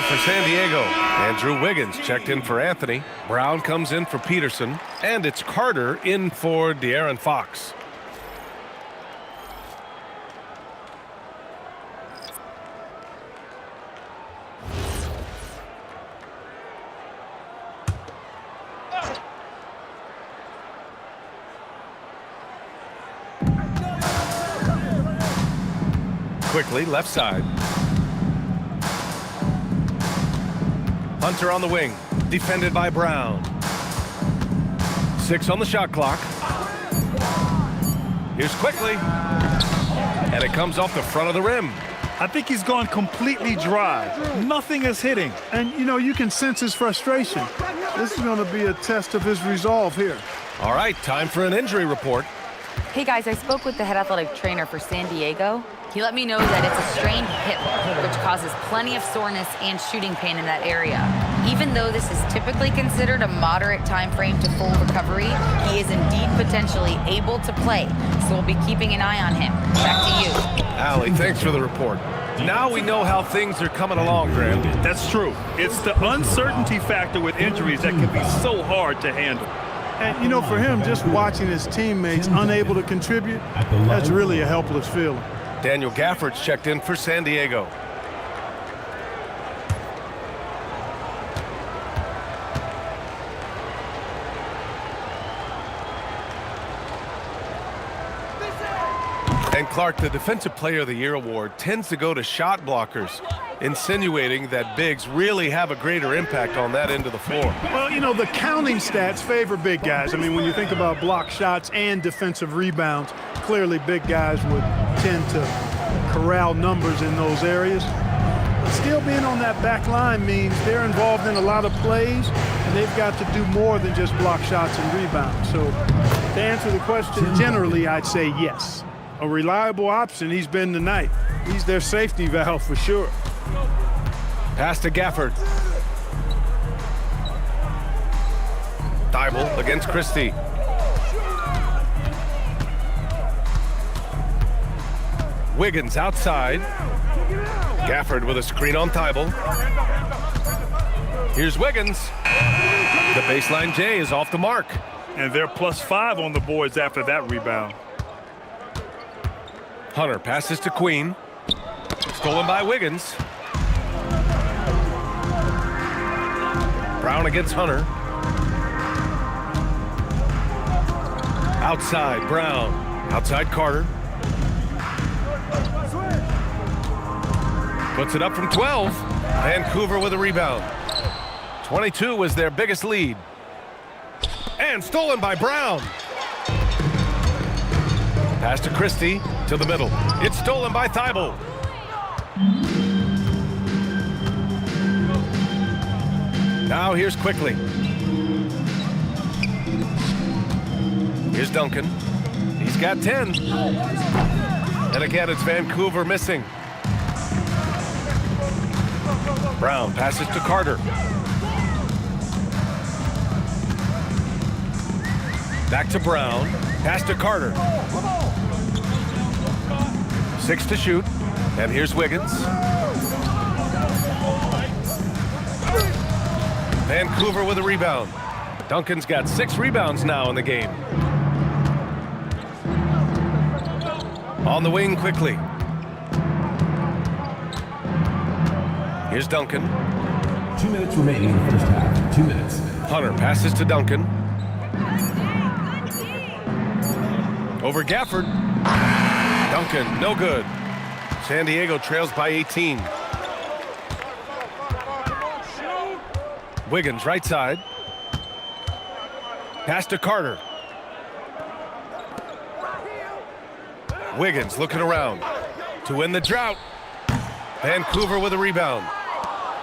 For San Diego, Andrew Wiggins checked in for Anthony. Brown comes in for Peterson. And it's Carter in for De'Aaron Fox. Quickly, left side. Hunter on the wing, defended by Brown. 6 on the shot clock. Here's Quickly. And it comes off the front of the rim. I think he's gone completely dry. Nothing is hitting. And, you know, you can sense his frustration. This is going to be a test of his resolve here. All right, time for an injury report. Hey guys, I spoke with the head athletic trainer for San Diego. He let me know that it's a strained hip, which causes plenty of soreness and shooting pain in that area. Even though this is typically considered a moderate time frame to full recovery, he is indeed potentially able to play, so we'll be keeping an eye on him. Back to you. Allie, thanks for the report. Now we know how things are coming along, Graham. That's true. It's the uncertainty factor with injuries that can be so hard to handle. And, you know, for him, just watching his teammates unable to contribute, that's really a helpless feeling. Daniel Gafford's checked in for San Diego. And Clark, the Defensive Player of the Year award tends to go to shot blockers, insinuating that bigs really have a greater impact on that end of the floor. Well, you know, the counting stats favor big guys. I mean, when you think about block shots and defensive rebounds, clearly big guys would tend to corral numbers in those areas. But still being on that back line means they're involved in a lot of plays, and they've got to do more than just block shots and rebounds. So to answer the question, generally I'd say yes. A reliable option he's been tonight. He's their safety valve for sure. Pass to Gafford. Thibault against Christie. Wiggins outside. Gafford with a screen on Thibault. Here's Wiggins. The baseline J is off the mark. And they're +5 on the boards after that rebound. Hunter passes to Queen. Stolen by Wiggins. Brown against Hunter. Outside, Brown. Outside, Carter. Puts it up from 12. Vancouver with a rebound. 22 was their biggest lead. And stolen by Brown. Pass to Christie to the middle. It's stolen by Thibault. Now here's Quickly. Here's Duncan. He's got 10. And again, it's Vancouver missing. Brown passes to Carter. Back to Brown. Pass to Carter. 6 to shoot. And here's Wiggins. Vancouver with a rebound. Duncan's got 6 rebounds now in the game. On the wing quickly. Here's Duncan. 2 minutes remaining in the first half. 2 minutes. Hunter passes to Duncan. Over Gafford. Duncan, no good. San Diego trails by 18. Wiggins, right side. Pass to Carter. Wiggins looking around to win the drought. Vancouver with a rebound.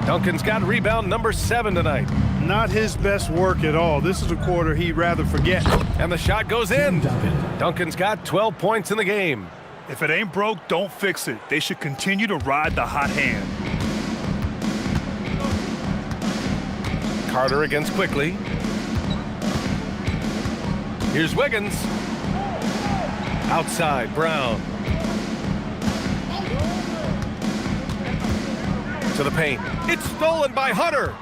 Duncan's got rebound number 7 tonight. Not his best work at all. This is a quarter he'd rather forget. And the shot goes in. Duncan's got 12 points in the game. If it ain't broke, don't fix it. They should continue to ride the hot hand. Carter against Quickly. Here's Wiggins. Outside, Brown. To the paint. It's stolen by Hunter.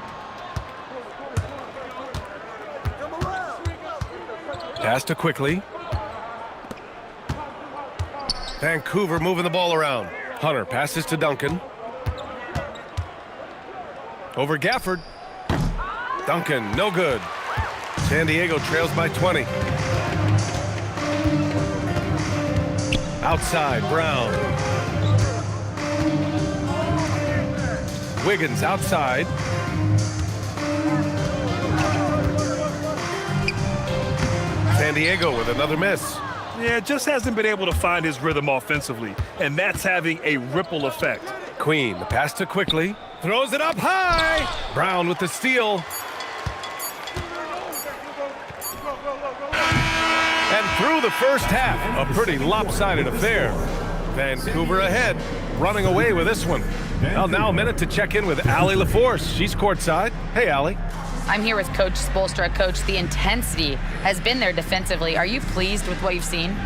Pass to Quickly. Vancouver moving the ball around. Hunter passes to Duncan. Over Gafford. Duncan, no good. San Diego trails by 20. Outside, Brown. Wiggins outside. San Diego with another miss. Yeah, just hasn't been able to find his rhythm offensively, and that's having a ripple effect. Queen, the pass to Quickly. Throws it up high. Brown with the steal. And through the first half, a pretty lopsided affair. Vancouver ahead, running away with this one. Well, now a minute to check in with Allie LaForce. She's courtside. Hey, Allie. I'm here with Coach Spoelstra. Coach, the intensity has been there defensively. Are you pleased with what you've seen?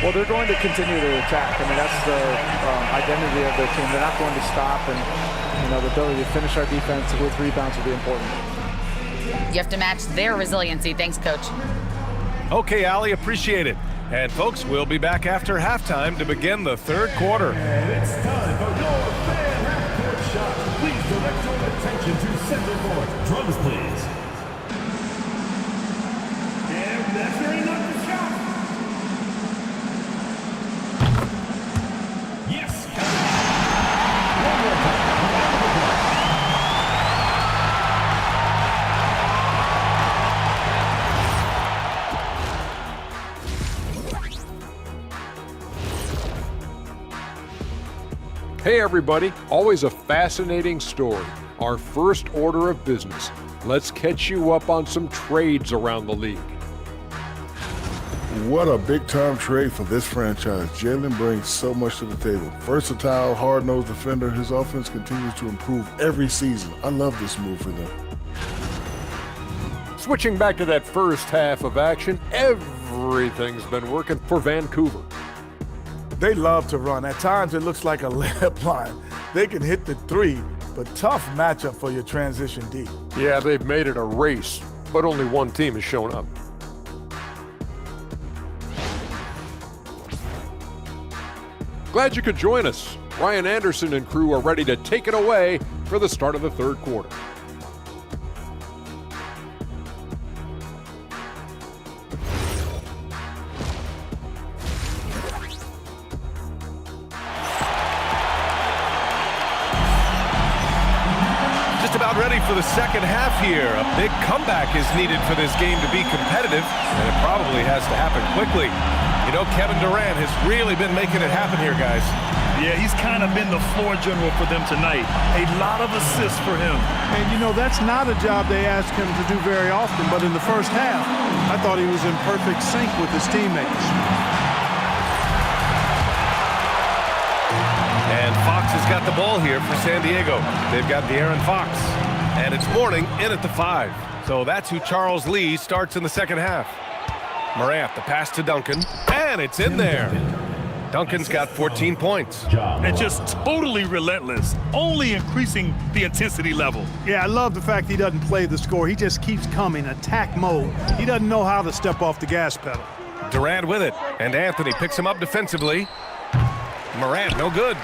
Well, they're going to continue to attack. I mean, that's the identity of their team. They're not going to stop, and the ability to finish our defense with rebounds will be important. You have to match their resiliency. Thanks, Coach. Okay, Allie, appreciate it. And folks, we'll be back after halftime to begin the third quarter. And it's time for your fan half-court shot. Please direct your attention to center court. Drums, please. And measuring up the shot. Yes, one more time. Hey everybody, always a fascinating story. Our first order of business. Let's catch you up on some trades around the league. What a big-time trade for this franchise. Jalen brings so much to the table. Versatile, hard-nosed defender. His offense continues to improve every season. I love this move for them. Switching back to that first half of action, everything's been working for Vancouver. They love to run. At times, it looks like a layup line. They can hit the three, but tough matchup for your transition D. Yeah, they've made it a race, but only one team has shown up. Glad you could join us. Ryan Anderson and crew are ready to take it away for the start of the third quarter. About ready for the second half here. A big comeback is needed for this game to be competitive, and it probably has to happen quickly. Kevin Durant has really been making it happen here, guys. Yeah, he's kind of been the floor general for them tonight. A lot of assists for him. And, you know, that's not a job they ask him to do very often, but in the first half, I thought he was in perfect sync with his teammates. And Fox has got the ball here for San Diego. They've got De'Aaron Fox. And it's Mourning in at the 5. So that's who Charles Lee starts in the second half. Morant, the pass to Duncan, and it's in there. Duncan's got 14 points. And just totally relentless, only increasing the intensity level. Yeah, I love the fact he doesn't play the score. He just keeps coming, attack mode. He doesn't know how to step off the gas pedal. Durant with it, and Anthony picks him up defensively. Morant, no good.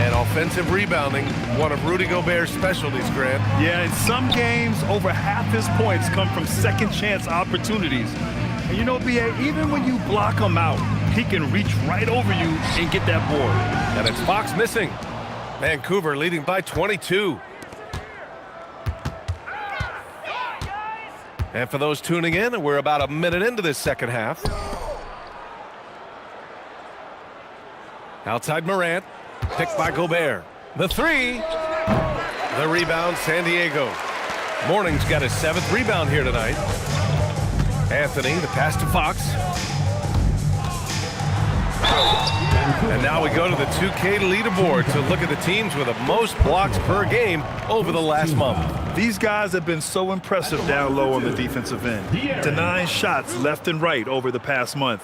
And offensive rebounding, one of Rudy Gobert's specialties, Grant. Yeah, in some games, over half his points come from second chance opportunities. And you know, B.A., even when you block him out, he can reach right over you and get that board. And it's Fox missing. Vancouver leading by 22. And for those tuning in, we're about a minute into this second half. Outside Morant, picked by Gobert. The 3. The rebound, San Diego. Mourning's got his 7th rebound here tonight. Anthony, the pass to Fox. And now we go to the 2K leaderboard to look at the teams with the most blocks per game over the last month. These guys have been so impressive down low on the defensive end. Denying shots left and right over the past month.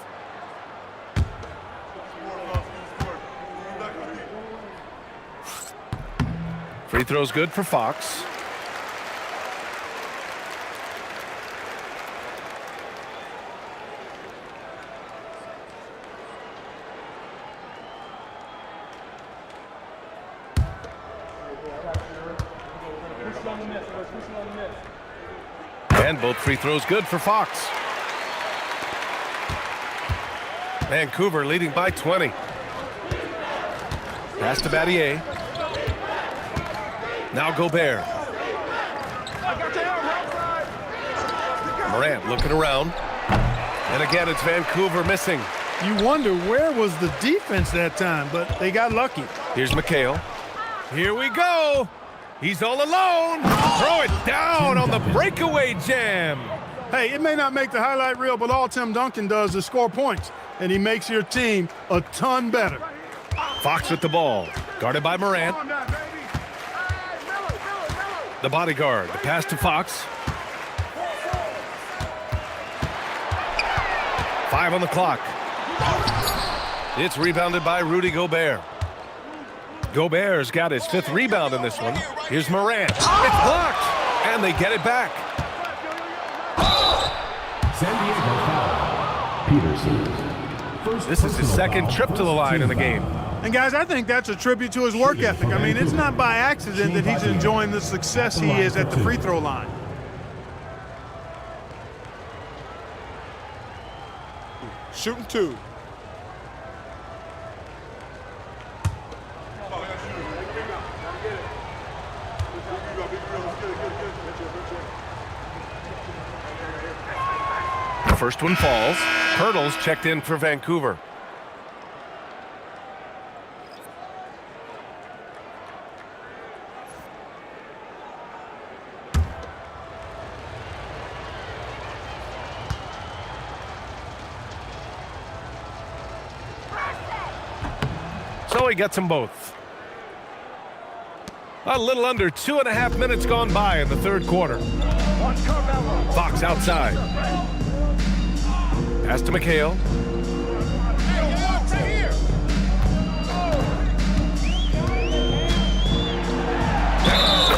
Free throw's good for Fox. And both free throws good for Fox. Vancouver leading by 20. Pass to Battier. Now Gobert. Morant looking around. And again, it's Vancouver missing. You wonder where was the defense that time, but they got lucky. Here's McHale. Here we go. He's all alone. Throw it down on the breakaway jam. Hey, it may not make the highlight reel, but all Tim Duncan does is score points, and he makes your team a ton better. Fox with the ball. Guarded by Morant. The bodyguard. The pass to Fox. 5 on the clock. It's rebounded by Rudy Gobert. Gobert's got his 5th rebound in this one. Here's Morant. It's blocked, and they get it back. San Diego foul. Peterson. This is his 2nd trip to the line in the game. And, guys, I think that's a tribute to his work ethic. I mean, it's not by accident that he's enjoying the success he is at the free throw line. Shooting 2. The first one falls. Hurdles checked in for Vancouver. So he gets them both. A little under 2.5 minutes gone by in the third quarter. Fox outside. Pass to McHale.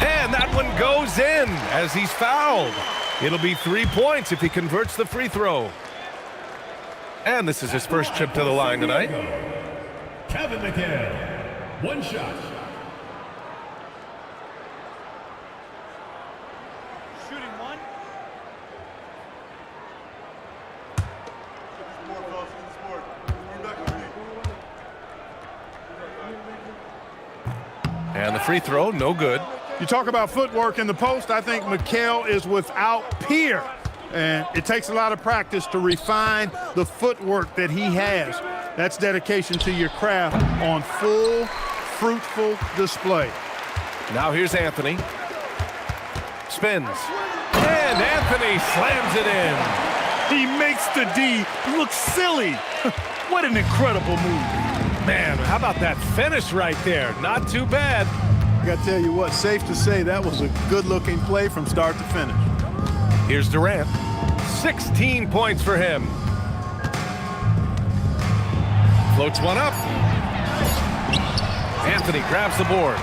And that one goes in as he's fouled. It'll be 3 points if he converts the free throw. And this is his first trip to the line tonight. Kevin McHale, 1 shot. Shooting 1. And the free throw, no good. You talk about footwork in the post, I think McHale is without peer. And it takes a lot of practice to refine the footwork that he has. That's dedication to your craft on full, fruitful display. Now here's Anthony. Spins. And Anthony slams it in. He makes the D look silly. What an incredible move. Man, how about that finish right there? Not too bad. I got to tell you what, safe to say that was a good-looking play from start to finish. Here's Durant. 16 points for him. Floats one up. Anthony grabs the board.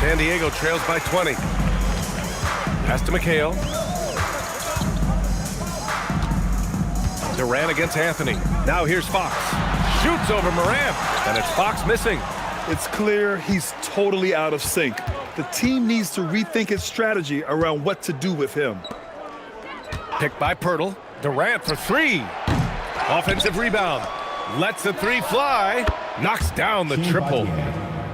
San Diego trails by 20. Pass to McHale. Durant against Anthony. Now here's Fox. Shoots over Morant, and it's Fox missing. It's clear he's totally out of sync. The team needs to rethink its strategy around what to do with him. Picked by Pirtle. Durant for three. Offensive rebound. Lets the three fly. Knocks down the triple.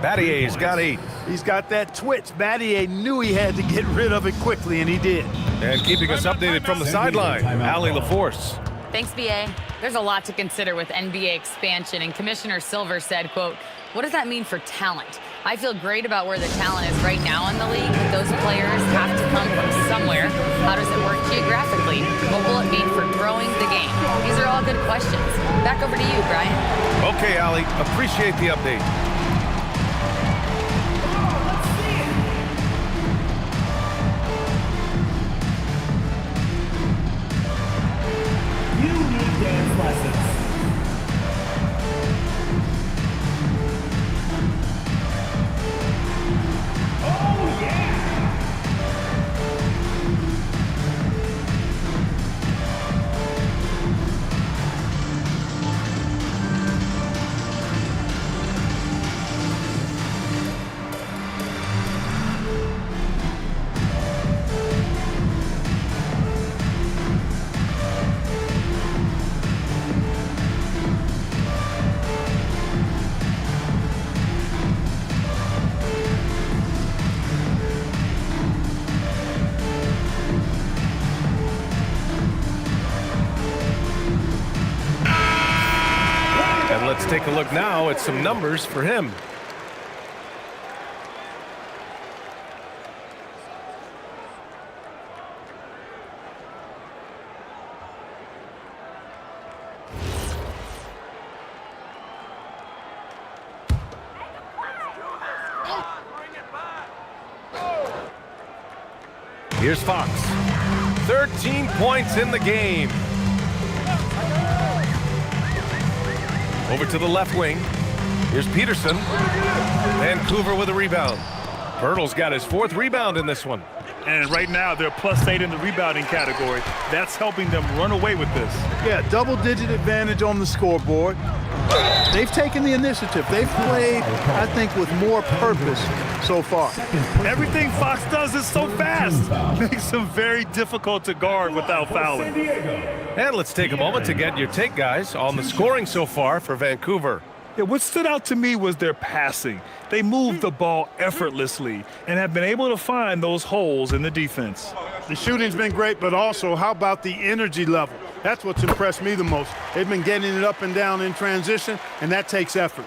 Battier's got 8. He's got that twitch. Battier knew he had to get rid of it quickly, and he did. And keeping us updated from the sideline, Allie LaForce. Thanks, BA. There's a lot to consider with NBA expansion, and Commissioner Silver said, quote, "What does that mean for talent? I feel great about where the talent is right now in the league, but those players have to come from somewhere. How does it work geographically? What will it mean for growing the game?" These are all good questions. Back over to you, Brian. Okay, Allie. Appreciate the update. Dance lessons. Oh, yeah! Let's take a look now at some numbers for him. Here's Fox. 13 points in the game. Over to the left wing. Here's Peterson. Vancouver with a rebound. Pirtle's got his 4th rebound in this one. And right now, they're +8 in the rebounding category. That's helping them run away with this. Yeah, double-digit advantage on the scoreboard. They've taken the initiative. They've played, I think, with more purpose so far. Everything Fox does is so fast. Makes him very difficult to guard without fouling. And let's take a moment to get your take, guys, on the scoring so far for Vancouver. Yeah, what stood out to me was their passing. They moved the ball effortlessly and have been able to find those holes in the defense. The shooting's been great, but also how about the energy level? That's what's impressed me the most. They've been getting it up and down in transition, and that takes effort.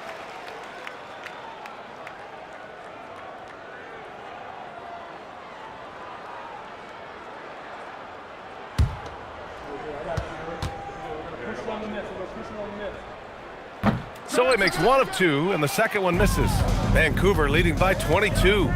Sully makes 1 of 2, and the second one misses. Vancouver leading by 22.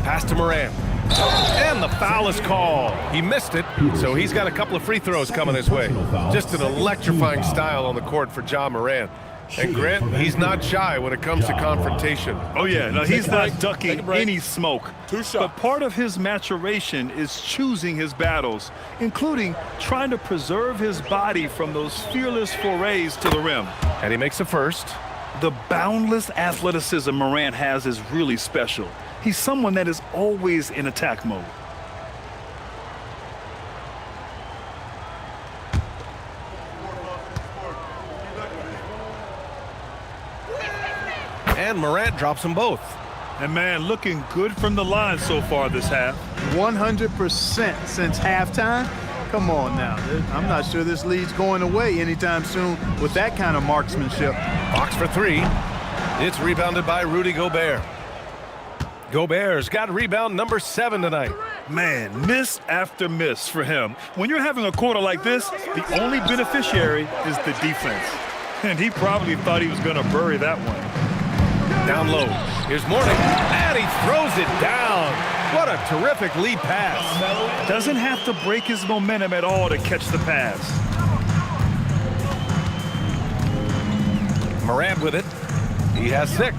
Pass to Morant. And the foul is called. He missed it, so he's got a couple of free throws coming his way. Just an electrifying style on the court for Ja Morant. And Grant, he's not shy when it comes to confrontation. Oh yeah, no, he's not ducking any smoke. 2 shots. But part of his maturation is choosing his battles, including trying to preserve his body from those fearless forays to the rim. And he makes a first. The boundless athleticism Morant has is really special. He's someone that is always in attack mode. And Morant drops them both. And man, looking good from the line so far this half. 100% since halftime. Come on now. I'm not sure this lead's going away anytime soon with that kind of marksmanship. Fox for three. It's rebounded by Rudy Gobert. Gobert's got rebound number 7 tonight. Man, miss after miss for him. When you're having a quarter like this, the only beneficiary is the defense. And he probably thought he was going to bury that one. Down low. Here's Mourning, and he throws it down. What a terrific lead pass. Doesn't have to break his momentum at all to catch the pass. Morant with it. He has 6.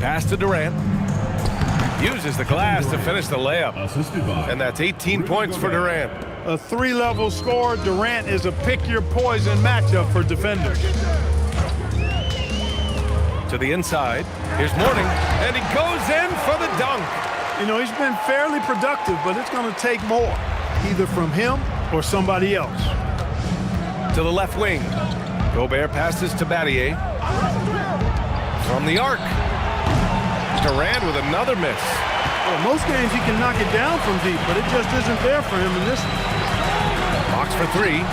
Pass to Durant. Uses the glass to finish the layup. And that's 18 points for Durant. A 3-level score. Durant is a pick-your-poison matchup for defenders. To the inside. Here's Mourning, and he goes in for the dunk. You know, he's been fairly productive, but it's going to take more, either from him or somebody else. To the left wing. Gobert passes to Battier. From the arc. Durant with another miss. Well, most games he can knock it down from deep, but it just isn't there for him in this one. Fox for 3.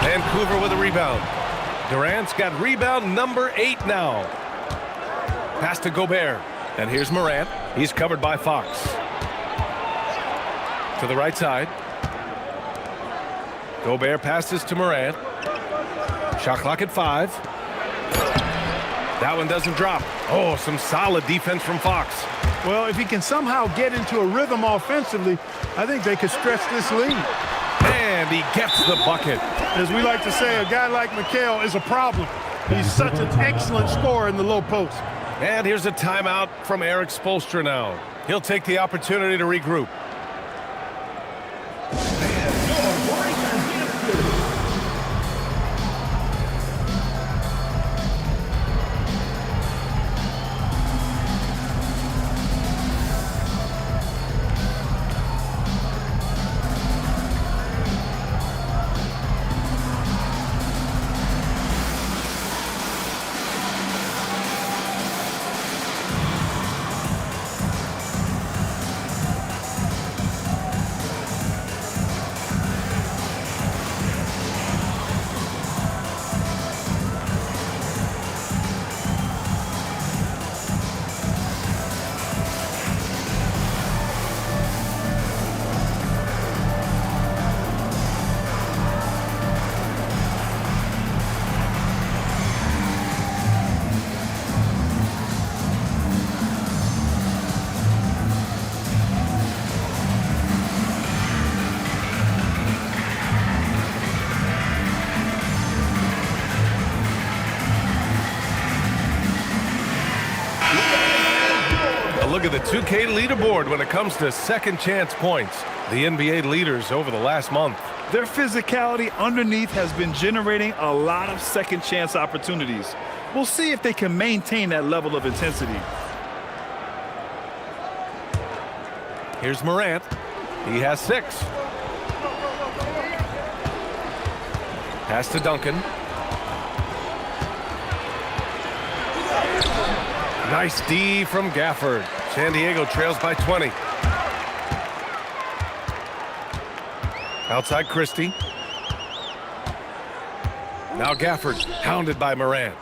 Vancouver with a rebound. Durant's got rebound number 8 now. Pass to Gobert. And here's Morant. He's covered by Fox. To the right side. Gobert passes to Morant. Shot clock at 5. That one doesn't drop. Oh, some solid defense from Fox. Well, if he can somehow get into a rhythm offensively, I think they could stretch this lead. And he gets the bucket. As we like to say, a guy like McHale is a problem. He's such an excellent scorer in the low post. And here's a timeout from Eric Spoelstra now. He'll take the opportunity to regroup. Look at the 2K leaderboard when it comes to second chance points. The NBA leaders over the last month. Their physicality underneath has been generating a lot of second chance opportunities. We'll see if they can maintain that level of intensity. Here's Morant. He has 6. Pass to Duncan. Nice D from Gafford. San Diego trails by 20. Outside Christie. Now Gafford, hounded by Morant.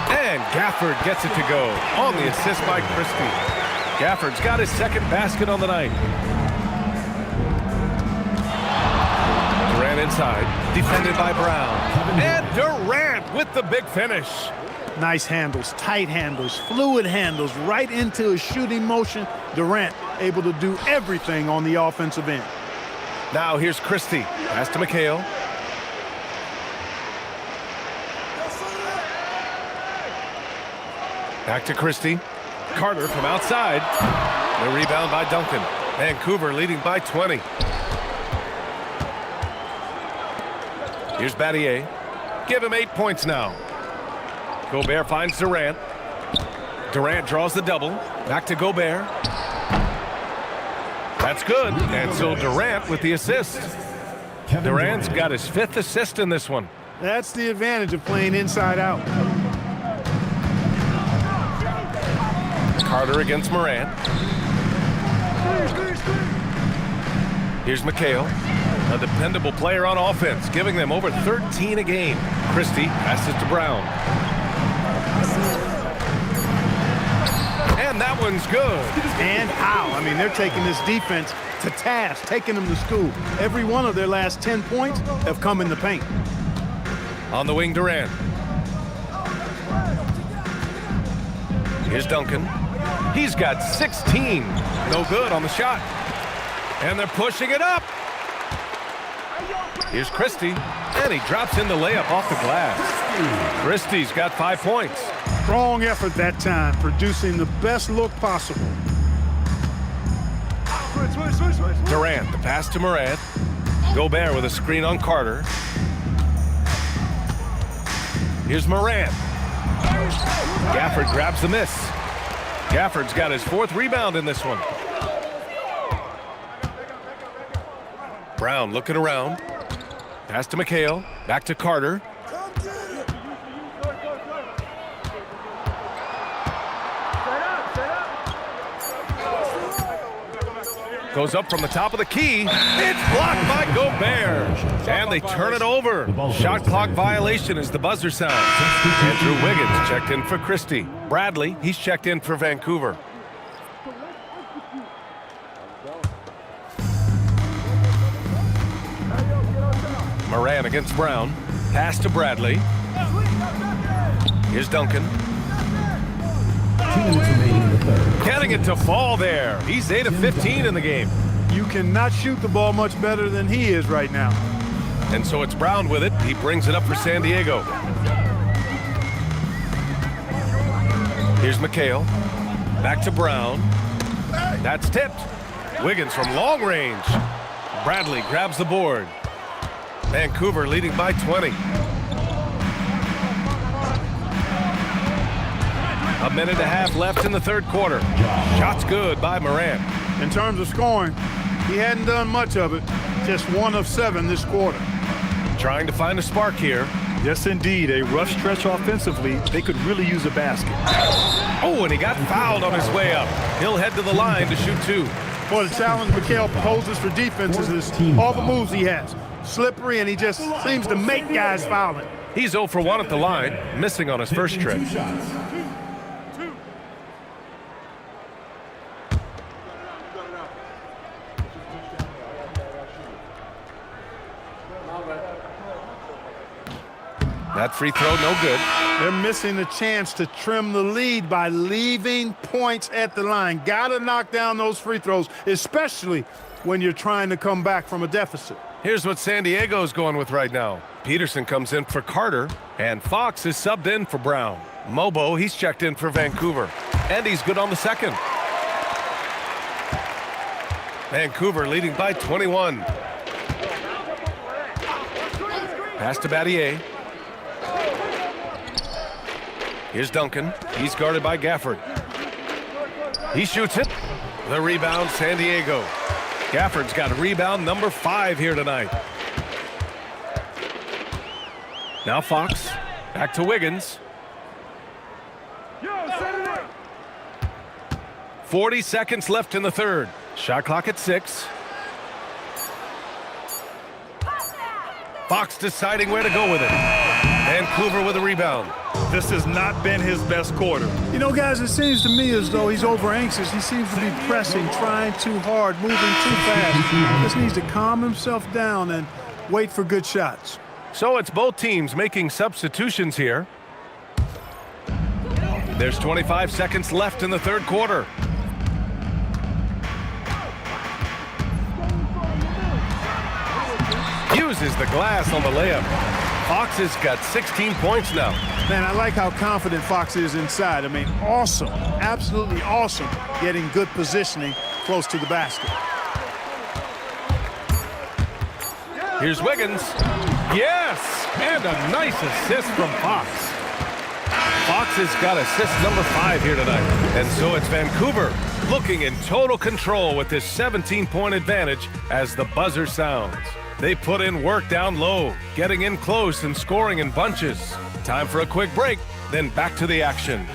And Gafford gets it to go on the assist by Christie. Gafford's got his second basket on the night. Durant inside, defended by Brown. And Durant with the big finish. Nice handles, tight handles, fluid handles, right into his shooting motion. Durant able to do everything on the offensive end. Now here's Christie. Pass to McHale. Back to Christie. Carter from outside. The rebound by Duncan. Vancouver leading by 20. Here's Battier. Give him 8 points now. Gobert finds Durant. Durant draws the double. Back to Gobert. That's good. And so Durant with the assist. Durant's got his 5th assist in this one. That's the advantage of playing inside out. Carter against Morant. Here's McHale, a dependable player on offense, giving them over 13 a game. Christie passes to Brown. And that one's good. And how? I mean, they're taking this defense to task, taking them to school. Every one of their last 10 points have come in the paint. On the wing, Durant. Here's Duncan. He's got 16. No good on the shot. And they're pushing it up. Here's Christie, and he drops in the layup off the glass. Christie's got 5 points. Strong effort that time, producing the best look possible. Durant, the pass to Morant. Gobert with a screen on Carter. Here's Morant. Gafford grabs the miss. Gafford's got his 4th rebound in this one. Brown looking around. Pass to McHale. Back to Carter. Goes up from the top of the key. It's blocked by Gobert. And they turn it over. Shot clock violation as the buzzer sounds. Andrew Wiggins checked in for Christie. Bradley, he's checked in for Vancouver. Moran against Brown. Pass to Bradley. Here's Duncan. Getting it to fall there. He's 8 of 15 in the game. You cannot shoot the ball much better than he is right now. And so it's Brown with it. He brings it up for San Diego. Here's McHale. Back to Brown. That's tipped. Wiggins from long range. Bradley grabs the board. Vancouver leading by 20. A minute and a half left in the 3rd quarter. Shots good by Morant. In terms of scoring, he hadn't done much of it. Just 1 of 7 this quarter. Trying to find a spark here. Yes, indeed. A rough stretch offensively. They could really use a basket. Oh, and he got fouled on his way up. He'll head to the line to shoot 2. Boy, the challenge McHale poses for defenses is all the moves he has. Slippery, and he just seems to make guys fouling. He's 0 for 1 at the line, missing on his first trip. That free throw, no good. They're missing the chance to trim the lead by leaving points at the line. Got to knock down those free throws, especially when you're trying to come back from a deficit. Here's what San Diego's going with right now. Peterson comes in for Carter, and Fox is subbed in for Brown. Mobo, he's checked in for Vancouver, and he's good on the second. Vancouver leading by 21. Pass to Battier. Here's Duncan. He's guarded by Gafford. He shoots it. The rebound, San Diego. Gafford's got a rebound number 5 here tonight. Now Fox. Back to Wiggins. 40 seconds left in the 3rd. Shot clock at 6. Fox deciding where to go with it. Vancouver with a rebound. This has not been his best quarter. You know, guys, it seems to me as though he's over anxious. He seems to be pressing, trying too hard, moving too fast. He just needs to calm himself down and wait for good shots. So it's both teams making substitutions here. There's 25 seconds left in the 3rd quarter. Uses the glass on the layup. Fox has got 16 points now. Man, I like how confident Fox is inside. I mean, awesome, absolutely awesome, getting good positioning close to the basket. Here's Wiggins. Yes, and a nice assist from Fox. Fox has got assist number 5 here tonight. And so it's Vancouver looking in total control with this 17-point advantage as the buzzer sounds. They put in work down low, getting in close and scoring in bunches. Time for a quick break, then back to the action.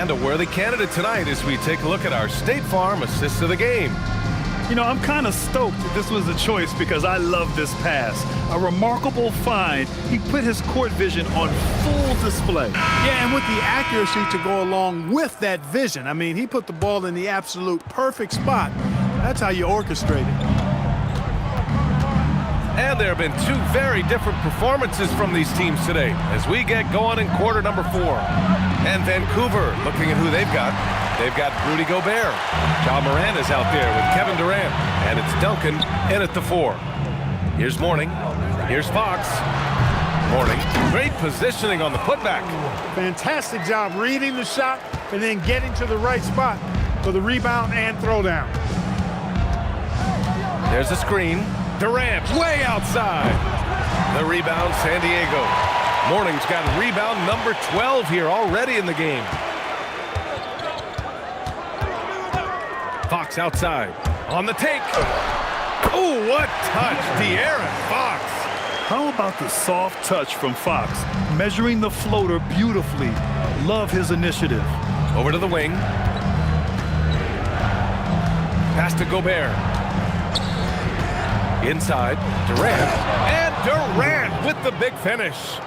And a worthy candidate tonight as we take a look at our State Farm assist of the game. You know, I'm kind of stoked that this was a choice because I love this pass. A remarkable find. He put his court vision on full display. Yeah, and with the accuracy to go along with that vision. I mean, he put the ball in the absolute perfect spot. That's how you orchestrate it. And there have been two very different performances from these teams today as we get going in quarter number 4. And Vancouver, looking at who they've got Rudy Gobert. Ja Morant is out there with Kevin Durant. And it's Duncan in at the 4. Here's Mourning. Here's Fox. Mourning. Great positioning on the putback. Fantastic job reading the shot and then getting to the right spot for the rebound and throwdown. There's a screen. Durant way outside. The rebound, San Diego. Mourning's got rebound number 12 here already in the game. Fox outside. On the take. Oh, what touch. De'Aaron Fox. How about the soft touch from Fox? Measuring the floater beautifully. Love his initiative. Over to the wing. Pass to Gobert. Inside, Durant. And Durant with the big finish.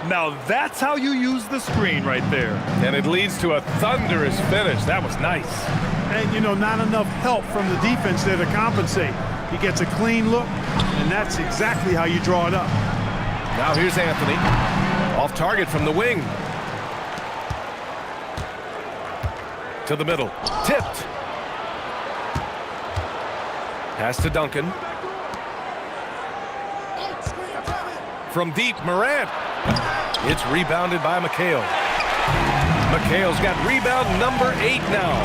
Now that's how you use the screen right there. And it leads to a thunderous finish. That was nice. And, you know, not enough help from the defense there to compensate. He gets a clean look, and that's exactly how you draw it up. Now here's Anthony. Off target from the wing. To the middle. Tipped. Pass to Duncan. From deep, Morant. It's rebounded by McHale. McHale's got rebound number 8 now.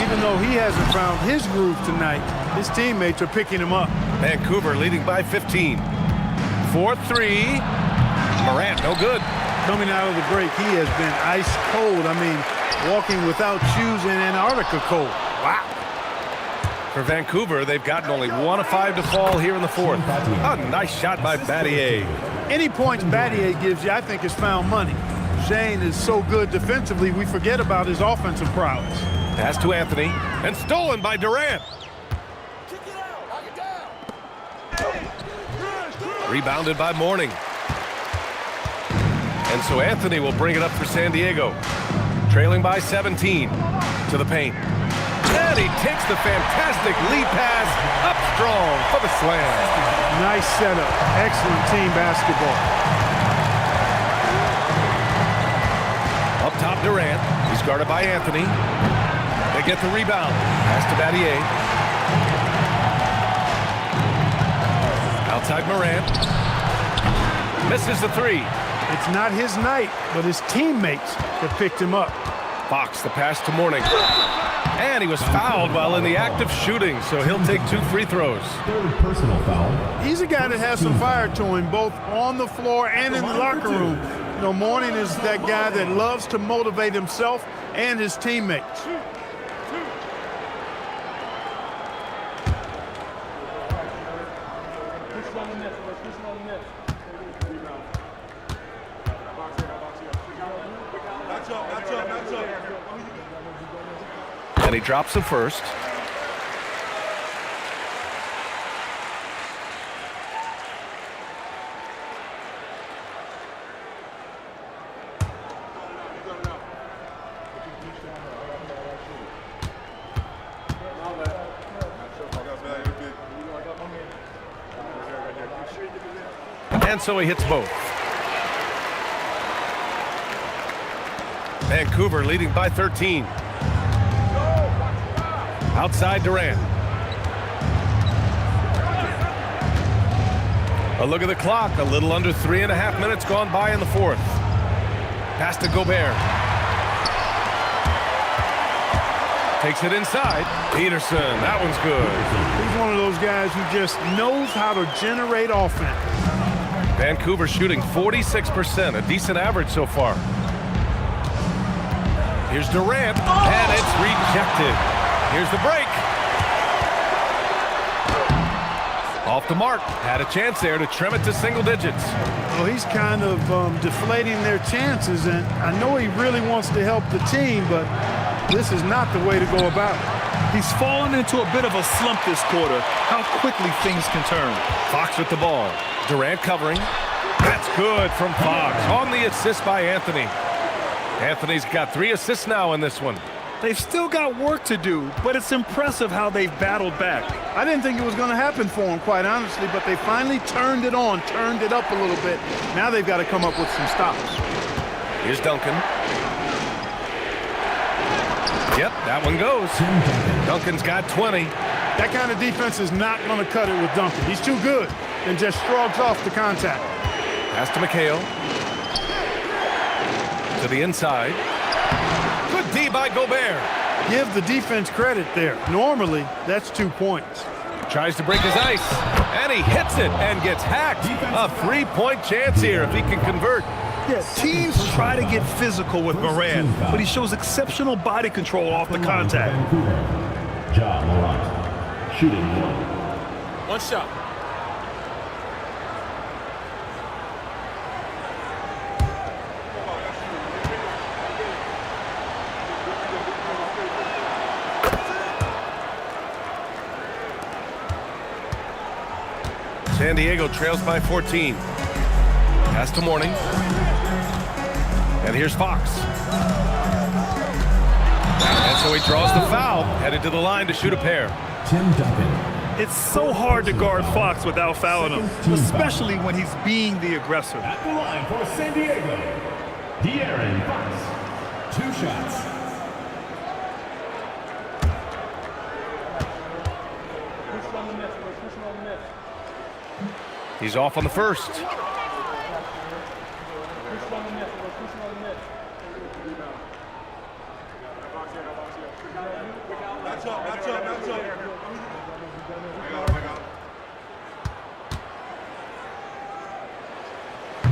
Even though he hasn't found his groove tonight, his teammates are picking him up. Vancouver leading by 15. 4-3. Morant, no good. Coming out of the break, he has been ice cold. I mean, walking without shoes in Antarctica cold. Wow. For Vancouver, they've gotten only 1 of 5 to fall here in the 4th. A nice shot by Battier. Any points Battier gives you, I think, is found money. Shane is so good defensively, we forget about his offensive prowess. Pass to Anthony, and stolen by Durant. Rebounded by Mourning. And so Anthony will bring it up for San Diego. Trailing by 17 to the paint. And he takes the fantastic lead pass up strong for the slam. Nice setup. Excellent team basketball. Up top, Durant. He's guarded by Anthony. They get the rebound. Pass to Battier. Outside Morant. Misses the 3. It's not his night, but his teammates have picked him up. Fox, the pass to Mourning. And he was fouled while in the act of shooting, so he'll take 2 free throws. Personal foul. He's a guy that has some fire to him, both on the floor and in the locker room. You know, Mourning is that guy that loves to motivate himself and his teammates. And he drops the first. And so he hits both. Vancouver leading by 13. Outside Durant. A look at the clock. A little under 3.5 minutes gone by in the 4th. Pass to Gobert. Takes it inside. Peterson. That one's good. He's one of those guys who just knows how to generate offense. Vancouver shooting 46%. A decent average so far. Here's Durant. And it's rejected. Here's the break. Off the mark. Had a chance there to trim it to single digits. Well, he's kind of deflating their chances, and I know he really wants to help the team, but this is not the way to go about it. He's fallen into a bit of a slump this quarter. How quickly things can turn. Fox with the ball. Durant covering. That's good from Fox on the assist by Anthony. Anthony's got 3 assists now in this one. They've still got work to do, but it's impressive how they've battled back. I didn't think it was going to happen for them, quite honestly, but they finally turned it on, turned it up a little bit. Now they've got to come up with some stops. Here's Duncan. Yep, that one goes. Duncan's got 20. That kind of defense is not going to cut it with Duncan. He's too good and just shrugs off the contact. Pass to McHale. To the inside. Good D by Gobert. Give the defense credit there. Normally, that's 2 points. Tries to break his ice, and he hits it and gets hacked. A 3-point chance here if he can convert. Yeah, teams try to get physical with Moran, but he shows exceptional body control off the contact. Ja Morant, shooting 1. One shot. San Diego trails by 14. Pass to Mourning. And here's Fox. And so he draws the foul, headed to the line to shoot a pair. Tim Duncan. It's so hard to guard Fox without fouling him, especially when he's being the aggressor. At the line for San Diego, De'Aaron Fox. 2 shots. He's off on the first.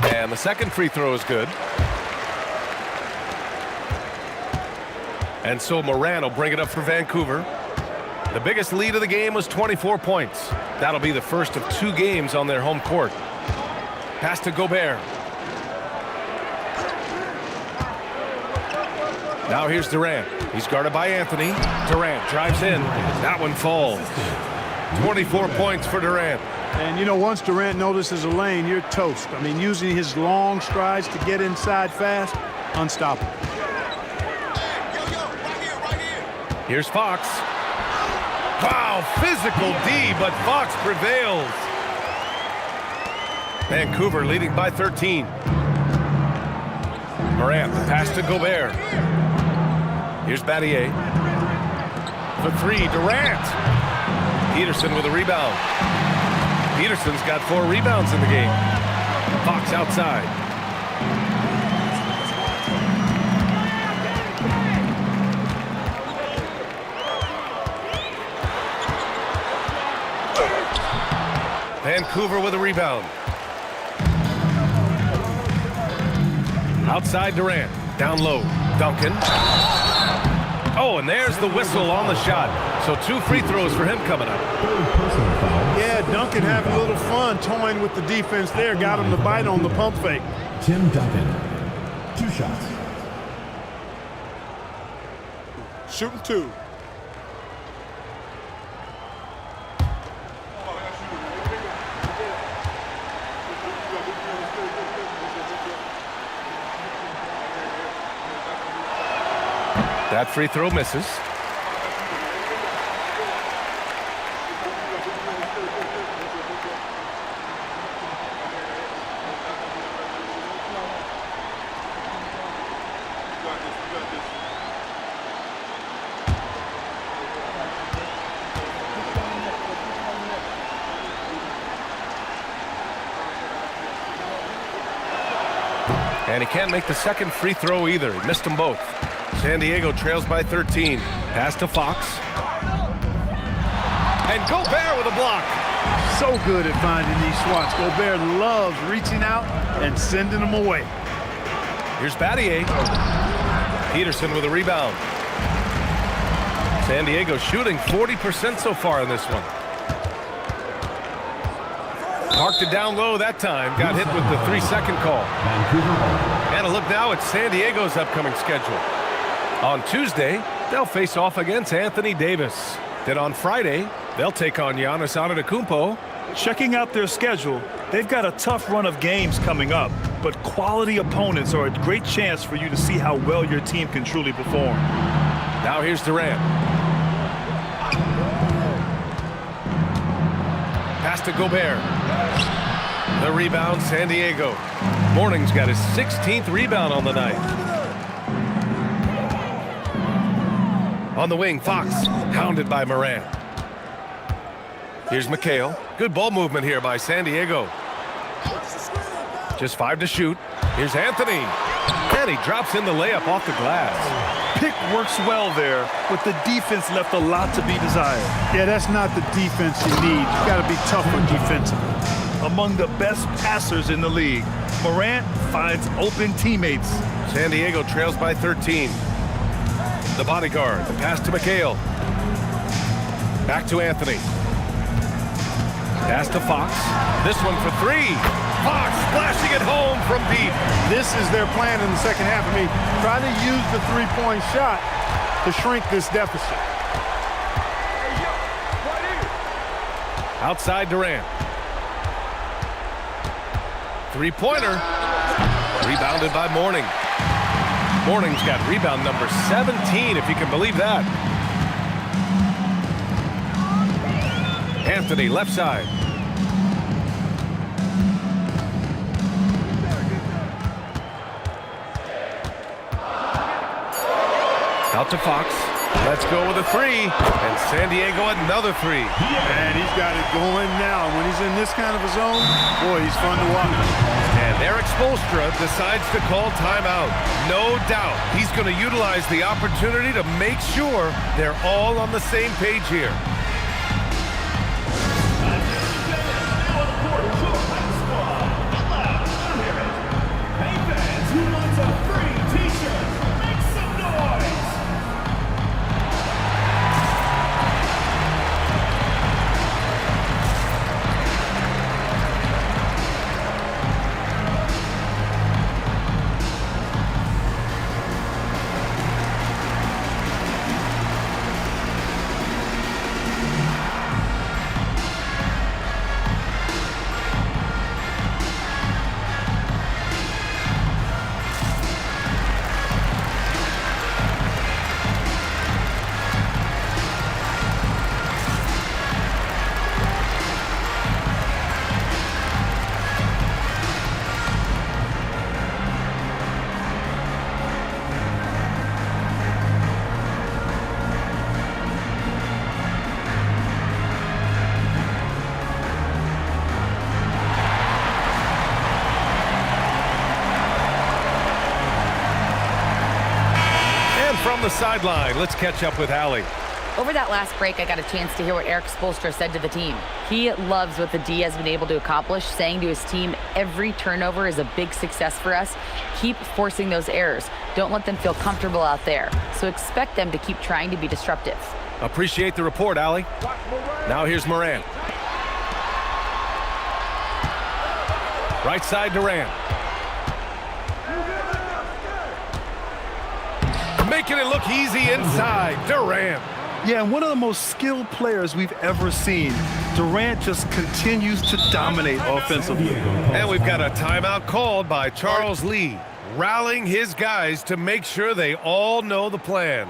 And the second free throw is good. And so Moran will bring it up for Vancouver. The biggest lead of the game was 24 points. That'll be the first of 2 games on their home court. Pass to Gobert. Now here's Durant. He's guarded by Anthony. Durant drives in. That one falls. 24 points for Durant. And, you know, once Durant notices a lane, you're toast. I mean, using his long strides to get inside fast, unstoppable. Here's Fox. Wow, physical D, but Fox prevails. Vancouver leading by 13. Morant, the pass to Gobert. Here's Battier. For 3, Durant. Peterson with a rebound. Peterson's got 4 rebounds in the game. Fox outside. Vancouver with a rebound. Outside Durant. Down low. Duncan. Oh, and there's the whistle on the shot. So 2 free throws for him coming up. Yeah, Duncan having a little fun toying with the defense there. Got him to bite on the pump fake. Tim Duncan, 2 shots. Shooting 2. That free throw misses. And he can't make the second free throw either. He missed them both. San Diego trails by 13. Pass to Fox. And Gobert with a block. So good at finding these swats. Gobert loves reaching out and sending them away. Here's Battier. Peterson with a rebound. San Diego shooting 40% so far in this one. Parked it down low that time. Got hit with the 3-second call. And a look now at San Diego's upcoming schedule. On Tuesday, they'll face off against Anthony Davis. Then on Friday, they'll take on Giannis Antetokounmpo. Checking out their schedule, they've got a tough run of games coming up, but quality opponents are a great chance for you to see how well your team can truly perform. Now here's Durant. Pass to Gobert. The rebound, San Diego. Morning's got his 16th rebound on the night. On the wing, Fox, hounded by Morant. Here's McHale. Good ball movement here by San Diego. Just 5 to shoot. Here's Anthony. And he drops in the layup off the glass. Pick works well there, but the defense left a lot to be desired. Yeah, that's not the defense you need. You got to be tougher defensively. Among the best passers in the league, Morant finds open teammates. San Diego trails by 13. The bodyguard, the pass to McHale. Back to Anthony. Pass to Fox. This one for 3. Fox splashing it home from deep. This is their plan in the second half. I mean, try to use the three-point shot to shrink this deficit. Outside Durant. Three-pointer. Rebounded by Mourning. Mourning's got rebound number 17, if you can believe that. Anthony, left side. Out to Fox. Let's go with a 3. And San Diego another 3. And he's got it going now. When he's in this kind of a zone, boy, he's fun to watch. And Eric Spoelstra decides to call timeout. No doubt he's going to utilize the opportunity to make sure they're all on the same page here. From the sideline, let's catch up with Allie. Over that last break, I got a chance to hear what Eric Spoelstra said to the team. He loves what the D has been able to accomplish, saying to his team, every turnover is a big success for us. Keep forcing those errors. Don't let them feel comfortable out there. So expect them to keep trying to be disruptive. Appreciate the report, Allie. Now here's Morant. Right side, Durant. Making it look easy inside, Durant. Yeah, and one of the most skilled players we've ever seen. Durant just continues to dominate offensively. And we've got a timeout called by Charles Lee, rallying his guys to make sure they all know the plan.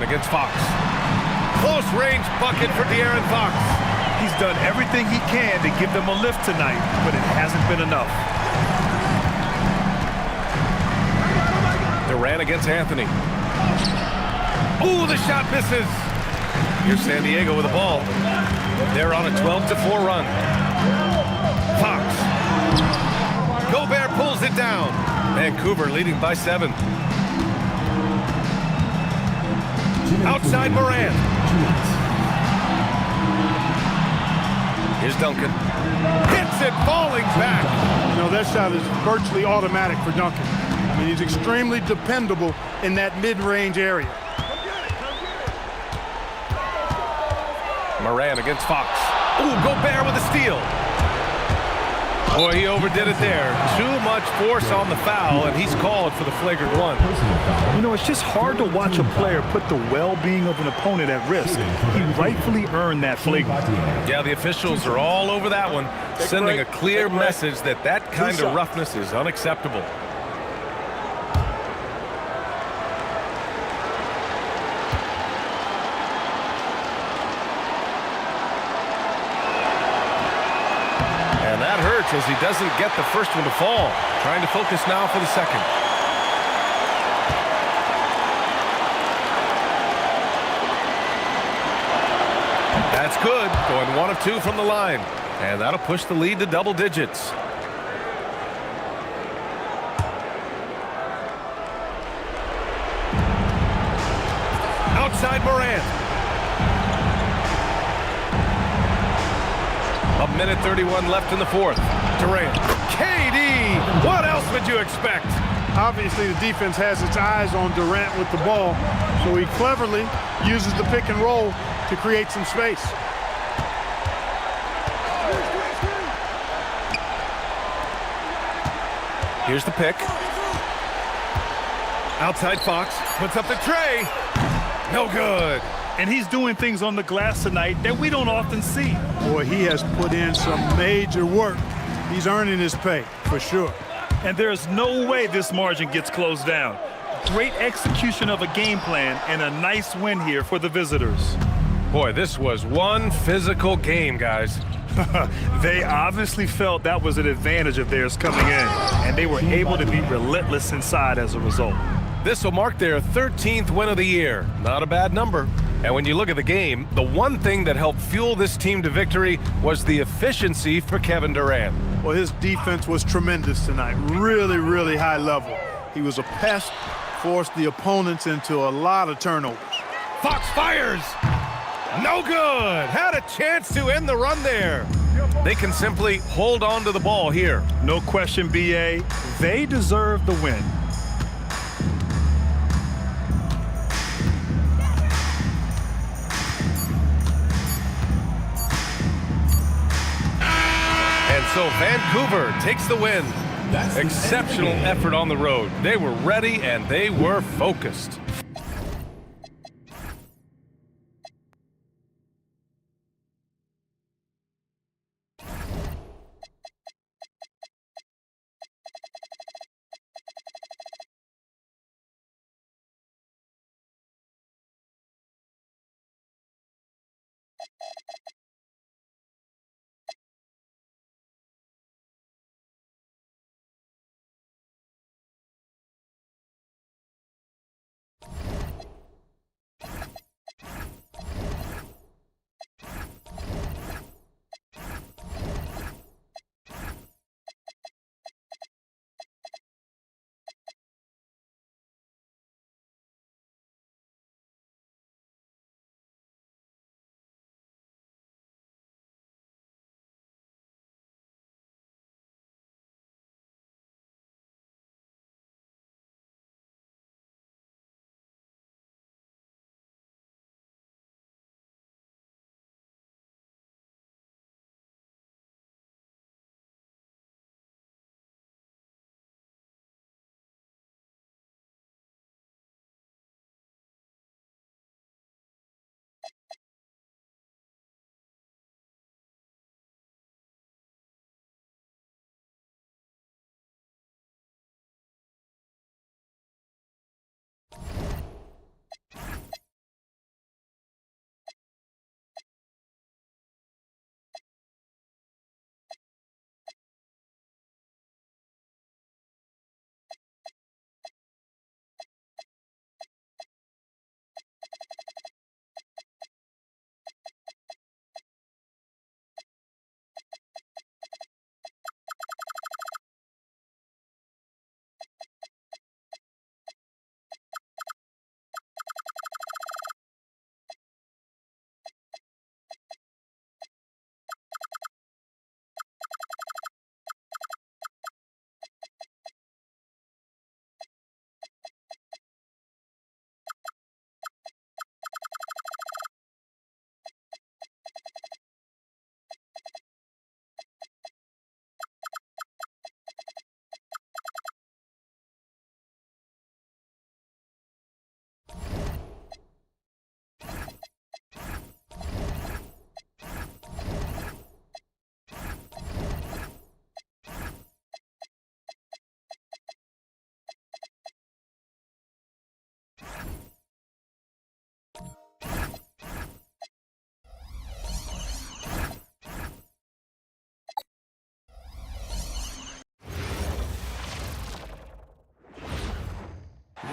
Moran against Fox. Close range bucket for De'Aaron Fox. He's done everything he can to give them a lift tonight, but it hasn't been enough. Durant against Anthony. Ooh, the shot misses. Here's San Diego with the ball. They're on a 12-4 run. Fox. Gobert pulls it down. Vancouver leading by 7. Outside Morant. Here's Duncan. Hits it, falling back. You know, that shot is virtually automatic for Duncan. I mean, he's extremely dependable in that mid-range area. Moran against Fox. Ooh, Gobert with a steal. Boy, he overdid it there. Too much force on the foul, and he's called for the flagrant one. You know, it's just hard to watch a player put the well-being of an opponent at risk. He rightfully earned that flagrant. Yeah, the officials are all over that one, sending a clear message that that kind of roughness is unacceptable. As he doesn't get the first one to fall. Trying to focus now for the second. That's good. Going 1 of 2 from the line. And that'll push the lead to double digits. Outside Morant. A minute 31 left in the fourth. Durant. KD! What else would you expect? Obviously, the defense has its eyes on Durant with the ball, so he cleverly uses the pick and roll to create some space. Here's the pick. Outside Fox. Puts up the tray. No good. And he's doing things on the glass tonight that we don't often see. Boy, he has put in some major work. He's earning his pay, for sure. And there's no way this margin gets closed down. Great execution of a game plan and a nice win here for the visitors. Boy, this was one physical game, guys. They obviously felt that was an advantage of theirs coming in, and they were able to be relentless inside as a result. This will mark their 13th win of the year. Not a bad number. And when you look at the game, the one thing that helped fuel this team to victory was the efficiency for Kevin Durant. Well, his defense was tremendous tonight. Really, really high level. He was a pest, forced the opponents into a lot of turnovers. Fox fires! No good! Had a chance to end the run there. They can simply hold on to the ball here. No question, B.A. They deserve the win. And so Vancouver takes the win. Exceptional effort on the road. They were ready and they were focused.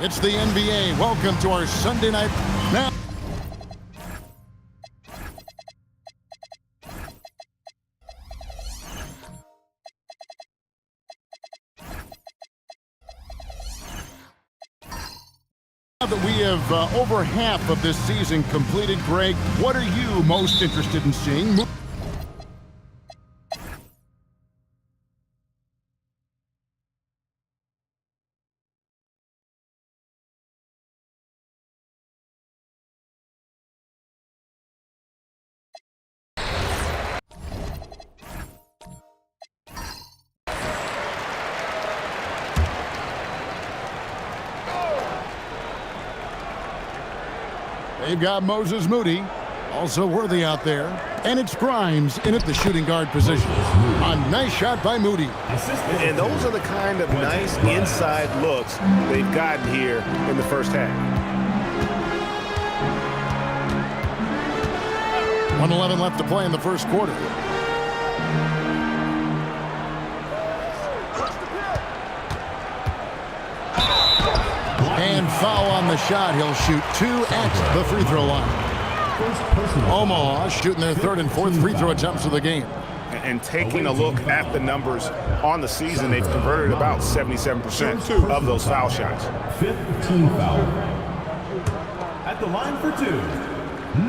It's the NBA. Welcome to our Sunday night. Now, now that we have over half of this season completed, Greg, what are you most interested in seeing? They've got Moses Moody, also Worthy out there. And it's Grimes in at the shooting guard position. A nice shot by Moody. And those are the kind of nice inside looks they've gotten here in the first half. 1:11 left to play in the first quarter. And foul on the shot. He'll shoot 2 at the free throw line. Omaha shooting their 3rd and 4th free throw attempts of the game. And taking a look at the numbers on the season, they've converted about 77% of those foul shots. 15 foul. At the line for 2,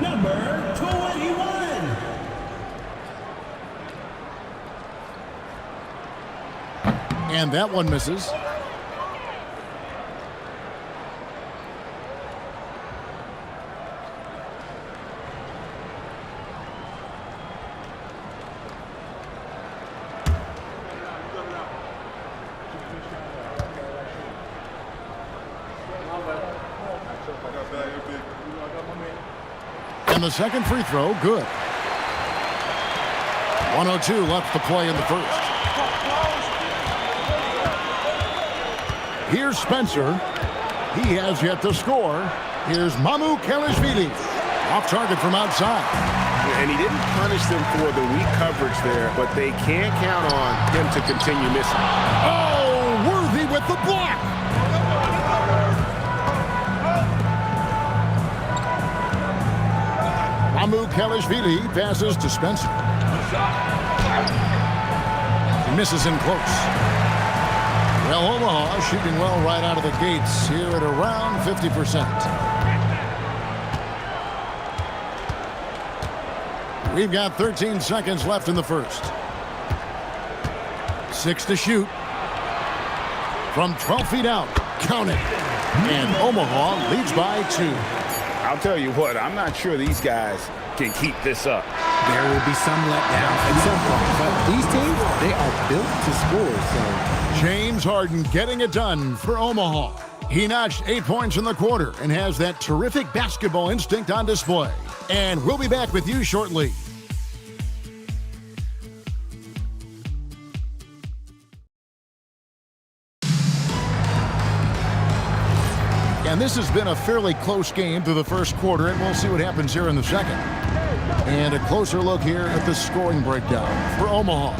number 21. And that one misses. And the second free throw, good. 1:02 left to play in the first. Here's Spencer. He has yet to score. Here's Mamu Kelishvili. Off target from outside. And he didn't punish them for the weak coverage there, but they can't count on him to continue missing. Oh, Worthy with the block. Mamu Kelishvili passes to Spencer. He misses in close. Well, Omaha shooting well right out of the gates here at around 50%. We've got 13 seconds left in the first. 6 to shoot. From 12 feet out. Count it. And Omaha leads by 2. I'll tell you what, I'm not sure these guys can keep this up. There will be some letdown at some point, but these teams, they are built to score. So James Harden getting it done for Omaha. He notched 8 points in the quarter and has that terrific basketball instinct on display. And we'll be back with you shortly. And this has been a fairly close game through the first quarter, and we'll see what happens here in the second. And a closer look here at the scoring breakdown for Omaha.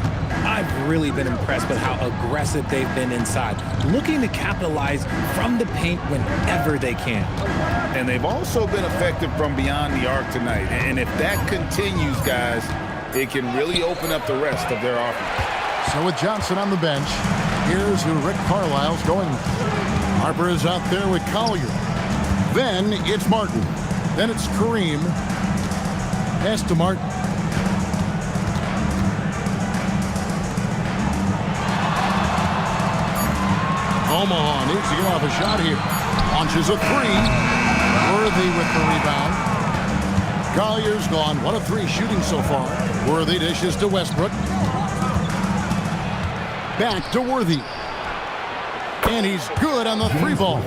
I've really been impressed with how aggressive they've been inside, looking to capitalize from the paint whenever they can. And they've also been effective from beyond the arc tonight. And if that continues, guys, it can really open up the rest of their offense. So with Johnson on the bench, here's who Rick Carlisle's going with. Harper is out there with Collier. Then it's Martin. Then it's Kareem. Pass to Martin. Omaha needs to get off a shot here. Launches a 3. Worthy with the rebound. Collier's gone 1 of 3 shooting so far. Worthy dishes to Westbrook. Back to Worthy. And he's good on the 3 ball.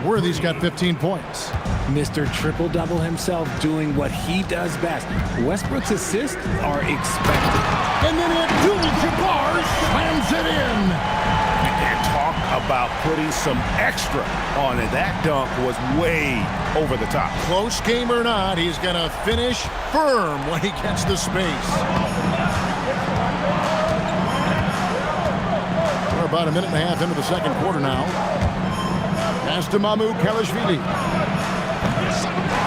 Worthy's got 15 points. Mr. Triple-Double himself doing what he does best. Westbrook's assists are expected. And then Abdul-Jabbar slams it in. And talk about putting some extra on it. That dunk was way over the top. Close game or not, he's going to finish firm when he gets the space. We're about a minute and a half into the second quarter now. Pass to Mamu Kalashvili.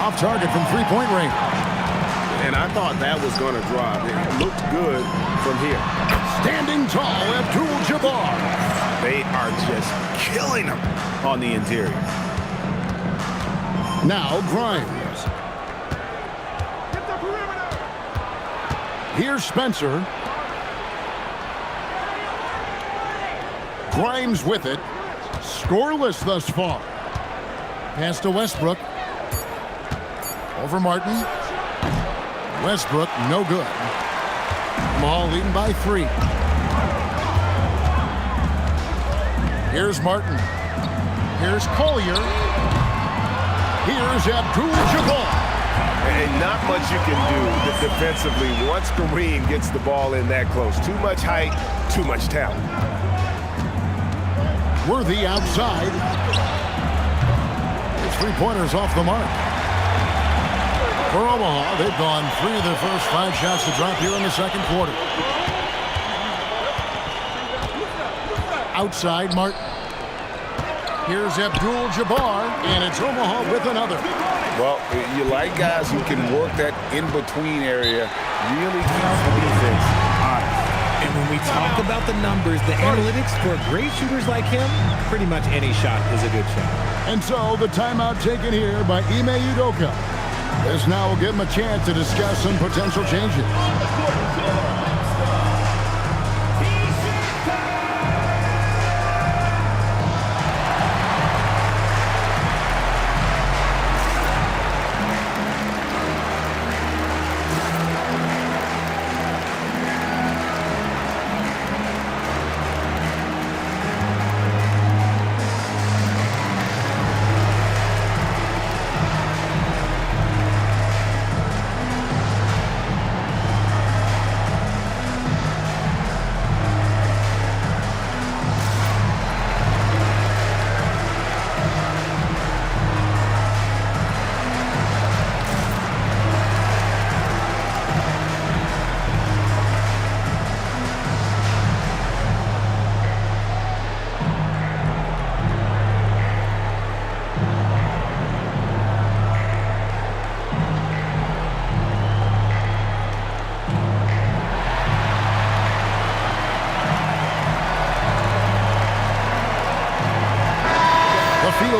Off target from three-point range. And I thought that was going to drop. It looked good from here. Standing tall, Abdul-Jabbar. They are just killing him on the interior. Now Grimes. Here's Spencer. Grimes with it. Scoreless thus far. Pass to Westbrook. Over Martin. Westbrook, no good. Ball leading by 3. Here's Martin. Here's Collier. Here's Abdul-Jabbar. And not much you can do defensively once Kareem gets the ball in that close. Too much height, too much talent. Worthy outside. His three-pointers off the mark. For Omaha, they've gone 3 of their first 5 shots to drop here in the second quarter. Outside, Martin. Here's Abdul-Jabbar, and it's Omaha with another. Well, you like guys who can work that in-between area, really keeps the defense honest. And when we talk about the numbers, the analytics for great shooters like him, pretty much any shot is a good shot. And so the timeout taken here by Ime Udoka. This now will give him a chance to discuss some potential changes.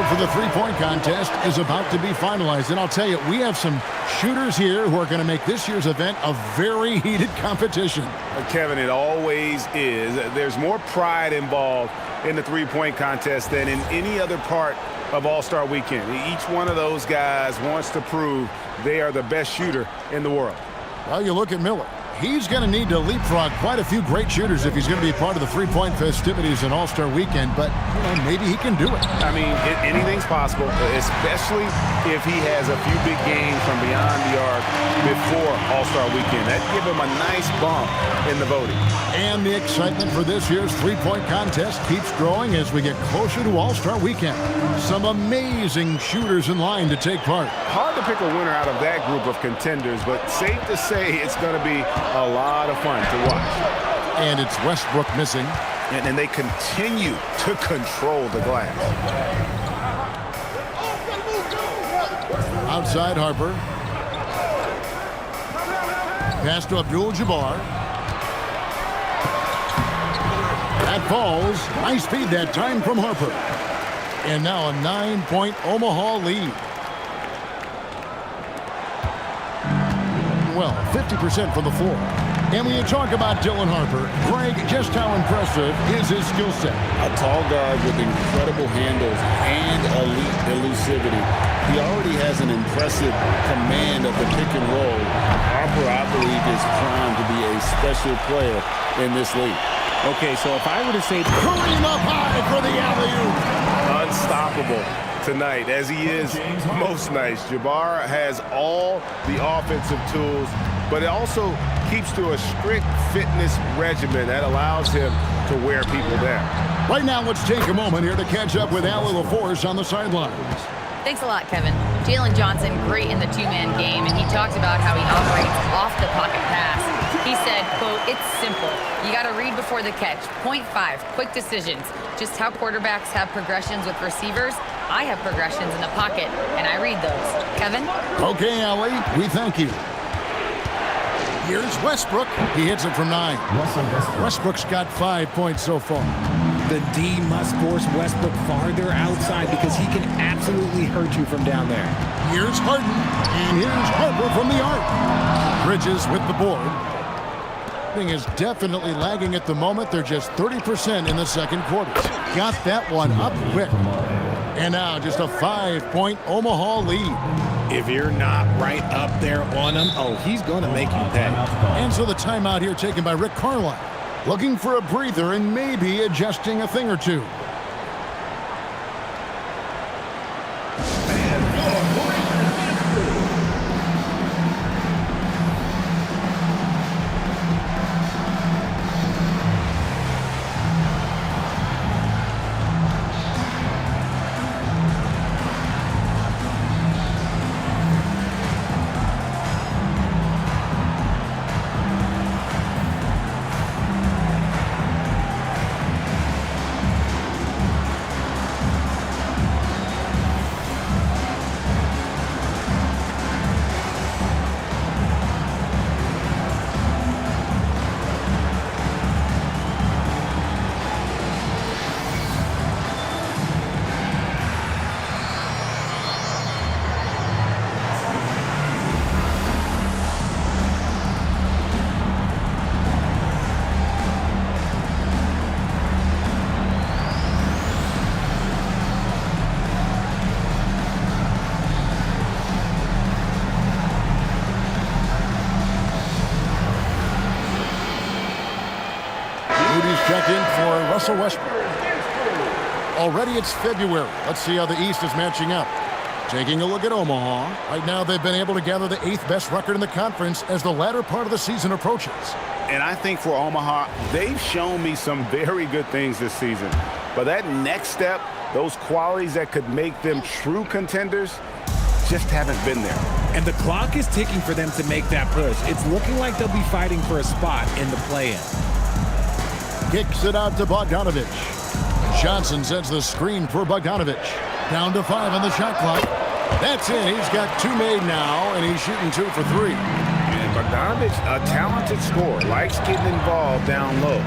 For the three-point contest is about to be finalized. And I'll tell you, we have some shooters here who are going to make this year's event a very heated competition. Kevin, it always is. There's more pride involved in the three-point contest than in any other part of All-Star Weekend. Each one of those guys wants to prove they are the best shooter in the world. Well, you look at Miller. He's going to need to leapfrog quite a few great shooters if he's going to be part of the three-point festivities in All-Star Weekend, but maybe he can do it. I mean, anything's possible, especially if he has a few big games from beyond the arc before All-Star Weekend. That'd give him a nice bump in the voting. And the excitement for this year's three-point contest keeps growing as we get closer to All-Star Weekend. Some amazing shooters in line to take part. Hard to pick a winner out of that group of contenders, but safe to say it's going to be a lot of fun to watch. And it's Westbrook missing. And they continue to control the glass. Outside Harper. Pass to Abdul-Jabbar. That falls. Nice feed that time from Harper. And now a 9-point Omaha lead. Well, 50% from the floor. And when you talk about Dylan Harper, Greg, just how impressive is his skill set? A tall guard with incredible handles and elite elusivity. He already has an impressive command of the pick and roll. Harper, I believe, is primed to be a special player in this league. Okay, so if I were to say... Kareem up high for the alley-oop. Unstoppable tonight, as he is most nights. Jabbar has all the offensive tools, but it also keeps to a strict fitness regimen that allows him to wear people down. Right now, let's take a moment here to catch up with Allie LaForce on the sidelines. Thanks a lot, Kevin. Jalen Johnson, great in the two-man game, and he talked about how he operates off the pocket pass. He said, quote, "It's simple. You got to read before the catch. 0.5, quick decisions. Just how quarterbacks have progressions with receivers. I have progressions in the pocket, and I read those. Kevin? Okay, Allie, we thank you. Here's Westbrook. He hits it from 9. Westbrook's got 5 points so far. The D must force Westbrook farther outside because he can absolutely hurt you from down there. Here's Harden, and here's Harper from the arc. Bridges with the board. Thing is definitely lagging at the moment. They're just 30% in the second quarter. Got that one up quick. And now just a 5-point Omaha lead. If you're not right up there on him, oh, he's going to make you pay. And so the timeout here taken by Rick Carlisle. Looking for a breather and maybe adjusting a thing or two. Check in for Russell Westbrook. Already it's February. Let's see how the East is matching up. Taking a look at Omaha. Right now they've been able to gather the 8th best record in the conference as the latter part of the season approaches. And I think for Omaha, they've shown me some very good things this season. But that next step, those qualities that could make them true contenders, just haven't been there. And the clock is ticking for them to make that push. It's looking like they'll be fighting for a spot in the play-in. Kicks it out to Bogdanovich. Johnson sends the screen for Bogdanovich. Down to 5 on the shot clock. That's it. He's got 2 made now, and he's shooting 2 for 3. And Bogdanovich, a talented scorer, likes getting involved down low.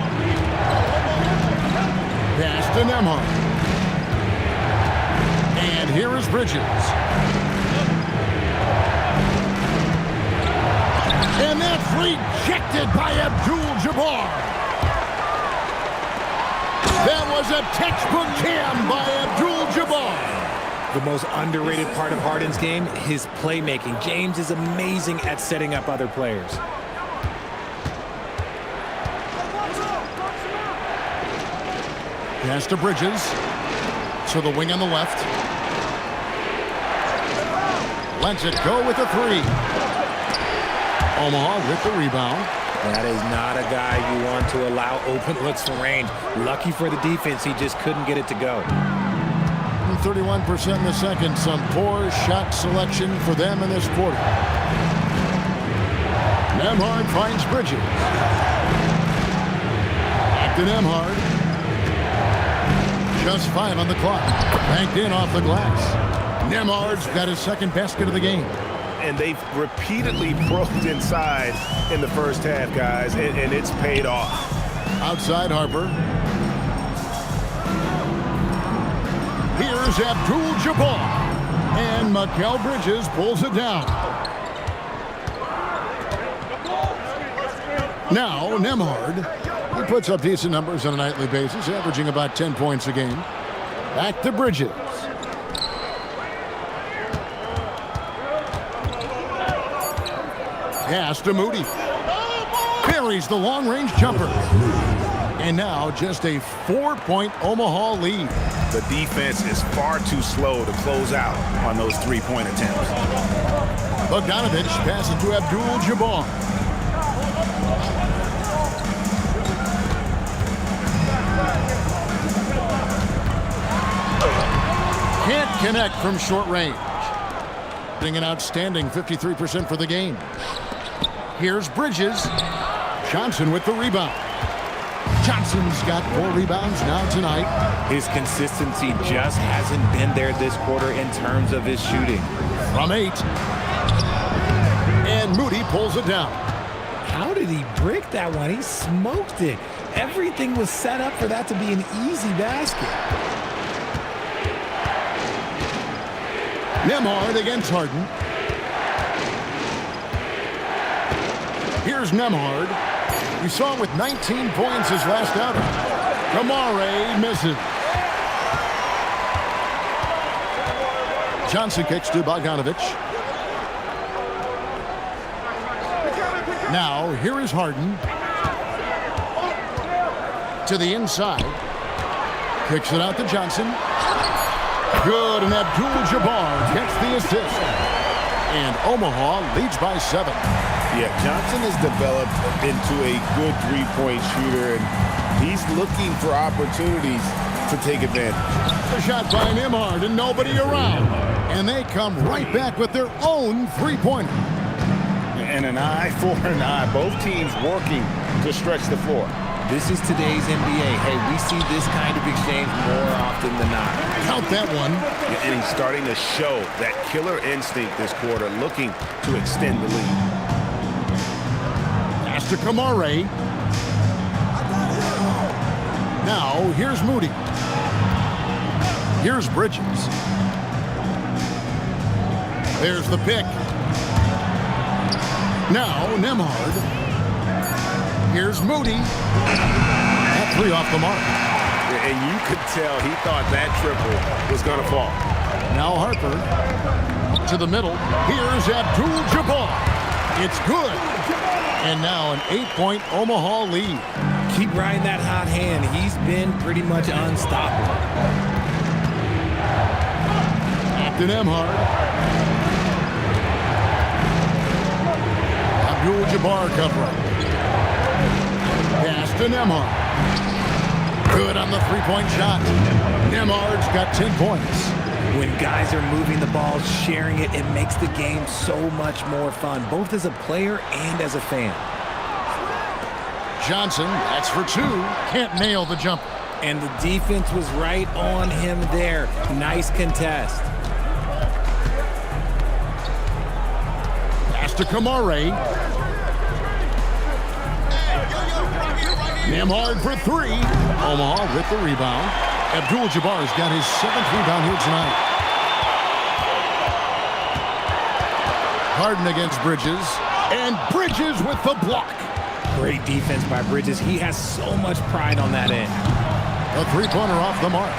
Pass to Nembhard. And here is Bridges. And that's rejected by Abdul-Jabbar. That was a textbook jam by Abdul-Jabbar. The most underrated part of Harden's game, his playmaking. James is amazing at setting up other players. Pass to Bridges. To the wing on the left. Lets it go with a 3. Omaha with the rebound. That is not a guy you want to allow open looks for range. Lucky for the defense, he just couldn't get it to go. 31% in the second. Some poor shot selection for them in this quarter. Nembhard finds Bridges. Back to Nembhard. Just 5 on the clock. Banked in off the glass. Nembhard's got his second basket of the game. And they've repeatedly probed inside in the first half, guys, and it's paid off. Outside Harper. Here's Abdul-Jabbar. And Mikal Bridges pulls it down. Now, Nembhard. He puts up decent numbers on a nightly basis, averaging about 10 points a game. Back to Bridges. Pass to Moody. Buries the long-range jumper. And now just a 4-point Omaha lead. The defense is far too slow to close out on those 3-point attempts. Bogdanovich passes to Abdul-Jabbar. Can't connect from short range. Being an outstanding 53% for the game. Here's Bridges. Johnson with the rebound. Johnson's got 4 rebounds now tonight. His consistency just hasn't been there this quarter in terms of his shooting. From 8. And Moody pulls it down. How did he brick that one? He smoked it. Everything was set up for that to be an easy basket. Nembhard against Harden. Here's Nembhard. We saw him with 19 points his last outing. Kamare misses. Johnson kicks to Bogdanovic. Now, here is Harden. To the inside. Kicks it out to Johnson. Good, and Abdul-Jabbar gets the assist. And Omaha leads by 7. Yeah, Johnson has developed into a good three-point shooter, and he's looking for opportunities to take advantage. The shot by Nembhard and nobody around. And they come right back with their own three-pointer. And an eye for an eye. Both teams working to stretch the floor. This is today's NBA. Hey, we see this kind of exchange more often than not. Count that one. And he's starting to show that killer instinct this quarter, looking to extend the lead. Pass to Kamare. Now, here's Moody. Here's Bridges. There's the pick. Now, Nembhard. Here's Moody. That 3 off the mark. And you could tell he thought that triple was going to fall. Now Harper to the middle. Here's Abdul-Jabbar. It's good. And now an 8-point Omaha lead. Keep riding that hot hand. He's been pretty much unstoppable. Back to Nembhard. Abdul-Jabbar cover. Pass to Nembhard. Good on the three-point shot. Nembhard's got 10 points. When guys are moving the ball, sharing it, it makes the game so much more fun, both as a player and as a fan. Johnson, that's for 2. Can't nail the jumper. And the defense was right on him there. Nice contest. Pass to Kamare. Nembhard for 3. Omaha with the rebound. Abdul-Jabbar's got his 7th rebound here tonight. Harden against Bridges. And Bridges with the block. Great defense by Bridges. He has so much pride on that end. A three-pointer off the mark.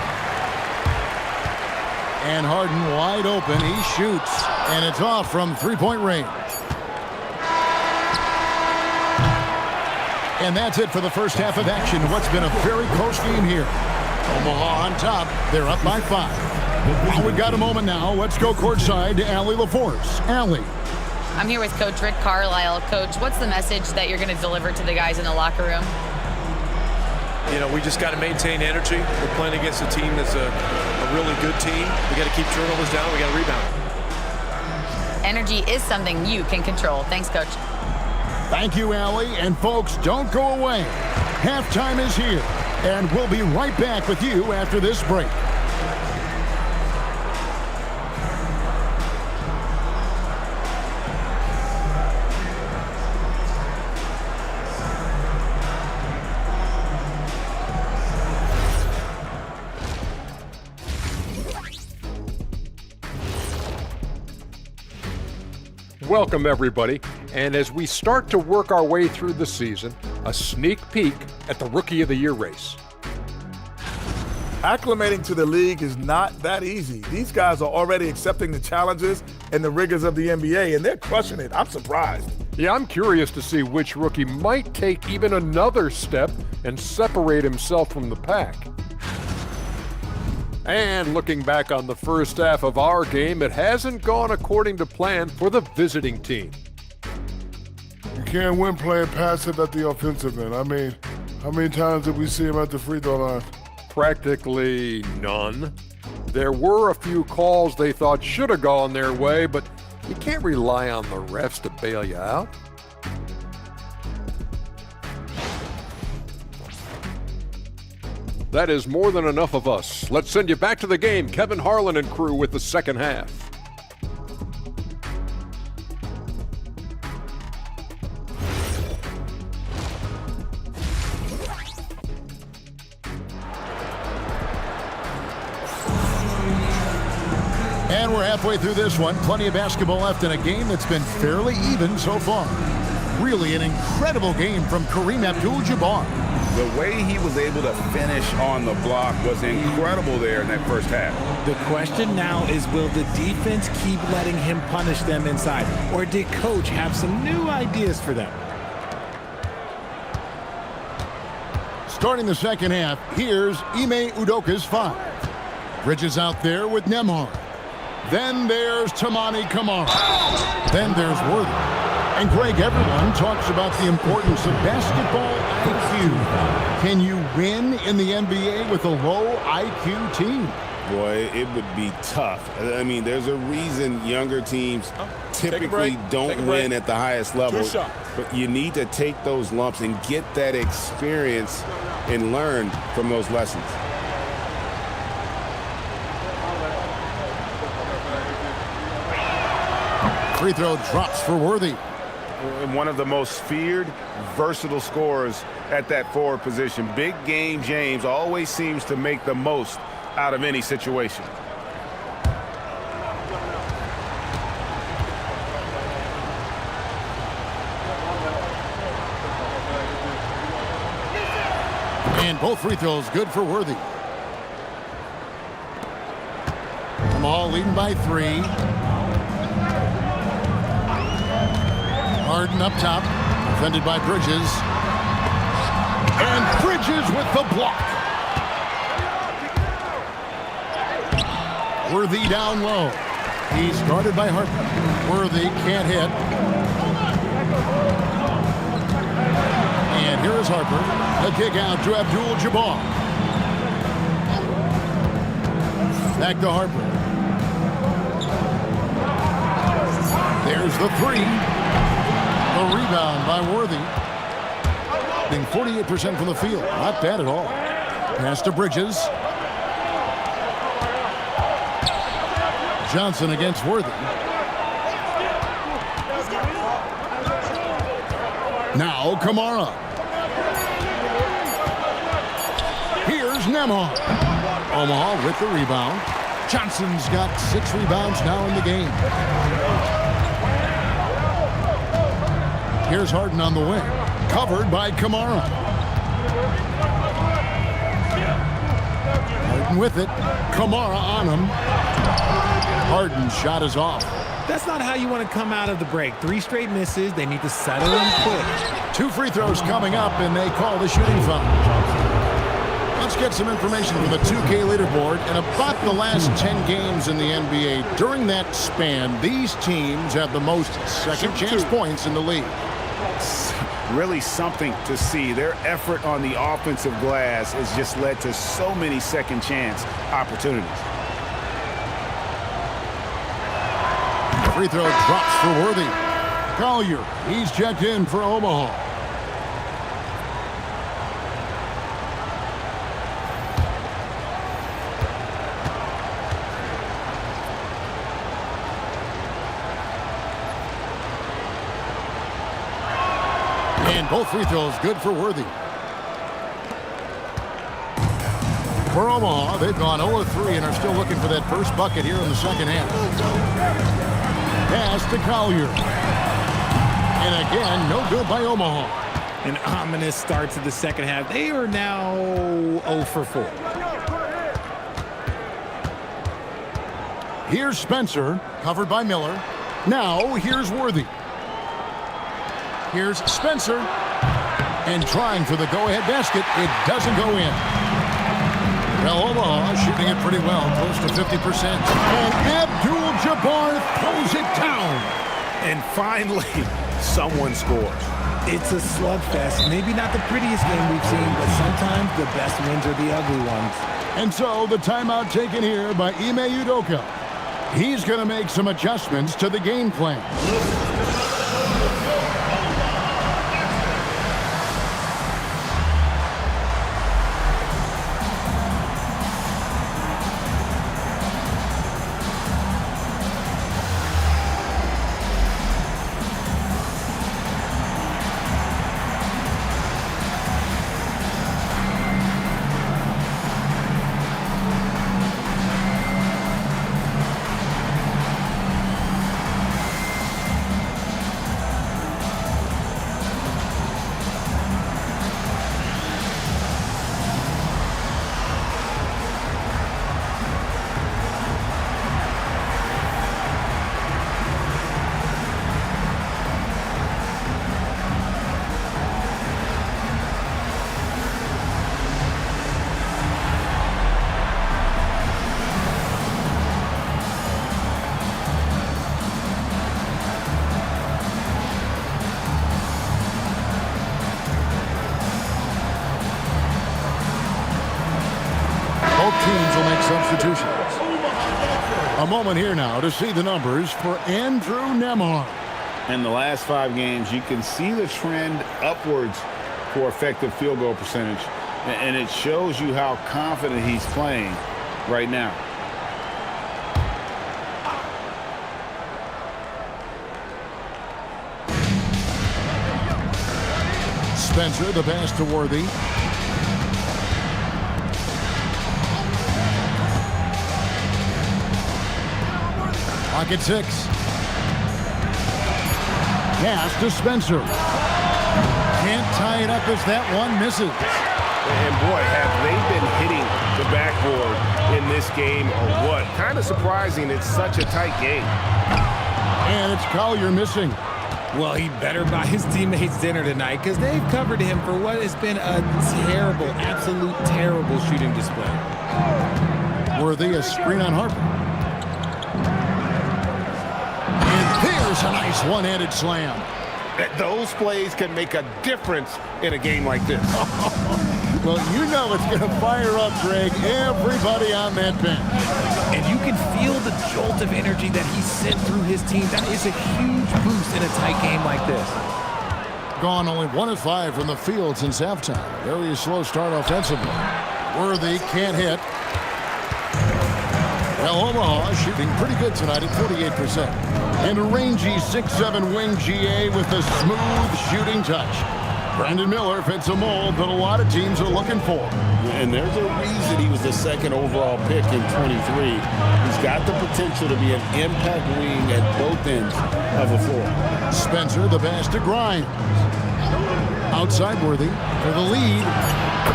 And Harden wide open. He shoots. And it's off from three-point range. And that's it for the first half of action. What's been a very close game here. Omaha on top. They're up by 5. Well, we've got a moment now. Let's go courtside to Allie LaForce. Allie. I'm here with Coach Rick Carlisle. Coach, what's the message that you're going to deliver to the guys in the locker room? You know, we just got to maintain energy. We're playing against a team that's a really good team. We got to keep turnovers down. We got to rebound. Energy is something you can control. Thanks, Coach. Thank you, Allie. And folks, don't go away. Halftime is here. And we'll be right back with you after this break. Welcome, everybody. And as we start to work our way through the season, a sneak peek at the Rookie of the Year race. Acclimating to the league is not that easy. These guys are already accepting the challenges and the rigors of the NBA, and they're crushing it. I'm surprised. Yeah, I'm curious to see which rookie might take even another step and separate himself from the pack. And looking back on the first half of our game, it hasn't gone according to plan for the visiting team. You can't win playing passive at the offensive end. I mean, how many times did we see him at the free throw line? Practically none. There were a few calls they thought should have gone their way, but you can't rely on the refs to bail you out. That is more than enough of us. Let's send you back to the game. Kevin Harlan and crew with the second half. And we're halfway through this one. Plenty of basketball left in a game that's been fairly even so far. Really an incredible game from Kareem Abdul-Jabbar. The way he was able to finish on the block was incredible there in that first half. The question now is, will the defense keep letting him punish them inside? Or did coach have some new ideas for them? Starting the second half, here's Ime Udoka's 5. Bridges out there with Nembhard. Then there's Toumani Camara. Then there's Worthy. And Greg, everyone talks about the importance of basketball IQ. Can you win in the NBA with a low IQ team? Boy, it would be tough. I mean, there's a reason younger teams typically don't win at the highest level. But you need to take those lumps and get that experience and learn from those lessons. Free throw drops for Worthy. One of the most feared, versatile scorers at that forward position. Big game James always seems to make the most out of any situation. And both free throws good for Worthy. Jamal leading by 3. Harden up top, defended by Bridges. And Bridges with the block. Worthy down low. He's guarded by Harper. Worthy can't hit. And here is Harper. The kick out to Abdul-Jabbar. Back to Harper. There's the 3. A rebound by Worthy. Being 48% from the field. Not bad at all. Pass to Bridges. Johnson against Worthy. Now Camara. Here's Nembhard. Omaha with the rebound. Johnson's got 6 rebounds now in the game. Here's Harden on the wing. Covered by Camara. Harden with it. Camara on him. Harden's shot is off. That's not how you want to come out of the break. 3 straight misses. They need to settle in quick. 2 free throws coming up, and they call the shooting foul. Let's get some information from the 2K leaderboard. In about the last 10 games in the NBA, during that span, these teams have the most second chance points in the league. Really something to see. Their effort on the offensive glass has just led to so many second chance opportunities. Free throw drops for Worthy. Collier, he's checked in for Omaha. And both free throws good for Worthy. For Omaha, they've gone 0-3 and are still looking for that first bucket here in the second half. Pass to Collier. And again, no good by Omaha. An ominous start to the second half. They are now 0 for 4. Here's Spencer, covered by Miller. Now, here's Worthy. Here's Spencer. And trying for the go-ahead basket. It doesn't go in. Well, Omaha shooting it pretty well, close to 50%. And Abdul-Jabbar throws it down. And finally, someone scores. It's a slugfest. Maybe not the prettiest game we've seen, but sometimes the best wins are the ugly ones. And so the timeout taken here by Ime Udoka. He's going to make some adjustments to the game plan. A moment here now to see the numbers for Andrew Nembhard. In the last 5 games, you can see the trend upwards for effective field goal percentage, and it shows you how confident he's playing right now. Spencer, the pass to Worthy. Pocket 6. Pass to Spencer. Can't tie it up as that one misses. And boy, have they been hitting the backboard in this game or what? Kind of surprising it's such a tight game. And it's Collier missing. Well, he better buy his teammates dinner tonight because they've covered him for what has been a terrible, absolute terrible shooting display. Worthy, a screen on Harper. And there's a nice one-handed slam. Those plays can make a difference in a game like this. Well, you know it's going to fire up, Greg, everybody on that bench. And you can feel the jolt of energy that he sent through his team. That is a huge boost in a tight game like this. Gone only 1 of 5 from the field since halftime. Very slow start offensively. Worthy can't hit. Well, Omaha shooting pretty good tonight at 48%. And a rangy 6'7" wing GA with a smooth shooting touch. Brandon Miller fits a mold that a lot of teams are looking for. And there's a reason he was the 2nd overall pick in 23. He's got the potential to be an impact wing at both ends of the floor. Spencer, the pass to Grimes. Outside Worthy for the lead.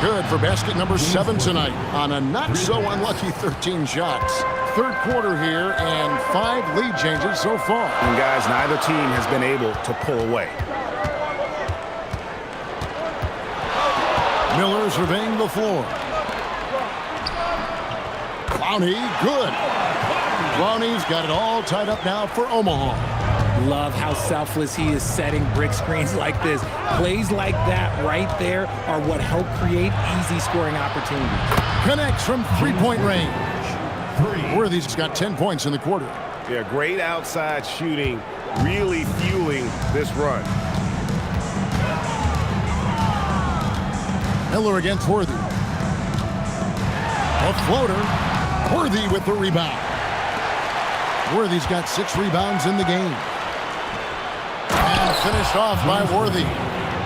Good for basket number 7 tonight on a not-so-unlucky 13 shots. 3rd quarter here and 5 lead changes so far. And guys, neither team has been able to pull away. Miller surveying the floor. Clowney, good. Clowney's got it all tied up now for Omaha. Love how selfless he is setting brick screens like this. Plays like that right there are what help create easy scoring opportunities. Connects from 3-point range. Worthy's got 10 points in the quarter. Yeah, great outside shooting, really fueling this run. Miller against Worthy. A floater. Worthy with the rebound. Worthy's got 6 rebounds in the game. And finished off by Worthy.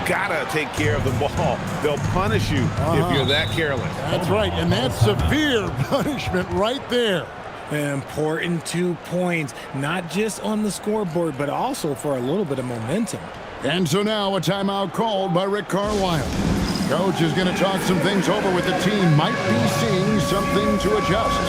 Gotta take care of the ball. They'll punish you if you're that careless. That's right, and that's severe punishment right there. An important 2 points, not just on the scoreboard, but also for a little bit of momentum. And so now a timeout called by Rick Carlisle. Coach is going to talk some things over with the team. Might be seeing something to adjust.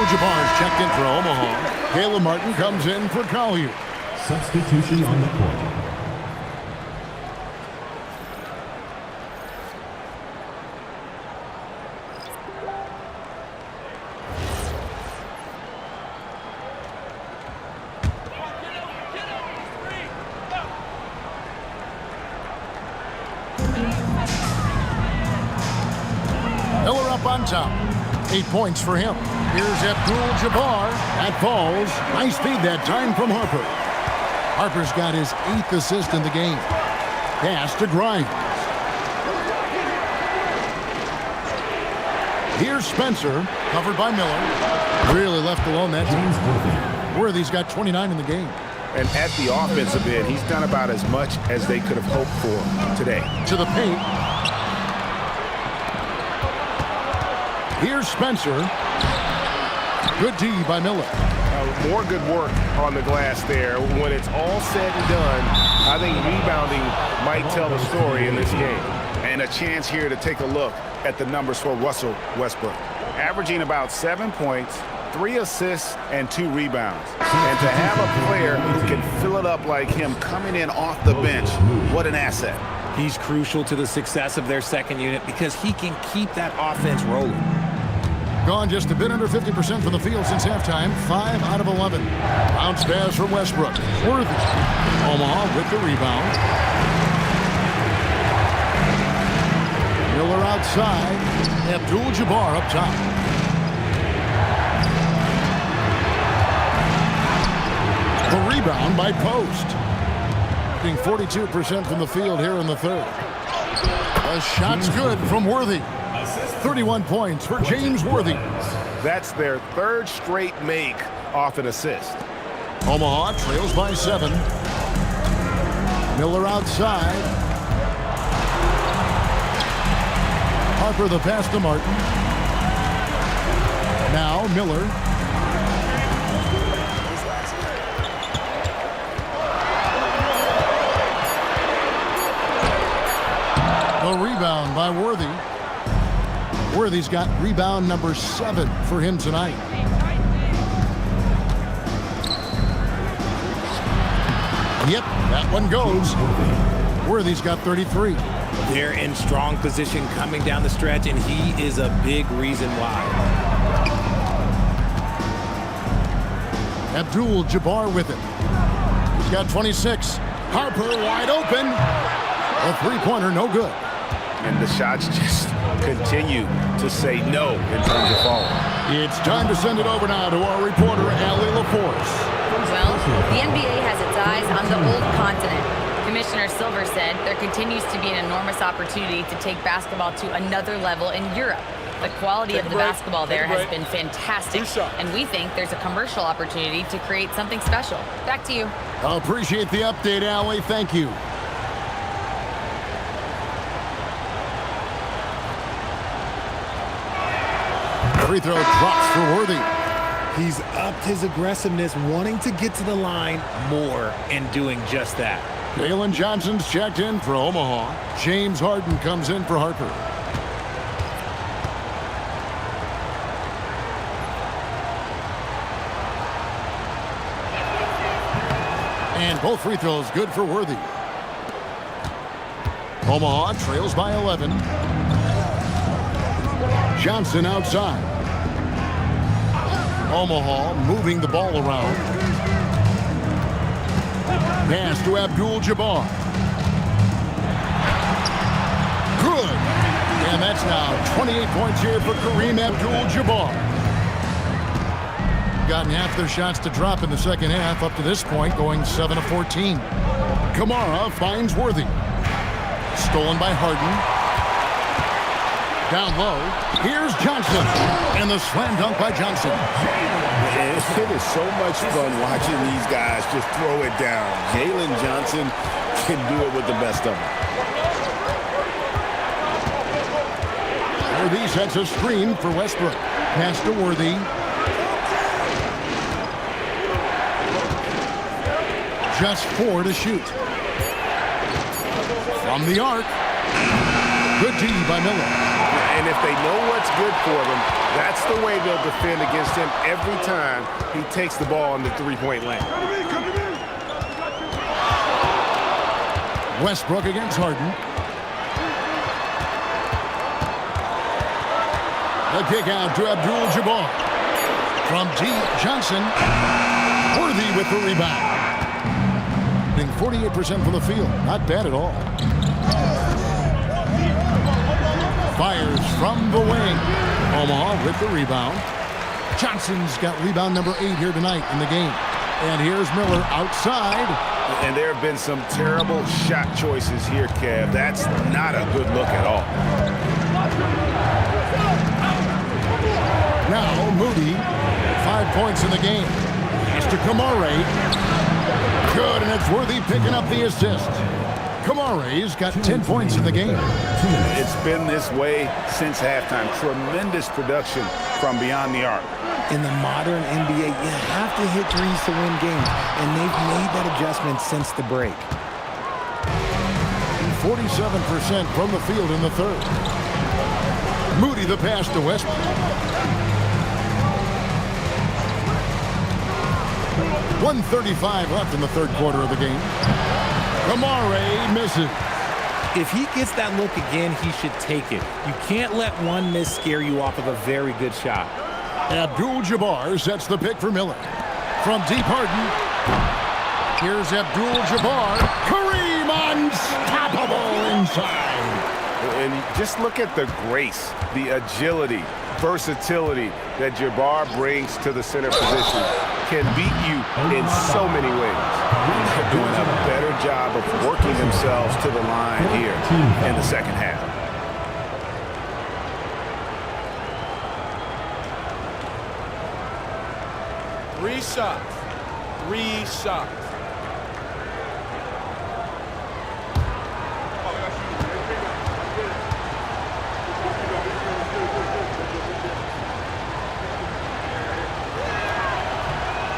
Jabbar's checked in for Omaha. Caleb Martin comes in for Collier. Substitution on the court. Miller up on top. 8 points for him. Here's Abdul-Jabbar. That falls. Nice feed that time from Harper. Harper's got his 8th assist in the game. Pass to Grimes. Here's Spencer, covered by Miller. Really left alone that time. Worthy's got 29 in the game. And at the offensive end, he's done about as much as they could have hoped for today. To the paint. Here's Spencer. Good D by Miller. More good work on the glass there. When it's all said and done, I think rebounding might tell the story in this game. And a chance here to take a look at the numbers for Russell Westbrook. Averaging about 7 points, 3 assists, and 2 rebounds. And to have a player who can fill it up like him coming in off the bench, what an asset. He's crucial to the success of their second unit because he can keep that offense rolling. Gone just a bit under 50% from the field since halftime. 5 out of 11. Bounce pass from Westbrook. Worthy. Omaha with the rebound. Miller outside. Abdul-Jabbar up top. The rebound by Post. Being 42% from the field here in the third. The shot's good from Worthy. 31 points for James Worthy. That's their 3rd straight make off an assist. Omaha trails by 7. Miller outside. Harper the pass to Martin. Now Miller. The rebound by Worthy. Worthy's got rebound number 7 for him tonight. Yep, that one goes. Worthy's got 33. They're in strong position coming down the stretch, and he is a big reason why. Abdul-Jabbar with it. He's got 26. Harper wide open. A three-pointer, no good. And the shots just continue to say no in terms of falling. It's time to send it over now to our reporter, Allie LaForce. Well, the NBA has its eyes on the old continent. Commissioner Silver said there continues to be an enormous opportunity to take basketball to another level in Europe. The quality of the basketball there has been fantastic, and we think there's a commercial opportunity to create something special. Back to you. I appreciate the update, Allie. Thank you. Free throw drops for Worthy. He's upped his aggressiveness, wanting to get to the line more and doing just that. Jalen Johnson's checked in for Omaha. James Harden comes in for Harper. And both free throws good for Worthy. Omaha trails by 11. Johnson outside. Omaha moving the ball around. Pass to Abdul-Jabbar. Good. And that's now 28 points here for Kareem Abdul-Jabbar. Gotten half their shots to drop in the second half up to this point, going 7 of 14. Kamara finds Worthy. Stolen by Harden. Down low, here's Johnson, and the slam dunk by Johnson. It is so much fun watching these guys just throw it down. Jalen Johnson can do it with the best of them. Worthy sets a screen for Westbrook. Pass to Worthy. Just 4 to shoot. From the arc. Good D by Miller. And if they know what's good for them, that's the way they'll defend against him every time he takes the ball in the three-point lane. Westbrook against Harden. The kick out to Abdul-Jabbar. From D, Johnson. Worthy with the rebound. Being 48% from the field. Not bad at all. Fires from the wing. Omaha with the rebound. Johnson's got rebound number 8 here tonight in the game. And here's Miller outside. And there have been some terrible shot choices here, Kev. That's not a good look at all. Now Moody, 5 points in the game. Pass to Kamare. Good, and it's Worthy picking up the assist. Kamare's got 10 points in the game. It's been this way since halftime. Tremendous production from beyond the arc. In the modern NBA, you have to hit threes to win games, and they've made that adjustment since the break. 47% from the field in the third. Moody the pass to Westbrook. .135 left in the third quarter of the game. Kamare misses. If he gets that look again, he should take it. You can't let one miss scare you off of a very good shot. Abdul-Jabbar sets the pick for Miller. From deep Harden. Here's Abdul-Jabbar. Kareem unstoppable inside. And just look at the grace, the agility, versatility that Jabbar brings to the center position. Can beat you in so many ways. They're doing a better job of working themselves to the line here in the second half. Three shots.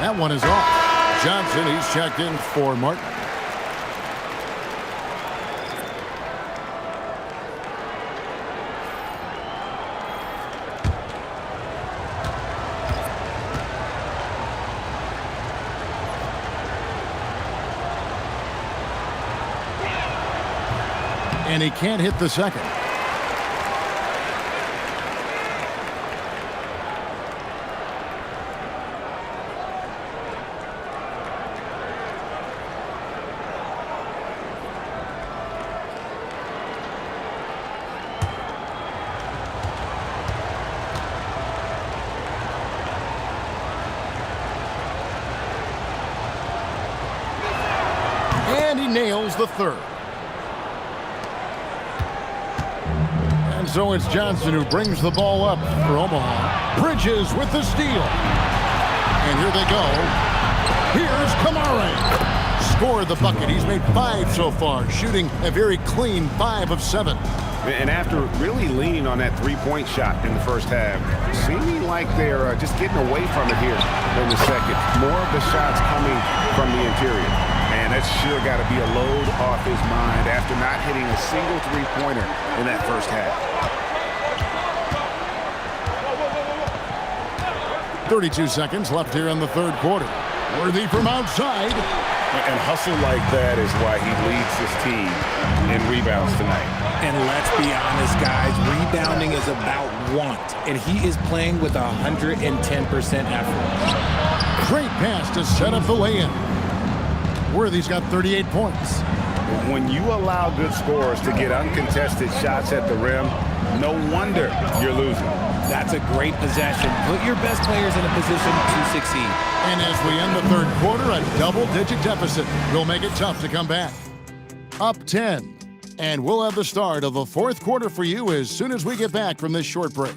That one is off. Johnson, he's checked in for Martin. And he can't hit the second. And he nails the third. And so it's Johnson who brings the ball up for Omaha. Bridges with the steal. And here they go. Here's Kamare. Scored the bucket. He's made 5 so far, shooting a very clean 5 of 7. And after really leaning on that three-point shot in the first half, seeming like they're just getting away from it here in the second. More of the shots coming from the interior. Man, that's sure got to be a load off his mind after not hitting a single three-pointer in that first half. 32 seconds left here in the third quarter. Worthy from outside. And hustle like that is why he leads his team in rebounds tonight. And let's be honest, guys, rebounding is about want, and he is playing with 110% effort. Great pass to set up the lay-in. Worthy's got 38 points. When you allow good scorers to get uncontested shots at the rim, no wonder you're losing. That's a great possession. Put your best players in a position to succeed. And as we end the third quarter, a double-digit deficit will make it tough to come back. Up 10. And we'll have the start of the fourth quarter for you as soon as we get back from this short break.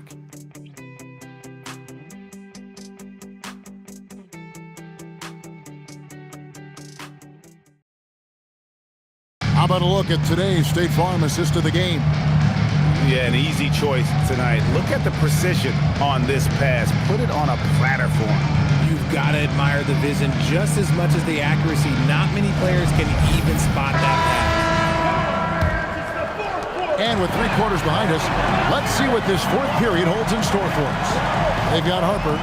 How about a look at today's State Farm assist of the game? Yeah, an easy choice tonight. Look at the precision on this pass. Put it on a platter for him. You've got to admire the vision just as much as the accuracy. Not many players can even spot that pass. And with 3 quarters behind us, let's see what this fourth period holds in store for us. They've got Harper.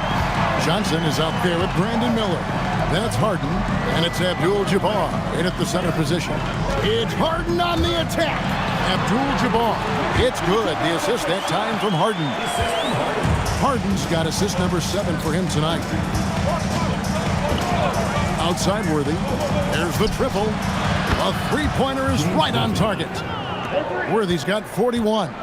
Johnson is out there with Brandon Miller. Then it's Harden, and it's Abdul-Jabbar in at the center position. It's Harden on the attack. Abdul-Jabbar. It's good. The assist that time from Harden. Harden's got assist number 7 for him tonight. Outside Worthy. There's the triple. A three-pointer is right on target. Worthy's got 41.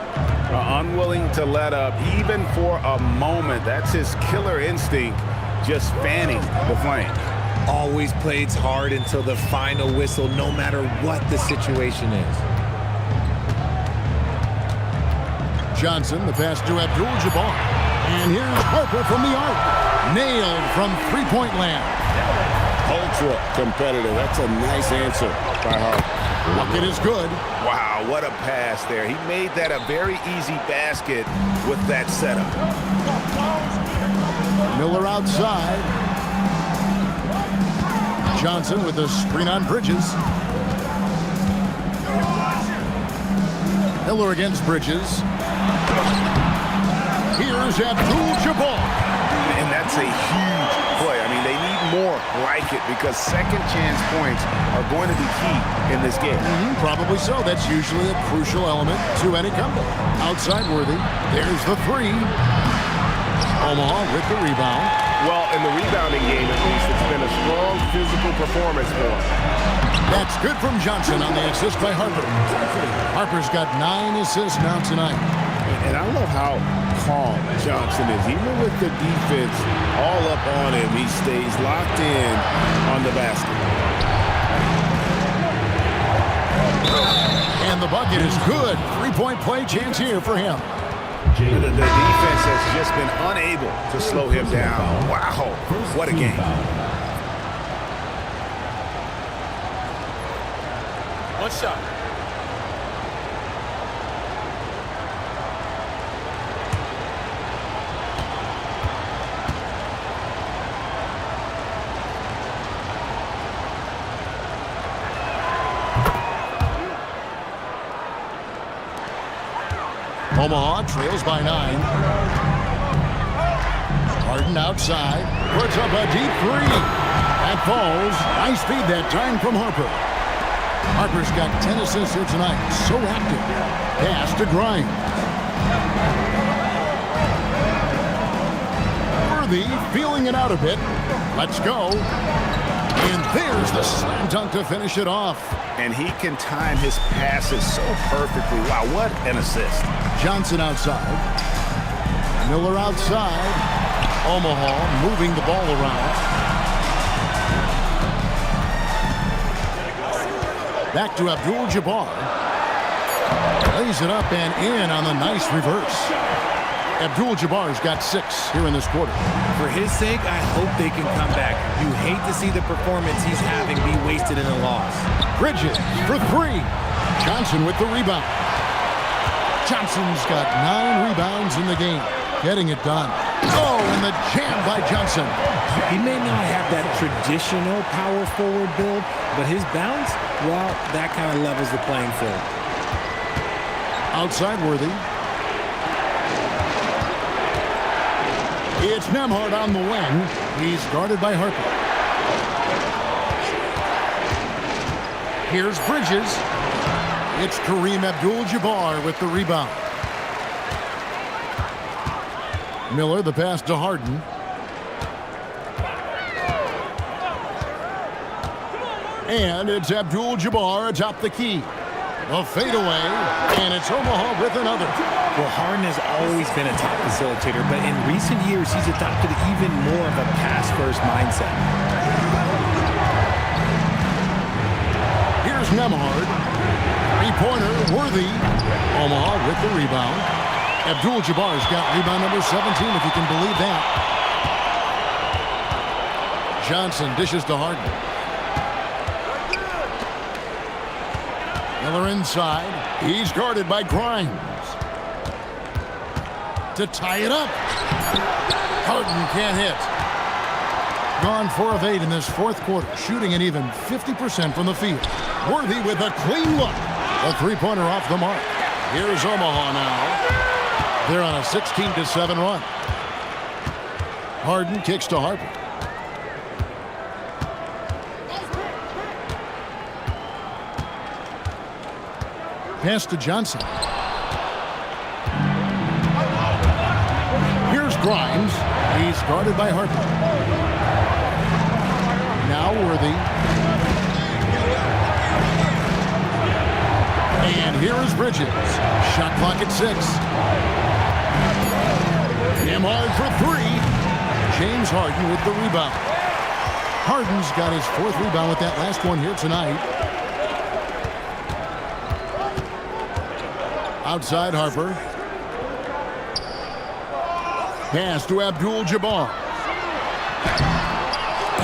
Unwilling to let up even for a moment. That's his killer instinct, just fanning the flame. Always plays hard until the final whistle, no matter what the situation is. Johnson, the pass to Abdul-Jabbar. And here's Harper from the arc. Nailed from three-point land. Ultra competitive. That's a nice answer by Harper. Bucket is good. Wow, what a pass there. He made that a very easy basket with that setup. Miller outside. Johnson with the screen on Bridges. Miller against Bridges. Here's Abdul-Jabbar. And that's a huge play. I mean, they need more like it because second chance points are going to be key in this game. Probably so. That's usually a crucial element to any comeback. Outside Worthy. There's the three. Omaha with the rebound. Well, in the rebounding game, at least, it's been a strong physical performance for him. That's good from Johnson on the assist by Harper. Harper's got 9 assists now tonight. And I love how calm Johnson is. Even with the defense all up on him, he stays locked in on the basket. And the bucket is good. Three-point play chance here for him. The defense has just been unable to slow him down. Wow, what a game. One shot. Omaha trails by 9. Harden outside. Puts up a deep three. That falls. Nice feed that time from Harper. Harper's got 10 assists here tonight. So active. Pass to Grimes. Worthy feeling it out a bit. Let's go. And there's the slam dunk to finish it off. And he can time his passes so perfectly. Wow, what an assist. Johnson outside. Miller outside. Omaha moving the ball around. Back to Abdul-Jabbar. Lays it up and in on the nice reverse. Abdul-Jabbar's got 6 here in this quarter. For his sake, I hope they can come back. You hate to see the performance he's having be wasted in a loss. Bridges for 3. Johnson with the rebound. Johnson's got 9 rebounds in the game. Getting it done. Oh, and the jam by Johnson. He may not have that traditional power forward build, but his bounce, well, that kind of levels the playing field. Outside Worthy. It's Nembhard on the wing. He's guarded by Harper. Here's Bridges. It's Kareem Abdul-Jabbar with the rebound. Miller, the pass to Harden. And it's Abdul-Jabbar atop the key. A fadeaway, and it's Omaha with another. Well, Harden has always been a top facilitator, but in recent years, he's adopted even more of a pass-first mindset. Here's Nembhard. Three-pointer, Worthy. Omaha with the rebound. Abdul-Jabbar's got rebound number 17, if you can believe that. Johnson dishes to Harden. Miller inside. He's guarded by Grimes. To tie it up. Harden can't hit. Gone 4 of 8 in this fourth quarter, shooting an even 50% from the field. Worthy with a clean look. A three-pointer off the mark. Here's Omaha now. They're on a 16-7 run. Harden kicks to Harper. Pass to Johnson. Here's Grimes. He's guarded by Harper. Now Worthy. And here is Bridges. Shot clock at 6. Nembhard for 3. James Harden with the rebound. Harden's got his 4th rebound with that last one here tonight. Outside Harper. Pass to Abdul-Jabbar.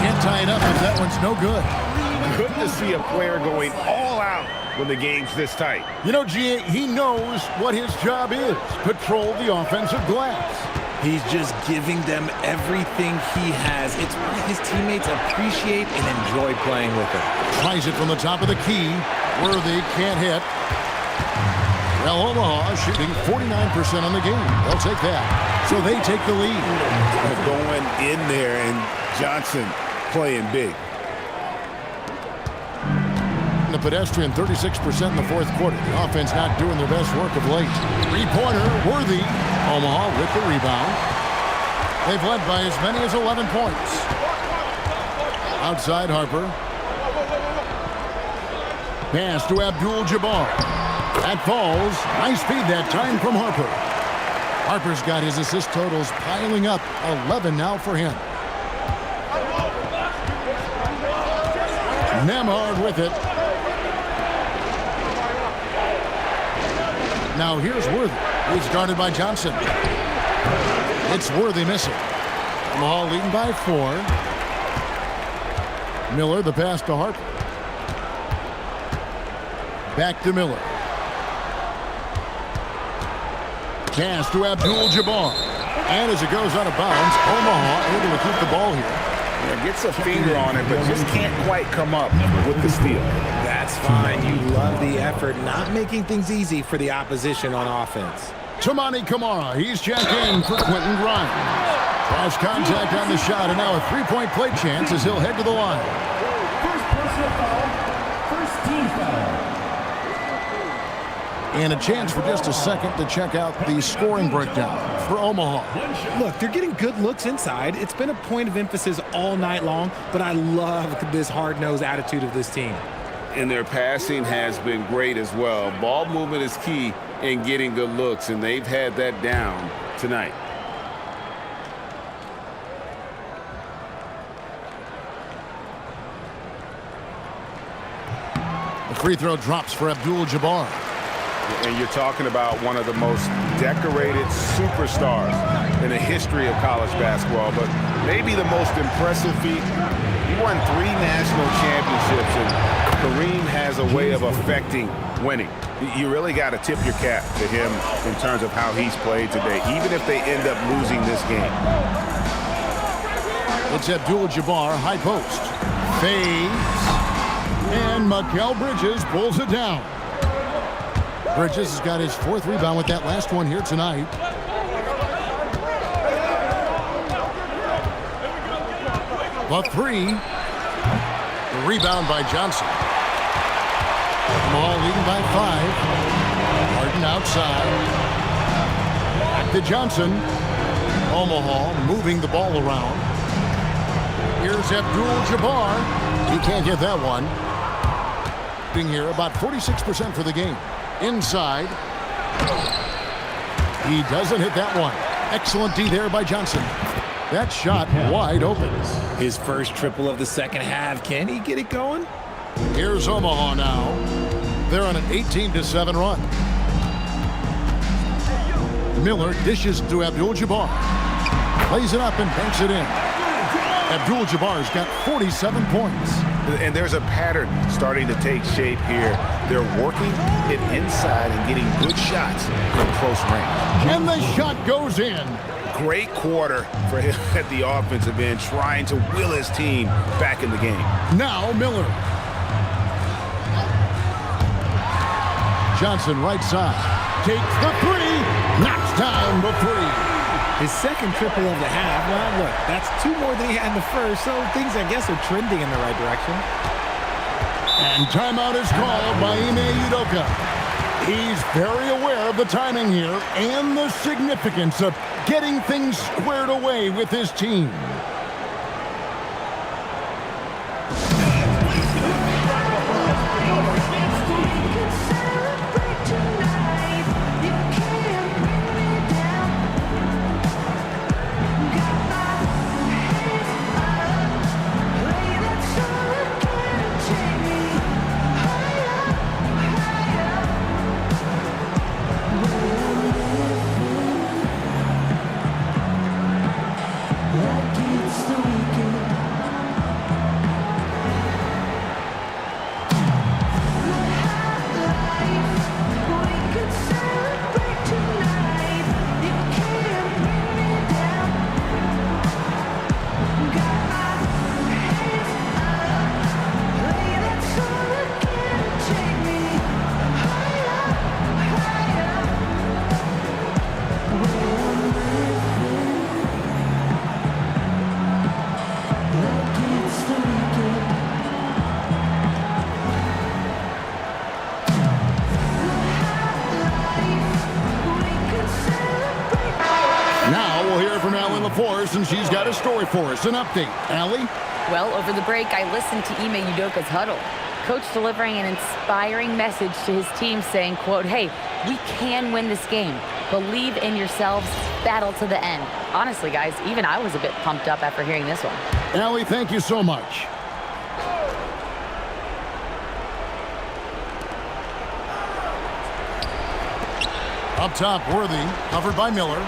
Can't tie it up if that one's no good. Good to see a player going all out when the game's this tight. You know, G.A., he knows what his job is. Patrol the offensive glass. He's just giving them everything he has. It's what his teammates appreciate and enjoy playing with him. Tries it from the top of the key. Worthy can't hit. Well, Omaha shooting 49% on the game. They'll take that. So they take the lead. Going in there, and Johnson playing big. The pedestrian 36% in the fourth quarter. The offense not doing their best work of late. Three-pointer, Worthy. Omaha with the rebound. They've led by as many as 11 points. Outside Harper. Pass to Abdul-Jabbar. That falls. Nice feed that time from Harper. Harper's got his assist totals piling up. 11 now for him. Nemhard with it. Now here's Worthy. He's guarded by Johnson. It's Worthy missing. Omaha leading by 4. Miller, the pass to Harper. Back to Miller. Pass to Abdul-Jabbar. And as it goes out of bounds, Omaha able to keep the ball here. Yeah, gets a finger on it, but just can't quite come up with the steal. That's fine. You love the effort, not making things easy for the opposition on offense. Tamani Kamara, he's checked in for Quentin Grimes. Cross contact on the shot, and now a three-point play chance as he'll head to the line. First personal foul. First team foul. And a chance for just a second to check out the scoring breakdown for Omaha. Look, they're getting good looks inside. It's been a point of emphasis all night long, but I love this hard-nosed attitude of this team. And their passing has been great as well. Ball movement is key in getting good looks, and they've had that down tonight. The free throw drops for Abdul-Jabbar. And you're talking about one of the most decorated superstars in the history of college basketball, but maybe the most impressive feat. He won 3 national championships, and Kareem has a way of affecting winning. You really got to tip your cap to him in terms of how he's played today, even if they end up losing this game. It's Abdul-Jabbar, high post. Fades. And Mikal Bridges pulls it down. Bridges has got his 4th rebound with that last one here tonight. The 3. The rebound by Johnson. Omaha leading by 5. Harden outside. Back to Johnson. Omaha moving the ball around. Here's Abdul-Jabbar. He can't get that one. Being here about 46% for the game. Inside. He doesn't hit that one. Excellent D there by Johnson. That shot wide open. His first triple of the second half. Can he get it going? Here's Omaha now. They're on an 18-7 run. Miller dishes to Abdul-Jabbar. Plays it up and banks it in. Abdul-Jabbar's got 47 points. And there's a pattern starting to take shape here. They're working it inside and getting good shots from close range. And the shot goes in. Great quarter for him at the offensive end, trying to will his team back in the game. Now Miller. Johnson right side. Takes the 3. Knocks down the 3. His second triple of the half. Well, look, that's 2 more than he had in the first, so things, I guess, are trending in the right direction. And timeout is called by Ime Udoka. He's very aware of the timing here and the significance of getting things squared away with his team. course, and she's got a story for us. An update. Allie? Well, over the break, I listened to Ime Udoka's huddle. Coach delivering an inspiring message to his team saying, quote, hey, we can win this game. Believe in yourselves. Battle to the end. Honestly, guys, even I was a bit pumped up after hearing this one. Allie, thank you so much. Up top, Worthy, covered by Miller.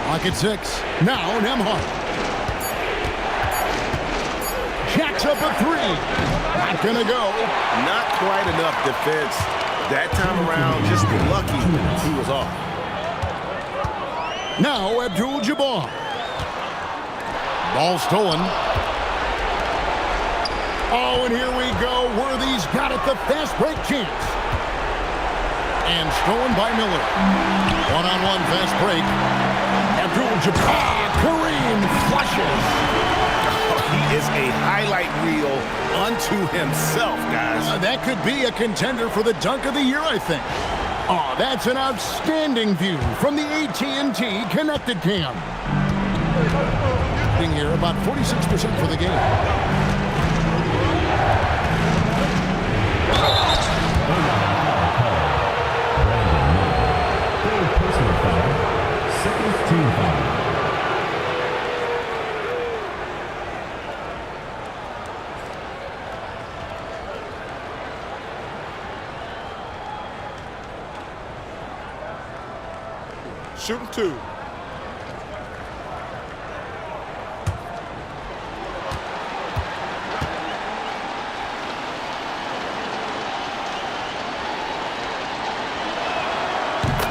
Lock at 6. Now Nemhart. Jacks up a 3. Not gonna go. Not quite enough defense. That time around, just lucky he was off. Now Abdul-Jabbar. Ball stolen. Oh, and here we go. Worthy's got it, the fast break chance. And stolen by Miller. One-on-one fast break. Abdul-Jabbar, Kareem flushes. He is a highlight reel unto himself, guys. That could be a contender for the dunk of the year, I think. Oh, that's an outstanding view from the AT&T Connected Cam. Being here about 46% for the game. Team foul. Shooting 2.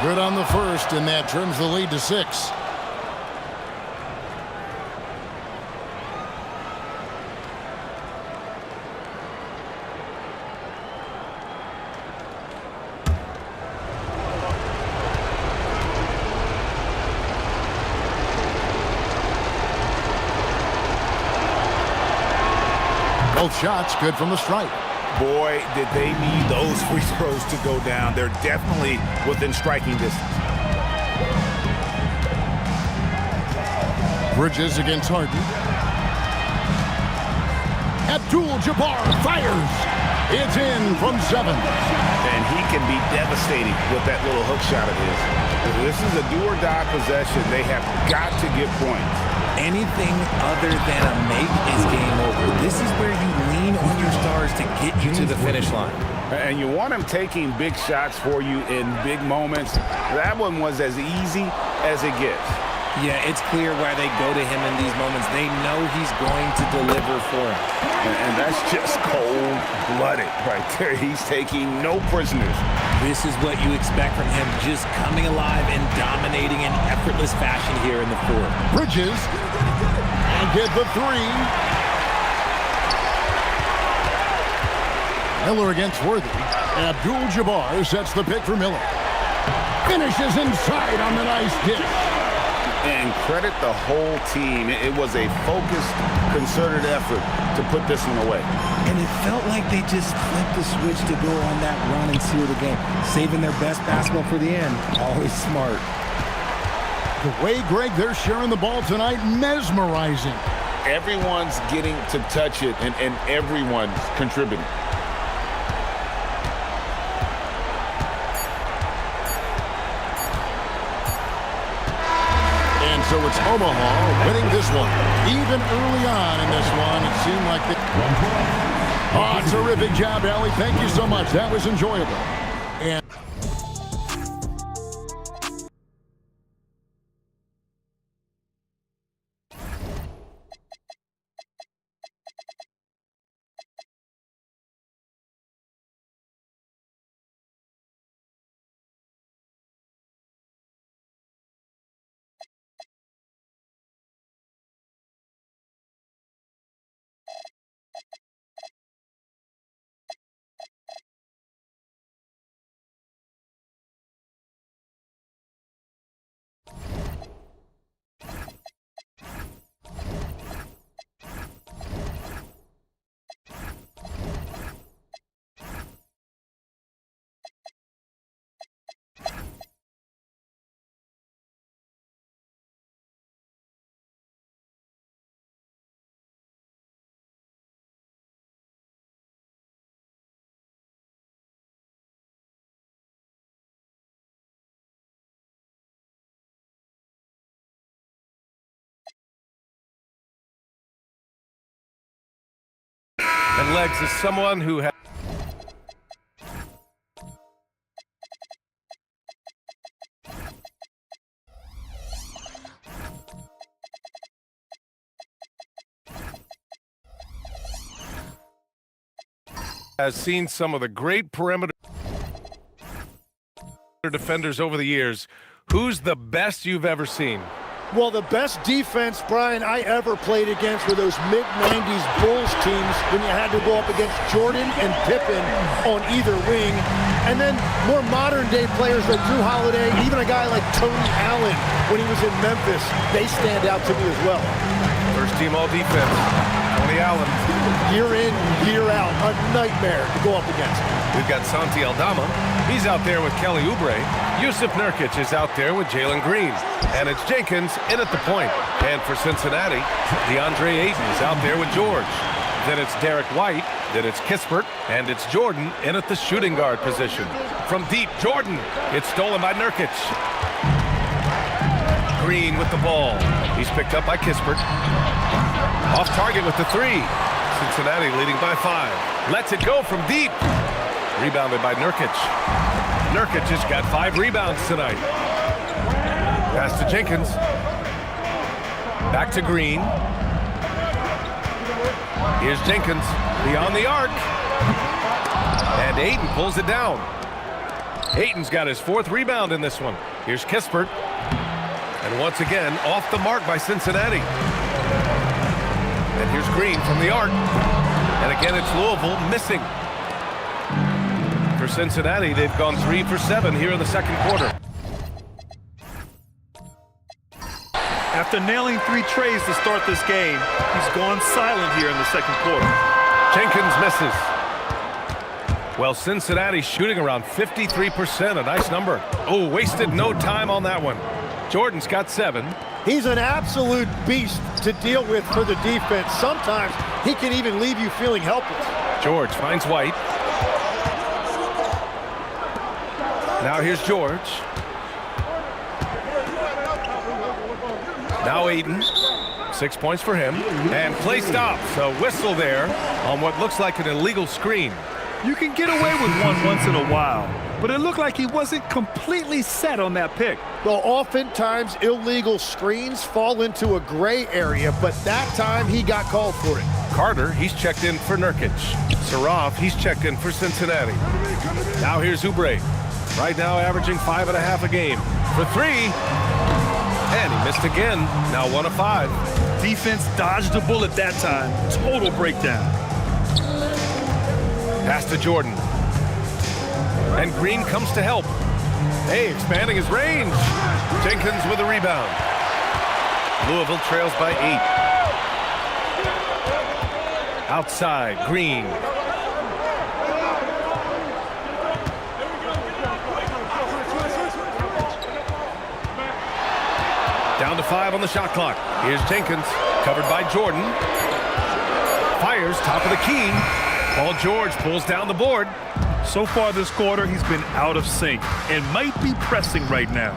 Good on the first, and that trims the lead to 6. Both shots good from the stripe. Boy, did they need those free throws to go down. They're definitely within striking distance. Bridges against Harden. Abdul-Jabbar fires. It's in from 7. And he can be devastating with that little hook shot of his. This is a do-or-die possession. They have got to get points. Anything other than a make is game over. This is where you lean on your stars to get you to the finish line. And you want him taking big shots for you in big moments. That one was as easy as it gets. Yeah, it's clear why they go to him in these moments. They know he's going to deliver for them. And that's just cold-blooded right there. He's taking no prisoners. This is what you expect from him, just coming alive and dominating in effortless fashion here in the 4th. Bridges, and get the 3. Miller against Worthy. Abdul-Jabbar sets the pick for Miller. Finishes inside on the nice dish. And credit the whole team. It was a focused, concerted effort to put this one away. And it felt like they just flipped the switch to go on that run and seal the game. Saving their best basketball for the end. Always smart. The way, Greg, they're sharing the ball tonight, mesmerizing. Everyone's getting to touch it, and everyone's contributing. So it's Omaha winning this one. Even early on in this one, it seemed like they... Oh, terrific job, Allie. Thank you so much. That was enjoyable. And long legs is someone who has seen some of the great perimeter defenders over the years. Who's the best you've ever seen? Well, the best defense, Brian, I ever played against were those mid-90s Bulls teams when you had to go up against Jordan and Pippen on either wing. And then more modern-day players like Drew Holiday, even a guy like Tony Allen when he was in Memphis, they stand out to me as well. First team all-defense, Tony Allen. Year in, year out, a nightmare to go up against. We've got Santi Aldama. He's out there with Kelly Oubre. Yusuf Nurkic is out there with Jalen Green. And it's Jenkins in at the point. And for Cincinnati, DeAndre Ayton is out there with George. Then it's Derek White. Then it's Kispert. And it's Jordan in at the shooting guard position. From deep, Jordan. It's stolen by Nurkic. Green with the ball. He's picked up by Kispert. Off target with the three. Cincinnati leading by 5. Lets it go from deep. Rebounded by Nurkic. Nurkic has got 5 rebounds tonight. Pass to Jenkins. Back to Green. Here's Jenkins beyond the arc. And Ayton pulls it down. Ayton's got his 4th rebound in this one. Here's Kispert. And once again, off the mark by Cincinnati. And here's Green from the arc. And again, it's Louisville missing. For Cincinnati, they've gone 3 for 7 here in the second quarter. After nailing 3 trays to start this game, he's gone silent here in the second quarter. Jenkins misses. Well, Cincinnati shooting around 53%, a nice number. Oh, wasted no time on that one. Jordan's got 7. He's an absolute beast to deal with for the defense. Sometimes he can even leave you feeling helpless. George finds White. Now here's George. Now Ayton. 6 points for him. And play stops. A whistle there on what looks like an illegal screen. You can get away with one once in a while, but it looked like he wasn't completely set on that pick. Well, oftentimes illegal screens fall into a gray area, but that time he got called for it. Carter, he's checked in for Nurkic. Saraf, he's checked in for Cincinnati. Now here's Oubre. Right now averaging 5.5 a game. For 3. And he missed again. Now 1 of 5. Defense dodged a bullet that time. Total breakdown. Pass to Jordan. And Green comes to help. Hey, expanding his range. Jenkins with a rebound. Louisville trails by 8. Outside, Green. Down to 5 on the shot clock. Here's Jenkins, covered by Jordan. Fires, top of the key. Paul George pulls down the board. So far this quarter, he's been out of sync and might be pressing right now.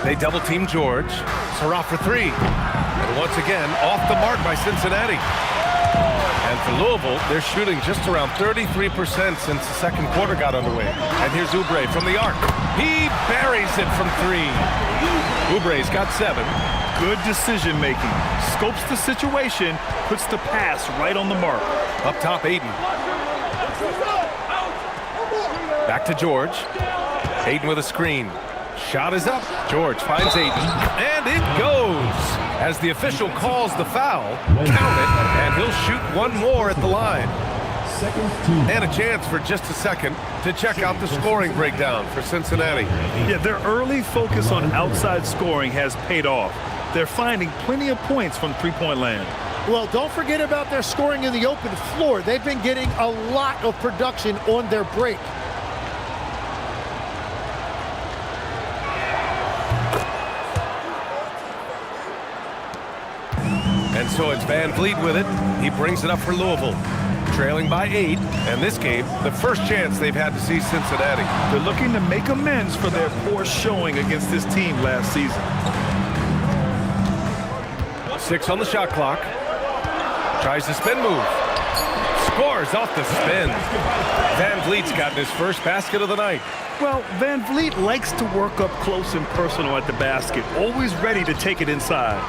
They double team George. Saraf for 3. And once again, off the mark by Cincinnati. And for Louisville, they're shooting just around 33% since the second quarter got underway. And here's Oubre from the arc. He buries it from 3. Oubre's got 7. Good decision making. Scopes the situation, puts the pass right on the mark. Up top, Ayton. Back to George. Ayton with a screen. Shot is up. George finds Ayton. And it goes. As the official calls the foul, count it, and he'll shoot 1 more at the line. And a chance for just a second to check out the scoring breakdown for Cincinnati. Yeah, their early focus on outside scoring has paid off. They're finding plenty of points from three-point land. Well, don't forget about their scoring in the open floor. They've been getting a lot of production on their break. And so it's Van Vliet with it. He brings it up for Louisville. Trailing by 8, and this game, the first chance they've had to see Cincinnati. They're looking to make amends for their poor showing against this team last season. 6 on the shot clock. Tries the spin move. Scores off the spin. Van Vliet's gotten his first basket of the night. Well, Van Vliet likes to work up close and personal at the basket, always ready to take it inside.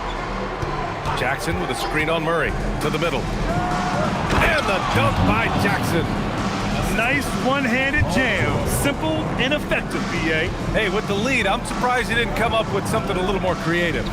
Jackson with a screen on Murray to the middle. And the dunk by Jackson. Nice one-handed jam. Simple and effective, B.A. Hey, with the lead, I'm surprised he didn't come up with something a little more creative.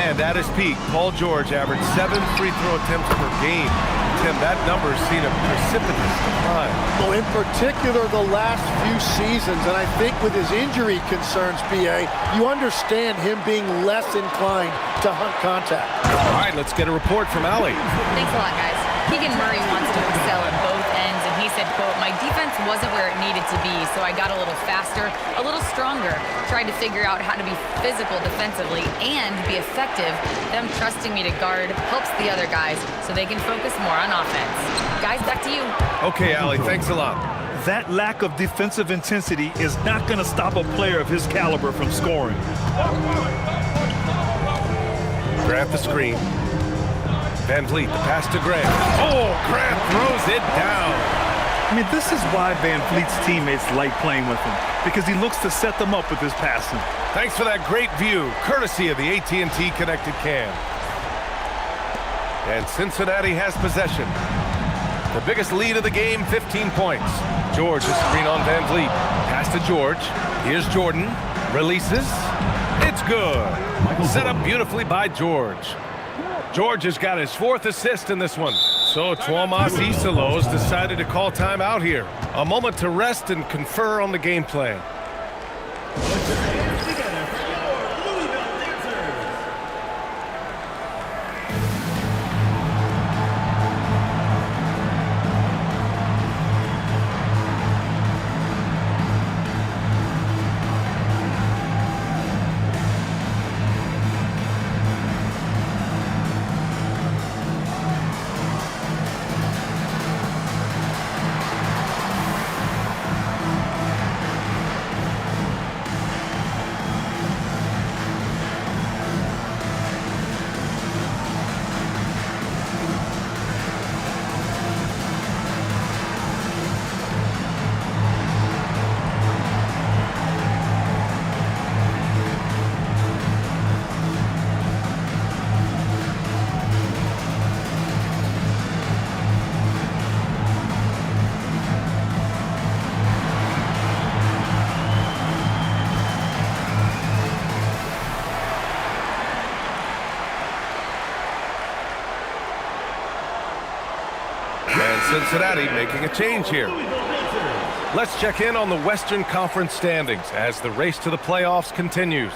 And at his peak, Paul George averaged 7 free throw attempts per game. Tim, that number has seen a precipitous decline. Well, in particular, the last few seasons, and I think with his injury concerns, B.A., you understand him being less inclined to hunt contact. All right, let's get a report from Allie. Thanks a lot, guys. Keegan Murray wants to excel at both ends, and he said, quote, "My defense wasn't where it needed to be, so I got a little faster, a little stronger, tried to figure out how to be physical defensively and be effective. Them trusting me to guard helps the other guys so they can focus more on offense." Guys, back to you. Okay, Allie, thanks a lot. That lack of defensive intensity is not going to stop a player of his caliber from scoring. Grant the screen. Van Vliet, the pass to Grant. Oh, Grant throws it down. I mean, this is why Van Vliet's teammates like playing with him, because he looks to set them up with his passing. Thanks for that great view, courtesy of the AT&T Connected Cam. And Cincinnati has possession. The biggest lead of the game, 15 points. George, a screen on Van Vliet. Pass to George. Here's Jordan. Releases. It's good. Set up beautifully by George. George has got his 4th assist in this one. So Tuomas Isalos decided to call timeout here. A moment to rest and confer on the game plan. Cincinnati making a change here. Let's check in on the Western Conference standings as the race to the playoffs continues.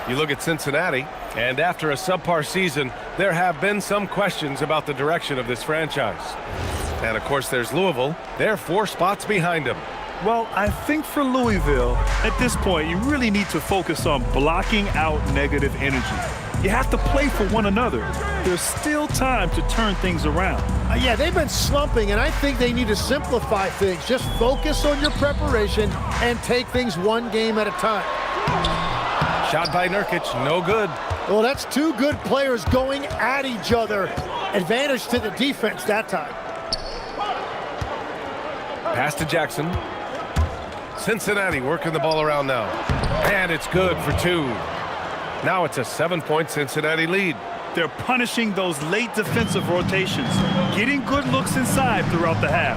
You look at Cincinnati, and after a subpar season, there have been some questions about the direction of this franchise. And of course, there's Louisville. They're 4 spots behind them. Well, I think for Louisville, at this point, you really need to focus on blocking out negative energy. You have to play for one another. There's still time to turn things around. Yeah, they've been slumping, and I think they need to simplify things. Just focus on your preparation and take things one game at a time. Shot by Nurkic, no good. Well, that's 2 good players going at each other. Advantage to the defense that time. Pass to Jackson. Cincinnati working the ball around now. And it's good for 2. Now it's a 7-point Cincinnati lead. They're punishing those late defensive rotations, getting good looks inside throughout the half.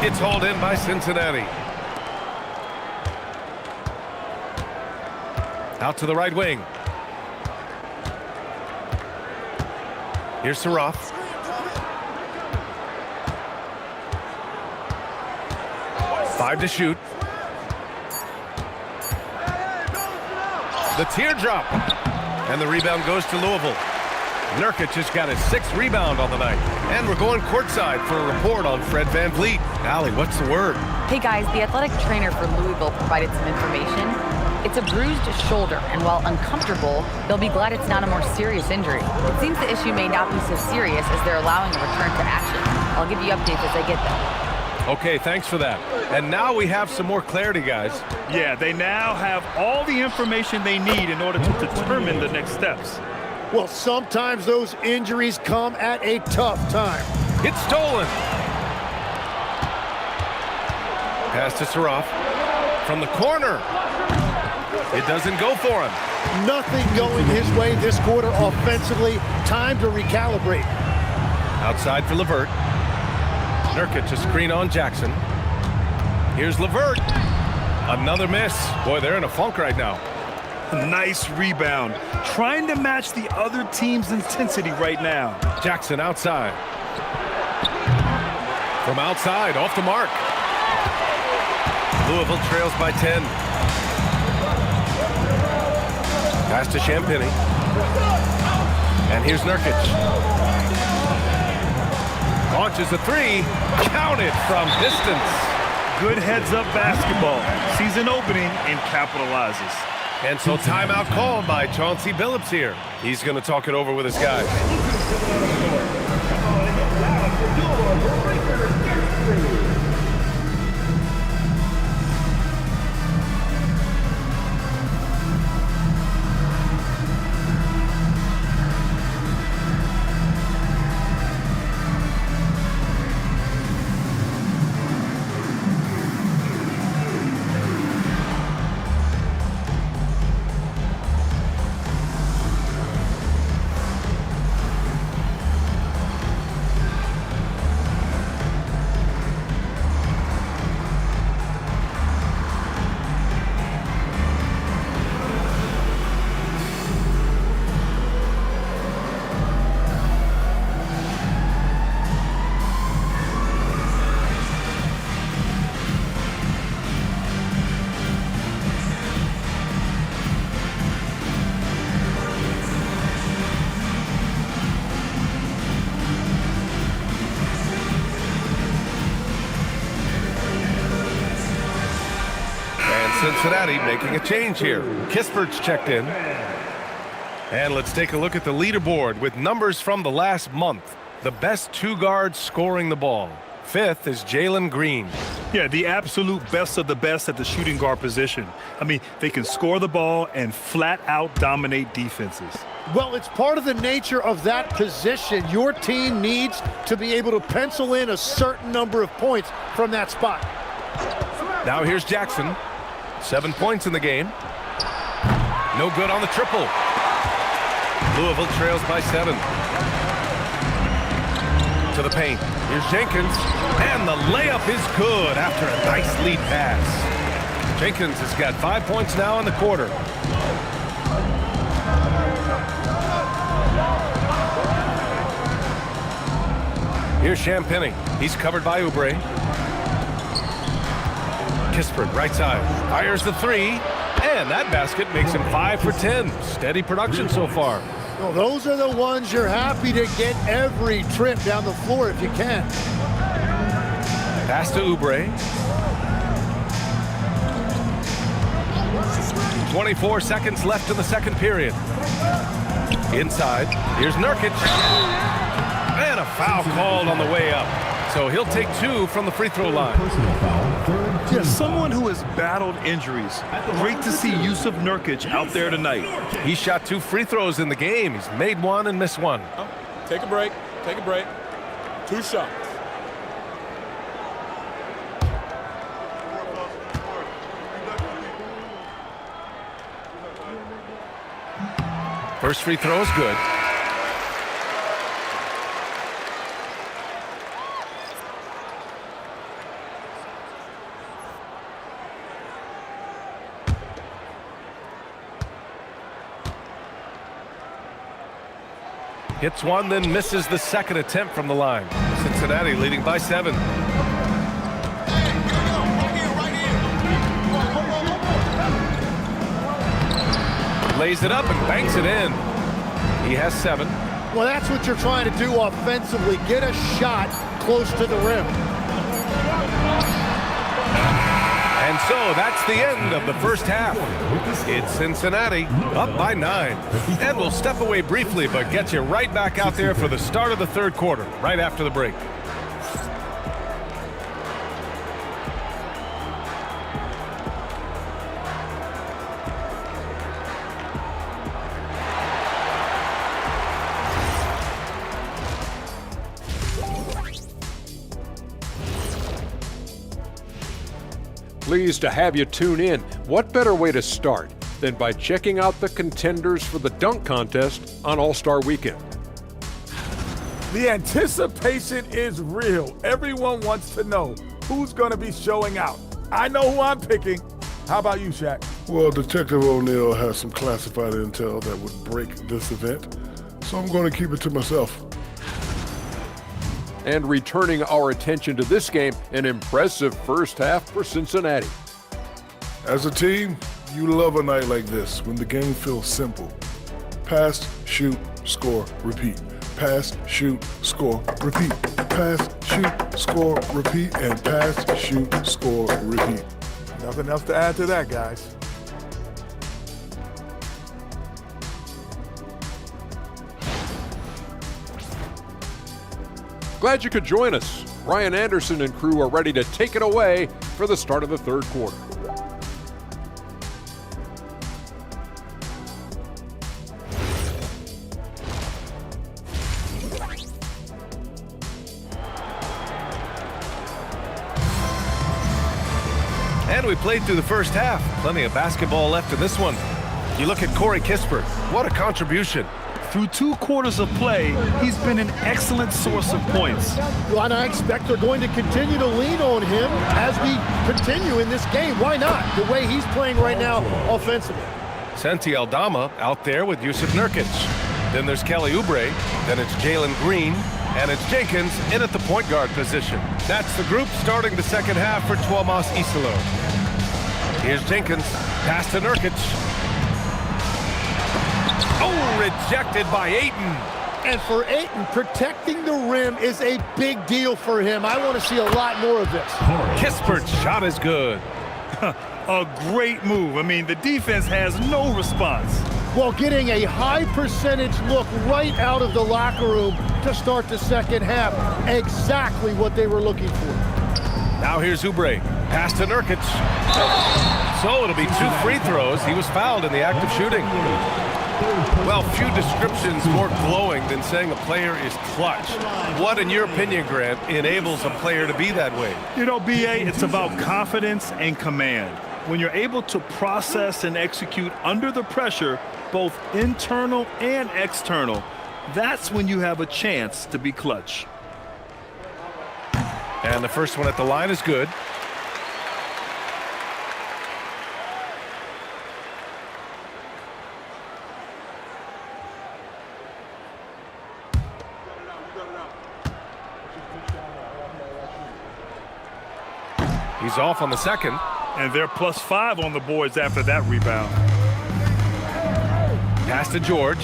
It's hauled in by Cincinnati. Out to the right wing. Here's Saroff. Five to shoot. The teardrop. And the rebound goes to Louisville. Nurkic has got his 6th rebound on the night. And we're going courtside for a report on Fred Van Vliet. Allie, what's the word? Hey guys, the athletic trainer for Louisville provided some information. It's a bruised shoulder, and while uncomfortable, they'll be glad it's not a more serious injury. It seems the issue may not be so serious as they're allowing a return to action. I'll give you updates as I get them. Okay, thanks for that. And now we have some more clarity, guys. Yeah, they now have all the information they need in order to determine the next steps. Well, sometimes those injuries come at a tough time. It's stolen. Pass to Saraf. From the corner. It doesn't go for him. Nothing going his way this quarter offensively. Time to recalibrate. Outside for Levert. Nurkic a screen on Jackson. Here's Levert. Another miss. Boy, they're in a funk right now. Nice rebound. Trying to match the other team's intensity right now. Jackson outside. From outside, off the mark. Louisville trails by 10. Pass to Champagny. And here's Nurkic. Launches a three. Counted from distance. Good heads-up basketball. Sees an opening and capitalizes. And so timeout called by Chauncey Billups here. He's going to talk it over with his guys. Cincinnati making a change here. Kispert's checked in. And let's take a look at the leaderboard with numbers from the last month. The best two guards scoring the ball. Fifth is Jalen Green. Yeah, the absolute best of the best at the shooting guard position. I mean, they can score the ball and flat out dominate defenses. Well, it's part of the nature of that position. Your team needs to be able to pencil in a certain number of points from that spot. Now here's Jackson. 7 points in the game. No good on the triple. Louisville trails by 7. To the paint. Here's Jenkins. And the layup is good after a nice lead pass. Jenkins has got 5 points now in the quarter. Here's Champagny. He's covered by Oubre. Kispert, right side, fires the three, and that basket makes him 5 for 10. Steady production so far. Well, those are the ones you're happy to get every trip down the floor if you can. Pass to Oubre. 24 seconds left in the second period. Inside, here's Nurkic. And a foul called on the way up. So he'll take 2 from the free throw line. Yeah, someone who has battled injuries. Great to see Yusuf Nurkic out there tonight. He shot 2 free throws in the game. He's made 1 and missed 1. Take a break. Take a break. 2 shots. First free throw is good. Hits 1, then misses the second attempt from the line. Cincinnati leading by 7. Lays it up and banks it in. He has 7. Well, that's what you're trying to do offensively. Get a shot close to the rim. And so that's the end of the first half. It's Cincinnati up by 9. And we'll step away briefly, but get you right back out there for the start of the third quarter, right after the break. Pleased to have you tune in. What better way to start than by checking out the contenders for the dunk contest on All-Star Weekend? The anticipation is real. Everyone wants to know who's going to be showing out. I know who I'm picking. How about you, Shaq? Well, Detective O'Neill has some classified intel that would break this event, so I'm going to keep it to myself. And returning our attention to this game, an impressive first half for Cincinnati. As a team, you love a night like this when the game feels simple. Pass, shoot, score, repeat. Pass, shoot, score, repeat. Pass, shoot, score, repeat, and pass, shoot, score, repeat. Nothing else to add to that, guys. Glad you could join us. Ryan Anderson and crew are ready to take it away for the start of the third quarter. And we played through the first half. Plenty of basketball left in this one. You look at Corey Kispert. What a contribution. Through 2 quarters of play, he's been an excellent source of points. Well, and I expect they're going to continue to lean on him as we continue in this game. Why not? The way he's playing right now offensively. Santi Aldama out there with Yusuf Nurkic. Then there's Kelly Oubre. Then it's Jalen Green. And it's Jenkins in at the point guard position. That's the group starting the second half for Tuomas Isalo. Here's Jenkins. Pass to Nurkic. Oh, rejected by Ayton. And for Ayton, protecting the rim is a big deal for him. I want to see a lot more of this. Kispert's shot is good. A great move. I mean, the defense has no response. While getting a high percentage look right out of the locker room to start the second half. Exactly what they were looking for. Now here's Oubre. Pass to Nurkic. So it'll be 2 free throws. He was fouled in the act of shooting. Well, few descriptions more glowing than saying a player is clutch. What, in your opinion, Grant, enables a player to be that way? You know, B.A., it's about confidence and command. When you're able to process and execute under the pressure, both internal and external, that's when you have a chance to be clutch. And the first one at the line is good. He's off on the second. And they're +5 on the boards after that rebound. Pass to George.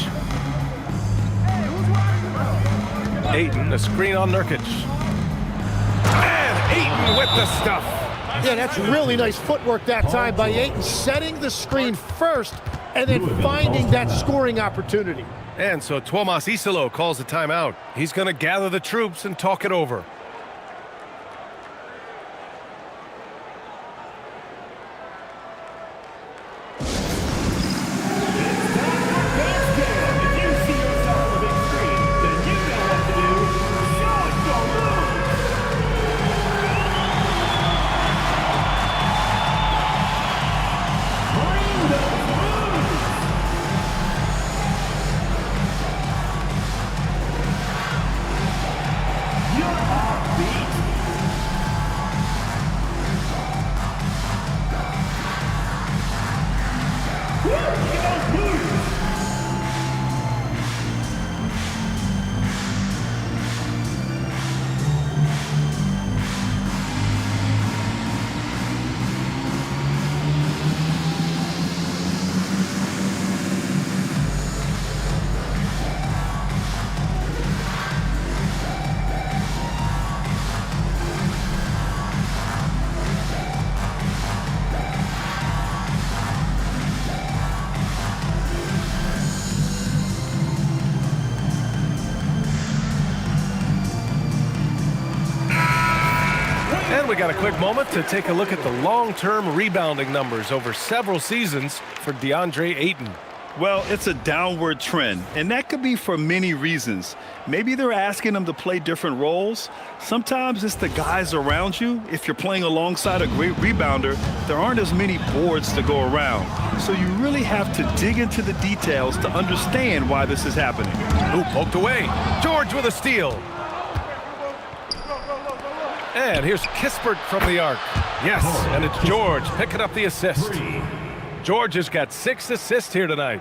Ayton, a screen on Nurkic. And Ayton with the stuff. Yeah, that's really nice footwork that time by Ayton, setting the screen first and then finding that scoring opportunity. And so Tuomas Isalo calls a timeout. He's going to gather the troops and talk it over. we got a quick moment to take a look at the long-term rebounding numbers over several seasons for DeAndre Ayton. Well, it's a downward trend, and that could be for many reasons. Maybe they're asking him to play different roles. Sometimes it's the guys around you. If you're playing alongside a great rebounder, there aren't as many boards to go around. So you really have to dig into the details to understand why this is happening. Ooh, poked away. George with a steal. And here's Kispert from the arc. Yes, and it's George picking up the assist. George has got 6 assists here tonight.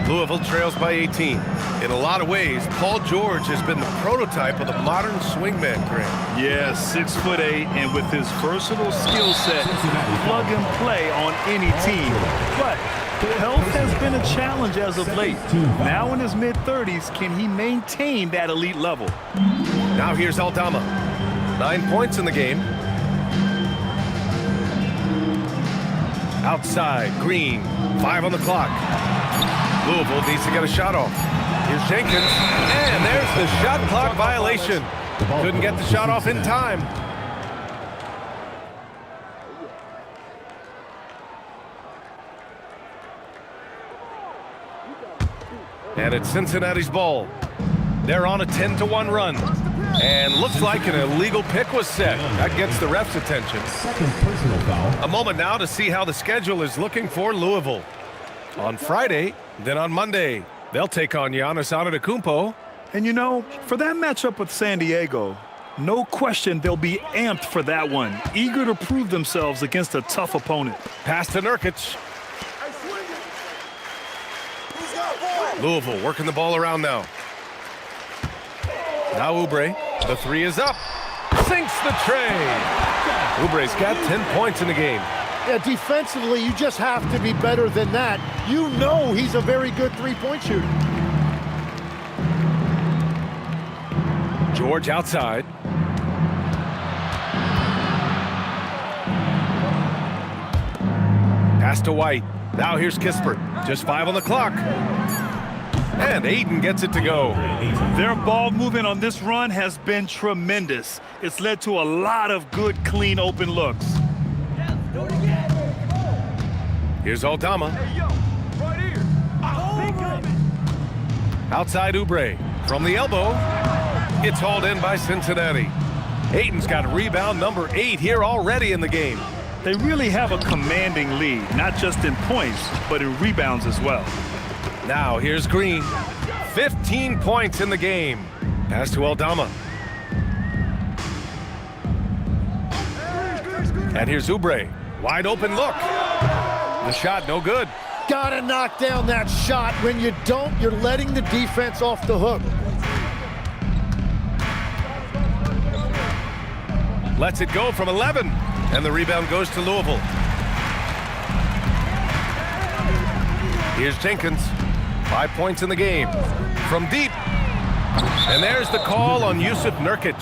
Louisville trails by 18. In a lot of ways, Paul George has been the prototype of the modern swingman, Grant. Yeah, 6'8", and with his versatile skill set, plug and play on any team. But health has been a challenge as of late. Now in his mid-30s, can he maintain that elite level? Now here's Aldama. 9 points in the game. Outside, Green, 5 on the clock. Louisville needs to get a shot off. Here's Jenkins, and there's the shot clock violation. Couldn't get the shot off in time. And it's Cincinnati's ball. They're on a 10-1 run. And looks like an illegal pick was set. That gets the ref's attention. Second personal foul. A moment now to see how the schedule is looking for Louisville. On Friday, then on Monday, they'll take on Giannis Antetokounmpo. And you know, for that matchup with San Diego, no question they'll be amped for that one, eager to prove themselves against a tough opponent. Pass to Nurkic. Louisville working the ball around now. Now Oubre, the 3 is up. Sinks the tray. Oubre's got 10 points in the game. Yeah, defensively, you just have to be better than that. You know he's a very good three-point shooter. George outside. Pass to White. Now here's Kispert. Just 5 on the clock. And Ayton gets it to go. Their ball movement on this run has been tremendous. It's led to a lot of good, clean, open looks. Here's Aldama. Outside Oubre. From the elbow. It's hauled in by Cincinnati. Ayton's got rebound number 8 here already in the game. They really have a commanding lead, not just in points, but in rebounds as well. Now here's Green. 15 points in the game. Pass to Aldama. And here's Oubre. Wide open look. The shot no good. Gotta knock down that shot. When you don't, you're letting the defense off the hook. Lets it go from 11. And the rebound goes to Louisville. Here's Jenkins. 5 points in the game. From deep. And there's the call on Yusuf Nurkic.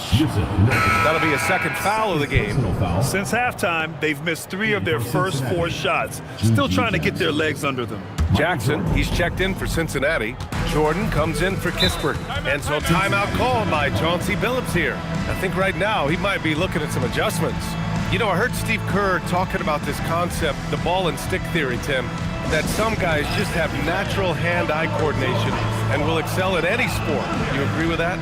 That'll be a second foul of the game. Since halftime, they've missed 3 of their first 4 shots. Still trying to get their legs under them. Jackson, he's checked in for Cincinnati. Jordan comes in for Kispert. And so timeout called by Chauncey Billups here. I think right now he might be looking at some adjustments. You know, I heard Steve Kerr talking about this concept, the ball and stick theory, Tim, that some guys just have natural hand-eye coordination and will excel at any sport. You agree with that?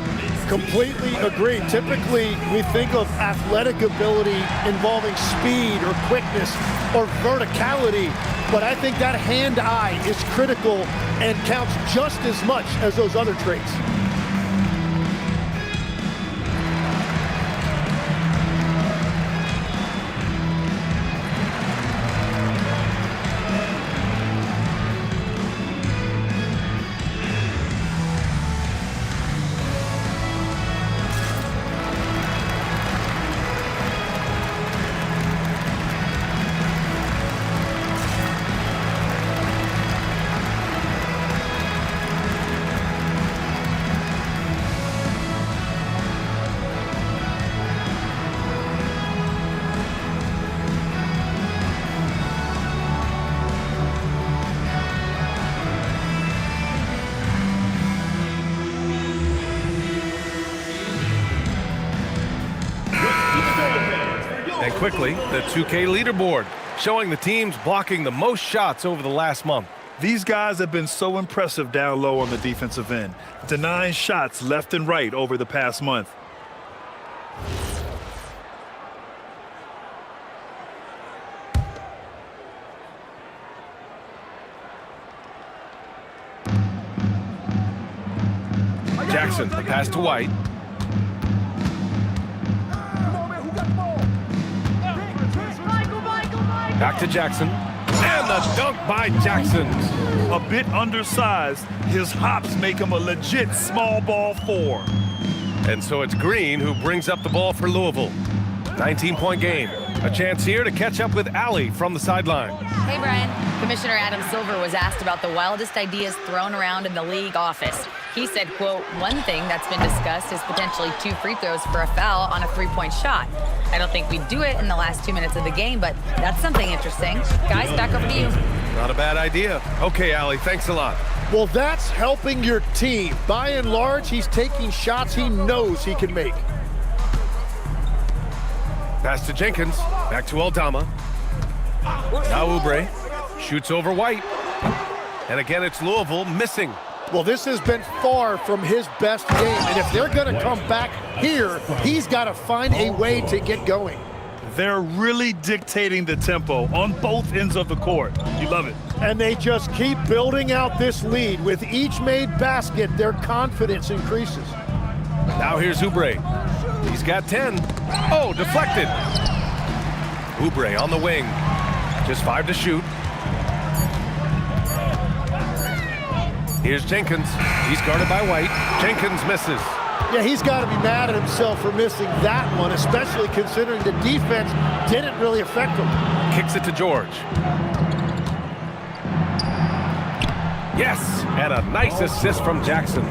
Completely agree. Typically, we think of athletic ability involving speed or quickness or verticality, but I think that hand-eye is critical and counts just as much as those other traits. quickly, the 2K leaderboard, showing the teams blocking the most shots over the last month. These guys have been so impressive down low on the defensive end, denying shots left and right over the past month. Jackson, the pass to White. Back to Jackson. And the dunk by Jackson. A bit undersized, his hops make him a legit small ball 4. And so it's Green who brings up the ball for Louisville. 19-point game. A chance here to catch up with Allie from the sideline. Hey, Brian. Commissioner Adam Silver was asked about the wildest ideas thrown around in the league office. He said, quote, one thing that's been discussed is potentially 2 free throws for a foul on a 3-point shot. I don't think we'd do it in the last 2 minutes of the game, but that's something interesting. Guys, back over to you. Not a bad idea. Okay, Allie, thanks a lot. Well, that's helping your team. By and large, he's taking shots he knows he can make. Pass to Jenkins. Back to Aldama. Now Oubre shoots over White. And again, it's Louisville missing. Well, this has been far from his best game, and if they're going to come back here, he's got to find a way to get going. They're really dictating the tempo on both ends of the court. You love it. And they just keep building out this lead. With each made basket, their confidence increases. Now here's Oubre. He's got 10. Oh, deflected. Oubre on the wing. Just 5 to shoot. Here's Jenkins. He's guarded by White. Jenkins misses. Yeah, he's got to be mad at himself for missing that one, especially considering the defense didn't really affect him. Kicks it to George. Yes, and a nice assist from Jackson.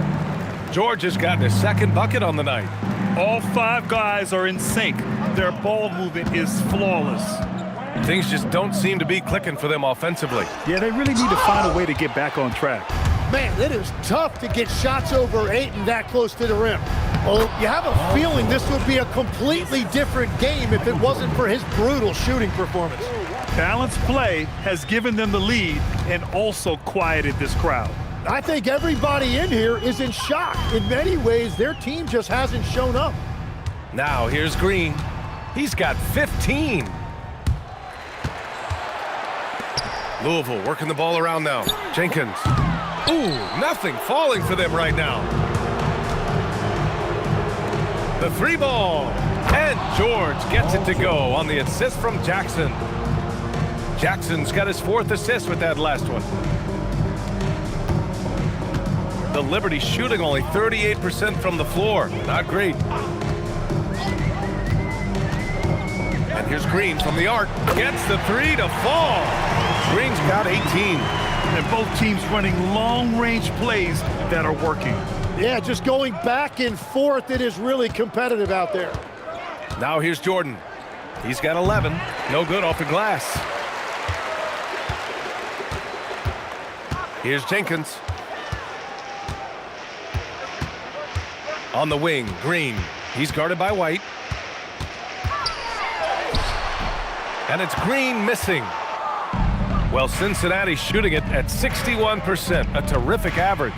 George has gotten his second bucket on the night. All 5 guys are in sync. Their ball movement is flawless. Things just don't seem to be clicking for them offensively. Yeah, they really need to find a way to get back on track. Man, it is tough to get shots over 8 and that close to the rim. Well, you have a feeling this would be a completely different game if it wasn't for his brutal shooting performance. Balanced play has given them the lead and also quieted this crowd. I think everybody in here is in shock. In many ways, their team just hasn't shown up. Now here's Green. He's got 15. Louisville working the ball around now. Jenkins. Ooh, nothing falling for them right now. The 3 ball. And George gets it to go on the assist from Jackson. Jackson's got his 4th assist with that last one. The Liberty shooting only 38% from the floor. Not great. And here's Green from the arc. Gets the 3 to fall. Green's got 18. And both teams running long-range plays that are working. Yeah, just going back and forth, it is really competitive out there. Now here's Jordan. He's got 11. No good off the glass. Here's Jenkins. On the wing, Green. He's guarded by White. And it's Green missing. Well, Cincinnati's shooting it at 61%, a terrific average.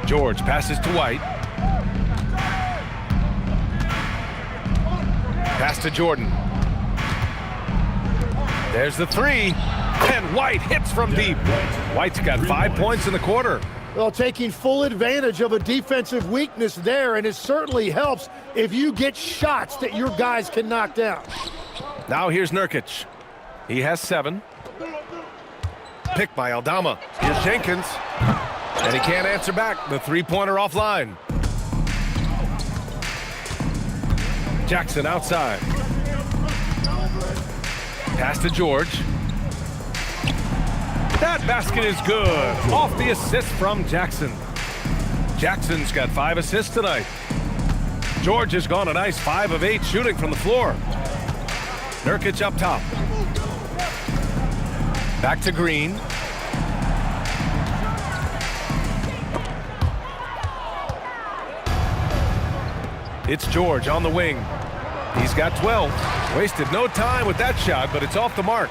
George passes to White. Pass to Jordan. There's the 3, and White hits from deep. White's got 5 points in the quarter. Well, taking full advantage of a defensive weakness there, and it certainly helps if you get shots that your guys can knock down. Now here's Nurkic. He has 7. Picked by Aldama. Here's Jenkins. And he can't answer back. The 3-pointer offline. Jackson outside. Pass to George. That basket is good. Off the assist from Jackson. Jackson's got 5 assists tonight. George has gone a nice 5 of 8 shooting from the floor. Nurkic up top. Back to Green. It's George on the wing. He's got 12. Wasted no time with that shot, but it's off the mark.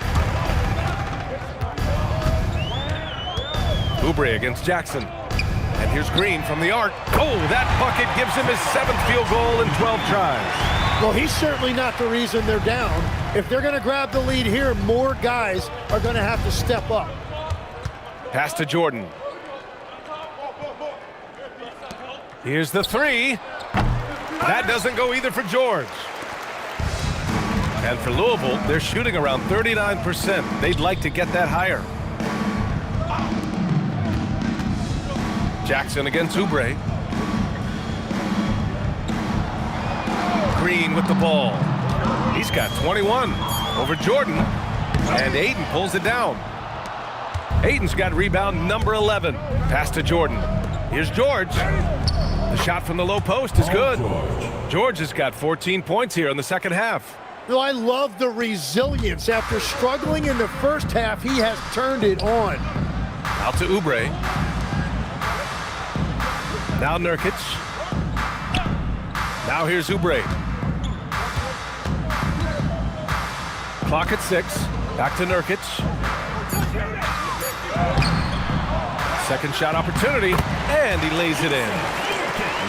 Oubre against Jackson. And here's Green from the arc. Oh, that bucket gives him his 7th field goal in 12 tries. Well, he's certainly not the reason they're down. If they're going to grab the lead here, more guys are going to have to step up. Pass to Jordan. Here's the 3. That doesn't go either for George. And for Louisville, they're shooting around 39%. They'd like to get that higher. Jackson against Oubre. Green with the ball. He's got 21 over Jordan. And Aiden pulls it down. Aiden's got rebound number 11. Pass to Jordan. Here's George. The shot from the low post is good. George has got 14 points here in the second half. Well, I love the resilience. After struggling in the first half, he has turned it on. Out to Oubre. Now Nurkic. Now here's Oubre. Clock at 6. Back to Nurkic. Second shot opportunity, and he lays it in.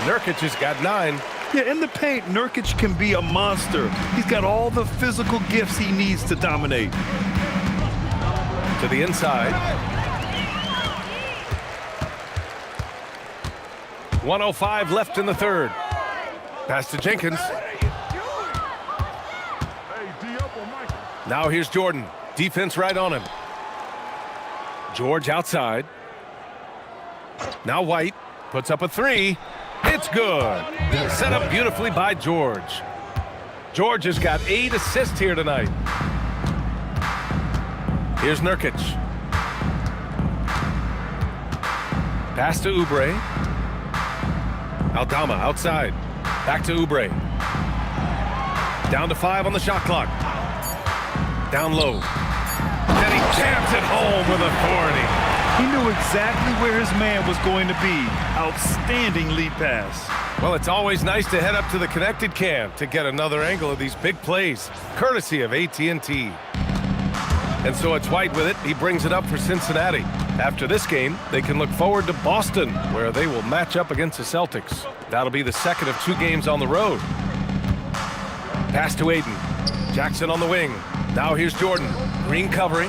Nurkic has got 9. Yeah, in the paint, Nurkic can be a monster. He's got all the physical gifts he needs to dominate. To the inside. 1:05 left in the third. Pass to Jenkins. Now here's Jordan. Defense right on him. George outside. Now White puts up a 3. It's good. Set up beautifully by George. George has got 8 assists here tonight. Here's Nurkic. Pass to Oubre. Aldama outside. Back to Oubre. Down to 5 on the shot clock. Down low. And he jams it home with authority. He knew exactly where his man was going to be. Outstanding lead pass. Well, it's always nice to head up to the connected cam to get another angle of these big plays, courtesy of AT&T. And so it's White with it. He brings it up for Cincinnati. After this game, they can look forward to Boston, where they will match up against the Celtics. That'll be the second of 2 games on the road. Pass to Aiden. Jackson on the wing. Now here's Jordan. Green covering.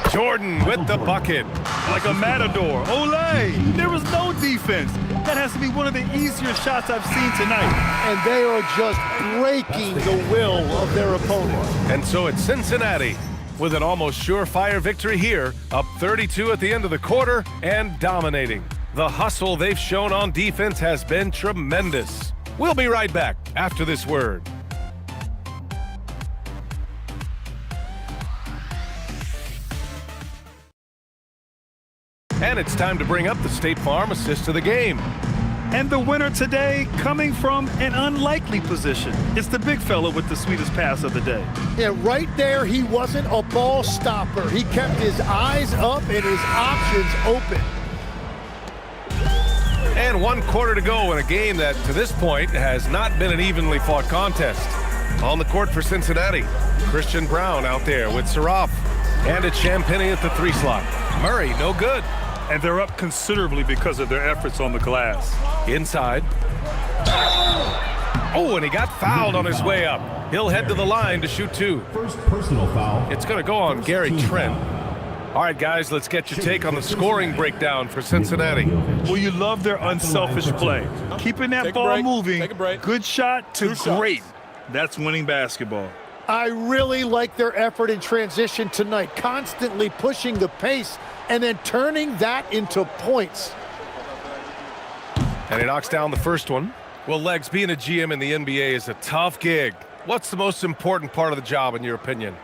Jordan with the bucket. Like a matador. Olay! There was no defense. That has to be one of the easier shots I've seen tonight. And they are just breaking the will of their opponent. And so it's Cincinnati with an almost surefire victory here, up 32 at the end of the quarter and dominating. The hustle they've shown on defense has been tremendous. We'll be right back after this word. And it's time to bring up the State Farm assist of the game. And the winner today coming from an unlikely position. It's the big fella with the sweetest pass of the day. Yeah, right there, he wasn't a ball stopper. He kept his eyes up and his options open. And 1 quarter to go in a game that, to this point, has not been an evenly fought contest. On the court for Cincinnati, Christian Brown out there with Saraf. And it's Champagny at the 3 slot. Murray, no good. And they're up considerably because of their efforts on the glass. Inside. Oh, and he got fouled on his way up. He'll head to the line to shoot 2. First personal foul. It's going to go on Gary Trent. All right, guys, let's get your take on the scoring breakdown for Cincinnati. Well, you love their unselfish play. Keeping that ball moving. Good shot to great. That's winning basketball. I really like their effort in transition tonight, constantly pushing the pace and then turning that into points. And he knocks down the first one. Well, Legs, being a GM in the NBA is a tough gig. What's the most important part of the job, in your opinion?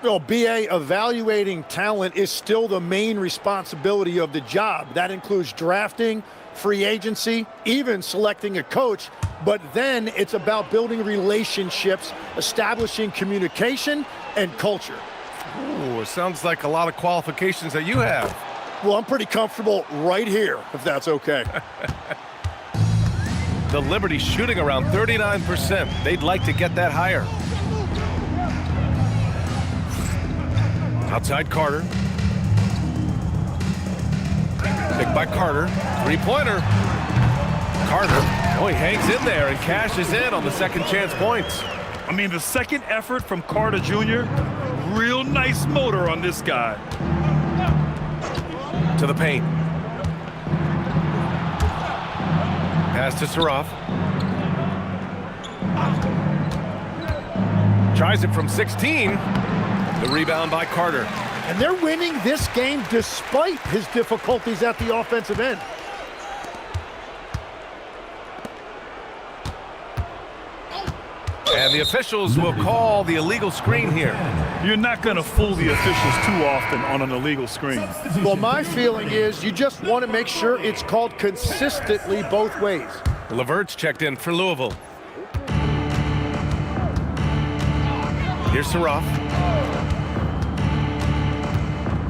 Well, BA, evaluating talent is still the main responsibility of the job. That includes drafting, free agency, even selecting a coach. But then it's about building relationships, establishing communication, and culture. Ooh, it sounds like a lot of qualifications that you have. Well, I'm pretty comfortable right here, if that's okay. The Liberty shooting around 39%. They'd like to get that higher. Outside Carter. Picked by Carter. Three-pointer. Carter. Oh, he hangs in there and cashes in on the second chance points. I mean, the second effort from Carter Jr., real nice motor on this guy. To the paint. Pass to Saraf. Tries it from 16. The rebound by Carter. And they're winning this game despite his difficulties at the offensive end. And the officials will call the illegal screen here. You're not going to fool the officials too often on an illegal screen. Well, my feeling is you just want to make sure it's called consistently both ways. Levert's checked in for Louisville. Here's Saraf.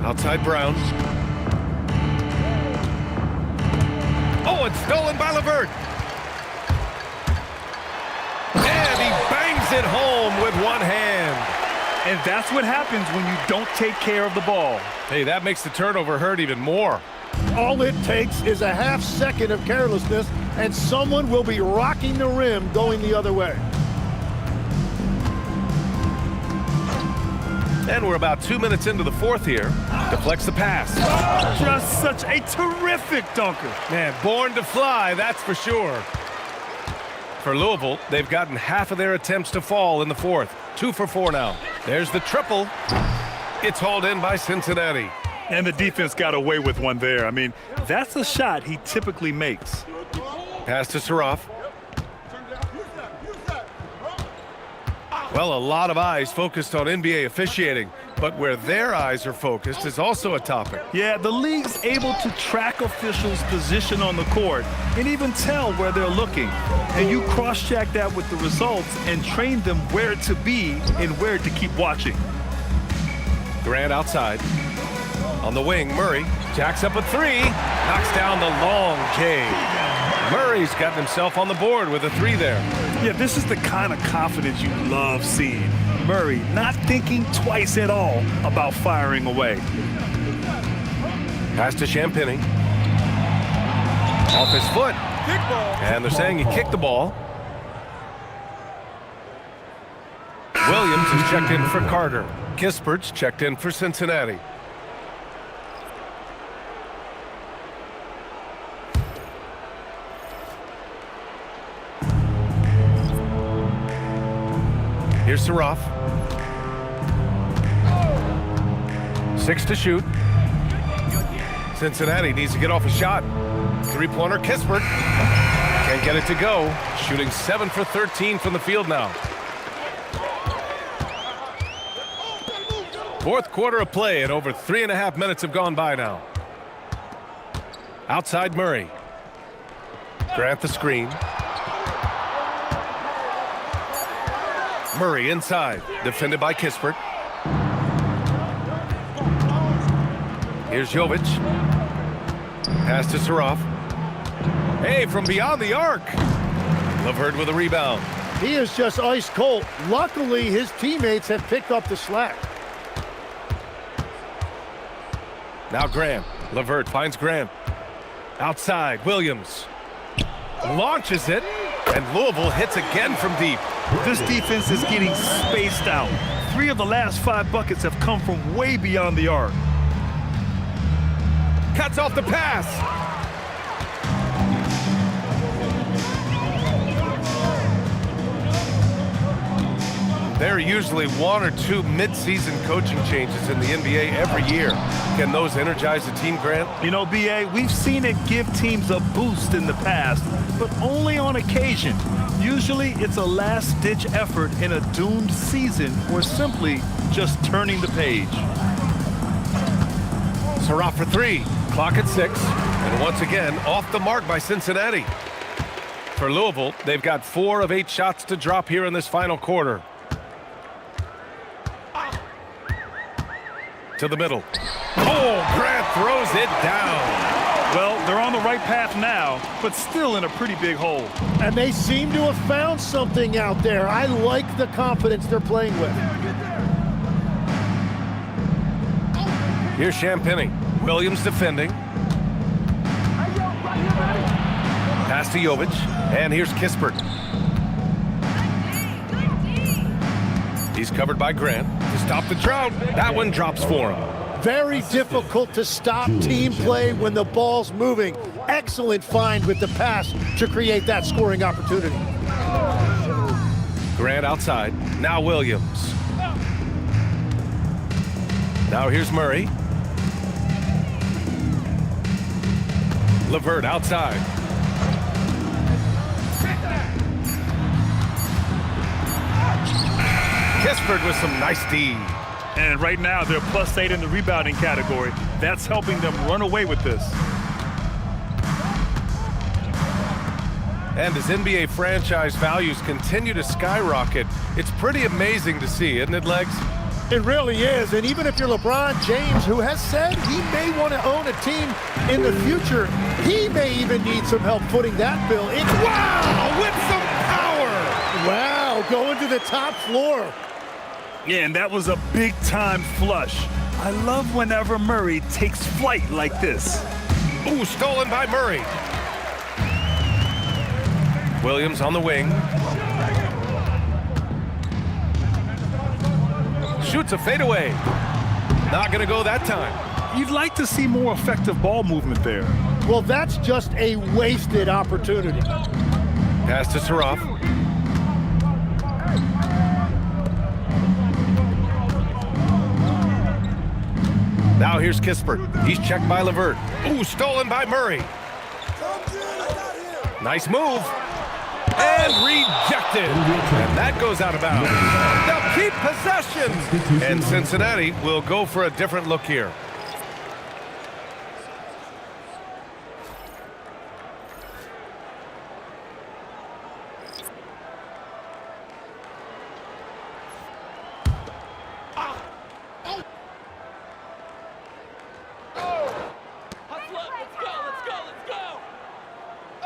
Outside Brown. Oh, it's stolen by Levert. And he bangs it home with one hand. And that's what happens when you don't take care of the ball. Hey, that makes the turnover hurt even more. All it takes is a half second of carelessness, and someone will be rocking the rim going the other way. And we're about 2 minutes into the fourth here. Deflects the pass. Just such a terrific dunker. Man, born to fly, that's for sure. For Louisville, they've gotten half of their attempts to fall in the fourth. 2 for 4 now. There's the triple. It's hauled in by Cincinnati. And the defense got away with one there. I mean, that's a shot he typically makes. Pass to Saraf. Well, a lot of eyes focused on NBA officiating, but where their eyes are focused is also a topic. Yeah, the league's able to track officials' position on the court and even tell where they're looking. And you cross-check that with the results and train them where to be and where to keep watching. Grant outside. On the wing, Murray jacks up a three, knocks down the long J. Murray's gotten himself on the board with a three there. Yeah, this is the kind of confidence you love seeing. Murray not thinking twice at all about firing away. Pass to Champagny. Off his foot. And they're saying he kicked the ball. Williams is checked in for Carter. Kispert's checked in for Cincinnati. Here's Saraf. 6 to shoot. Cincinnati needs to get off a shot. Three-pointer, Kispert. Can't get it to go. Shooting 7 for 13 from the field now. Fourth quarter of play, and over 3.5 minutes have gone by now. Outside Murray. Grant the screen. Murray inside, defended by Kispert. Here's Jovic. Pass to Saraf. Hey, from beyond the arc. Levert with a rebound. He is just ice cold. Luckily, his teammates have picked up the slack. Now Grant. Levert finds Grant. Outside, Williams. Launches it, and Louisville hits again from deep. This defense is getting spaced out. 3 of the last 5 buckets have come from way beyond the arc. Cuts off the pass. There are usually 1 or 2 mid-season coaching changes in the NBA every year. Can those energize a team, Grant? You know, B.A., we've seen it give teams a boost in the past, but only on occasion. Usually it's a last-ditch effort in a doomed season or simply just turning the page. Saraf for 3. Clock at 6. And once again, off the mark by Cincinnati. For Louisville, they've got 4 of 8 shots to drop here in this final quarter. To the middle. Oh, Grant throws it down. Well, they're on the right path now, but still in a pretty big hole. And they seem to have found something out there. I like the confidence they're playing with. Here's Champagny. Williams defending. Pass to Jovic. And here's Kispert. He's covered by Grant to stop the drought. That one drops for him. Very difficult to stop team play when the ball's moving. Excellent find with the pass to create that scoring opportunity. Grant outside. Now Williams. Now here's Murray. LeVert outside. Kispert with some nice D. And right now, they're +8 in the rebounding category. That's helping them run away with this. And as NBA franchise values continue to skyrocket, it's pretty amazing to see, isn't it, Legs? It really is. And even if you're LeBron James, who has said he may want to own a team in the future, he may even need some help footing that bill. It's wow, with some power. Wow, going to the top floor. Yeah, and that was a big-time flush. I love whenever Murray takes flight like this. Ooh, stolen by Murray. Williams on the wing. Shoots a fadeaway. Not going to go that time. You'd like to see more effective ball movement there. Well, that's just a wasted opportunity. Pass to Saraf. Now here's Kispert. He's checked by LeVert. Ooh, stolen by Murray. Nice move. And rejected. And that goes out of bounds. They'll keep possession. And Cincinnati will go for a different look here.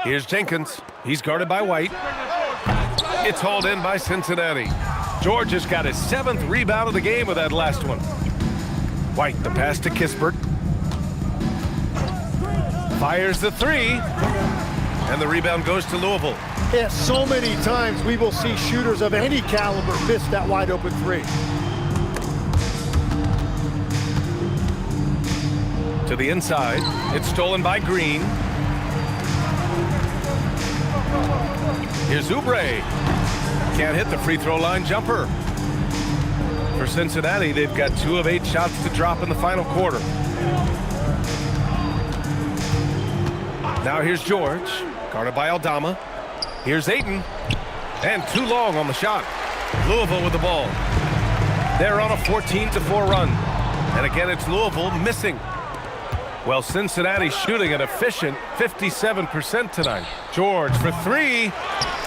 Here's Jenkins. He's guarded by White. It's hauled in by Cincinnati. George has got his 7th rebound of the game with that last one. White, the pass to Kispert. Fires the three. And the rebound goes to Louisville. Yeah, so many times we will see shooters of any caliber miss that wide open three. To the inside. It's stolen by Green. Here's Oubre. Can't hit the free throw line jumper. For Cincinnati, they've got 2 of 8 shots to drop in the final quarter. Now here's George, guarded by Aldama. Here's Ayton, and too long on the shot. Louisville with the ball. They're on a 14-4 run. And again, it's Louisville missing. Well, Cincinnati's shooting an efficient 57% tonight. George for 3.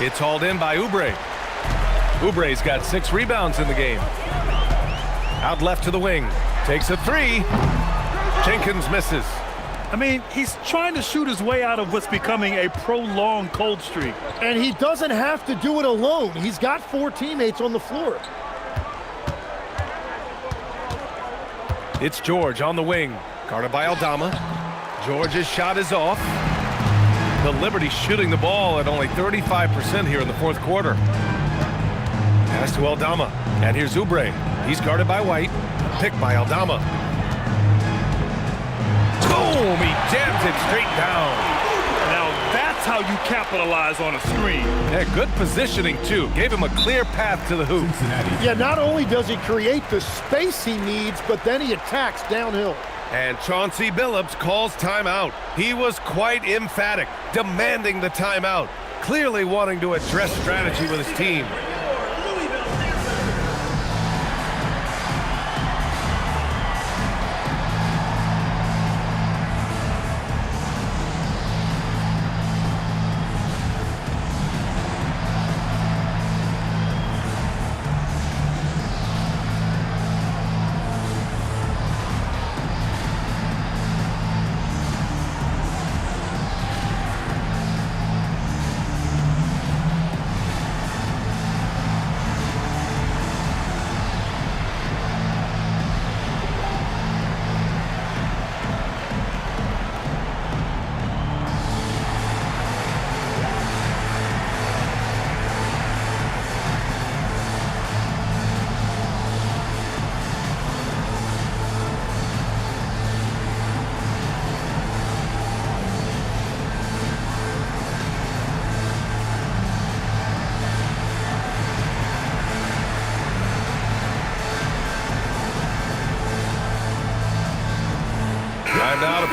It's hauled in by Oubre. Oubre's got 6 rebounds in the game. Out left to the wing. Takes a 3. Jenkins misses. I mean, he's trying to shoot his way out of what's becoming a prolonged cold streak. And he doesn't have to do it alone. He's got 4 teammates on the floor. It's George on the wing. Guarded by Aldama. George's shot is off. The Liberty shooting the ball at only 35% here in the 4th quarter. Pass to Aldama. And here's Oubre. He's guarded by White. Picked by Aldama. Boom! He jams it straight down. Now that's how you capitalize on a screen. Yeah, good positioning, too. Gave him a clear path to the hoop. Yeah, not only does he create the space he needs, but then he attacks downhill. And Chauncey Billups calls timeout. He was quite emphatic, demanding the timeout, clearly wanting to address strategy with his team.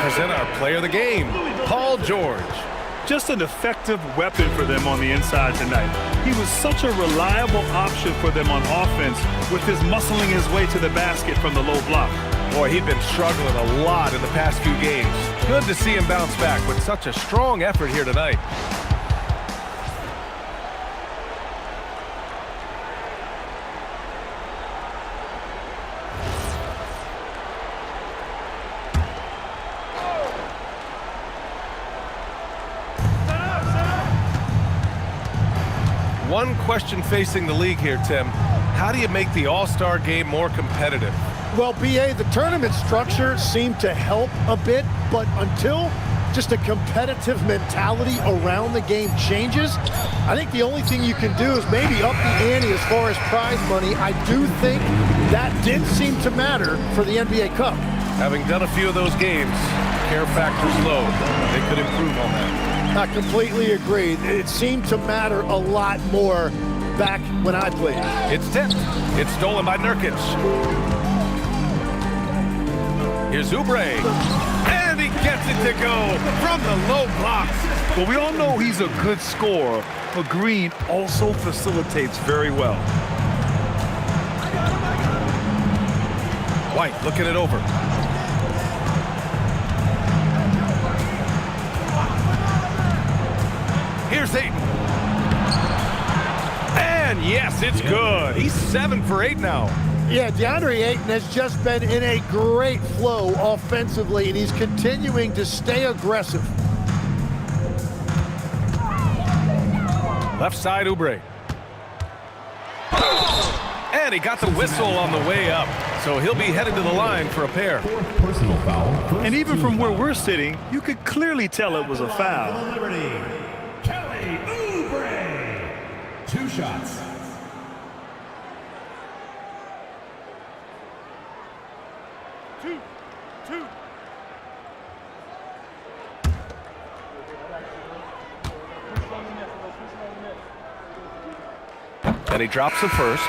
present our player of the game, Paul George. Just an effective weapon for them on the inside tonight. He was such a reliable option for them on offense with his muscling his way to the basket from the low block. Boy, he'd been struggling a lot in the past few games. Good to see him bounce back with such a strong effort here tonight. One question facing the league here, Tim. How do you make the All-Star game more competitive? Well, BA, the tournament structure seemed to help a bit, but until just a competitive mentality around the game changes, I think the only thing you can do is maybe up the ante as far as prize money. I do think that did seem to matter for the NBA Cup. Having done a few of those games, care factor's low. They could improve on that. I completely agree. It seemed to matter a lot more back when I played. It's tipped. It's stolen by Nurkic. Here's Oubre. And he gets it to go from the low block. Well, we all know he's a good scorer, but Green also facilitates very well. White looking it over. Here's Ayton. And yes, it's good. He's 7 for 8 now. Yeah, DeAndre Ayton has just been in a great flow offensively, and he's continuing to stay aggressive. Left side, Oubre. And he got the whistle on the way up, so he'll be headed to the line for a pair. Personal foul. And even from where we're sitting, you could clearly tell it was a foul. Kelly Oubre. 2 shots. Two. And he drops the first,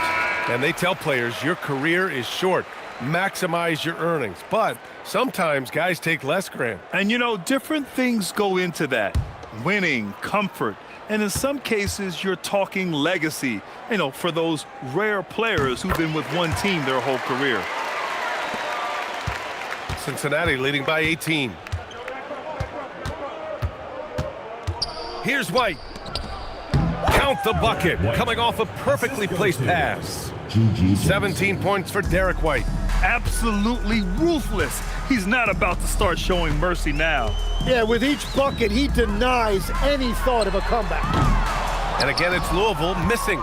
and they tell players your career is short. Maximize your earnings, but sometimes guys take less, Grant. And you know, different things go into that. Winning, comfort, and in some cases you're talking legacy, you know, for those rare players who've been with one team their whole career. Cincinnati leading by 18. Here's White. Count the bucket, coming off a perfectly placed pass. 17 points for Derek White. Absolutely ruthless. He's not about to start showing mercy now. Yeah, with each bucket, he denies any thought of a comeback. And again, it's Louisville missing.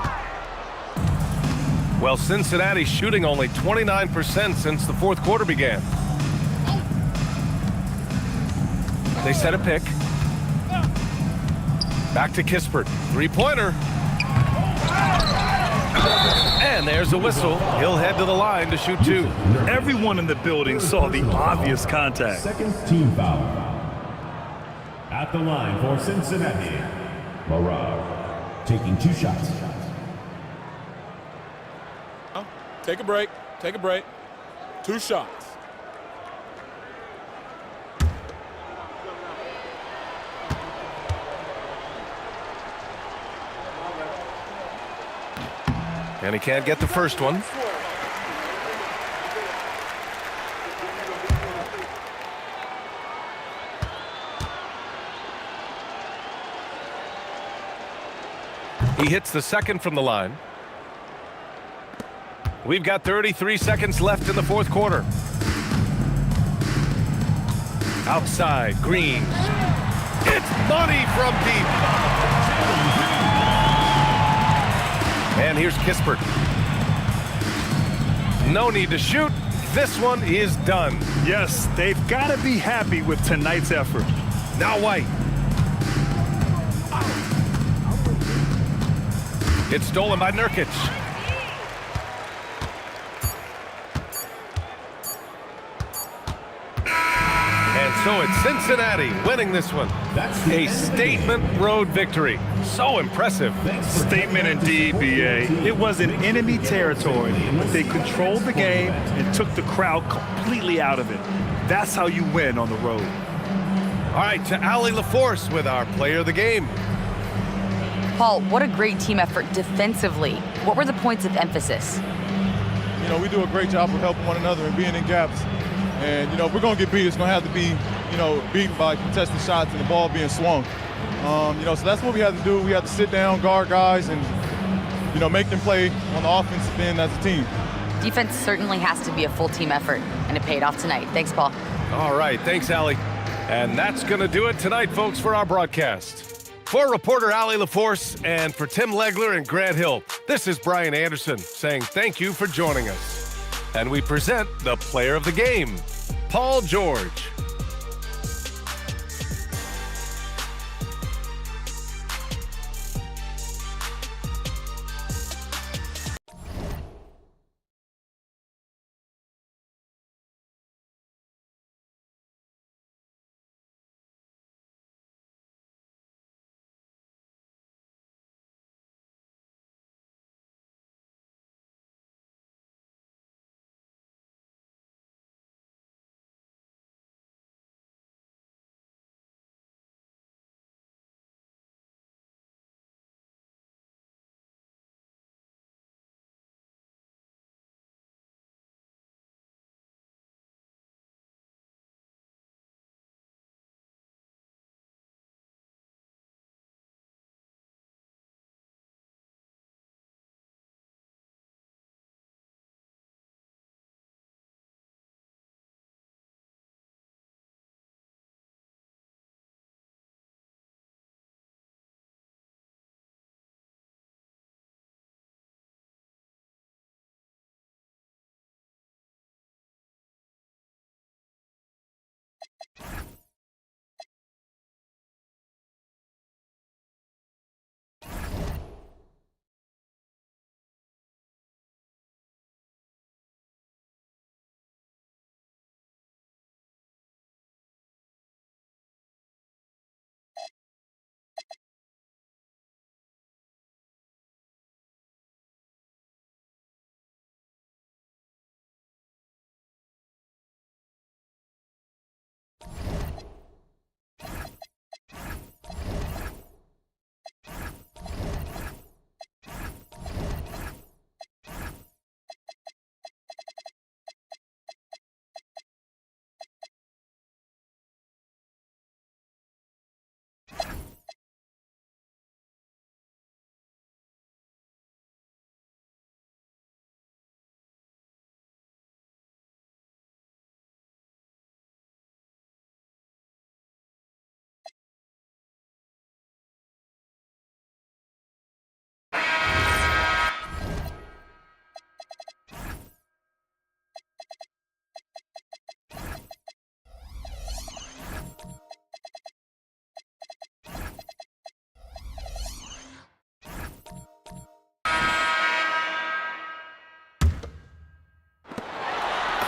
Well, Cincinnati shooting only 29% since the fourth quarter began. They set a pick. Back to Kispert. Three-pointer. And there's a whistle. He'll head to the line to shoot 2. Everyone in the building saw the obvious contact. Second team foul. At the line for Cincinnati, Morag taking 2 shots. Take a break. Take a break. 2 shots. And he can't get the first one. He hits the second from the line. We've got 33 seconds left in the fourth quarter. Outside, Green. It's money from deep. And here's Kispert. No need to shoot. This one is done. Yes, they've got to be happy with tonight's effort. Now White. It's stolen by Nurkic. And so it's Cincinnati winning this one. A statement road victory. So impressive. Statement indeed, BA. It was in enemy territory, but they controlled the game and took the crowd completely out of it. That's how you win on the road. All right, to Allie LaForce with our player of the game. Paul, what a great team effort defensively. What were the points of emphasis? You know, we do a great job of helping one another and being in gaps. And, you know, if we're going to get beat, it's going to have to be, you know, beaten by contested shots and the ball being swung. You know, so that's what we have to do. We have to sit down, guard guys, and, you know, make them play on the offensive end as a team. Defense certainly has to be a full team effort, and it paid off tonight. Thanks, Paul. All right, thanks, Allie. And that's going to do it tonight, folks, for our broadcast. For reporter Allie LaForce and for Tim Legler and Grant Hill, this is Brian Anderson saying thank you for joining us. And we present the player of the game, Paul George.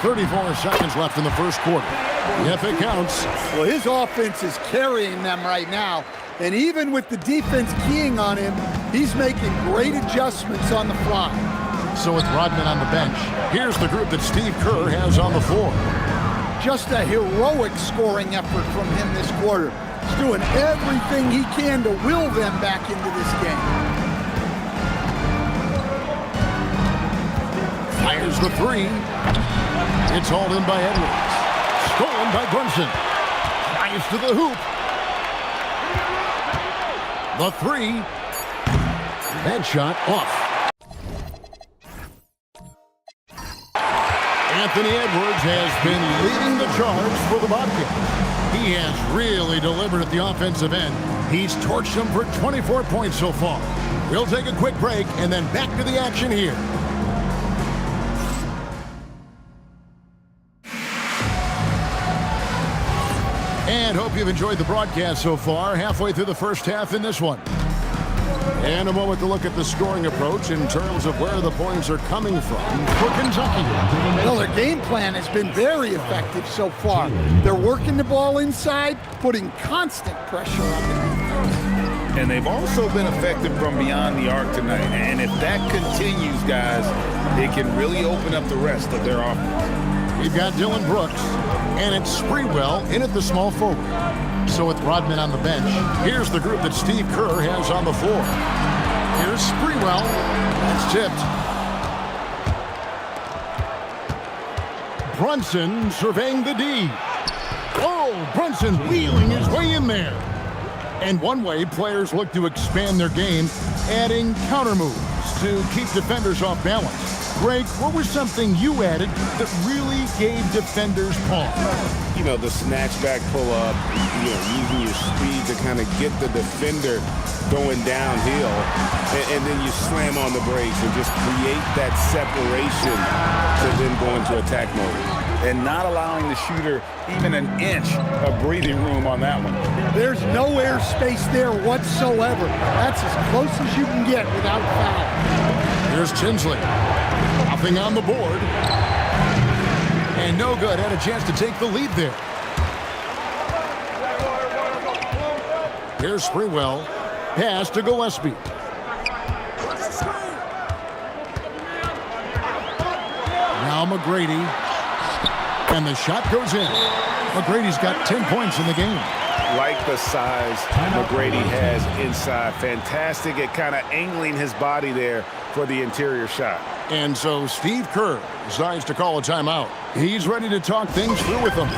.34 seconds left in the first quarter. If it counts. Well, his offense is carrying them right now. And even with the defense keying on him, he's making great adjustments on the fly. So with Rodman on the bench, here's the group that Steve Kerr has on the floor. Just a heroic scoring effort from him this quarter. He's doing everything he can to will them back into this game. Fires the three. It's hauled in by Edwards. Stolen by Brunson. Drives to the hoop. The three. That shot off. Anthony Edwards has been leading the charge for the Bobcats. He has really delivered at the offensive end. He's torched them for 24 points so far. We'll take a quick break and then back to the action here. And hope you've enjoyed the broadcast so far. Halfway through the first half in this one. And a moment to look at the scoring approach in terms of where the points are coming from for Kentucky. Well, their game plan has been very effective so far. They're working the ball inside, putting constant pressure on the defense. And they've also been effective from beyond the arc tonight. And if that continues, guys, it can really open up the rest of their offense. We've got Dylan Brooks. And it's Sprewell in at the small forward. So with Rodman on the bench, here's the group that Steve Kerr has on the floor. Here's Sprewell. That's tipped. Brunson surveying the D. Oh, Brunson wheeling his way in there. And one way players look to expand their game, adding counter moves to keep defenders off balance. Greg, what was something you added that really gave defenders pause? You know, the snatch back pull-up, using your speed to kind of get the defender going downhill, and then you slam on the brakes and just create that separation to then go into attack mode. And not allowing the shooter even an inch of breathing room on that one. There's no air space there whatsoever. That's as close as you can get without foul. Here's Tinsley. Nothing on the board. And no good. Had a chance to take the lead there. Here's Sprewell. Pass to Gillespie. Now McGrady. And the shot goes in. McGrady's got 10 points in the game. Like the size McGrady has inside. Fantastic at kind of angling his body there for the interior shot. And so Steve Kerr decides to call a timeout. He's ready to talk things through with them.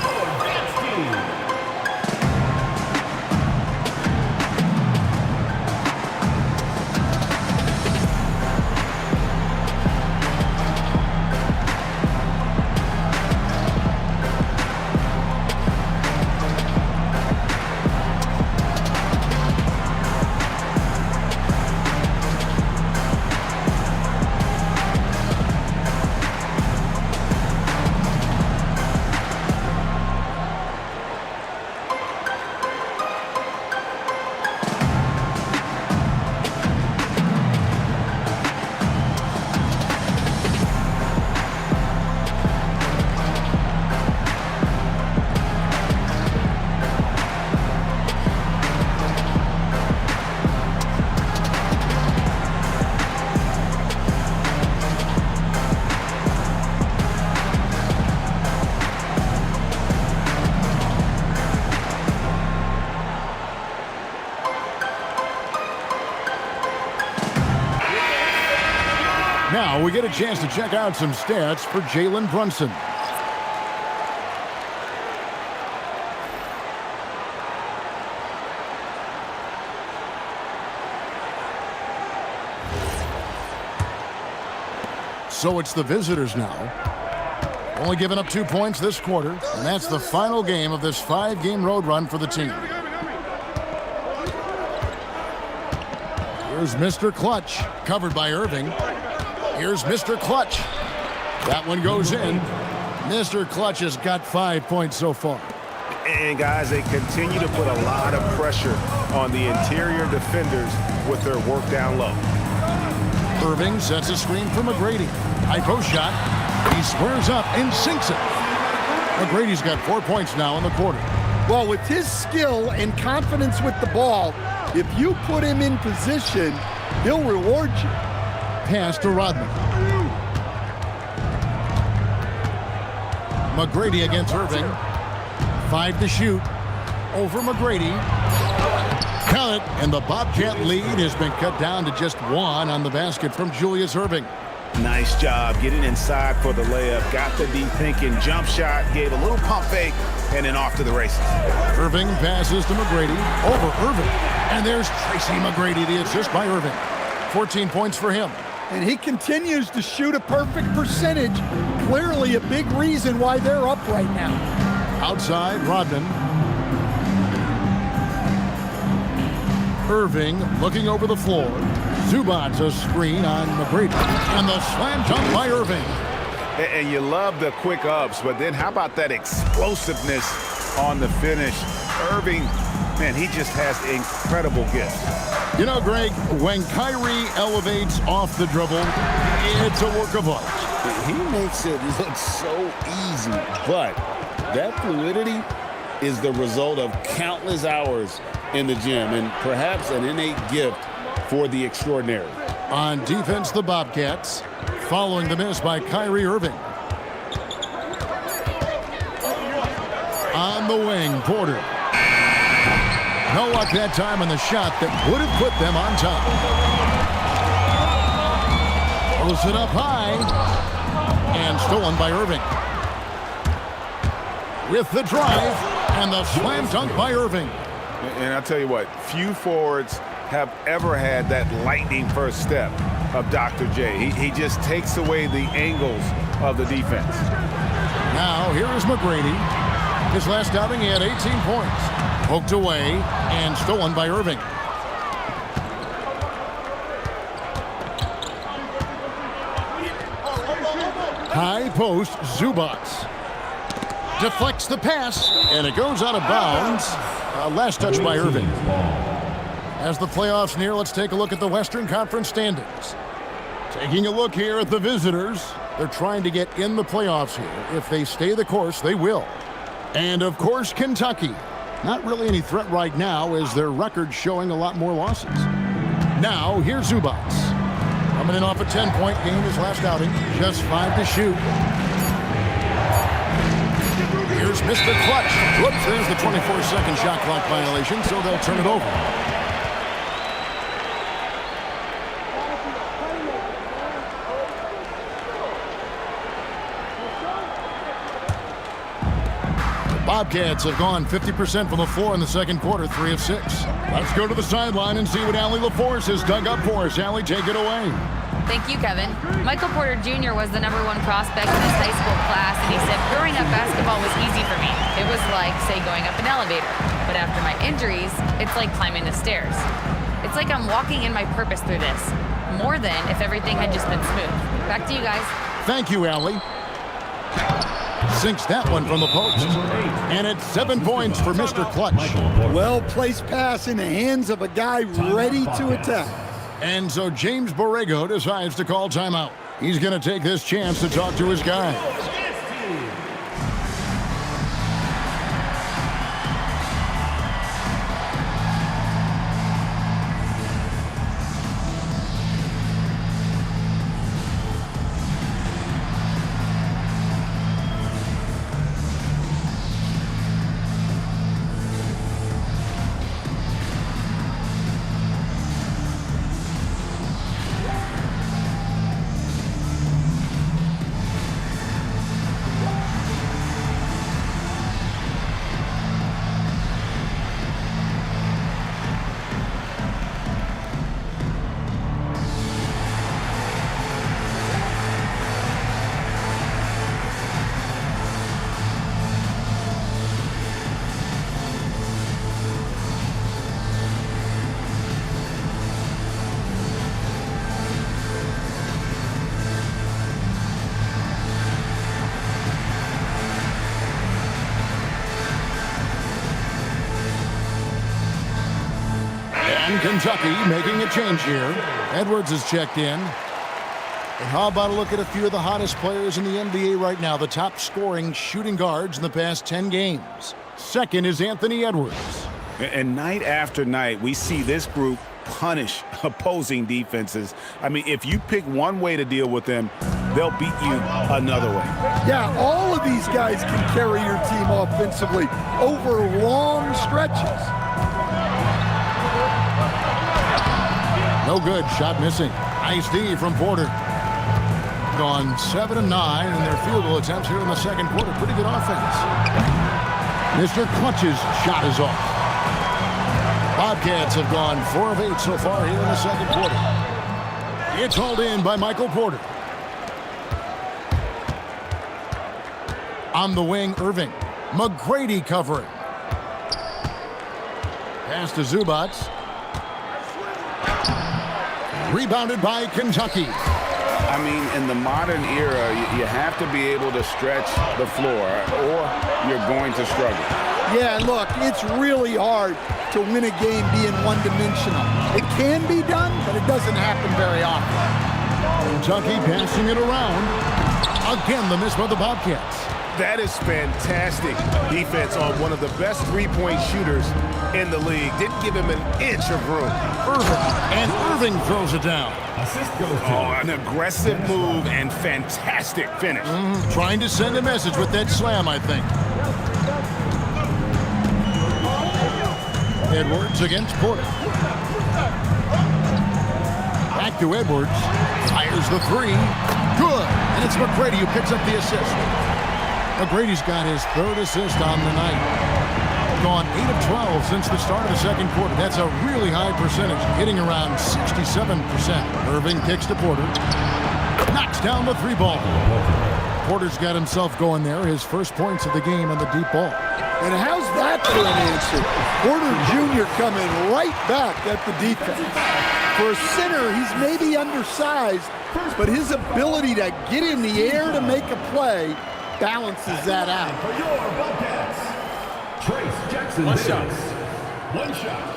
Now we get a chance to check out some stats for Jalen Brunson. So it's the visitors now. Only giving up 2 points this quarter, and that's the final game of this 5-game road run for the team. Here's Mr. Clutch, covered by Irving. Here's Mr. Clutch. That one goes in. Mr. Clutch has got 5 points so far. And guys, they continue to put a lot of pressure on the interior defenders with their work down low. Irving sets a screen for McGrady. High post shot. He squares up and sinks it. McGrady's got 4 points now in the quarter. Well, with his skill and confidence with the ball, if you put him in position, he'll reward you. Pass to Rodman. McGrady against Irving. 5 to shoot. Over McGrady. Count it, and the Bobcat lead has been cut down to just 1 on the basket from Julius Irving. Nice job getting inside for the layup. Got the D thinking, jump shot, gave a little pump fake, and then off to the races. Irving passes to McGrady. Over Irving. And there's Tracy McGrady, the assist by Irving. 14 points for him. And he continues to shoot a perfect percentage. Clearly a big reason why they're up right now. Outside, Rodman. Irving looking over the floor. Zubac's a screen on McGrady. And the slam dunk by Irving. And you love the quick ups, but then how about that explosiveness on the finish? Irving, man, he just has incredible gifts. You know, Greg, when Kyrie elevates off the dribble, it's a work of art. He makes it look so easy, but that fluidity is the result of countless hours in the gym and perhaps an innate gift for the extraordinary. On defense, the Bobcats, following the miss by Kyrie Irving. On the wing, Porter. No luck that time on the shot that would have put them on top. Throws it up high. And stolen by Irving. With the drive and the slam dunk by Irving. And I'll tell you what, few forwards have ever had that lightning first step of Dr. J. He just takes away the angles of the defense. Now, here is McGrady. His last outing, he had 18 points. Poked away and stolen by Irving. High post, Zubats. Deflects the pass, and it goes out of bounds. Last touch by Irving. As the playoffs near, let's take a look at the Western Conference standings. Taking a look here at the visitors. They're trying to get in the playoffs here. If they stay the course, they will. And, of course, Kentucky. Not really any threat right now as their record's showing a lot more losses. Now, here's Zubats. Coming in off a 10-point game his last outing. Just 5 to shoot. Here's Mr. Clutch. Whoops, there's the 24-second shot clock violation, so they'll turn it over. Bobcats have gone 50% from the floor in the second quarter, 3 of 6. Let's go to the sideline and see what Allie LaForce has dug up for us. Allie, take it away. Thank you, Kevin. Michael Porter Jr. was the #1 prospect in his high school class, and he said, growing up, basketball was easy for me. It was like, say, going up an elevator. But after my injuries, it's like climbing the stairs. It's like I'm walking in my purpose through this, more than if everything had just been smooth. Back to you guys. Thank you, Allie. Sinks that one from the post. And it's 7 points for Mr. Clutch. Well-placed pass in the hands of a guy ready to attack. And so James Borrego decides to call timeout. He's going to take this chance to talk to his guys. Kentucky making a change here. Edwards is checked in. And how about a look at a few of the hottest players in the NBA right now, the top scoring shooting guards in the past 10 games. Second is Anthony Edwards. And night after night, we see this group punish opposing defenses. I mean, if you pick one way to deal with them, they'll beat you another way. Yeah, all of these guys can carry your team offensively over long stretches. No good. Shot missing. Nice D from Porter. Gone 7 of 9 in their field goal attempts here in the second quarter. Pretty good offense. Mr. Clutch's shot is off. Bobcats have gone 4 of 8 so far here in the second quarter. It's hauled in by Michael Porter. On the wing, Irving. McGrady covering. Pass to Zubats. Rebounded by Kentucky. I mean, in the modern era, you have to be able to stretch the floor or you're going to struggle. Yeah, look, it's really hard to win a game being one-dimensional. It can be done, but it doesn't happen very often. Kentucky passing it around. Again, the miss by the Bobcats. That is fantastic defense on one of the best three-point shooters in the league. Didn't give him an inch of room. Irving throws it down. Oh, an aggressive move and fantastic finish. Trying to send a message with that slam, I think. Edwards against Porter. Back to Edwards. Fires the three. Good. And it's McGrady who picks up the assist. McGrady's got his third assist on the night. Gone 8 of 12 since the start of the second quarter. That's a really high percentage, hitting around 67%. Irving kicks to Porter. Knocks down the three ball. Porter's got himself going there. His first points of the game on the deep ball. And how's that for an answer? Porter Jr. coming right back at the defense. For a center, he's maybe undersized, but his ability to get in the air to make a play balances that out. For your Bobcats, Trace Jackson. One shot. One shot.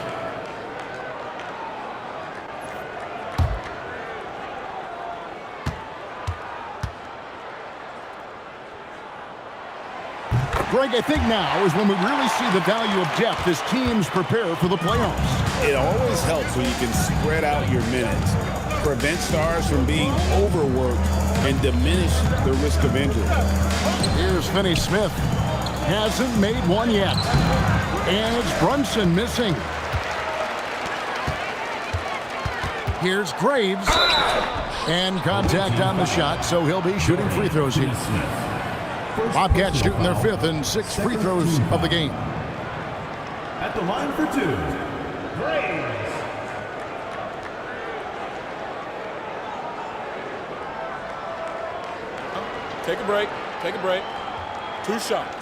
Greg, I think now is when we really see the value of depth as teams prepare for the playoffs. It always helps when you can spread out your minutes, prevent stars from being overworked, and diminish the risk of injury. Here's Finney Smith. Hasn't made one yet. And it's Brunson missing. Here's Graves. And contact on the shot, so he'll be shooting free throws here. Bobcats shooting their fifth and sixth free throws of the game. At the line for two, Graves. Take a break. Take a break. 2 shots.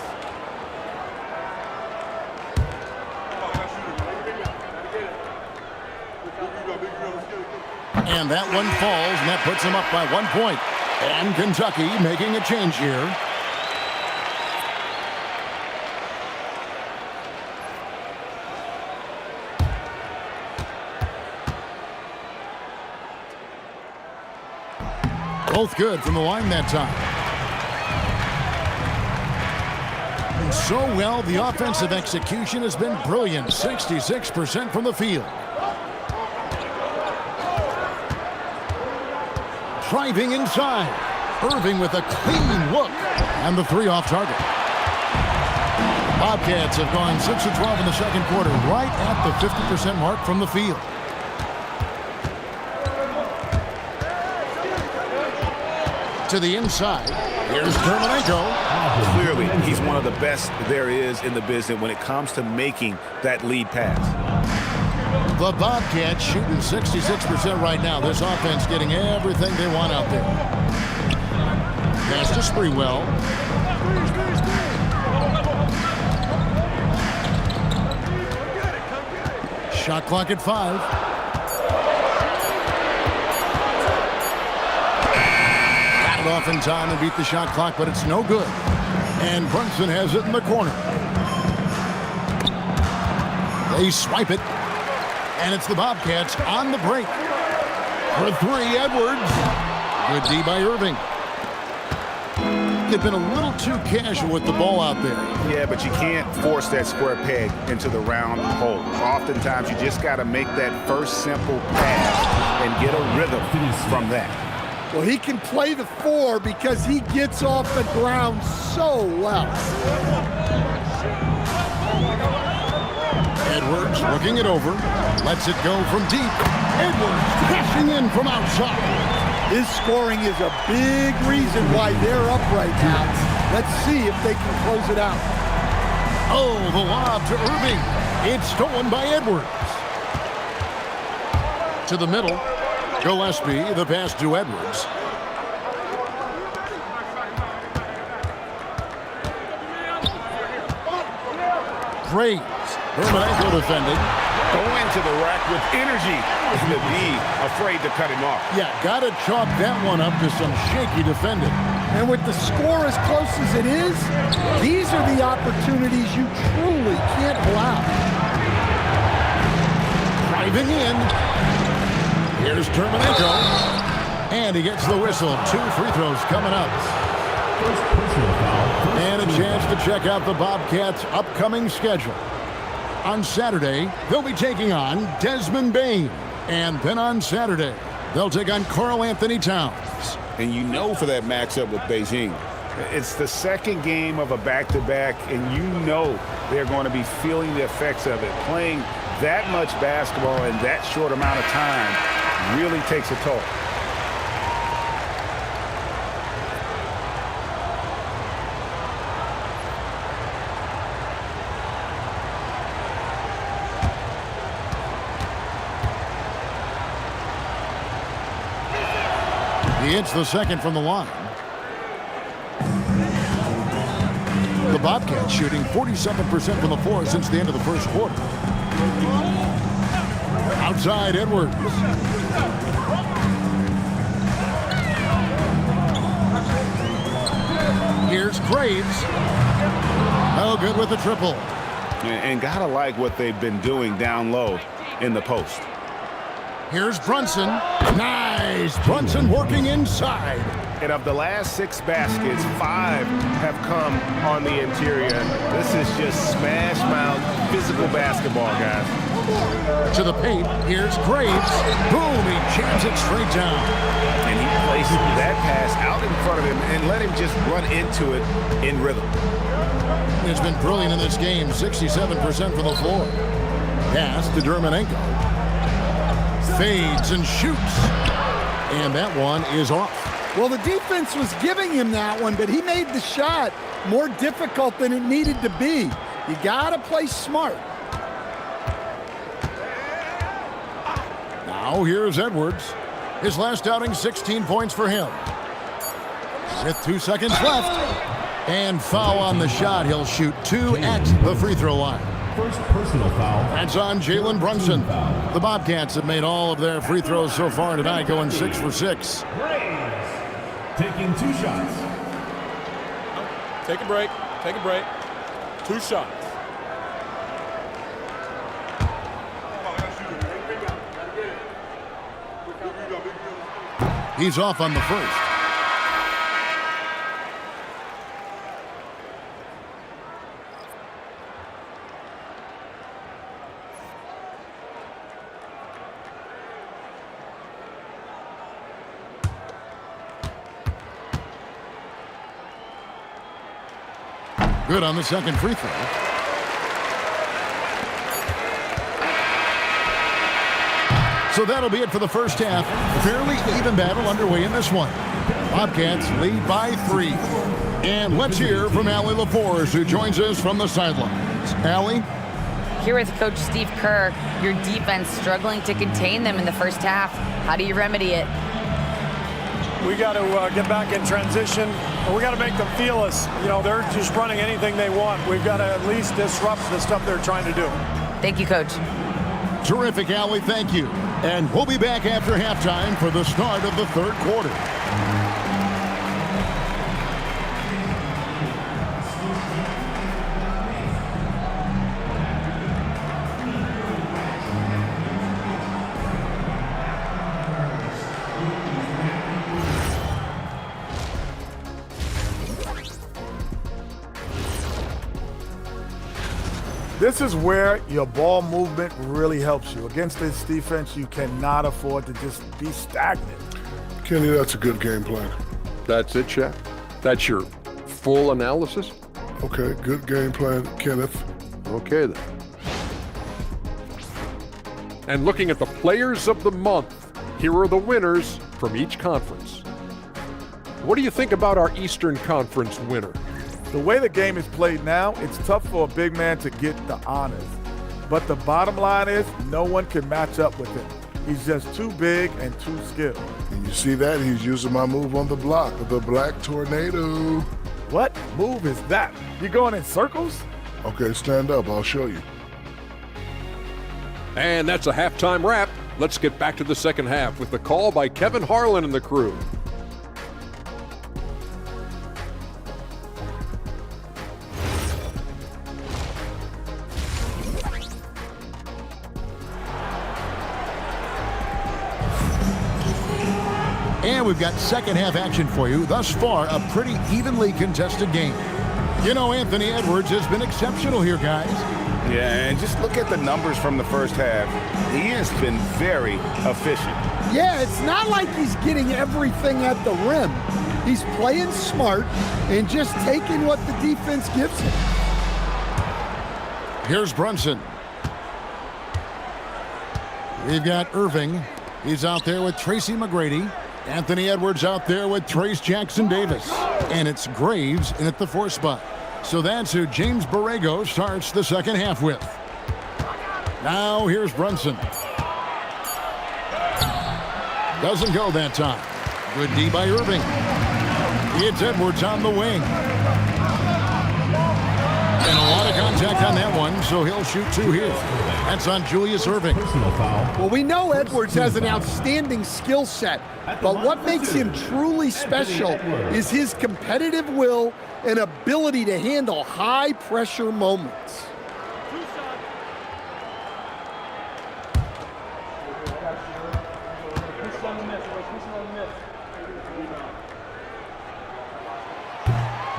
And that one falls, and that puts them up by 1 point. And Kentucky making a change here. Both good from the line that time. And so well, the offensive execution has been brilliant. 66% from the field. Driving inside. Irving with a clean look. And the three off target. Bobcats have gone 6 of 12 in the second quarter, right at the 50% mark from the field. To the inside. Here's Terminenko. Clearly, he's one of the best there is in the business when it comes to making that lead pass. The Bobcats shooting 66% right now. This offense getting everything they want out there. Pass to Sprewell. Shot clock at 5. Off in time and beat the shot clock, but it's no good. And Brunson has it in the corner. They swipe it, and it's the Bobcats on the break. For three, Edwards. Good D by Irving. They've been a little too casual with the ball out there. Yeah, but you can't force that square peg into the round hole. Oftentimes, you just got to make that first simple pass and get a rhythm from that. Well, he can play the 4 because he gets off the ground so well. Edwards looking it over. Lets it go from deep. Edwards crashing in from outside. His scoring is a big reason why they're up right now. Let's see if they can close it out. Oh, the lob to Irving. It's stolen by Edwards. To the middle. Gillespie, the pass to Edwards. Graves. Terminenko defended. Going to the rack with energy to be afraid to cut him off. Yeah, got to chalk that one up to some shaky defending. And with the score as close as it is, these are the opportunities you truly can't allow. Driving in. Here's Terminenko. And he gets the whistle. 2 free throws coming up. And a chance to check out the Bobcats' upcoming schedule. On Saturday, they'll be taking on Desmond Bain. And then on Saturday, they'll take on Karl Anthony Towns. And you know for that matchup with Beijing. It's the second game of a back-to-back, and you know they're going to be feeling the effects of it, playing That much basketball in that short amount of time really takes a toll. He hits the second from the line. The Bobcats shooting 47% from the floor since the end of the first quarter. Outside Edwards. Here's Graves. Oh, good with the triple. And gotta like what they've been doing down low in the post. Here's Brunson. Nice. Brunson working inside. And of the last 6 baskets, 5 have come on the interior. This is just smash mouth physical basketball, guys. To the paint. Here's Graves. Boom. He jams it straight down. And he placed that pass out in front of him and let him just run into it in rhythm. He's been brilliant in this game. 67% from the floor. Pass to Dermanenko. Fades and shoots. And that one is off. Well, the defense was giving him that one, but he made the shot more difficult than it needed to be. You got to play smart. Now here's Edwards. His last outing, 16 points for him. With 2 seconds left. And foul on the shot. He'll shoot 2 at the free throw line. First personal foul. That's on Jalen Brunson. The Bobcats have made all of their free throws so far tonight, going 6 for 6. Graves taking 2 shots. Take a break. Take a break. 2 shots. He's off on the first. Good on the second free throw. So that'll be it for the first half. Fairly even battle underway in this one. Bobcats lead by 3. And let's hear from Allie LaForce, who joins us from the sidelines. Allie? Here with Coach Steve Kerr, your defense struggling to contain them in the first half. How do you remedy it? We got to get back in transition. We got to make them feel us. You know, they're just running anything they want. We've got to at least disrupt the stuff they're trying to do. Thank you, Coach. Terrific, Allie. Thank you. And we'll be back after halftime for the start of the third quarter. This is where your ball movement really helps you. Against this defense, you cannot afford to just be stagnant. Kenny, that's a good game plan. That's it, Shaq? That's your full analysis? Okay, good game plan, Kenneth. Okay, then. And looking at the players of the month, here are the winners from each conference. What do you think about our Eastern Conference winner? The way the game is played now, it's tough for a big man to get the honors. But the bottom line is, no one can match up with him. He's just too big and too skilled. And you see that? He's using my move on the block, the Black Tornado. What move is that? You going in circles? Okay, stand up. I'll show you. And that's a halftime wrap. Let's get back to the second half with the call by Kevin Harlan and the crew. And we've got second half action for you. Thus far, a pretty evenly contested game. You know, Anthony Edwards has been exceptional here, guys. Yeah, and just look at the numbers from the first half. He has been very efficient. Yeah, it's not like he's getting everything at the rim. He's playing smart and just taking what the defense gives him. Here's Brunson. We've got Irving. He's out there with Tracy McGrady. Anthony Edwards out there with Trace Jackson-Davis. And it's Graves in at the 4th spot. So that's who James Borrego starts the second half with. Now here's Brunson. Doesn't go that time. Good D by Irving. It's Edwards on the wing. And a lot of contact on that one, so he'll shoot 2 here. That's on Julius Irving. Well, we know Edwards has an outstanding skill set, but what makes him truly special is his competitive will and ability to handle high-pressure moments.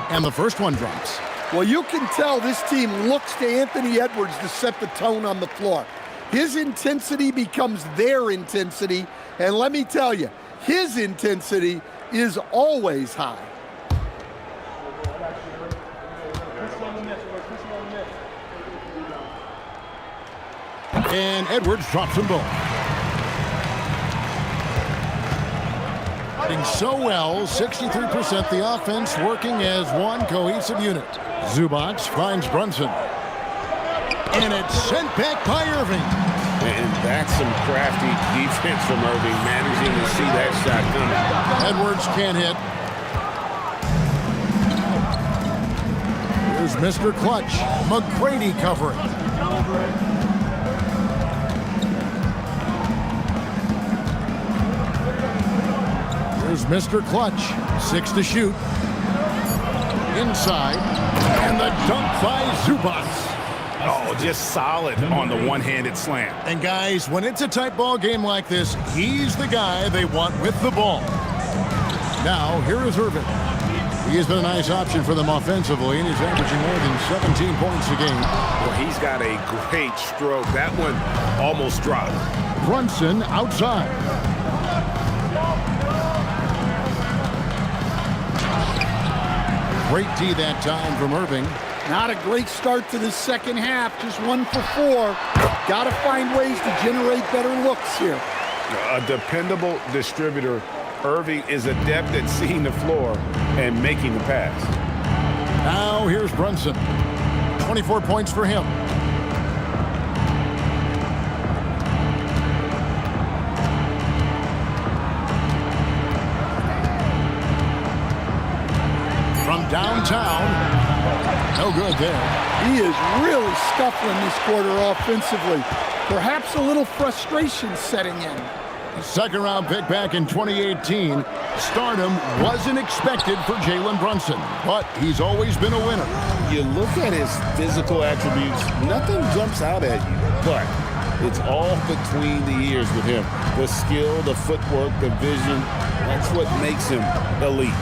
And the first one drops. Well, you can tell this team looks to Anthony Edwards to set the tone on the floor. His intensity becomes their intensity, and let me tell you, his intensity is always high. And Edwards drops them both. Hitting so well, 63%, the offense working as one cohesive unit. Zubac finds Brunson. And it's sent back by Irving. And that's some crafty defense from Irving, managing to see that shot coming. Edwards can't hit. Here's Mr. Clutch. McGrady covering. Here's Mr. Clutch. 6 to shoot. Inside. And the dunk by Zubac. Oh, just solid on the one-handed slam. And guys, when it's a tight ball game like this, he's the guy they want with the ball. Now, here is Irving. He has been a nice option for them offensively, and he's averaging more than 17 points a game. Well, he's got a great stroke. That one almost dropped. Brunson outside. Great D that time from Irving. Not a great start to the second half, just 1 for 4. Got to find ways to generate better looks here. A dependable distributor. Irving is adept at seeing the floor and making the pass. Now here's Brunson. 24 points for him. From downtown. No good there. He is really scuffling this quarter offensively. Perhaps a little frustration setting in. Second round pick back in 2018. Stardom wasn't expected for Jalen Brunson, but he's always been a winner. You look at his physical attributes, nothing jumps out at you, but it's all between the ears with him. The skill, the footwork, the vision, that's what makes him elite.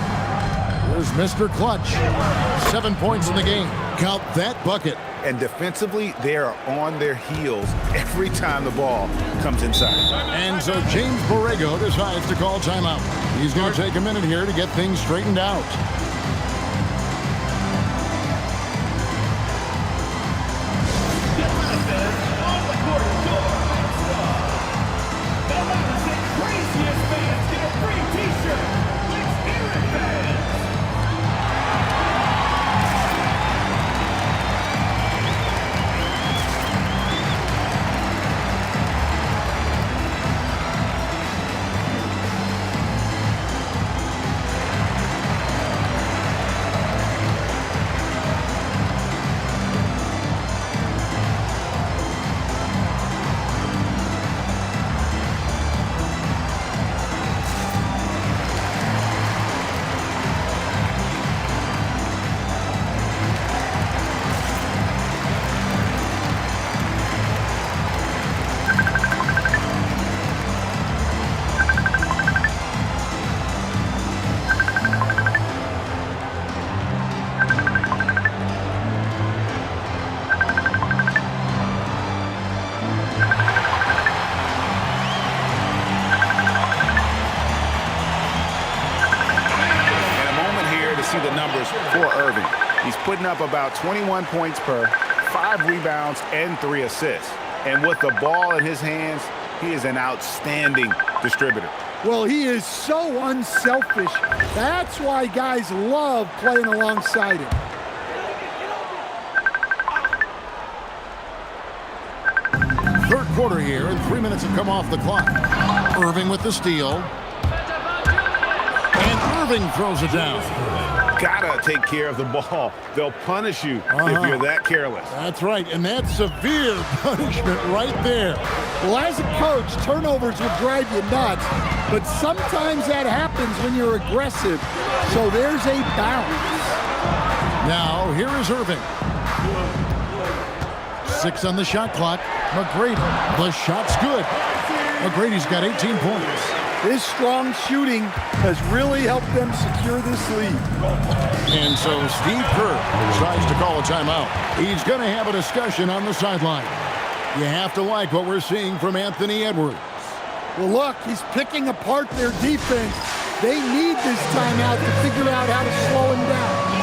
Here's Mr. Clutch. 7 points in the game. Count that bucket. And defensively, they are on their heels every time the ball comes inside. And so James Borrego decides to call timeout. He's going to take a minute here to get things straightened out. For Irving, he's putting up about 21 points per, 5 rebounds, and 3 assists. And with the ball in his hands, He is an outstanding distributor. Well, he is so unselfish. That's why guys love playing alongside him. Third quarter here, and 3 minutes have come off the clock. Irving with the steal. And Irving throws it down. Gotta take care of the ball. They'll punish you if you're that careless. That's right, and that's severe punishment right there. Well, as a coach, turnovers will drive you nuts, but sometimes that happens when you're aggressive. So there's a balance. Now, here is Irving. 6 on the shot clock. McGrady, the shot's good. McGrady's got 18 points. His strong shooting has really helped them secure this lead. And so Steve Kerr decides to call a timeout. He's going to have a discussion on the sideline. You have to like what we're seeing from Anthony Edwards. Well, look, he's picking apart their defense. They need this timeout to figure out how to slow him down.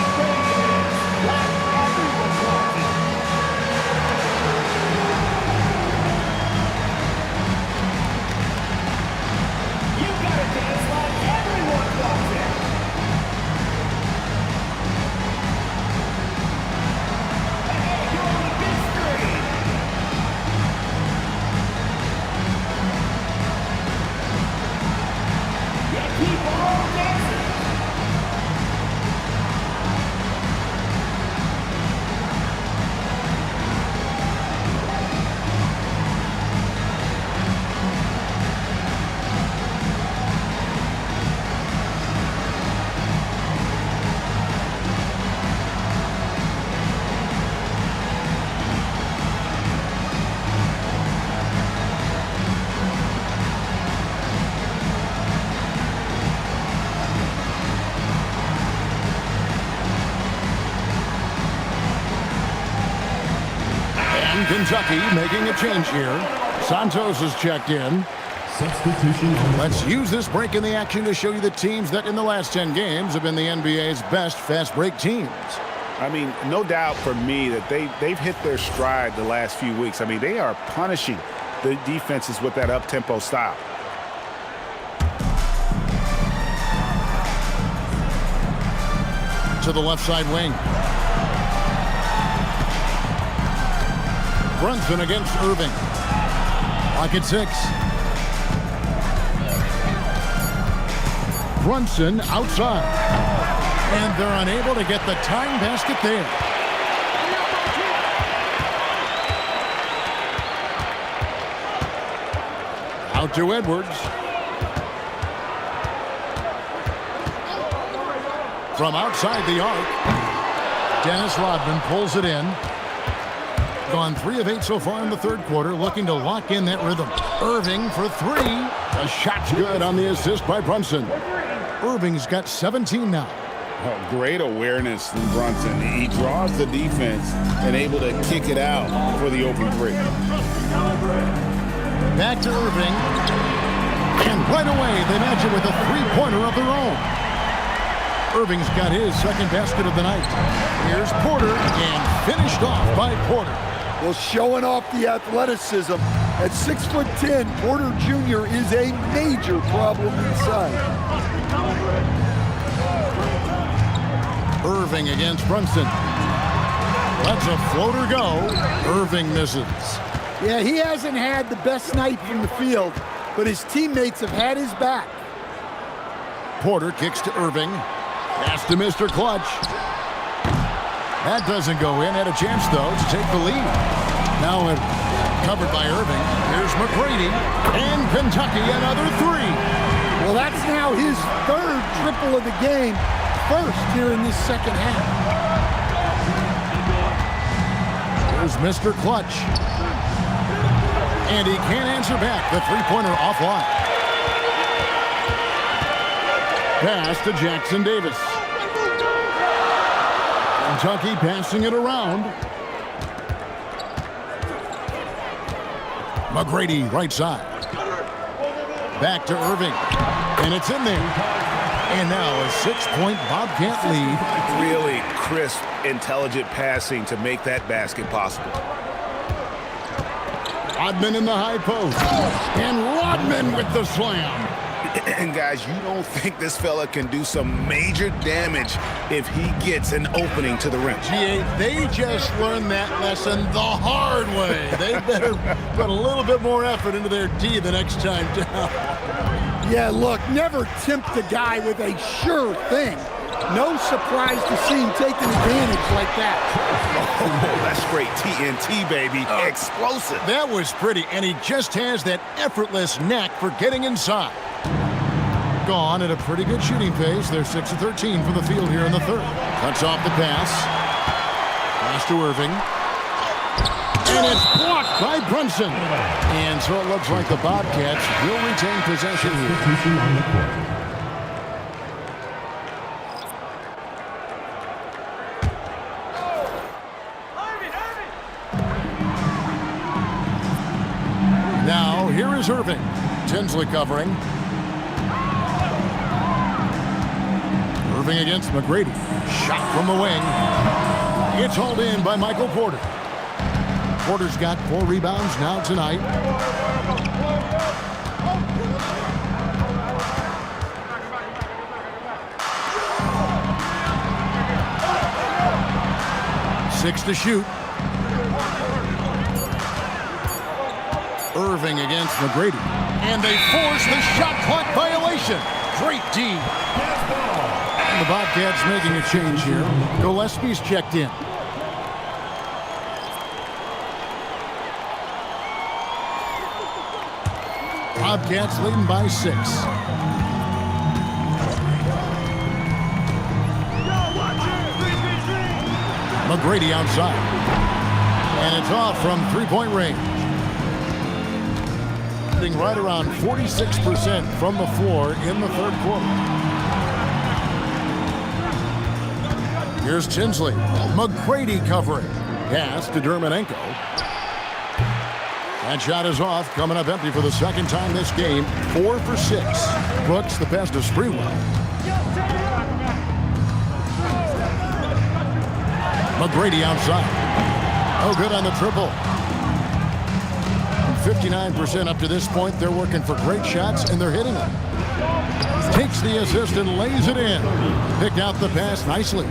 Kentucky making a change here. Santos has checked in. Substitution. Let's use this break in the action to show you the teams that in the last 10 games have been the NBA's best fast break teams. I mean, no doubt for me that they've hit their stride the last few weeks. I mean, they are punishing the defenses with that up-tempo style. To the left side wing. Brunson against Irving. Lock at 6. Brunson outside. And they're unable to get the tying basket there. Out to Edwards. From outside the arc, Dennis Rodman pulls it in. Gone 3 of 8 so far in the third quarter, looking to lock in that rhythm. Irving for 3. The shot's good on the assist by Brunson. Irving's got 17 now. Oh, great awareness from Brunson. He draws the defense and able to kick it out for the open 3. Back to Irving. And right away, they match it with a 3-pointer of their own. Irving's got his second basket of the night. Here's Porter, and finished off by Porter. Well, showing off the athleticism. At 6'10", Porter Jr. is a major problem inside. Irving against Brunson. Lets a floater go. Irving misses. Yeah, he hasn't had the best night from the field, but his teammates have had his back. Porter kicks to Irving. Pass to Mr. Clutch. That doesn't go in. Had a chance, though, to take the lead. Now covered by Irving. Here's McGrady. And Kentucky, another 3. Well, that's now his 3rd triple of the game. First here in this second half. Here's Mr. Clutch. And he can't answer back. The 3-pointer offline. Pass to Jackson Davis. Kentucky passing it around. McGrady right side. Back to Irving. And it's in there. And now a 6-point Bobcat lead. Really crisp, intelligent passing to make that basket possible. Rodman in the high post. And Rodman with the slam. And guys, you don't think this fella can do some major damage if he gets an opening to the rim. GA, they just learned that lesson the hard way. They better put a little bit more effort into their D the next time down. Yeah, look, never tempt a guy with a sure thing. No surprise to see him taking advantage like that. Oh, that's straight TNT, baby. Explosive. That was pretty, and he just has that effortless knack for getting inside. Gone at a pretty good shooting pace. They're 6 of 13 from the field here in the third. Cuts off the pass. Pass to Irving. And it's blocked by Brunson. And so it looks like the Bobcats will retain possession here. Now, here is Irving. Tinsley covering. Irving against McGrady. Shot from the wing. It's hauled in by Michael Porter. Porter's got 4 rebounds now tonight. Six to shoot. Irving against McGrady. And they force the shot clock violation. Great D. And the Bobcats making a change here. Gillespie's checked in. Bobcats leading by 6. McGrady outside. And it's off from three-point range. Right around 46% from the floor in the third quarter. Here's Tinsley. McGrady covering. Pass to Dermanenko. That shot is off, coming up empty for the second time this game. 4 for 6. Brooks the pass to Sprewell. McGrady outside. Oh, good on the triple. 59% up to this point. They're working for great shots, and they're hitting them. Takes the assist and lays it in. Picked out the pass nicely.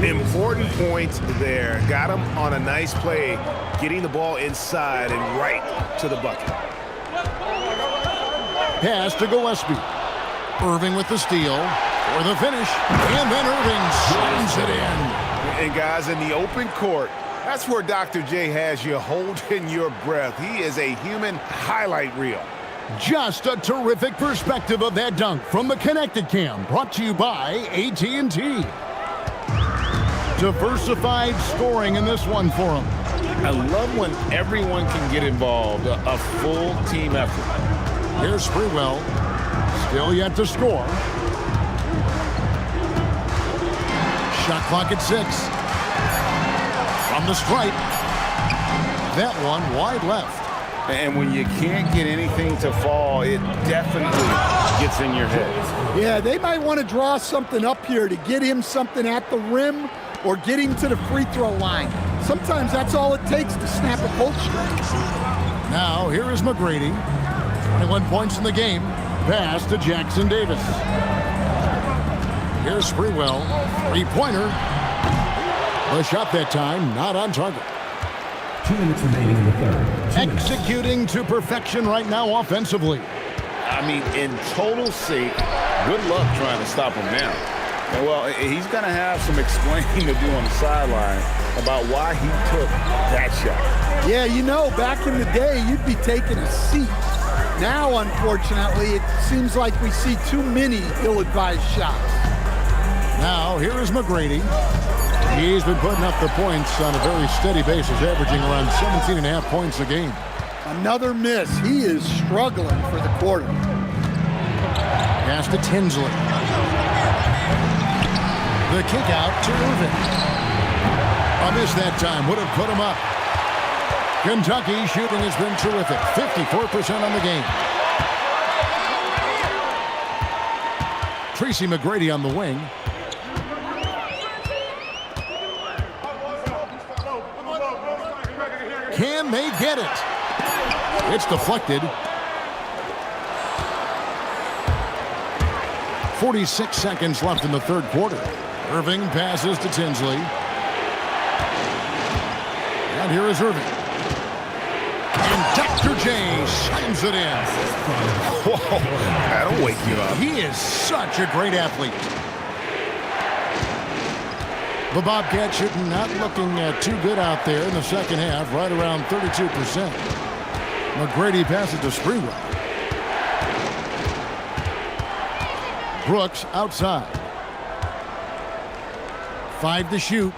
Important points there. Got him on a nice play, getting the ball inside and right to the bucket. Pass to Gillespie. Irving with the steal for the finish. And then Irving slams it in. And guys, in the open court, that's where Dr. J has you holding your breath. He is a human highlight reel. Just a terrific perspective of that dunk from the Connected Cam, brought to you by AT&T. Diversified scoring in this one for him. I love when everyone can get involved, a full team effort. Here's Sprewell, still yet to score. Shot clock at 6. From the stripe. That one wide left. And when you can't get anything to fall, it definitely gets in your head. Yeah, they might want to draw something up here to get him something at the rim or get him to the free throw line. Sometimes that's all it takes to snap a cold streak. Now, here is McGrady. 21 points in the game. Pass to Jackson Davis. Here's Sprewell. Three-pointer. The shot that time, not on target. 2 minutes remaining in the third. Executing to perfection right now offensively. I mean, in total sake, good luck trying to stop him now. Well, he's going to have some explaining to do on the sideline about why he took that shot. Yeah, you know, back in the day, you'd be taking a seat. Now, unfortunately, it seems like we see too many ill-advised shots. Now, here is McGrady. He's been putting up the points on a very steady basis, averaging around 17.5 points a game. Another miss. He is struggling for the quarter. Pass to Tinsley. The kick out to Irving. A miss that time would have put him up. Kentucky shooting has been terrific. 54% on the game. Tracy McGrady on the wing. Can they get it? It's deflected. 46 seconds left in the third quarter. Irving passes to Tinsley. And here is Irving. And Dr. J slams it in. Whoa, that'll wake you up. He is such a great athlete. The Bobcats shooting not looking too good out there in the second half, right around 32%. McGrady passes to Springwell. Brooks outside. 5 to shoot.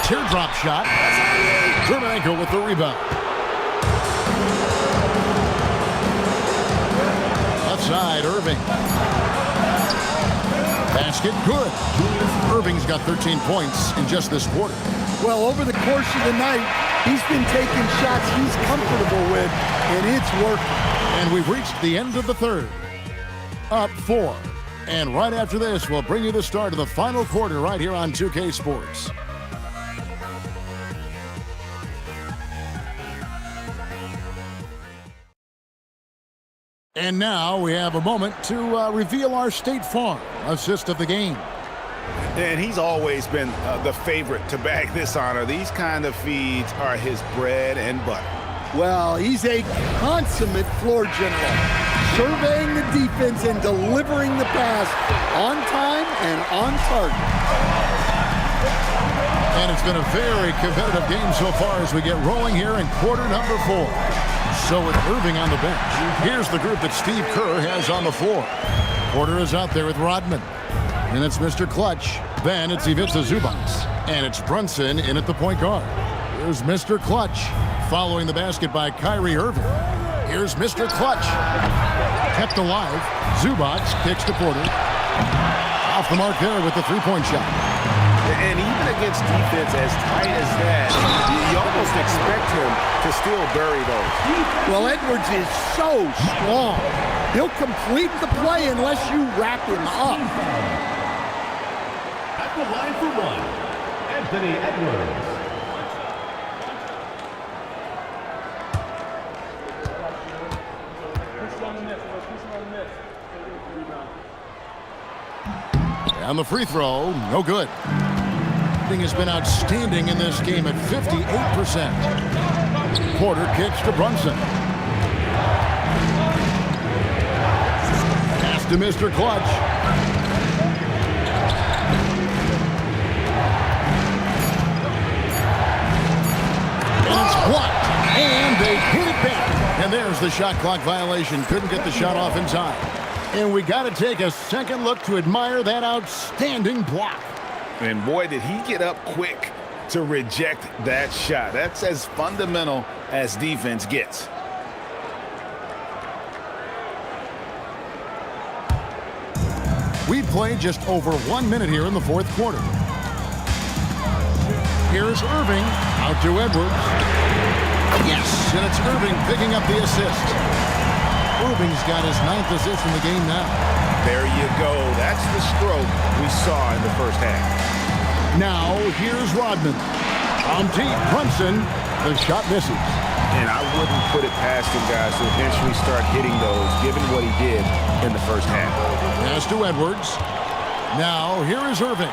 Teardrop shot. Germanenko with the rebound. Left side, Irving. Basket good. Irving's got 13 points in just this quarter. Well, over the course of the night, he's been taking shots he's comfortable with, and it's working. And we've reached the end of the third. Up 4. And right after this, we'll bring you the start of the final quarter right here on 2K Sports. And now we have a moment to reveal our State Farm assist of the game. And he's always been the favorite to bag this honor. These kind of feeds are his bread and butter. Well, he's a consummate floor general, surveying the defense and delivering the pass on time and on target. And it's been a very competitive game so far as we get rolling here in quarter number 4. So with Irving on the bench, here's the group that Steve Kerr has on the floor. Porter is out there with Rodman. And it's Mr. Clutch. Then it's Ivica Zubac. And it's Brunson in at the point guard. Here's Mr. Clutch, following the basket by Kyrie Irving. Here's Mr. Clutch. Kept alive. Zubac kicks to Porter. Off the mark there with the three-point shot. And even against defense as tight as that, you almost expect him to still bury those. Well, Edwards is so strong. He'll complete the play unless you wrap him up. At the line for one, Anthony Edwards. And the free throw, no good. Has been outstanding in this game at 58%. Porter kicks to Brunson. Pass to Mr. Clutch. And it's blocked. And they hit it back. And there's the shot clock violation. Couldn't get the shot off in time. And we got to take a second look to admire that outstanding block. And boy, did he get up quick to reject that shot. That's as fundamental as defense gets. We played just over 1 minute here in the fourth quarter. Here's Irving, out to Edwards. Yes, and it's Irving picking up the assist. Irving's got his 9th assist in the game now. There you go. That's the stroke we saw in the first half. Now, here's Rodman. On deep, Brunson. The shot misses. And I wouldn't put it past him, guys, to eventually start hitting those, given what he did in the first half. Pass to Edwards. Now, here is Irving.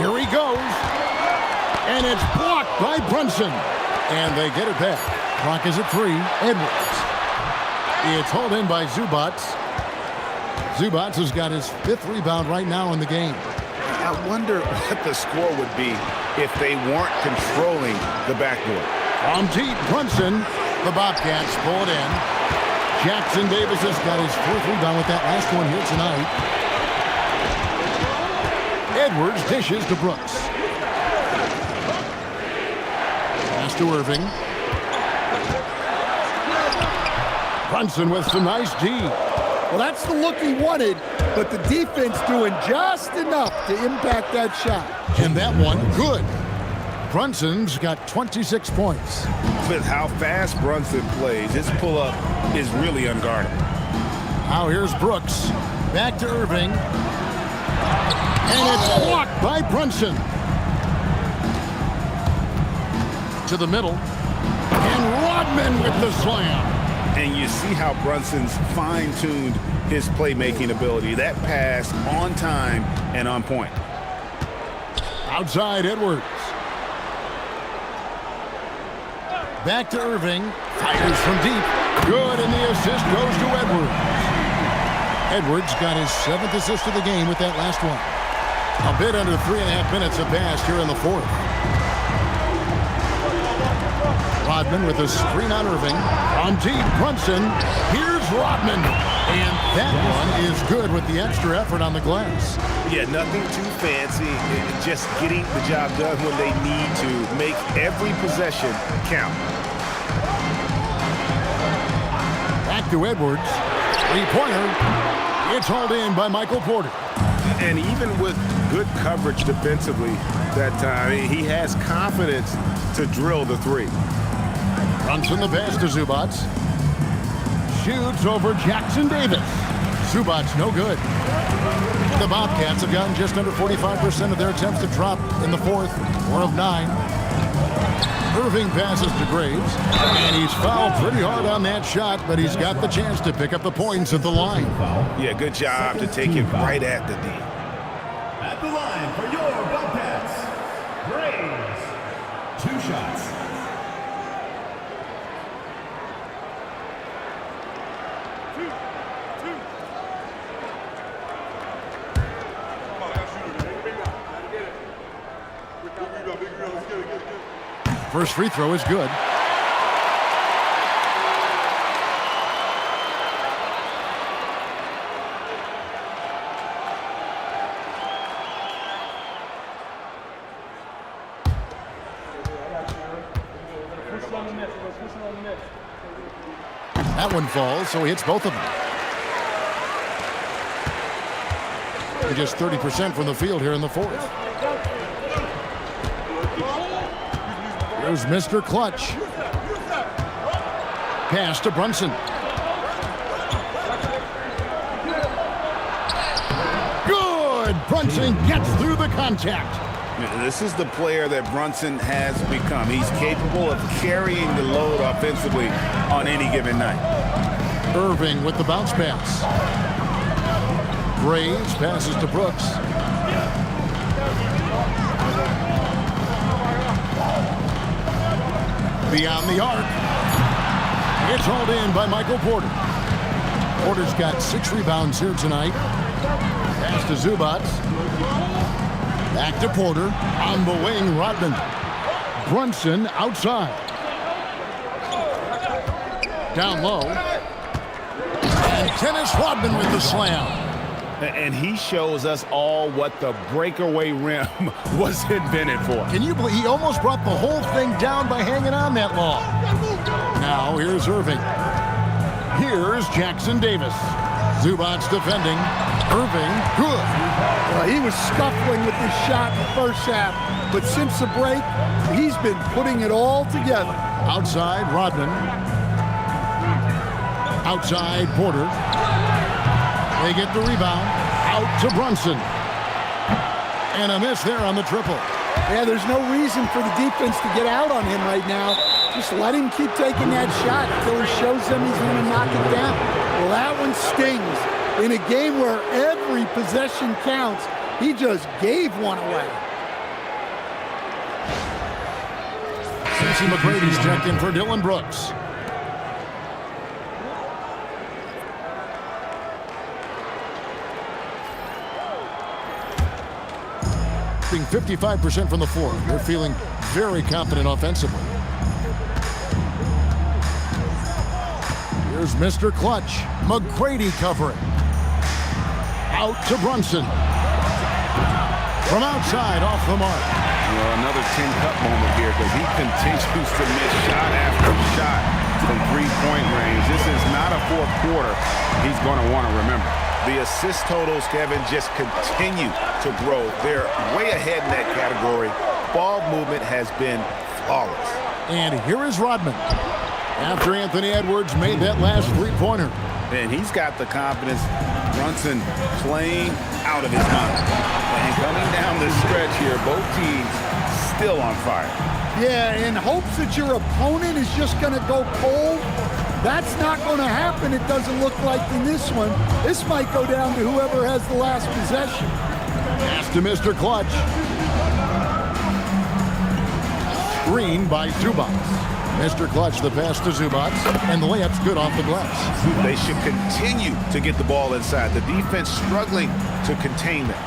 Here he goes. And it's blocked by Brunson. And they get it back. Clock is at 3. Edwards. It's hauled in by Zubac. Zubac has got his 5th rebound right now in the game. I wonder what the score would be if they weren't controlling the backboard. On deep, Brunson. The Bobcats pull it in. Jackson Davis has got his 4th rebound with that last one here tonight. Edwards dishes to Brooks. Pass to Irving. Brunson with some nice D. Well, that's the look he wanted, but the defense doing just enough to impact that shot. And that one, good. Brunson's got 26 points. With how fast Brunson plays, his pull-up is really unguardable. Now here's Brooks. Back to Irving. And it's blocked by Brunson. to the middle. And Rodman with the slam. And you see how Brunson's fine-tuned his playmaking ability. That pass on time and on point. Outside Edwards. Back to Irving. Fires from deep. Good, and the assist goes to Edwards. Edwards got his 7th assist of the game with that last one. A bit under 3.5 minutes have passed here in the 4th. Rodman with a screen on Irving. On deep, Brunson. Here's Rodman. And that one is good with the extra effort on the glass. Yeah, nothing too fancy. Just getting the job done when they need to. Make every possession count. Back to Edwards. Three-pointer. It's hauled in by Michael Porter. And even with good coverage defensively that time, he has confidence to drill the three. Brunson the pass to Zubac. Shoots over Jackson Davis. Zubac no good. The Bobcats have gotten just under 45% of their attempts to drop in the 4th, 4 of 9. Irving passes to Graves, and he's fouled pretty hard on that shot, but he's got the chance to pick up the points at the line. Yeah, good job to take it right at the D. At the line for your Bobcats, Graves. 2 shots. First free throw is good. That one falls, so he hits both of them. They're just 30% from the field here in the 4th. Here's Mr. Clutch. Pass to Brunson. Good! Brunson gets through the contact. This is the player that Brunson has become. He's capable of carrying the load offensively on any given night. Irving with the bounce pass. Graves passes to Brooks. Beyond the arc. It's hauled in by Michael Porter. Porter's got 6 rebounds here tonight. Pass to Zubac. Back to Porter. On the wing, Rodman. Brunson outside. Down low. And Dennis Rodman with the slam. And he shows us all what the breakaway rim was invented for. Can you believe he almost brought the whole thing down by hanging on that long? Now here's Irving. Here's Jackson Davis. Zubac defending. Irving, good. Well, he was scuffling with his shot in the first half, but since the break, he's been putting it all together. Outside, Rodman. Outside, Porter. They get the rebound. Out to Brunson. And a miss there on the triple. Yeah, there's no reason for the defense to get out on him right now. Just let him keep taking that shot until he shows them he's going to knock it down. Well, that one stings. In a game where every possession counts, he just gave one away. Cece McGrady's checked in for Dylan Brooks. 55% from the floor. They're feeling very confident offensively. Here's Mr. Clutch. McGrady covering. Out to Brunson. From outside, off the mark. Well, another tin cup moment here because he continues to miss shot after shot from three-point range. This is not a 4th quarter he's going to want to remember. The assist totals, Kevin, just continue to grow. They're way ahead in that category. Ball movement has been flawless. And here is Rodman. After Anthony Edwards made that last three-pointer. And he's got the confidence. Brunson playing out of his mind. And coming down the stretch here, both teams still on fire. Yeah, in hopes that your opponent is just going to go cold. That's not going to happen, it doesn't look like in this one. This might go down to whoever has the last possession. Pass to Mr. Clutch. Screen by Zubats. Mr. Clutch, the pass to Zubats, and the layup's good off the glass. They should continue to get the ball inside. The defense struggling to contain them.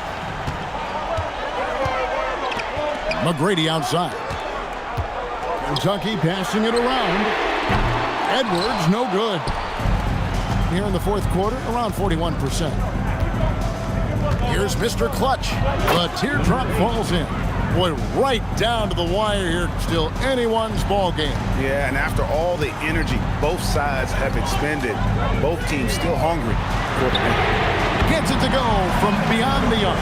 McGrady outside. Kentucky passing it around. Edwards, no good. Here in the fourth quarter, around 41%. Here's Mr. Clutch. The teardrop falls in. Boy, right down to the wire here. Still anyone's ball game. Yeah, and after all the energy both sides have expended, both teams still hungry for the win. Gets it to go from beyond the arc.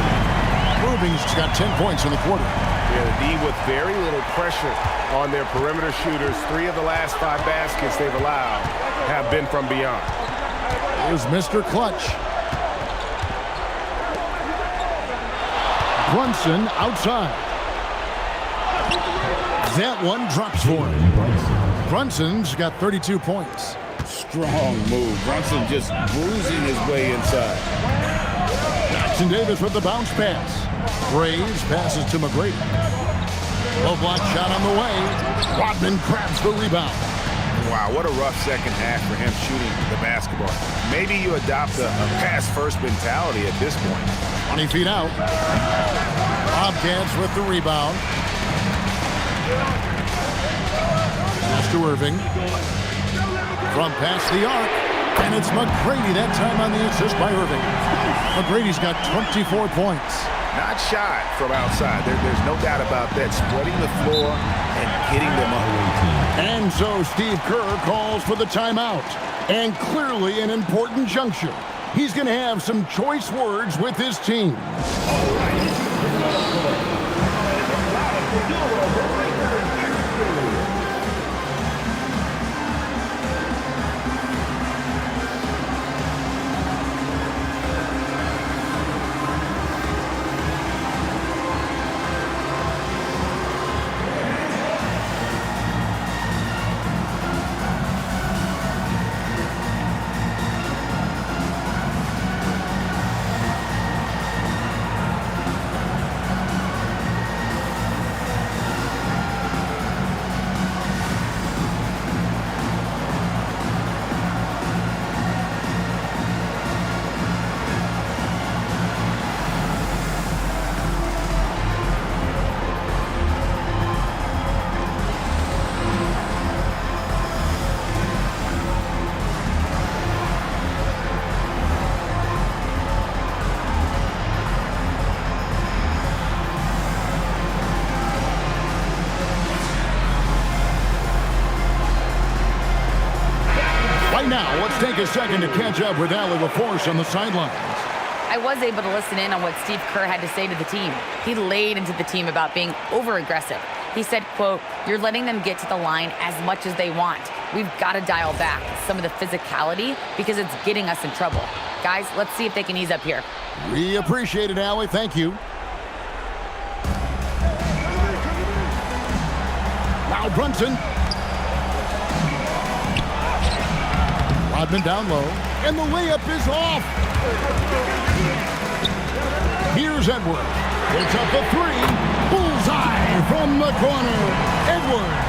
Rubing's got 10 points in the quarter. Yeah, the D with very little pressure on their perimeter shooters. 3 of the last 5 baskets they've allowed have been from beyond. Here's Mr. Clutch. Brunson outside. That one drops for him. Brunson's got 32 points. Strong move. Brunson just bruising his way inside. Jackson Davis with the bounce pass. Graves passes to McGrady. Low block shot on the way. Rodman grabs the rebound. Wow, what a rough second half for him shooting the basketball. Maybe you adopt a pass-first mentality at this point. 20 feet out. Bobcats with the rebound. Pass to Irving. From past the arc. And it's McGrady that time on the assist by Irving. McGrady's got 24 points. Not shy from outside. There's no doubt about that. Spreading the floor and getting them up. And so Steve Kerr calls for the timeout. And clearly an important juncture. He's going to have some choice words with his team. Now, let's take a second to catch up with Allie LaForce on the sidelines. I was able to listen in on what Steve Kerr had to say to the team. He laid into the team about being over-aggressive. He said, quote, "You're letting them get to the line as much as they want. We've got to dial back some of the physicality because it's getting us in trouble. Guys, let's see if they can ease up here." We appreciate it, Allie. Thank you. Now Brunson. Rodman down low, and the layup is off. Here's Edwards. It's up a 3. Bullseye from the corner. Edwards.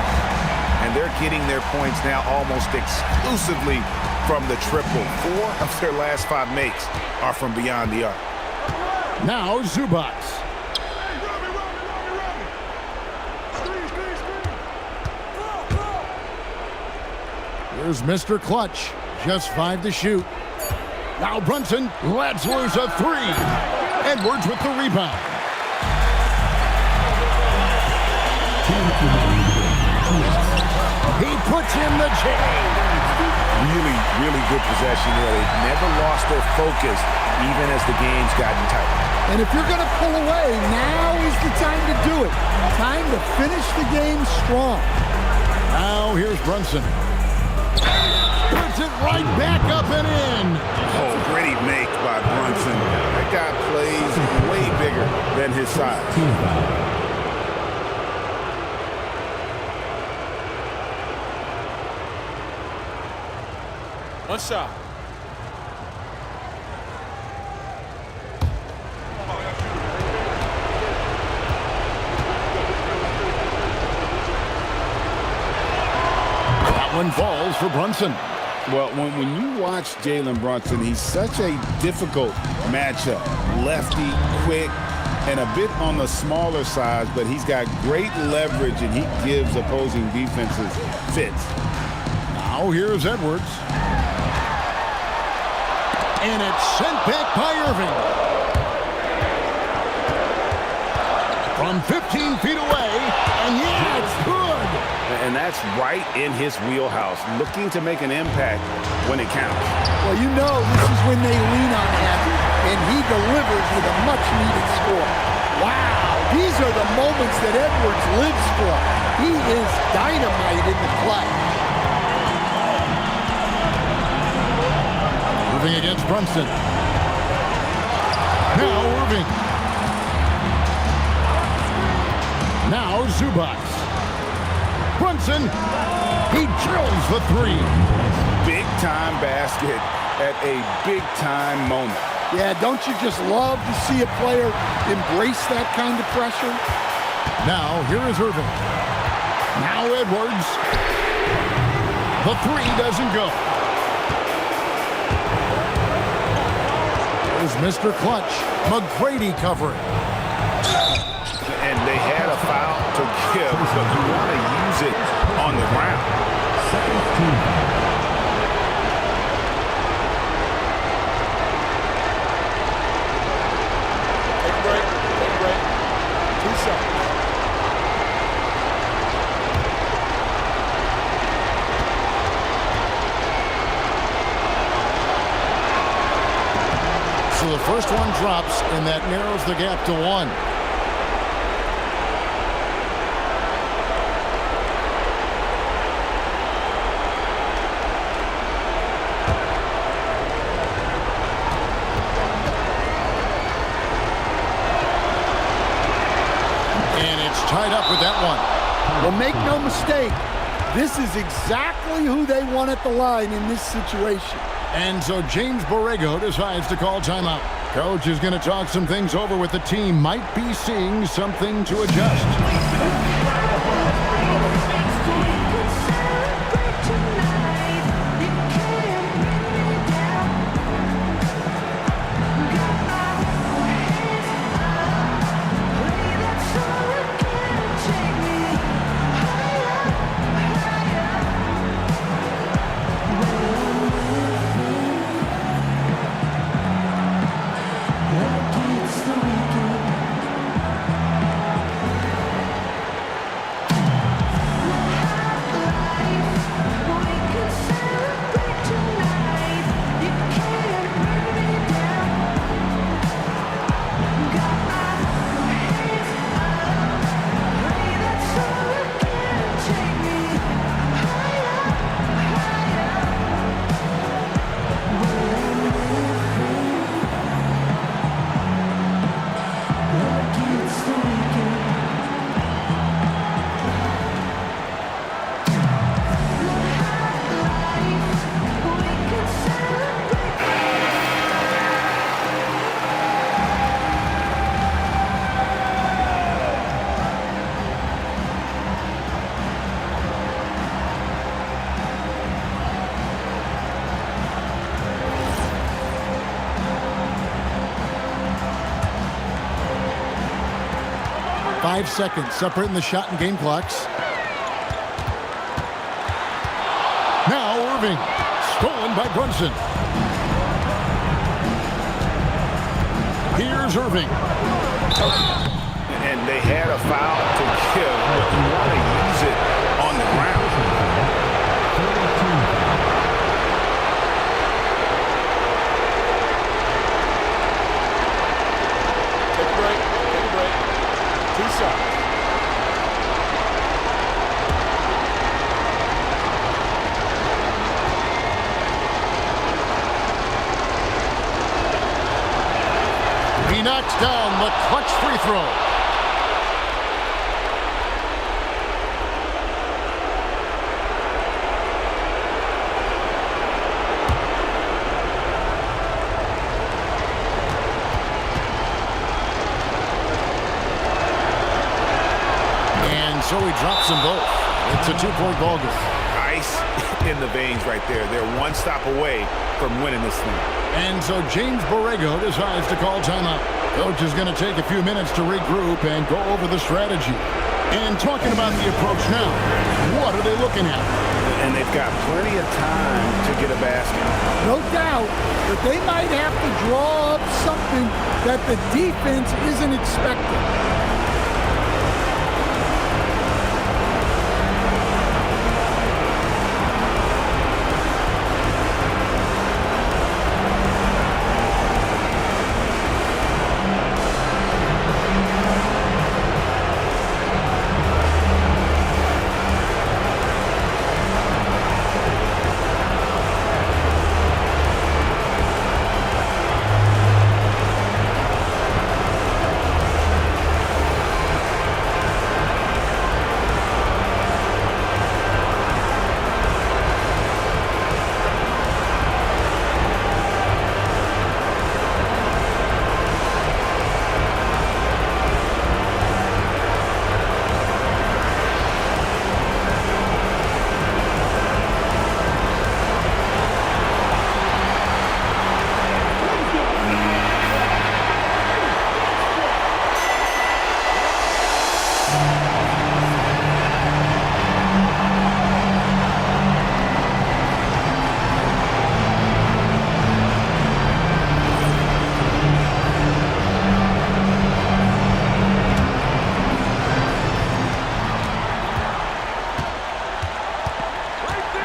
And they're getting their points now almost exclusively from the triple. 4 of their last 5 makes are from beyond the arc. Now Zubats. Here's Mr. Clutch. Just 5 to shoot. Now Brunson lets loose a 3. Edwards with the rebound. He puts in the chain. Really, really good possession there. They've never lost their focus, even as the game's gotten tighter. And if you're going to pull away, now is the time to do it. Time to finish the game strong. Now here's Brunson. Puts it right back up and in. Oh, gritty make by Brunson. That guy plays way bigger than his size. One shot. That one falls for Brunson. Well, when you watch Jalen Brunson, he's such a difficult matchup. Lefty, quick, and a bit on the smaller size, but he's got great leverage, and he gives opposing defenses fits. Now here's Edwards. And it's sent back by Irving. From 15 feet away, and yeah, it's good. And that's right in his wheelhouse, looking to make an impact when it counts. Well, you know this is when they lean on him, and he delivers with a much-needed score. Wow, these are the moments that Edwards lives for. He is dynamite in the clutch. Moving against Brunson. Now Irving. Now Zubac. Brunson, he drills the three. Big-time basket at a big-time moment. Yeah, don't you just love to see a player embrace that kind of pressure? Now, here is Irving. Now Edwards. The three doesn't go. There's Mr. Clutch. McGrady covering. And they had a foul to give, but you want to use it on the ground. Take a break. Take a break. 2 shots. So the first one drops, and that narrows the gap to 1. Tied up with that one. Well, make no mistake, this is exactly who they want at the line in this situation. And so James Borrego decides to call timeout. Coach is going to talk some things over with the team. Might be seeing something to adjust. Five seconds separating the shot and game clocks. Now Irving, stolen by Brunson. Here's Irving. And they had a foul to give, but you want to use it on the ground. Take a break. Take a break. 2 shots. He knocks down the clutch free throw. hits them both. It's a 2-point ball game. Ice in the veins right there. They're one stop away from winning this thing. And so James Borrego decides to call timeout. Coach is going to take a few minutes to regroup and go over the strategy. And talking about the approach now, what are they looking at? And they've got plenty of time to get a basket. No doubt, but they might have to draw up something that the defense isn't expecting.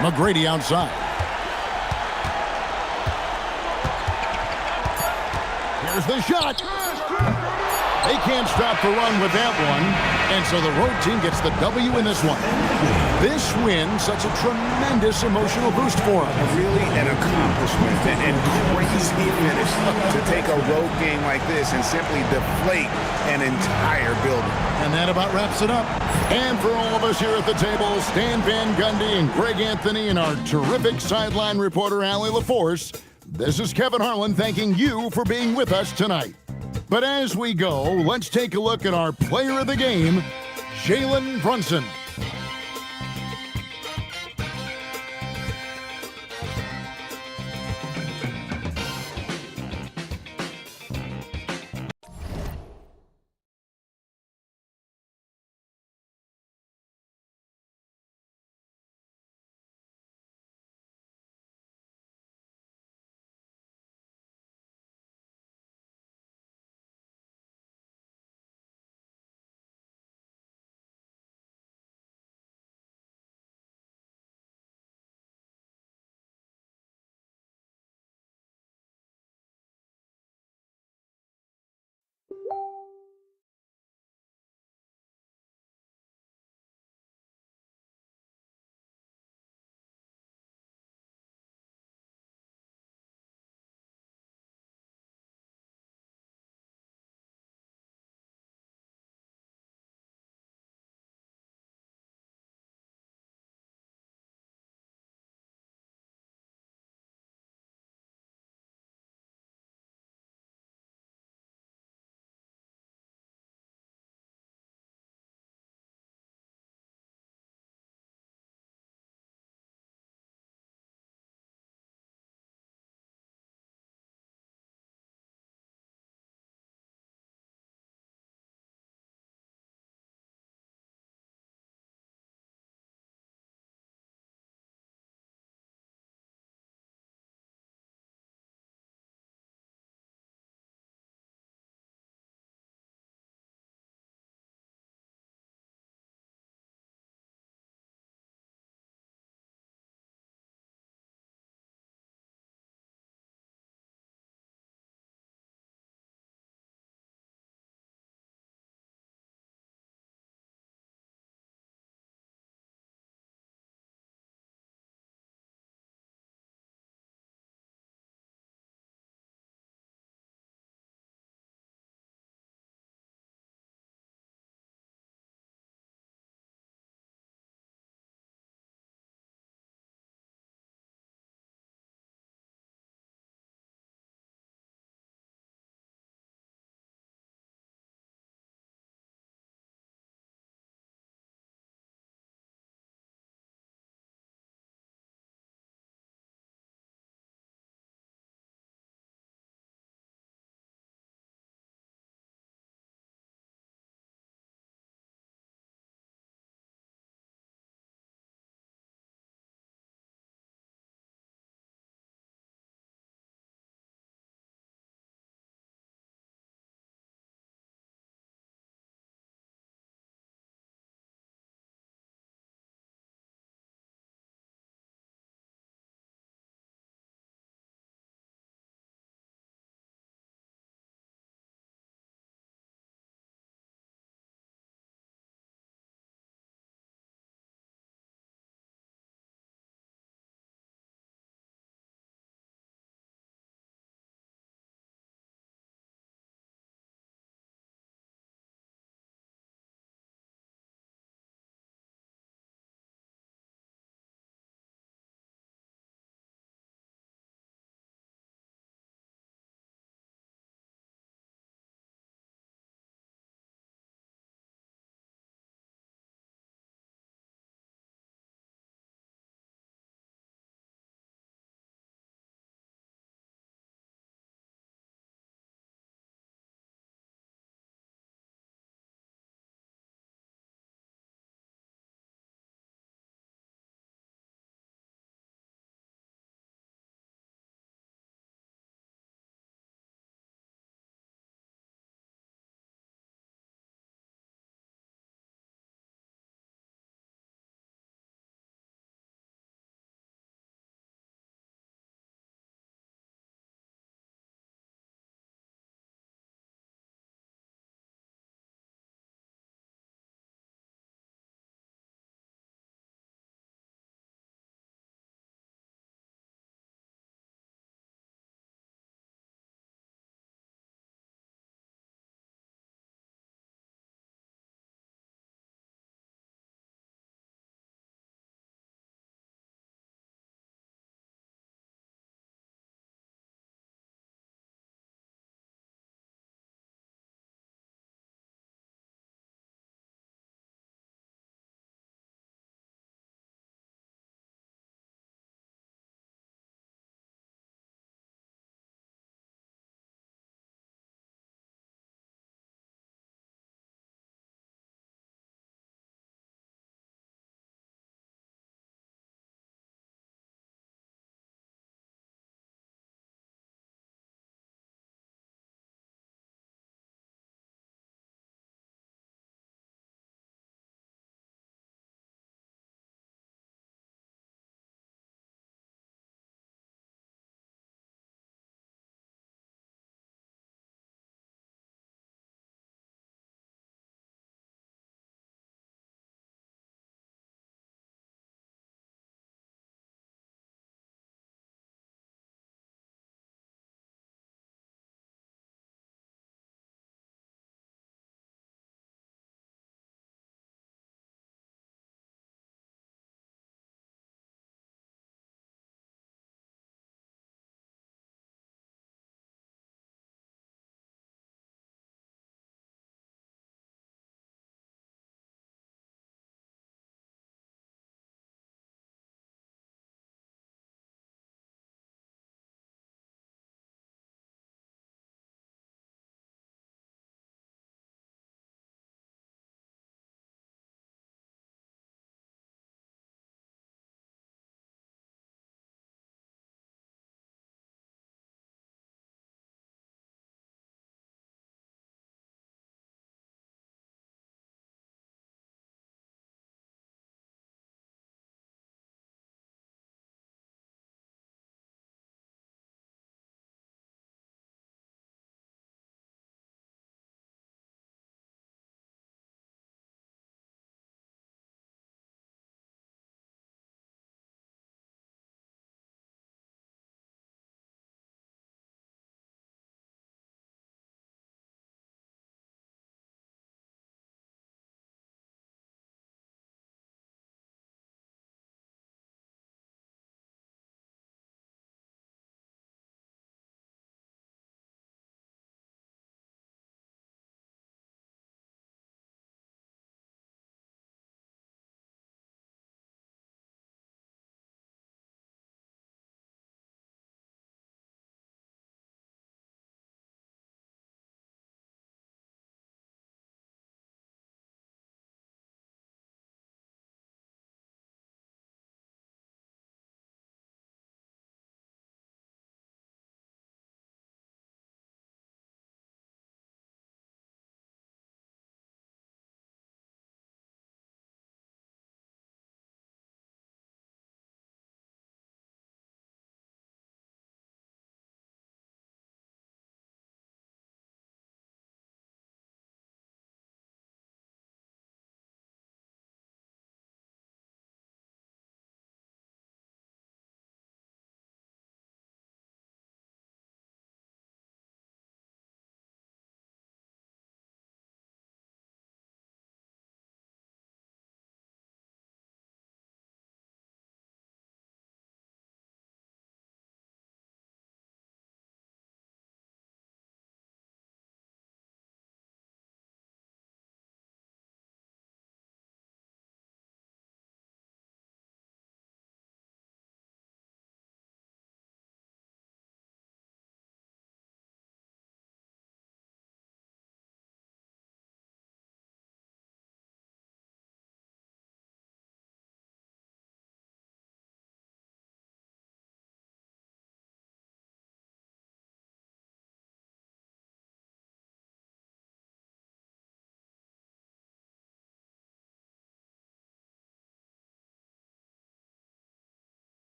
McGrady outside. Here's the shot. They can't stop the run with that one. And so the road team gets the W in this one. This win, such a tremendous emotional boost for them. Really an accomplishment and crazy finish to take a road game like this and simply deflate an entire building. And that about wraps it up. And for all of us here at the table, Stan Van Gundy and Greg Anthony and our terrific sideline reporter, Allie LaForce, this is Kevin Harlan thanking you for being with us tonight. But as we go, let's take a look at our player of the game, Jalen Brunson.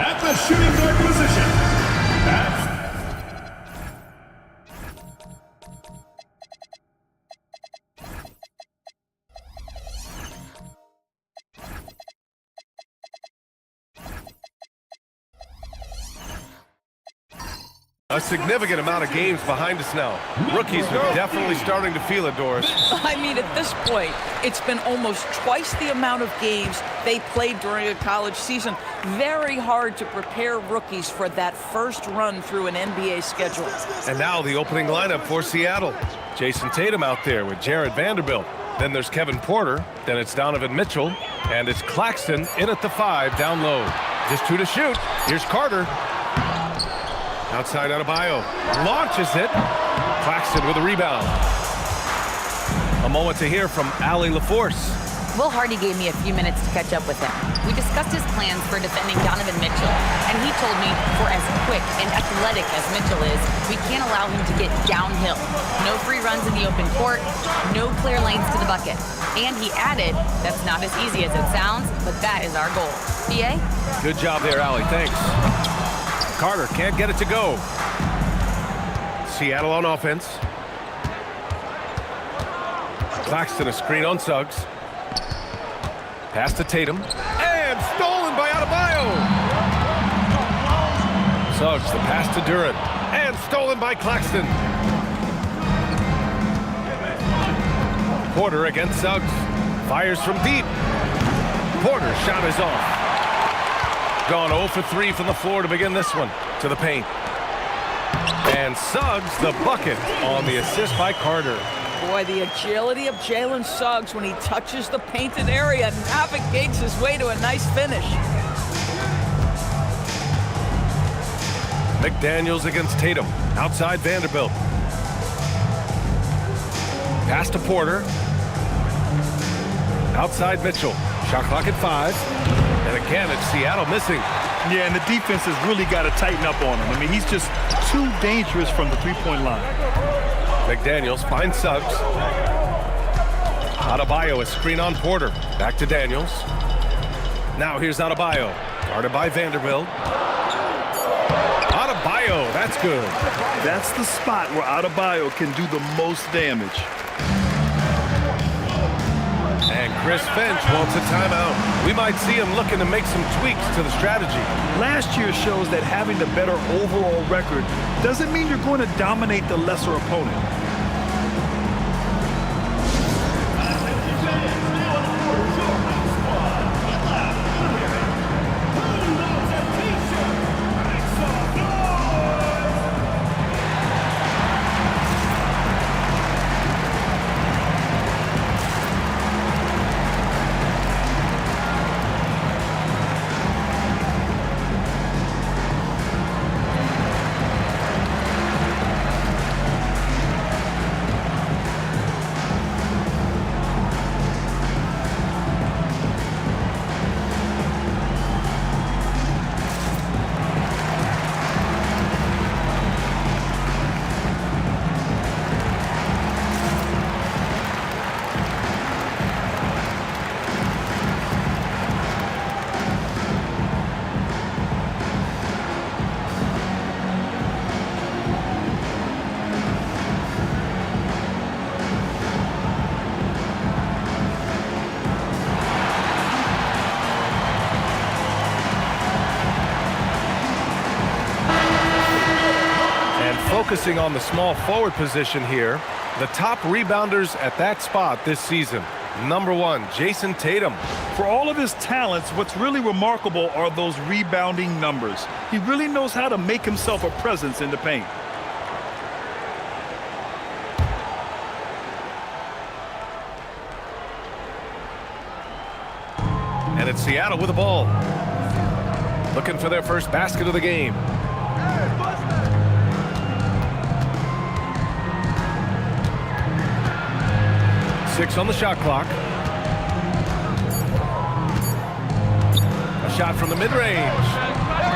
At the shooting guard position, that's A significant amount of games behind us now. Rookies are definitely starting to feel it, Doris. I mean, at this point, it's been almost twice the amount of games they played during a college season. Very hard to prepare rookies for that first run through an NBA schedule. And now the opening lineup for Seattle. Jason Tatum out there with Jared Vanderbilt. Then there's Kevin Porter. Then it's Donovan Mitchell. And it's Claxton in at the 5 down low. Just 2 to shoot. Here's Carter. Outside Adebayo. Launches it. Claxton with a rebound. A moment to hear from Allie LaForce. Will Hardy gave me a few minutes to catch up with him. We discussed his plans for defending Donovan Mitchell, and he told me for as quick and athletic as Mitchell is, we can't allow him to get downhill. No free runs in the open court, no clear lanes to the bucket. And he added, that's not as easy as it sounds, but that is our goal. BA? Good job there, Allie. Thanks. Carter can't get it to go. Seattle on offense. Claxton a screen on Suggs. Pass to Tatum. And stolen by Adebayo. Suggs the pass to Durant. And stolen by Claxton. Porter against Suggs. Fires from deep. Porter's shot is off. Gone 0 for 3 from the floor to begin this one. To the paint. And Suggs the bucket on the assist by Carter. Boy, the agility of Jalen Suggs when he touches the painted area navigates his way to a nice finish. McDaniels against Tatum. Outside Vanderbilt. Pass to Porter. Outside Mitchell. Shot clock at 5. And again, it's Seattle missing. Yeah, and the defense has really got to tighten up on him. I mean, he's just too dangerous from the three-point line. McDaniels finds Suggs. Adebayo a screen on Porter. Back to Daniels. Now here's Adebayo. Guarded by Vanderbilt. Adebayo, that's good. That's the spot where Adebayo can do the most damage. And Chris Finch wants a timeout. We might see him looking to make some tweaks to the strategy. Last year shows that having the better overall record doesn't mean you're going to dominate the lesser opponent. Focusing on the small forward position here, the top rebounders at that spot this season. Number 1, Jason Tatum. For all of his talents, what's really remarkable are those rebounding numbers. He really knows how to make himself a presence in the paint. And it's Seattle with the ball. Looking for their first basket of the game. Six on the shot clock. A shot from the mid-range.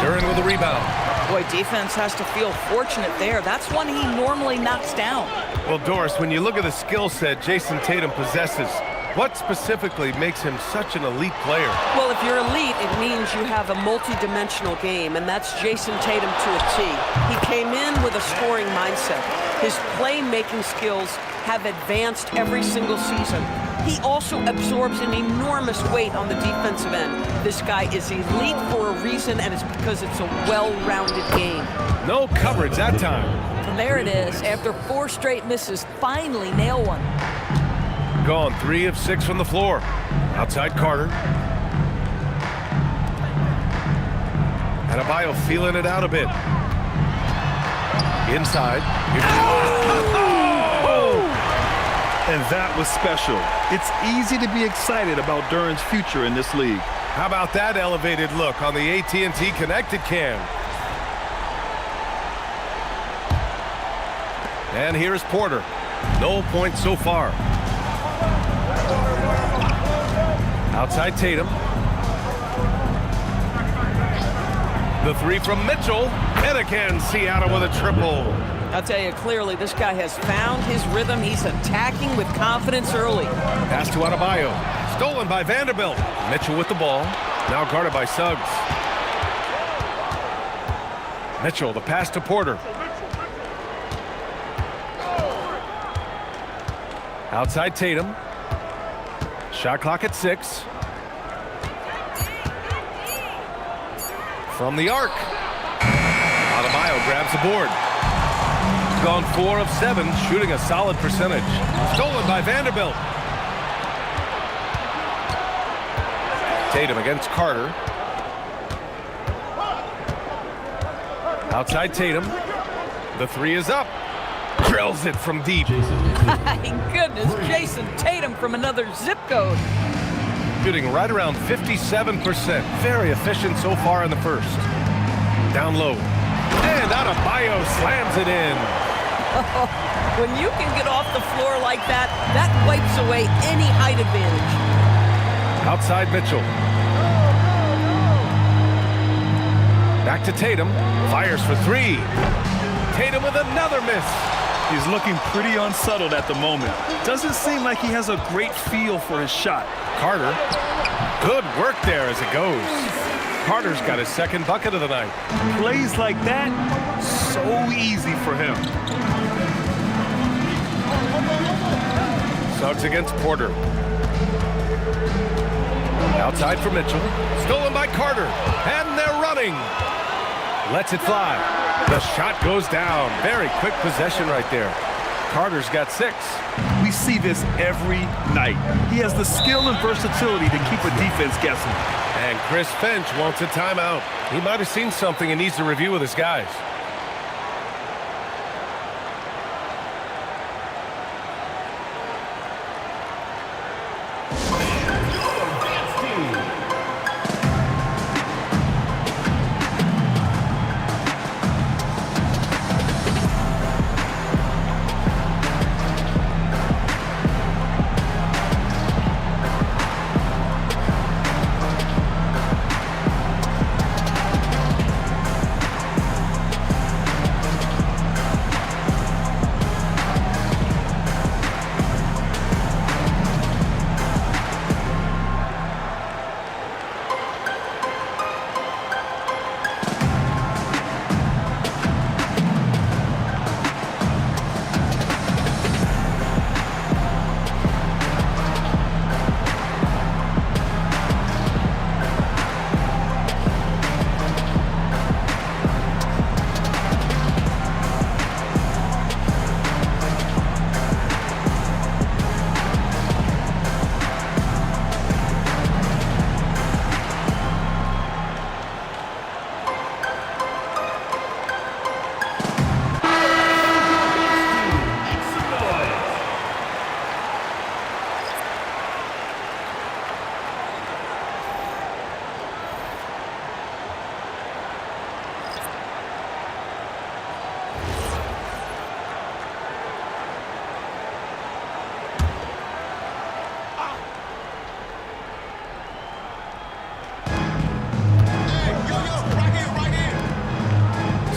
Durant with the rebound. Boy, defense has to feel fortunate there. That's one he normally knocks down. Well, Doris, when you look at the skill set Jason Tatum possesses, What specifically makes him such an elite player? Well, if you're elite, it means you have a multi-dimensional game, and that's Jason Tatum to a T. He came in with a scoring mindset. His playmaking skills have advanced every single season. He also absorbs an enormous weight on the defensive end. This guy is elite for a reason, and it's because it's a well-rounded game. No coverage that time. And there it is. After 4 straight misses, finally nail one. Gone 3 of 6 from the floor. Outside Carter. Adebayo feeling it out a bit. Inside. And that was special. It's easy to be excited about Duren's future in this league. How about that elevated look on the AT&T Connected Cam? And here's Porter. No points so far. Outside Tatum. The 3 from Mitchell. And again, Seattle with a triple. I'll tell you clearly, this guy has found his rhythm. He's attacking with confidence early. Pass to Adebayo. Stolen by Vanderbilt. Mitchell with the ball. Now guarded by Suggs. Mitchell, the pass to Porter. Outside Tatum. Shot clock at 6. From the arc. Adebayo grabs the board. Gone 4 of 7, shooting a solid percentage. Stolen by Vanderbilt. Tatum against Carter. Outside Tatum. The 3 is up. Drills it from deep. My goodness, Jason Tatum from another zip code. Shooting right around 57%. Very efficient so far in the first. Down low. And Adebayo slams it in. When you can get off the floor like that, that wipes away any height advantage. Outside Mitchell. Back to Tatum. Fires for 3. Tatum with another miss. He's looking pretty unsettled at the moment. Doesn't seem like he has a great feel for his shot. Carter. Good work there as it goes. Carter's got his second bucket of the night. Plays like that, so easy for him. Suggs against Porter. Outside for Mitchell. Stolen by Carter. And they're running. Lets it fly. The shot goes down. Very quick possession right there. Carter's got 6. We see this every night. He has the skill and versatility to keep a defense guessing. And Chris Finch wants a timeout. He might have seen something and needs to review with his guys.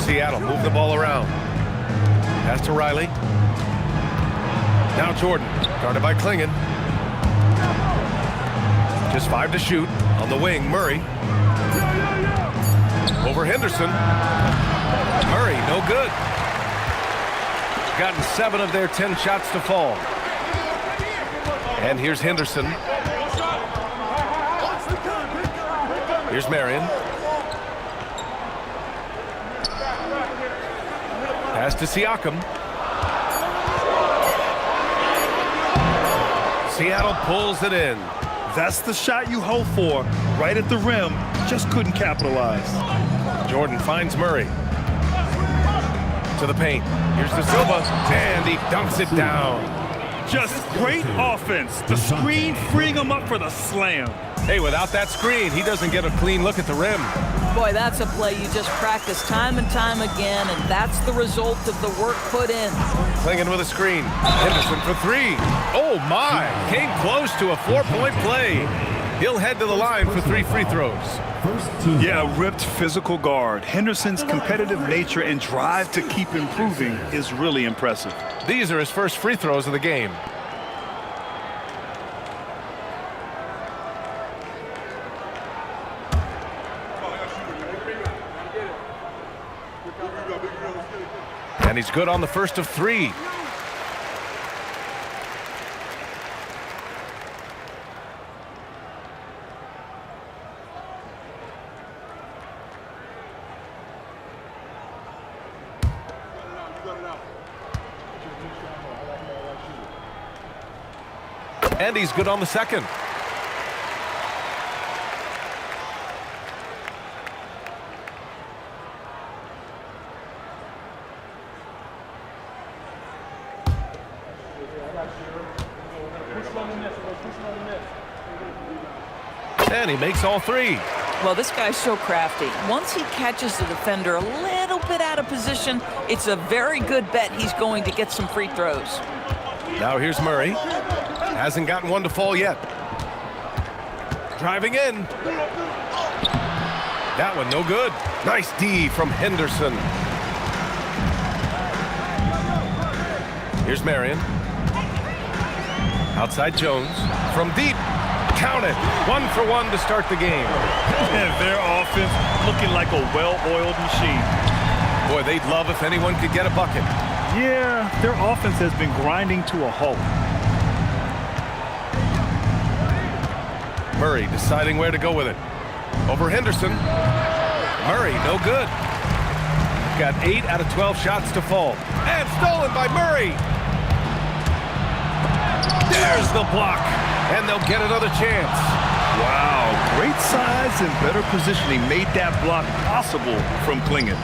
Seattle move the ball around. Pass to Riley. Now Jordan, guarded by Klingon. Just 5 to shoot. On the wing, Murray. Over Henderson. Murray, no good. Gotten 7 of their 10 shots to fall. And here's Henderson. Here's Marion. Pass to Siakam. Seattle pulls it in. That's the shot you hope for, right at the rim. Just couldn't capitalize. Jordan finds Murray. To the paint. Here's the Silva, and he dunks it down. Just great offense. The screen freeing him up for the slam. Hey, without that screen, he doesn't get a clean look at the rim. Boy, that's a play you just practice time and time again, and that's the result of the work put in. Clinging with a screen. Henderson for 3. Oh, my. Came close to a 4-point play. He'll head to the line for 3 free throws. Yeah, ripped physical guard. Henderson's competitive nature and drive to keep improving is really impressive. These are his first free throws of the game. And he's good on the first of 3. And he's good on the second. And he makes all 3. Well, this guy's so crafty. Once he catches the defender a little bit out of position, it's a very good bet he's going to get some free throws. Now here's Murray. Hasn't gotten one to fall yet. Driving in. That one no good. Nice D from Henderson. Here's Marion. Outside Jones. From deep. Count it. 1 for 1 to start the game. And their offense looking like a well-oiled machine. Boy, they'd love if anyone could get a bucket. Yeah, their offense has been grinding to a halt. Murray deciding where to go with it. Over Henderson. Murray, no good. Got 8 out of 12 shots to fall. And stolen by Murray. There's the block. And they'll get another chance. Wow, great size and better positioning made that block possible from Klingon.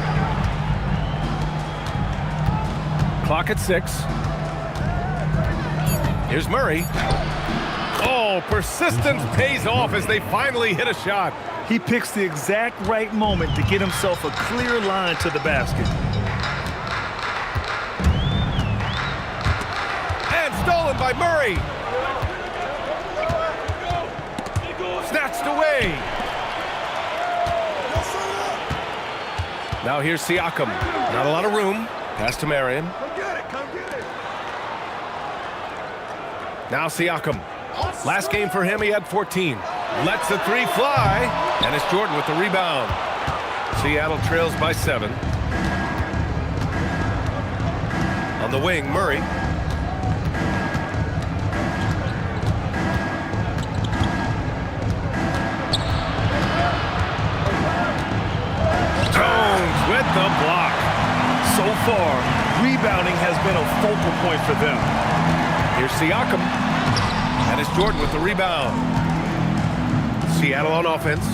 Clock at 6. Here's Murray. Oh, persistence pays off as they finally hit a shot. He picks the exact right moment to get himself a clear line to the basket. And stolen by Murray. Snatched away. Now here's Siakam. Not a lot of room. Pass to Marion. Now Siakam. Last game for him, he had 14. Lets the 3 fly. And it's Jordan with the rebound. Seattle trails by 7. On the wing, Murray. Jones with the block. So far, rebounding has been a focal point for them. Here's Siakam. And it's Jordan with the rebound. Seattle on offense.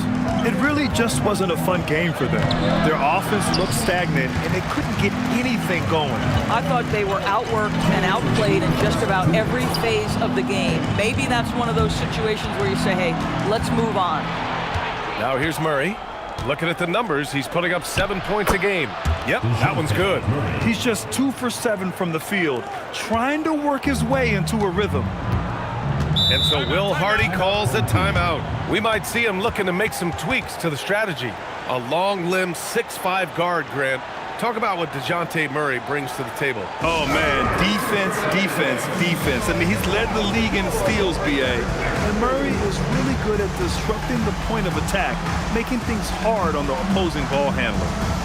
It really just wasn't a fun game for them. Their offense looked stagnant, and they couldn't get anything going. I thought they were outworked and outplayed in just about every phase of the game. Maybe that's one of those situations where you say, hey, let's move on. Now here's Murray. Looking at the numbers, he's putting up 7 points a game. Yep, that one's good. He's just 2 for 7 from the field, trying to work his way into a rhythm. And so Will Hardy calls a timeout. We might see him looking to make some tweaks to the strategy. A long-limbed 6'5" guard, Grant, talk about what DeJounte Murray brings to the table. Oh, man, defense, defense, defense. I mean, he's led the league in steals, BA. And Murray is really good at disrupting the point of attack, making things hard on the opposing ball handler.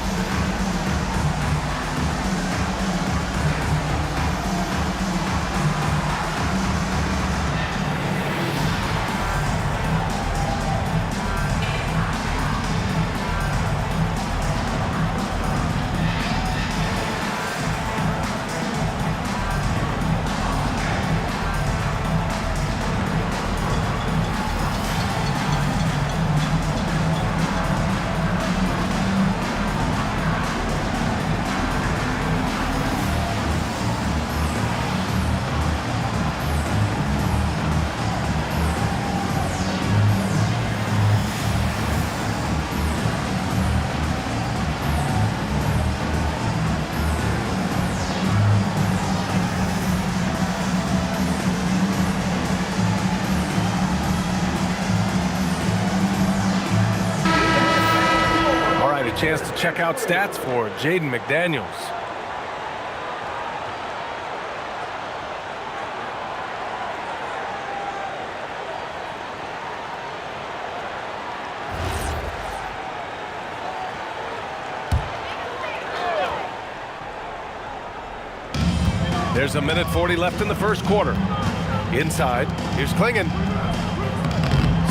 Chance to check out stats for Jaden McDaniels. There's a minute 40 left in the first quarter. Inside, here's Klingon.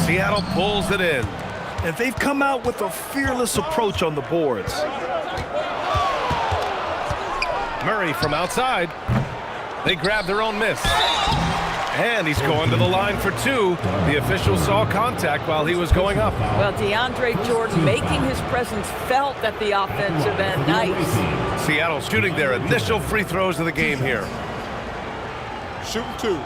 Seattle pulls it in. And they've come out with a fearless approach on the boards. Murray from outside. They grab their own miss. And he's going to the line for two. The official saw contact while he was going up. Well, DeAndre Jordan making his presence felt at the offensive end. Nice. Seattle shooting their initial free throws of the game here. Shooting two.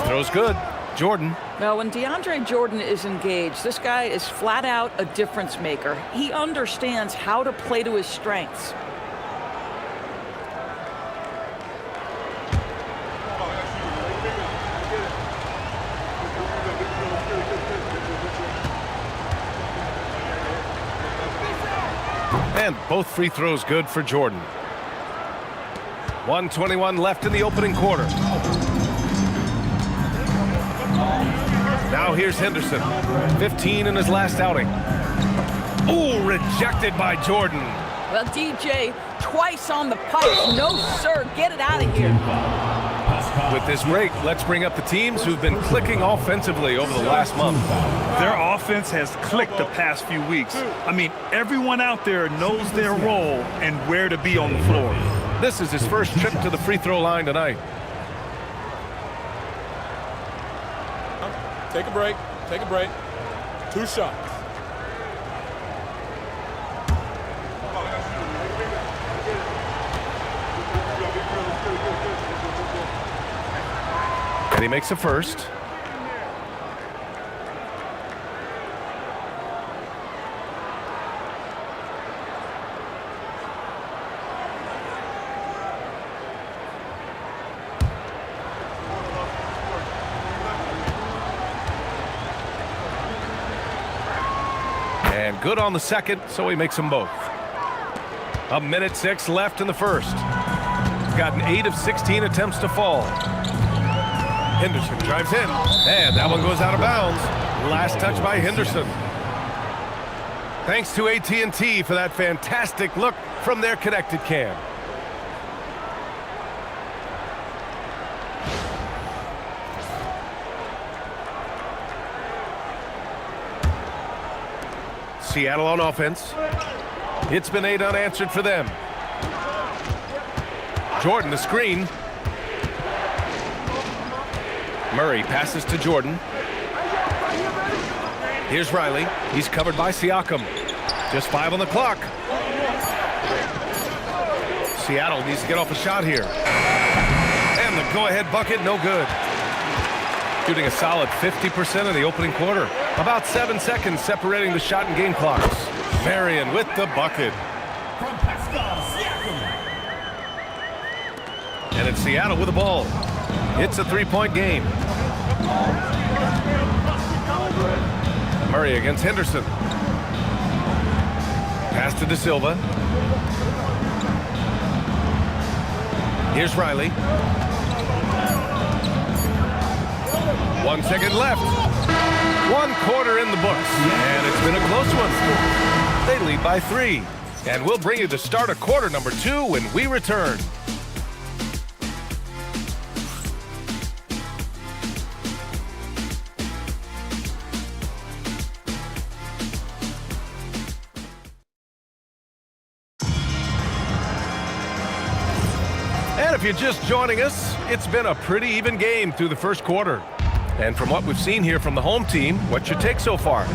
Throw's good. Jordan. Now, when DeAndre Jordan is engaged, this guy is flat out a difference maker. He understands how to play to his strengths. And both free throws good for Jordan. 1:21 left in the opening quarter. Now here's Henderson, 15 in his last outing. Ooh, rejected by Jordan. Well, DJ, twice on the pipe. No, sir, get it out of here. With this break, let's bring up the teams who've been clicking offensively over the last month. Their offense has clicked the past few weeks. I mean, everyone out there knows their role and where to be on the floor. This is his first trip to the free throw line tonight. Take a break. Take a break. 2 shots. And he makes a first. And good on the second, so he makes them both. 1:06 left in the first. He's gotten 8 of 16 attempts to fall. Henderson drives in, and that one goes out of bounds. Last touch by Henderson. Thanks to AT&T for that fantastic look from their connected cam. Seattle on offense. It's been 8 unanswered for them. Jordan the screen. Murray passes to Jordan. Here's Riley. He's covered by Siakam. Just 5 on the clock. Seattle needs to get off a shot here. And the go-ahead bucket, no good. Shooting a solid 50% in the opening quarter. About 7 seconds separating the shot and game clocks. Marion with the bucket. it's Seattle with the ball. It's a three-point game. Murray against Henderson. Pass to De Silva. Here's Riley. 1 second left. 1 quarter in the books, and it's been a close one. They lead by 3, and we'll bring you the start of quarter number 2 when we return. And if you're just joining us, it's been a pretty even game through the first quarter. And from what we've seen here from the home team, what's your take so far?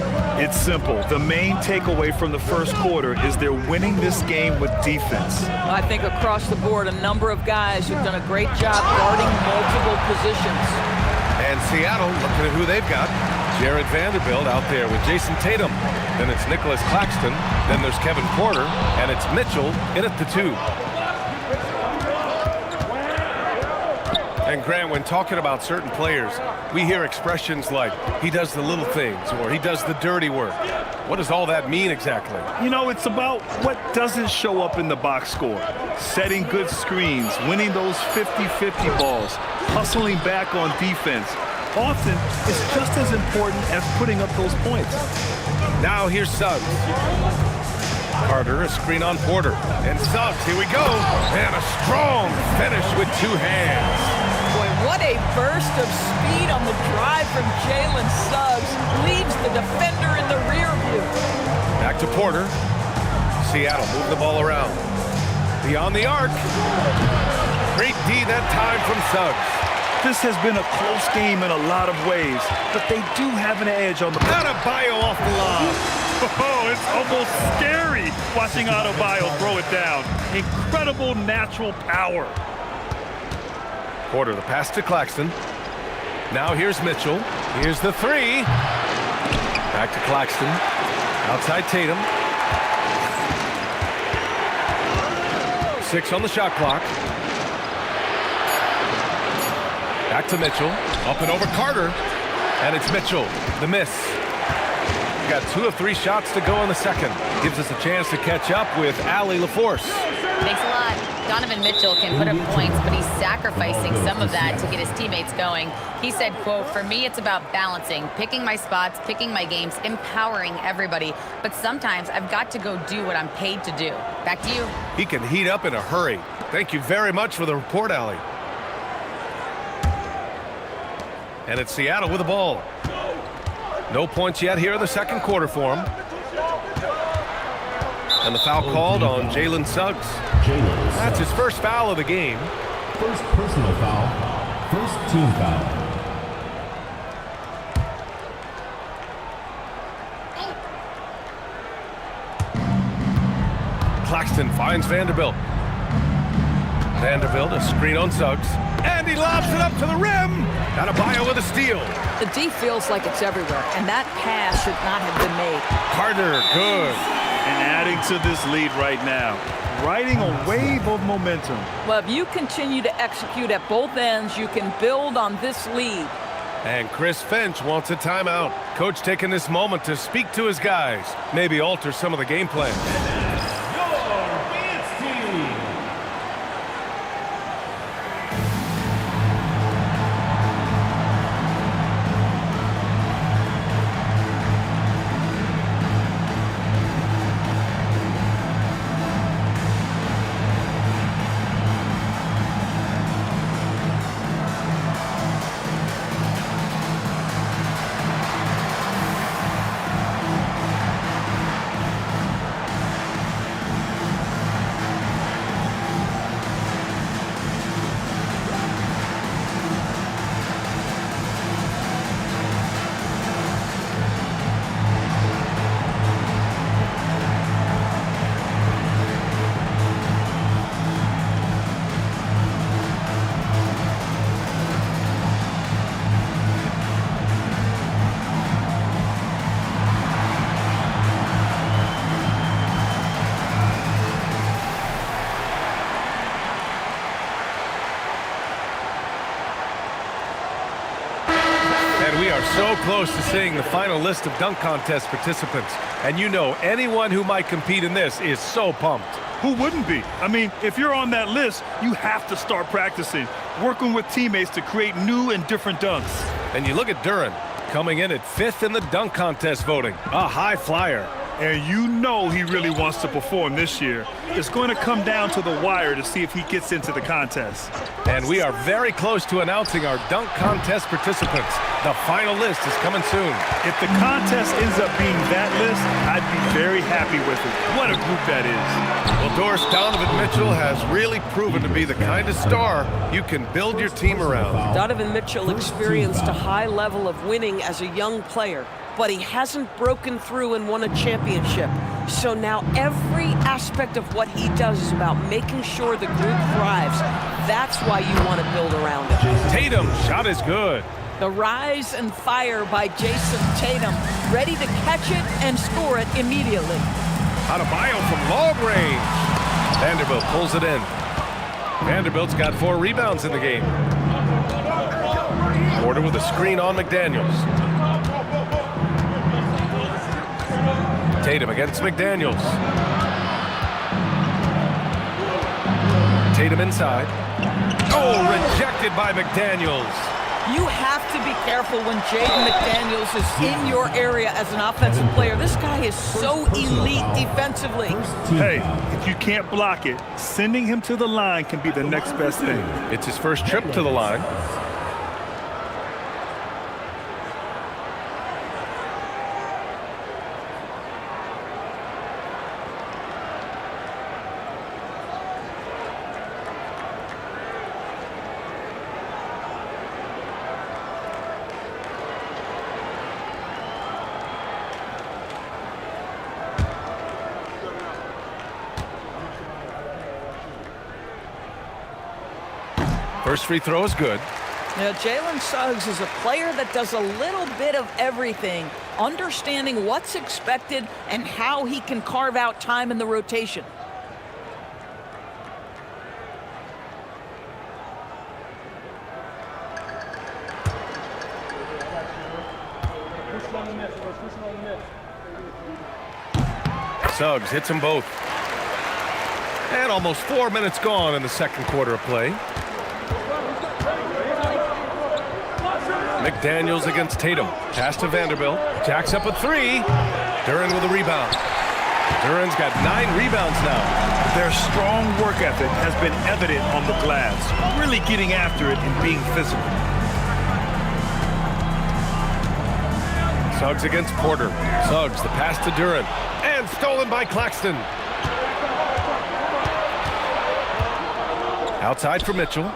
It's simple. The main takeaway from the first quarter is they're winning this game with defense. I think across the board, a number of guys who've done a great job guarding multiple positions. And Seattle, looking at who they've got. Jared Vanderbilt out there with Jason Tatum. Then it's Nicholas Claxton. Then there's Kevin Porter. And it's Mitchell in at the 2. And Grant, when talking about certain players, we hear expressions like, he does the little things, or he does the dirty work. What does all that mean exactly? You know, it's about what doesn't show up in the box score. Setting good screens, winning those 50-50 balls, hustling back on defense. Often, it's just as important as putting up those points. Now here's Suggs. Carter, a screen on Porter. And Suggs, here we go. And a strong finish with 2 hands. Boy, what a burst of speed on the drive from Jalen Suggs. Leaves the defender in the rear view. Back to Porter. Seattle move the ball around. Beyond the arc. Great D that time from Suggs. This has been a close game in a lot of ways, but they do have an edge on the... Adebayo off the lob. Oh, it's almost scary watching Adebayo throw it down. Incredible natural power. Porter, the pass to Claxton. Now here's Mitchell. Here's the 3. Back to Claxton. Outside Tatum. 6 on the shot clock. Back to Mitchell. Up and over Carter. And it's Mitchell. The miss. Got 2 of 3 shots to go in the second. Gives us a chance to catch up with Allie LaForce. Thanks a lot. Donovan Mitchell can put up points, but he's sacrificing some of that to get his teammates going. He said, quote, "For me, it's about balancing, picking my spots, picking my games, empowering everybody. But sometimes I've got to go do what I'm paid to do." Back to you. He can heat up in a hurry. Thank you very much for the report, Allie. And it's Seattle with the ball. No points yet here in the second quarter for him. And the foul called on Jalen Suggs. That's his first foul of the game. First personal foul. First team foul. Claxton finds Vanderbilt. Vanderbilt, a screen on Suggs. And he lobs it up to the rim. Adebayo with a steal. The D feels like it's everywhere, and that pass should not have been made. Carter, good. And adding to this lead right now, riding a wave of momentum. Well, if you continue to execute at both ends, you can build on this lead. And Chris Finch wants a timeout. Coach taking this moment to speak to his guys, maybe alter some of the game plan. so close to seeing the final list of dunk contest participants. And you know, anyone who might compete in this is so pumped. Who wouldn't be? I mean, if you're on that list, you have to start practicing, working with teammates to create new and different dunks. And you look at Duran, coming in at 5th in the dunk contest voting, a high flyer. And you know he really wants to perform this year. It's going to come down to the wire to see if he gets into the contest. And we are very close to announcing our dunk contest participants. The final list is coming soon. If the contest ends up being that list, I'd be very happy with it. What a group that is. Well, Doris, Donovan Mitchell has really proven to be the kind of star you can build your team around. Donovan Mitchell experienced a high level of winning as a young player, but he hasn't broken through and won a championship. So now every aspect of what he does is about making sure the group thrives. That's why you want to build around him. Tatum, shot is good. The rise and fire by Jason Tatum, ready to catch it and score it immediately. Adebayo from long range. Vanderbilt pulls it in. Vanderbilt's got 4 rebounds in the game. Porter with a screen on McDaniels. Tatum against McDaniels. Tatum inside. Oh, rejected by McDaniels. You have to be careful when Jaden McDaniels is in your area as an offensive player. This guy is so elite defensively. Hey, if you can't block it, sending him to the line can be the next best thing. It's his first trip to the line. First free throw is good. Now, Jalen Suggs is a player that does a little bit of everything, understanding what's expected and how he can carve out time in the rotation. Suggs hits them both. And almost 4 minutes gone in the second quarter of play. McDaniels against Tatum. Pass to Vanderbilt. Jacks up a 3. Duran with a rebound. Duran's got 9 rebounds now. Their strong work ethic has been evident on the glass, really getting after it and being physical. Suggs against Porter. Suggs, the pass to Duran. And stolen by Claxton. Outside for Mitchell.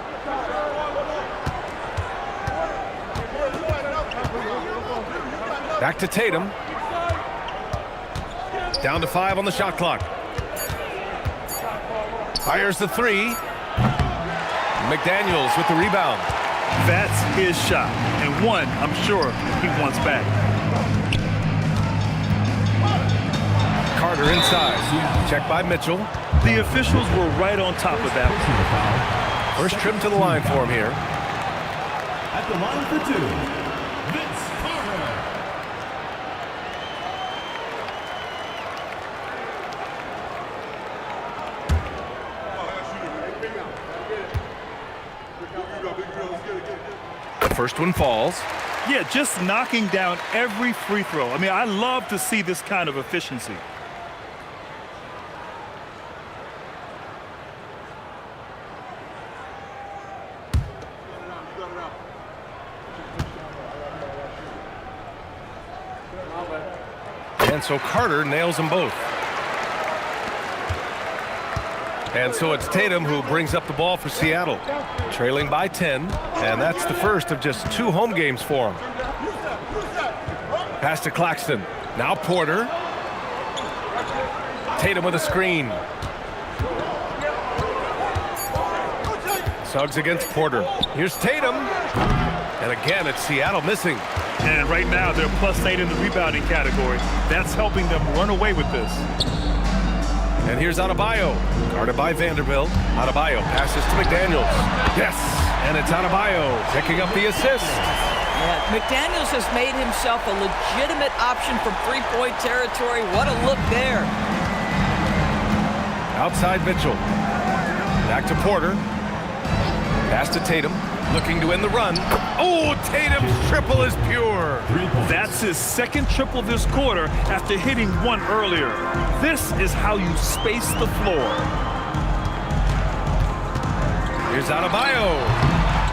Back to Tatum. Down to 5 on the shot clock. Fires the 3. McDaniels with the rebound. That's his shot, and one I'm sure he wants back. Carter inside. Check by Mitchell. The officials were right on top of that. First trip to the line for him here. At the line for 2, Vince Carter. The first one falls. Yeah, just knocking down every free throw. I mean, I love to see this kind of efficiency. And so Carter nails them both. And so it's Tatum who brings up the ball for Seattle, trailing by 10, and that's the first of just 2 home games for him. Pass to Claxton. Now Porter. Tatum with a screen. Suggs against Porter. Here's Tatum. And again, it's Seattle missing. And right now, they're +8 in the rebounding category. That's helping them run away with this. And here's Adebayo. Guarded by Vanderbilt. Adebayo passes to McDaniels. Yes, and it's Adebayo picking up the assist. Yeah, McDaniels has made himself a legitimate option from three-point territory. What a look there. Outside Mitchell. Back to Porter. Pass to Tatum. Looking to end the run. Oh, Tatum's triple is pure. That's his second triple this quarter after hitting one earlier. This is how you space the floor. Here's Adebayo.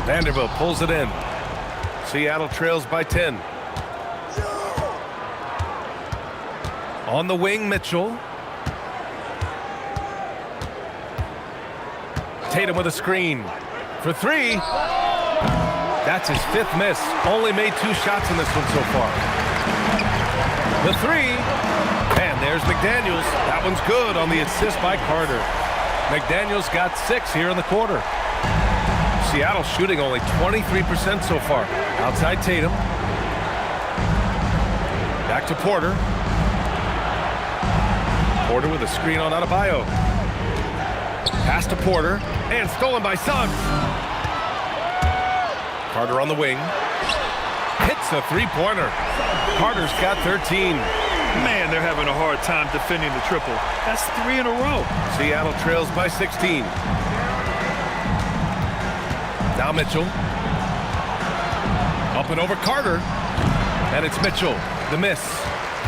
Vanderbilt pulls it in. Seattle trails by 10. On the wing, Mitchell. Tatum with a screen. For three. That's his 5th miss. Only made 2 shots in this one so far. The three. And there's McDaniels. That one's good on the assist by Carter. McDaniels got 6 here in the quarter. Seattle shooting only 23% so far. Outside Tatum. Back to Porter. Porter with a screen on Adebayo. Pass to Porter. And stolen by Suggs. Carter on the wing. Hits a three-pointer. Carter's got 13. Man, they're having a hard time defending the triple. That's 3 in a row. Seattle trails by 16. Now Mitchell. Up and over Carter. And it's Mitchell. The miss.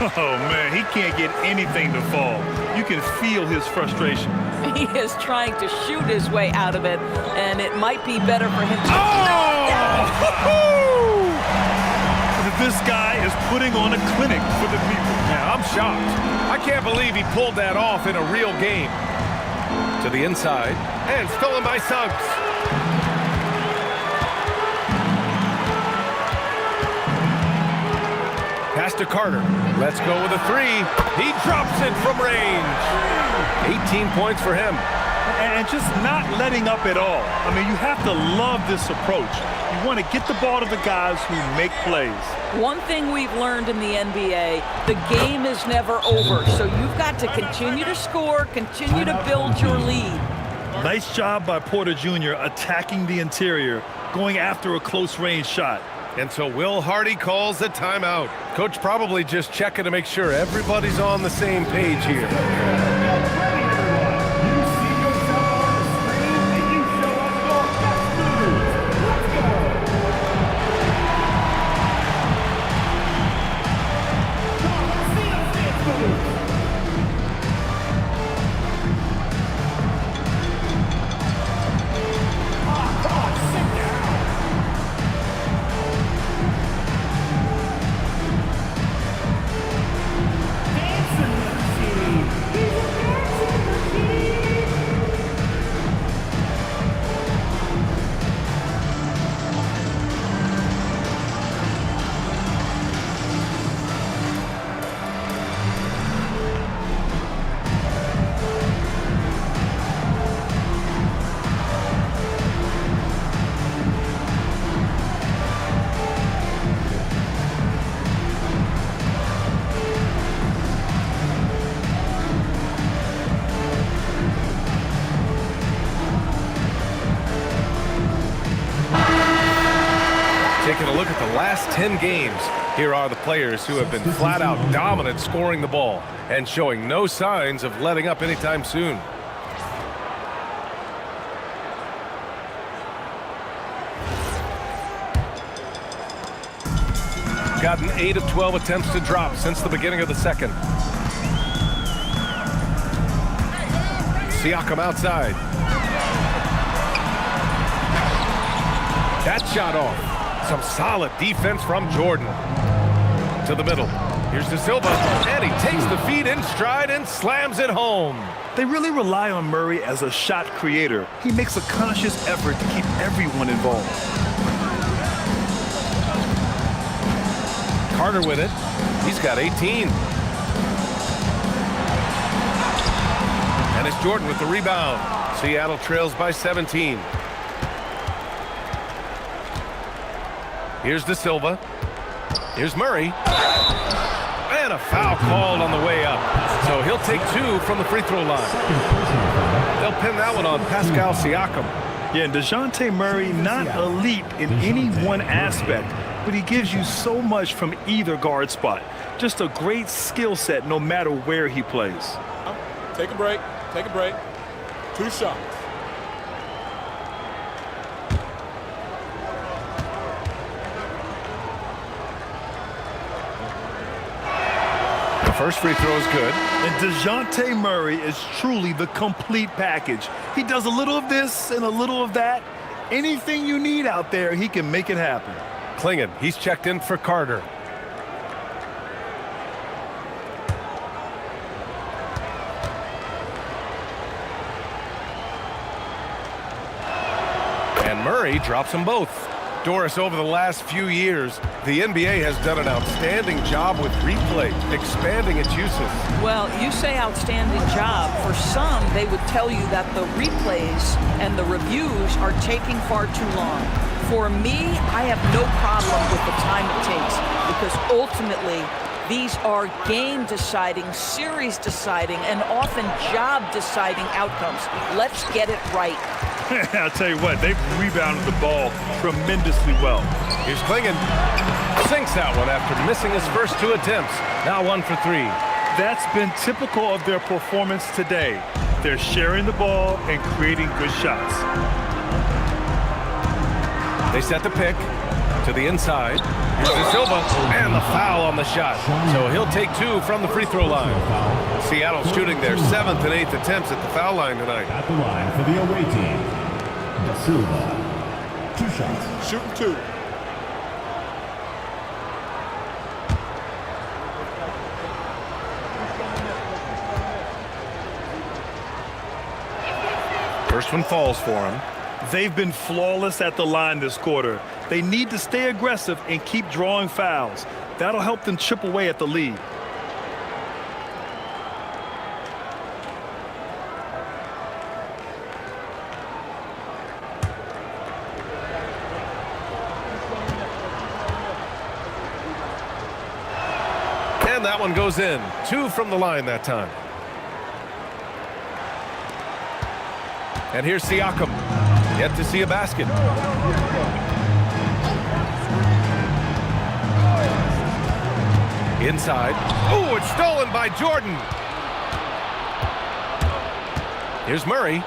Oh, man, he can't get anything to fall. You can feel his frustration. He is trying to shoot his way out of it, and it might be better for him to... This guy is putting on a clinic for the people. Yeah, I'm shocked. I can't believe he pulled that off in a real game. To the inside, and stolen by Suggs. Pass to Carter. Let's go with a 3. He drops it from range. 18 points for him. And just not letting up at all. I mean, you have to love this approach. You want to get the ball to the guys who make plays. One thing we've learned in the NBA, the game is never over. So you've got to continue to score, continue to build your lead. Nice job by Porter Jr. attacking the interior, going after a close-range shot. And so Will Hardy calls the timeout. Coach probably just checking to make sure everybody's on the same page here. Taking a look at the last 10 games, here are the players who have been flat out dominant scoring the ball and showing no signs of letting up anytime soon. Gotten 8 of 12 attempts to drop since the beginning of the second. Siakam outside. That shot off. Some solid defense from Jordan. To the middle. Here's De Silva, and he takes the feed in stride and slams it home. They really rely on Murray as a shot creator. He makes a conscious effort to keep everyone involved. Carter with it. He's got 18. And it's Jordan with the rebound. Seattle trails by 17. Here's De Silva. Here's Murray. And a foul called on the way up. So he'll take 2 from the free throw line. They'll pin that one on Pascal Siakam. Yeah, and DeJounte Murray not elite in any one aspect, but he gives you so much from either guard spot. Just a great skill set no matter where he plays. Take a break. Take a break. 2 shots. The first free throw is good. And DeJounte Murray is truly the complete package. He does a little of this and a little of that. Anything you need out there, he can make it happen. Klingon, he's checked in for Carter. And Murray drops them both. Doris, over the last few years, the NBA has done an outstanding job with replay, expanding its uses. Well, you say outstanding job. For some, they would tell you that the replays and the reviews are taking far too long. For me, I have no problem with the time it takes because ultimately, these are game-deciding, series-deciding, and often job-deciding outcomes. Let's get it right. I'll tell you what, they've rebounded the ball tremendously well. Here's Klingon. Sinks that one after missing his first 2 attempts. Now 1 for 3. That's been typical of their performance today. They're sharing the ball and creating good shots. They set the pick to the inside. Here's De Silva, and the foul on the shot. So he'll take 2 from the free throw line. Seattle shooting their 7th and 8th attempts at the foul line tonight. At the line for the away team, De Silva. 2 shots. Shooting 2. First one falls for him. They've been flawless at the line this quarter. They need to stay aggressive and keep drawing fouls. That'll help them chip away at the lead. And that one goes in. 2 from the line that time. And here's Siakam. Yet to see a basket. Inside. Oh, it's stolen by Jordan. Here's Murray.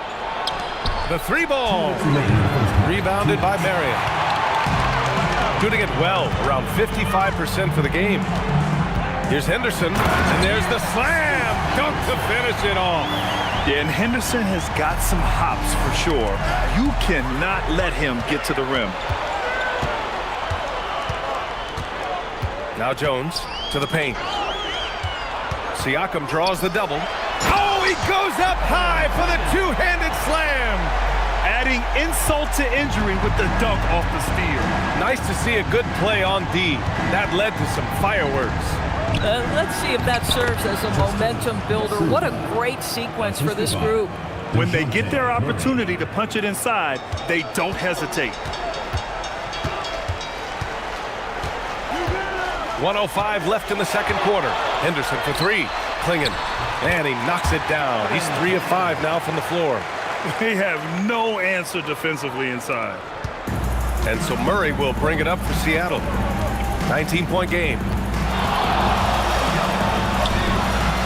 The 3-ball. Rebounded by Marion. Shooting it well, around 55% for the game. Here's Henderson, and there's the slam. Dunk to finish it off. Yeah, and Henderson has got some hops for sure. You cannot let him get to the rim. Now Jones to the paint. Siakam draws the double. Oh, he goes up high for the 2-handed slam. Adding insult to injury with the dunk off the steal. Nice to see a good play on D. That led to some fireworks. Let's see if that serves as a momentum builder. What a great sequence for this group. When they get their opportunity to punch it inside, they don't hesitate. 1:05 left in the second quarter. Henderson for 3. Klingon. And he knocks it down. He's 3 of 5 now from the floor. They have no answer defensively inside. And so Murray will bring it up for Seattle. 19-point game.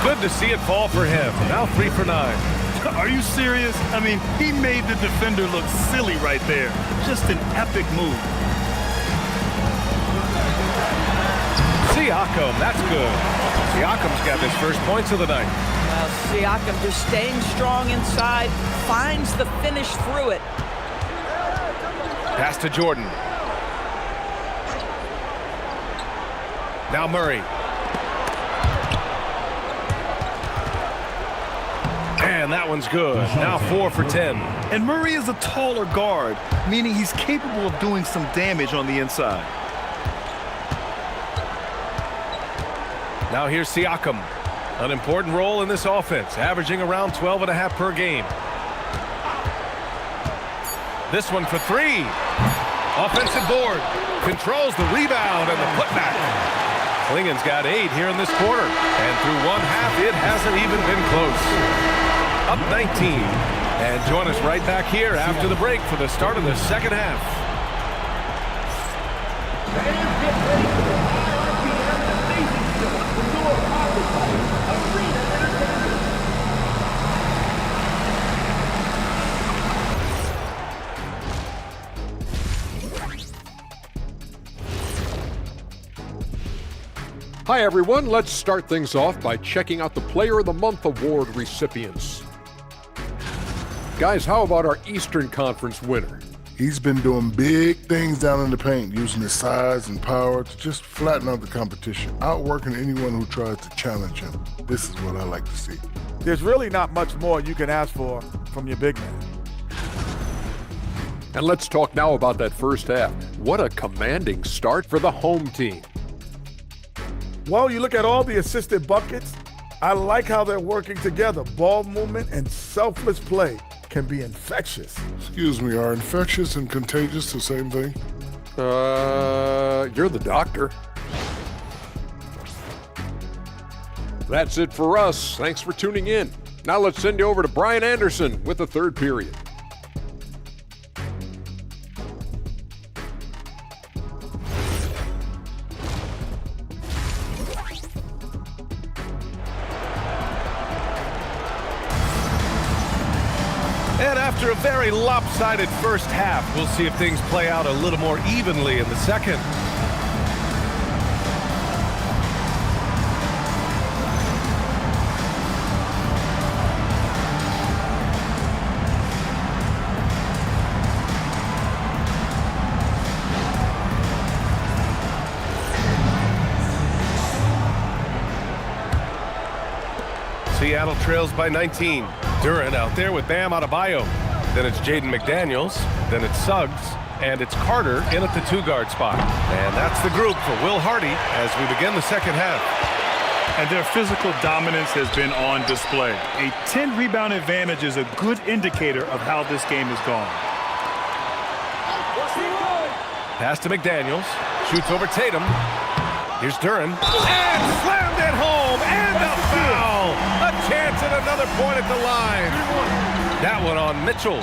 Good to see it fall for him. Now 3 for 9. Are you serious? I mean, he made the defender look silly right there. Just an epic move. Siakam, that's good. Siakam's got his first points of the night. Well, Siakam just staying strong inside, finds the finish through it. Pass to Jordan. Now Murray. And that one's good. Now 4 for 10. And Murray is a taller guard, meaning he's capable of doing some damage on the inside. Now here's Siakam. An important role in this offense, averaging around 12.5 per game. This one for 3. Offensive board. Controls the rebound and the putback. Klingon's got 8 here in this quarter. And through one half, it hasn't even been close. Up 19. And join us right back here after the break for the start of the second half. Get ready for the high RPM and amazing show at the door powered by Arena Entertainment. Hi, everyone. Let's start things off by checking out the Player of the Month award recipients. Guys, how about our Eastern Conference winner? He's been doing big things down in the paint, using his size and power to just flatten out the competition, outworking anyone who tries to challenge him. This is what I like to see. There's really not much more you can ask for from your big man. And let's talk now about that first half. What a commanding start for the home team. Well, you look at all the assisted buckets, I like how they're working together. Ball movement and selfless play can be infectious. Excuse me, are infectious and contagious the same thing? You're the doctor. That's it for us. Thanks for tuning in. Now let's send you over to Brian Anderson with the third period. And after a very lopsided first half, we'll see if things play out a little more evenly in the second. Seattle trails by 19. Duran out there with Bam Adebayo. Then it's Jaden McDaniels. Then it's Suggs. And it's Carter in at the two-guard spot. And that's the group for Will Hardy as we begin the second half. And their physical dominance has been on display. A 10-rebound advantage is a good indicator of how this game has gone. Pass to McDaniels. Shoots over Tatum. Here's Duran. And slammed it home. And a foul. A chance at another point at the line. That one on Mitchell.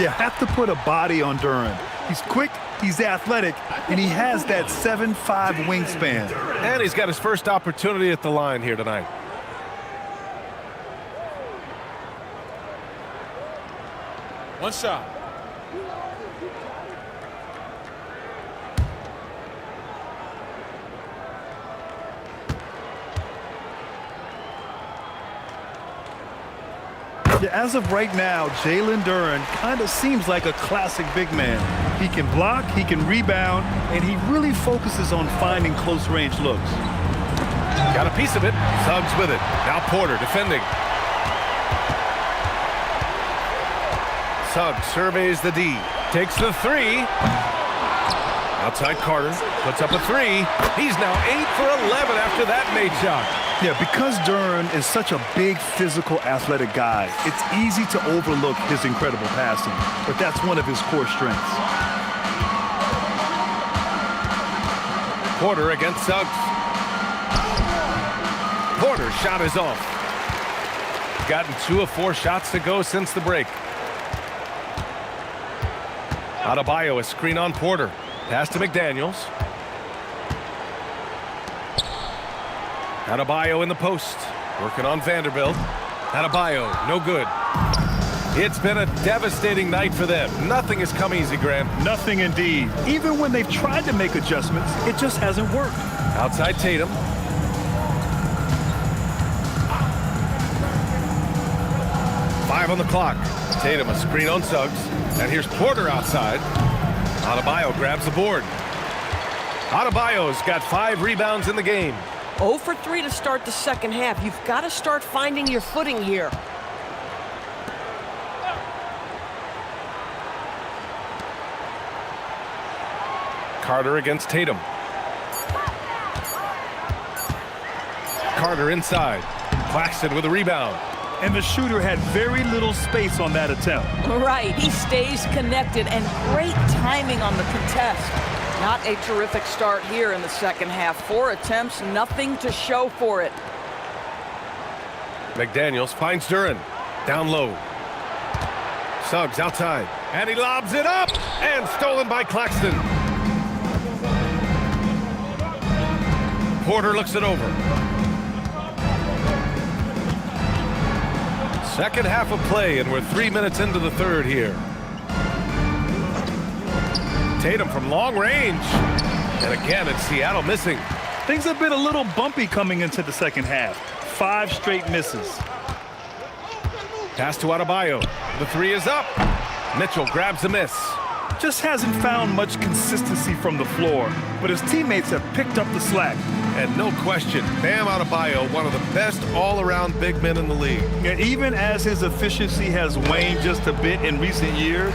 You have to put a body on Duran. He's quick, he's athletic, and he has that 7'5" wingspan. And he's got his first opportunity at the line here tonight. One shot. Yeah, as of right now, Jalen Duran kind of seems like a classic big man. He can block, he can rebound, and he really focuses on finding close-range looks. Got a piece of it. Suggs with it. Now Porter defending. Suggs surveys the D. Takes the three. Outside Carter. Puts up a three. He's now 8 for 11 after that made shot. Yeah, because Duran is such a big, physical, athletic guy, it's easy to overlook his incredible passing, but that's one of his core strengths. Porter against Suggs. Porter's shot is off. Gotten 2 of 4 shots to go since the break. Adebayo, a screen on Porter. Pass to McDaniels. Adebayo in the post. Working on Vanderbilt. Adebayo, no good. It's been a devastating night for them. Nothing has come easy, Grant. Nothing indeed. Even when they've tried to make adjustments, it just hasn't worked. Outside Tatum. Five on the clock. Tatum a screen on Suggs. And here's Porter outside. Adebayo grabs the board. Adebayo's got 5 rebounds in the game. 0 for 3 to start the second half. You've got to start finding your footing here. Carter against Tatum. Carter inside. Claxton with a rebound. And the shooter had very little space on that attempt. Right, he stays connected, and great timing on the contest. Not a terrific start here in the second half. 4 attempts, nothing to show for it. McDaniels finds Duran. Down low. Suggs outside. And he lobs it up! And stolen by Claxton. Porter looks it over. Second half of play, and we're 3 minutes into the third here. Tatum from long range. And again, it's Seattle missing. Things have been a little bumpy coming into the second half. 5 straight misses. Pass to Adebayo. The three is up. Mitchell grabs the miss. Just hasn't found much consistency from the floor, but his teammates have picked up the slack. And no question, Bam Adebayo, one of the best all-around big men in the league. And even as his efficiency has waned just a bit in recent years,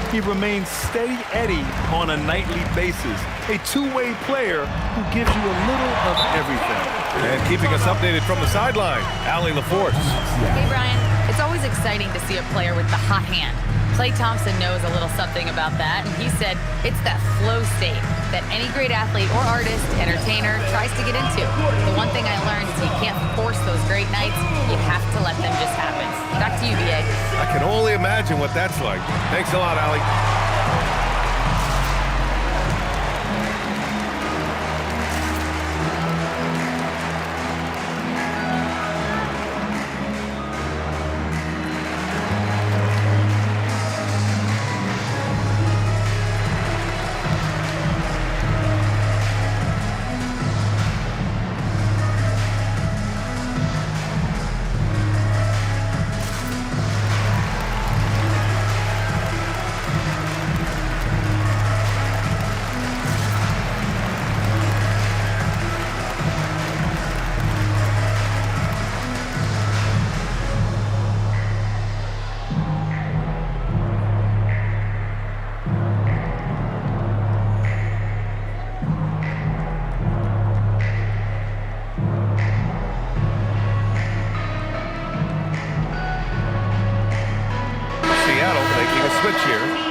he remains steady Eddie on a nightly basis. A two-way player who gives you a little of everything. And keeping us updated from the sideline, Allie LaForce. Hey, Brian, it's always exciting to see a player with the hot hand. Klay Thompson knows a little something about that, and he said it's that flow state that any great athlete or artist, entertainer, tries to get into. The one thing I learned is you can't force those great nights. You have to let them just happen. Back to you, B.A. I can only imagine what that's like. Thanks a lot, Allie.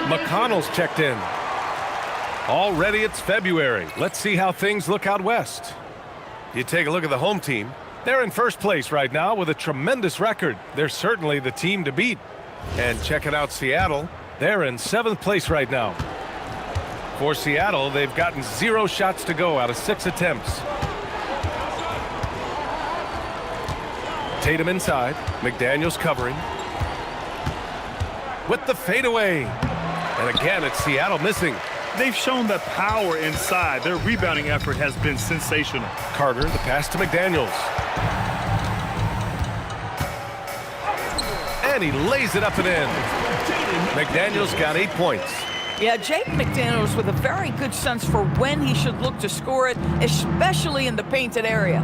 McConnell's checked in. Already it's February. Let's see how things look out west. You take a look at the home team. They're in first place right now with a tremendous record. They're certainly the team to beat. And checking out Seattle, they're in 7th place right now. For Seattle, they've gotten 0 shots to go out of 6 attempts. Tatum inside. McDaniels covering. With the fadeaway. And again, it's Seattle missing. They've shown that power inside. Their rebounding effort has been sensational. Carter, the pass to McDaniels. And he lays it up and in. McDaniels got 8 points. Yeah, Jaden McDaniels with a very good sense for when he should look to score it, especially in the painted area.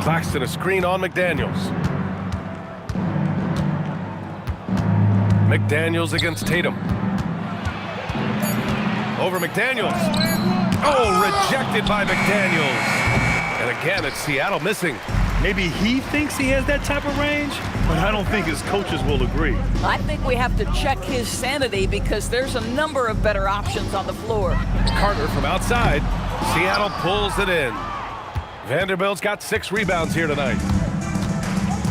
Claxton a screen on McDaniels. McDaniels against Tatum. Over McDaniels. Oh, rejected by McDaniels. And again, it's Seattle missing. Maybe he thinks he has that type of range, but I don't think his coaches will agree. I think we have to check his sanity because there's a number of better options on the floor. Carter from outside. Seattle pulls it in. Vanderbilt's got 6 rebounds here tonight.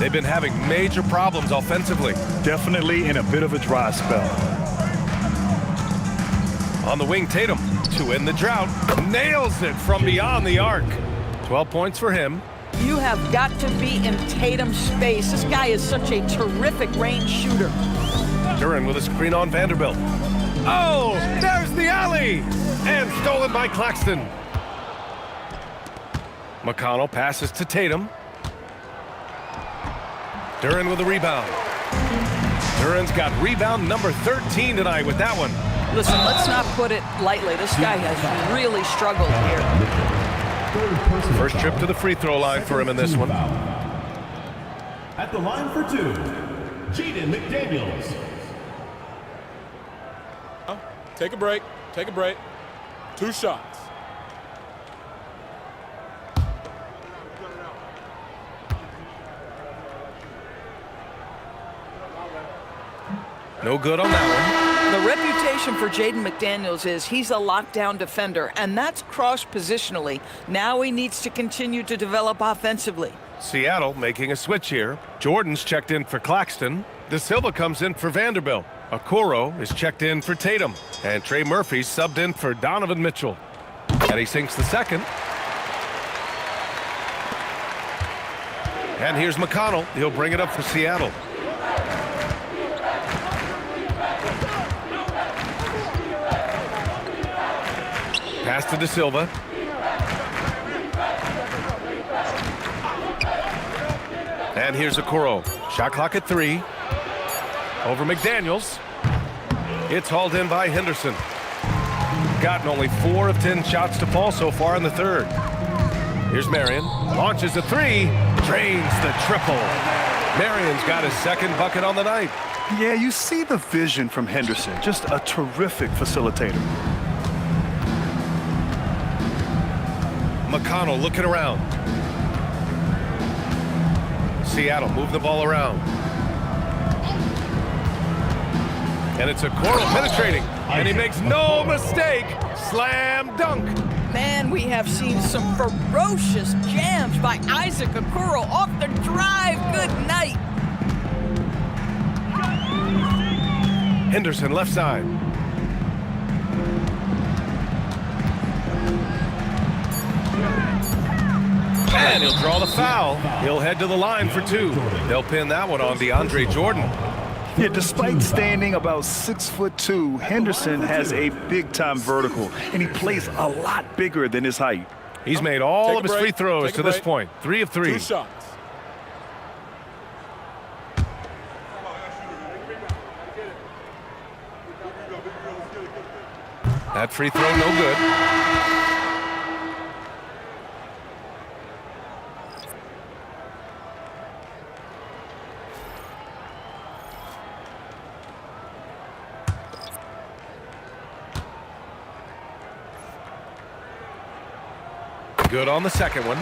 They've been having major problems offensively. Definitely in a bit of a dry spell. On the wing, Tatum to end the drought. Nails it from beyond the arc. 12 points for him. You have got to be in Tatum's space. This guy is such a terrific range shooter. Duran with a screen on Vanderbilt. Oh, there's the alley! And stolen by Claxton. McConnell passes to Tatum. Duran with a rebound. Duran's got rebound number 13 tonight with that one. Listen, let's not put it lightly. This guy has really struggled here. First trip to the free throw line for him in this one. At the line for 2, Jaden McDaniels. Take a break. Take a break. 2 shots. No good on that one. The reputation for Jaden McDaniels is he's a lockdown defender, and that's cross-positionally. Now he needs to continue to develop offensively. Seattle making a switch here. Jordan's checked in for Claxton. De Silva comes in for Vanderbilt. Okoro is checked in for Tatum. And Trey Murphy subbed in for Donovan Mitchell. And he sinks the second. And here's McConnell. He'll bring it up for Seattle. Pass to De Silva. And here's Okoro. Shot clock at 3. Over McDaniels. It's hauled in by Henderson. Gotten only 4 of 10 shots to fall so far in the third. Here's Marion. Launches a 3. Drains the triple. Marion's got his second bucket on the night. Yeah, you see the vision from Henderson. Just a terrific facilitator. McConnell looking around. Seattle move the ball around. And it's Okoro penetrating. And he makes no mistake. Slam dunk. Man, we have seen some ferocious jams by Isaac Okoro off the drive. Good night. Henderson left side. And he'll draw the foul. He'll head to the line for 2. They'll pin that one on DeAndre Jordan. Yeah, despite standing about 6'2", Henderson has a big-time vertical, and he plays a lot bigger than his height. He's made all of his free throws to this point. 3 of 3. 2 shots. That free throw no good. Good on the second one.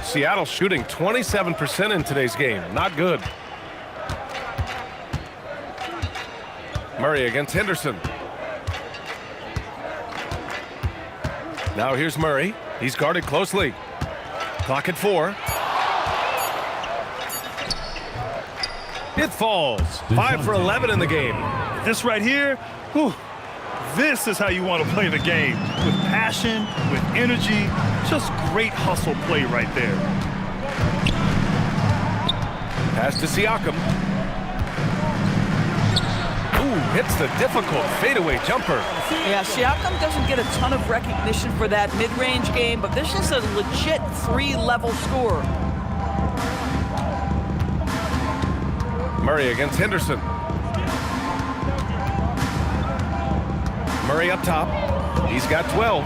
Seattle shooting 27% in today's game. Not good. Murray against Henderson. Now here's Murray. He's guarded closely. Clock at 4. It falls. 5 for 11 in the game. This right here, whew, this is how you want to play the game. With passion, with energy, just great hustle play right there. Pass to Siakam. Ooh, hits the difficult fadeaway jumper. Yeah, Siakam doesn't get a ton of recognition for that mid-range game, but this is a legit 3-level score. Murray against Henderson. Murray up top. He's got 12.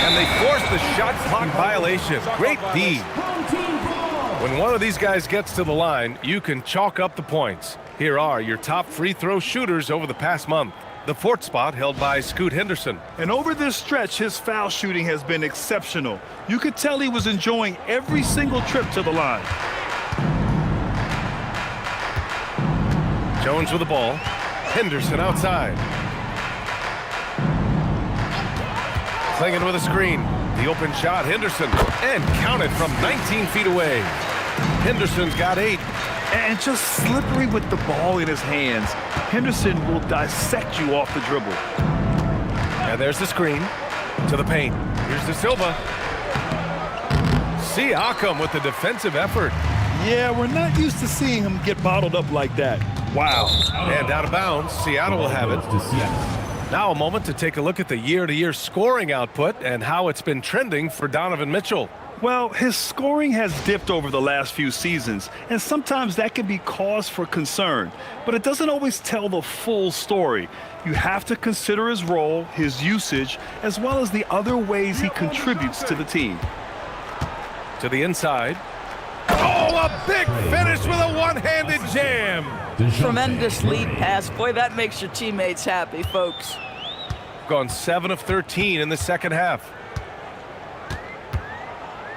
And they force the shot clock violation. Great D. When one of these guys gets to the line, you can chalk up the points. Here are your top free throw shooters over the past month. The 4th spot held by Scoot Henderson. And over this stretch, his foul shooting has been exceptional. You could tell he was enjoying every single trip to the line. Jones with the ball. Henderson outside. Clinging with a screen. The open shot, Henderson. And counted from 19 feet away. Henderson's got 8. And just slippery with the ball in his hands. Henderson will dissect you off the dribble. And there's the screen to the paint. Here's De Silva. Siakam with the defensive effort. Yeah, we're not used to seeing him get bottled up like that. Wow. And out of bounds, Seattle will have it. Now a moment to take a look at the year-to-year scoring output and how it's been trending for Donovan Mitchell. Well, his scoring has dipped over the last few seasons, and sometimes that can be cause for concern. But it doesn't always tell the full story. You have to consider his role, his usage, as well as the other ways he contributes to the team. To the inside. Oh, a big finish with a one-handed jam. Tremendous lead pass. Boy, that makes your teammates happy, folks. Gone 7 of 13 in the second half.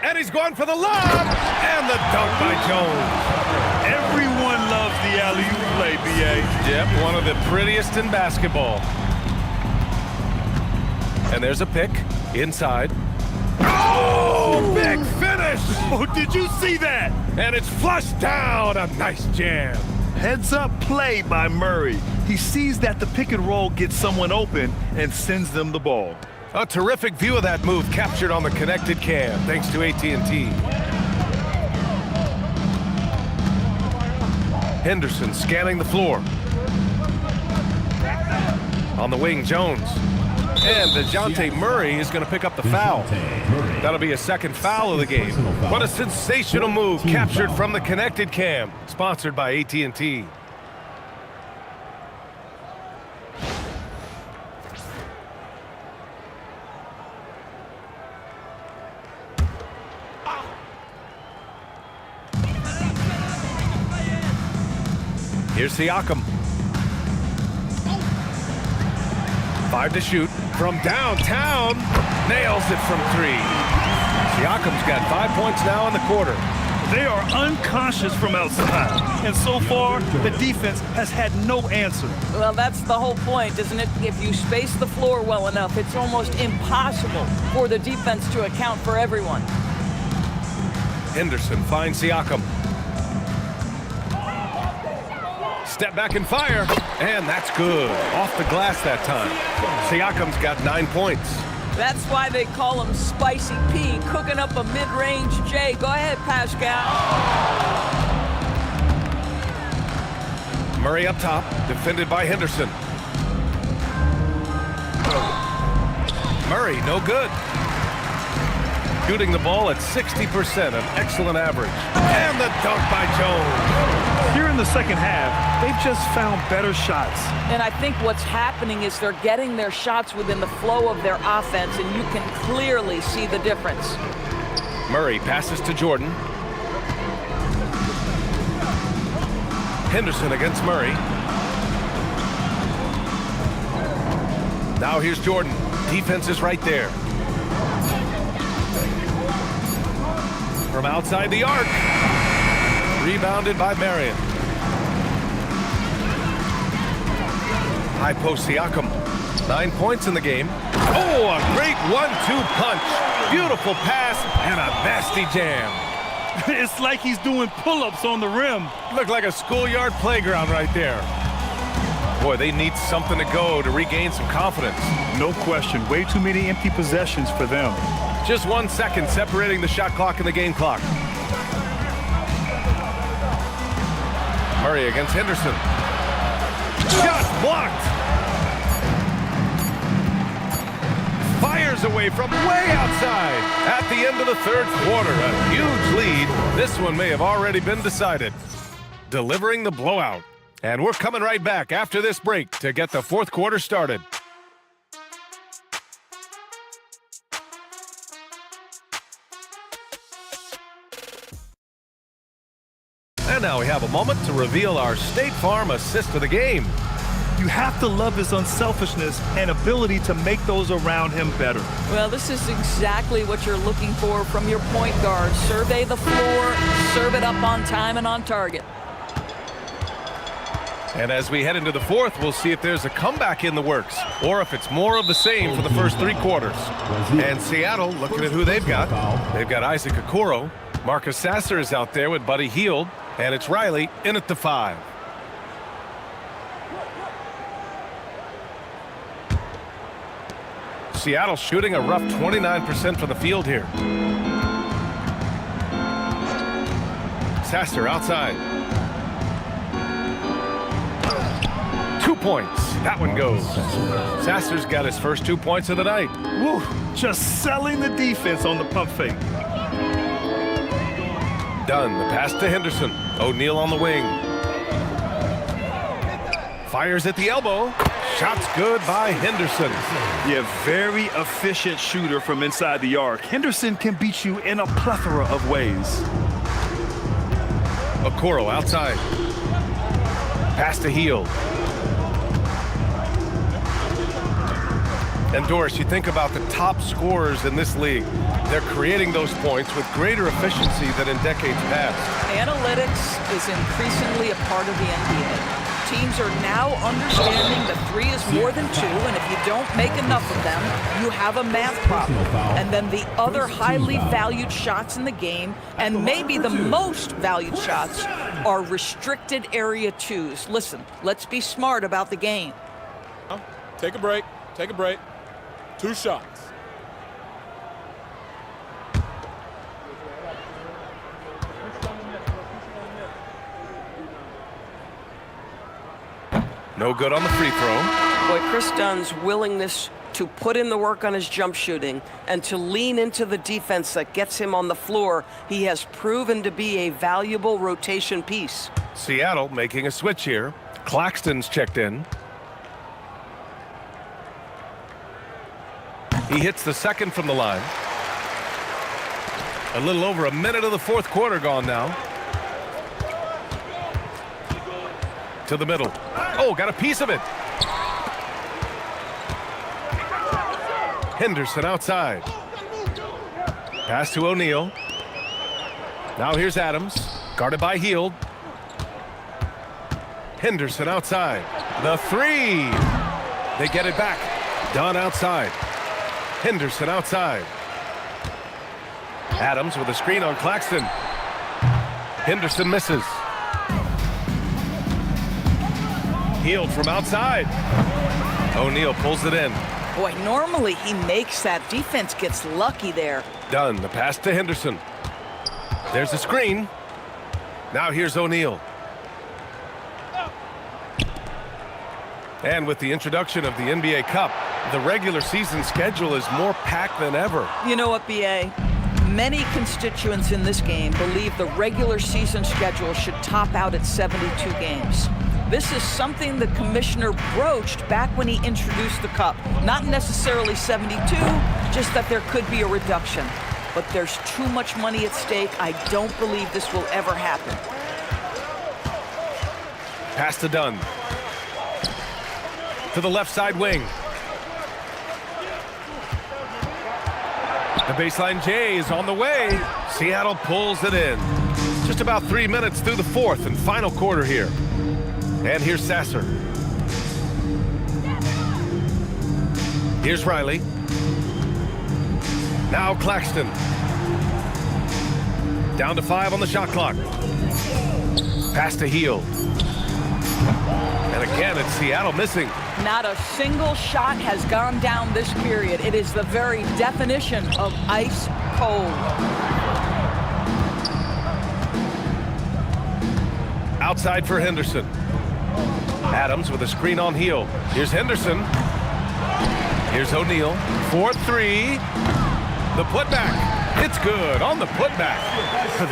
And he's gone for the lob. And the dunk by Jones. Everyone loves the alley-oop play, B.A. Yep, one of the prettiest in basketball. And there's a pick inside. Oh, big finish. dish! Oh, did you see that? And it's flushed down. A nice jam. Heads up play by Murray. He sees that the pick and roll gets someone open and sends them the ball. A terrific view of that move captured on the connected cam, thanks to AT&T. Henderson scanning the floor. On the wing, Jones. And DeJounte Murray is going to pick up the foul. That'll be a second foul of the game. What a sensational move captured from the connected cam, sponsored by AT&T. Here's Siakam. 5 to shoot from downtown. Nails it from 3. Siakam's got 5 points now in the quarter. They are unconscious from outside. And so far, the defense has had no answer. Well, that's the whole point, isn't it? If you space the floor well enough, it's almost impossible for the defense to account for everyone. Henderson finds Siakam. Step back and fire, and that's good. Off the glass that time. Siakam's got 9 points. That's why they call him Spicy P, cooking up a mid-range J. Go ahead, Pascal. Murray up top, defended by Henderson. Murray, no good. Shooting the ball at 60%, an excellent average. And the dunk by Jones. Here in the second half, they've just found better shots. And I think what's happening is they're getting their shots within the flow of their offense, and you can clearly see the difference. Murray passes to Jordan. Henderson against Murray. Now here's Jordan. Defense is right there. From outside the arc. Rebounded by Marion. High post Siakam. 9 points in the game. Oh, a great 1-2 punch. Beautiful pass and a nasty jam. It's like he's doing pull-ups on the rim. Looked like a schoolyard playground right there. Boy, they need something to go to regain some confidence. No question. Way too many empty possessions for them. Just 1 second separating the shot clock and the game clock. Murray against Henderson. Shot blocked. Fires away from way outside at the end of the third quarter. A huge lead. This one may have already been decided. Delivering the blowout. And we're coming right back after this break to get the fourth quarter started. And now we have a moment to reveal our State Farm assist of the game. You have to love his unselfishness and ability to make those around him better. Well, this is exactly what you're looking for from your point guard. Survey the floor, serve it up on time and on target. And as we head into the fourth, we'll see if there's a comeback in the works or if it's more of the same for the first 3 quarters. And Seattle, looking at who they've got Isaac Okoro. Marcus Sasser is out there with Buddy Hield. And it's Riley in at the 5. Seattle shooting a rough 29% from the field here. Sasser outside. 2 points. That one goes. Sasser's got his first 2 points of the night. Woo, just selling the defense on the pump fake. Done. The pass to Henderson. O'Neal on the wing. Fires at the elbow. Shot's good by Henderson. Yeah, very efficient shooter from inside the arc. Henderson can beat you in a plethora of ways. Okoro outside. Pass to Hield. And Doris, you think about the top scorers in this league. They're creating those points with greater efficiency than in decades past. Analytics is increasingly a part of the NBA. Teams are now understanding that 3 is more than 2, and if you don't make enough of them, you have a math problem. And then the other highly valued shots in the game, and maybe the most valued shots, are restricted area 2s. Listen, let's be smart about the game. Take a break. Take a break. 2 shots. No good on the free throw. Boy, Chris Dunn's willingness to put in the work on his jump shooting and to lean into the defense that gets him on the floor, he has proven to be a valuable rotation piece. Seattle making a switch here. Claxton's checked in. He hits the second from the line. A little over a minute of the fourth quarter gone now. To the middle. Oh, got a piece of it. Henderson outside. Pass to O'Neal. Now here's Adams. Guarded by Hield. Henderson outside. The 3. They get it back. Dunn outside. Henderson outside. Adams with a screen on Claxton. Henderson misses. Hield from outside. O'Neal pulls it in. Boy, normally he makes that. Defense gets lucky there. Dunn, the pass to Henderson. There's a screen. Now here's O'Neal. And with the introduction of the NBA Cup, the regular season schedule is more packed than ever. You know what, B.A.? Many constituents in this game believe the regular season schedule should top out at 72 games. This is something the commissioner broached back when he introduced the Cup. Not necessarily 72, just that there could be a reduction. But there's too much money at stake. I don't believe this will ever happen. Pass to Dunn. To the left side wing. The baseline J is on the way. Seattle pulls it in. Just about 3 minutes through the fourth and final quarter here. And here's Sasser. Here's Riley. Now Claxton. Down to 5 on the shot clock. Pass to Hield. And again, it's Seattle missing. Not a single shot has gone down this period. It is the very definition of ice cold. Outside for Henderson. Adams with a screen on Hield. Here's Henderson. Here's O'Neal. 4-3. The putback. It's good on the putback.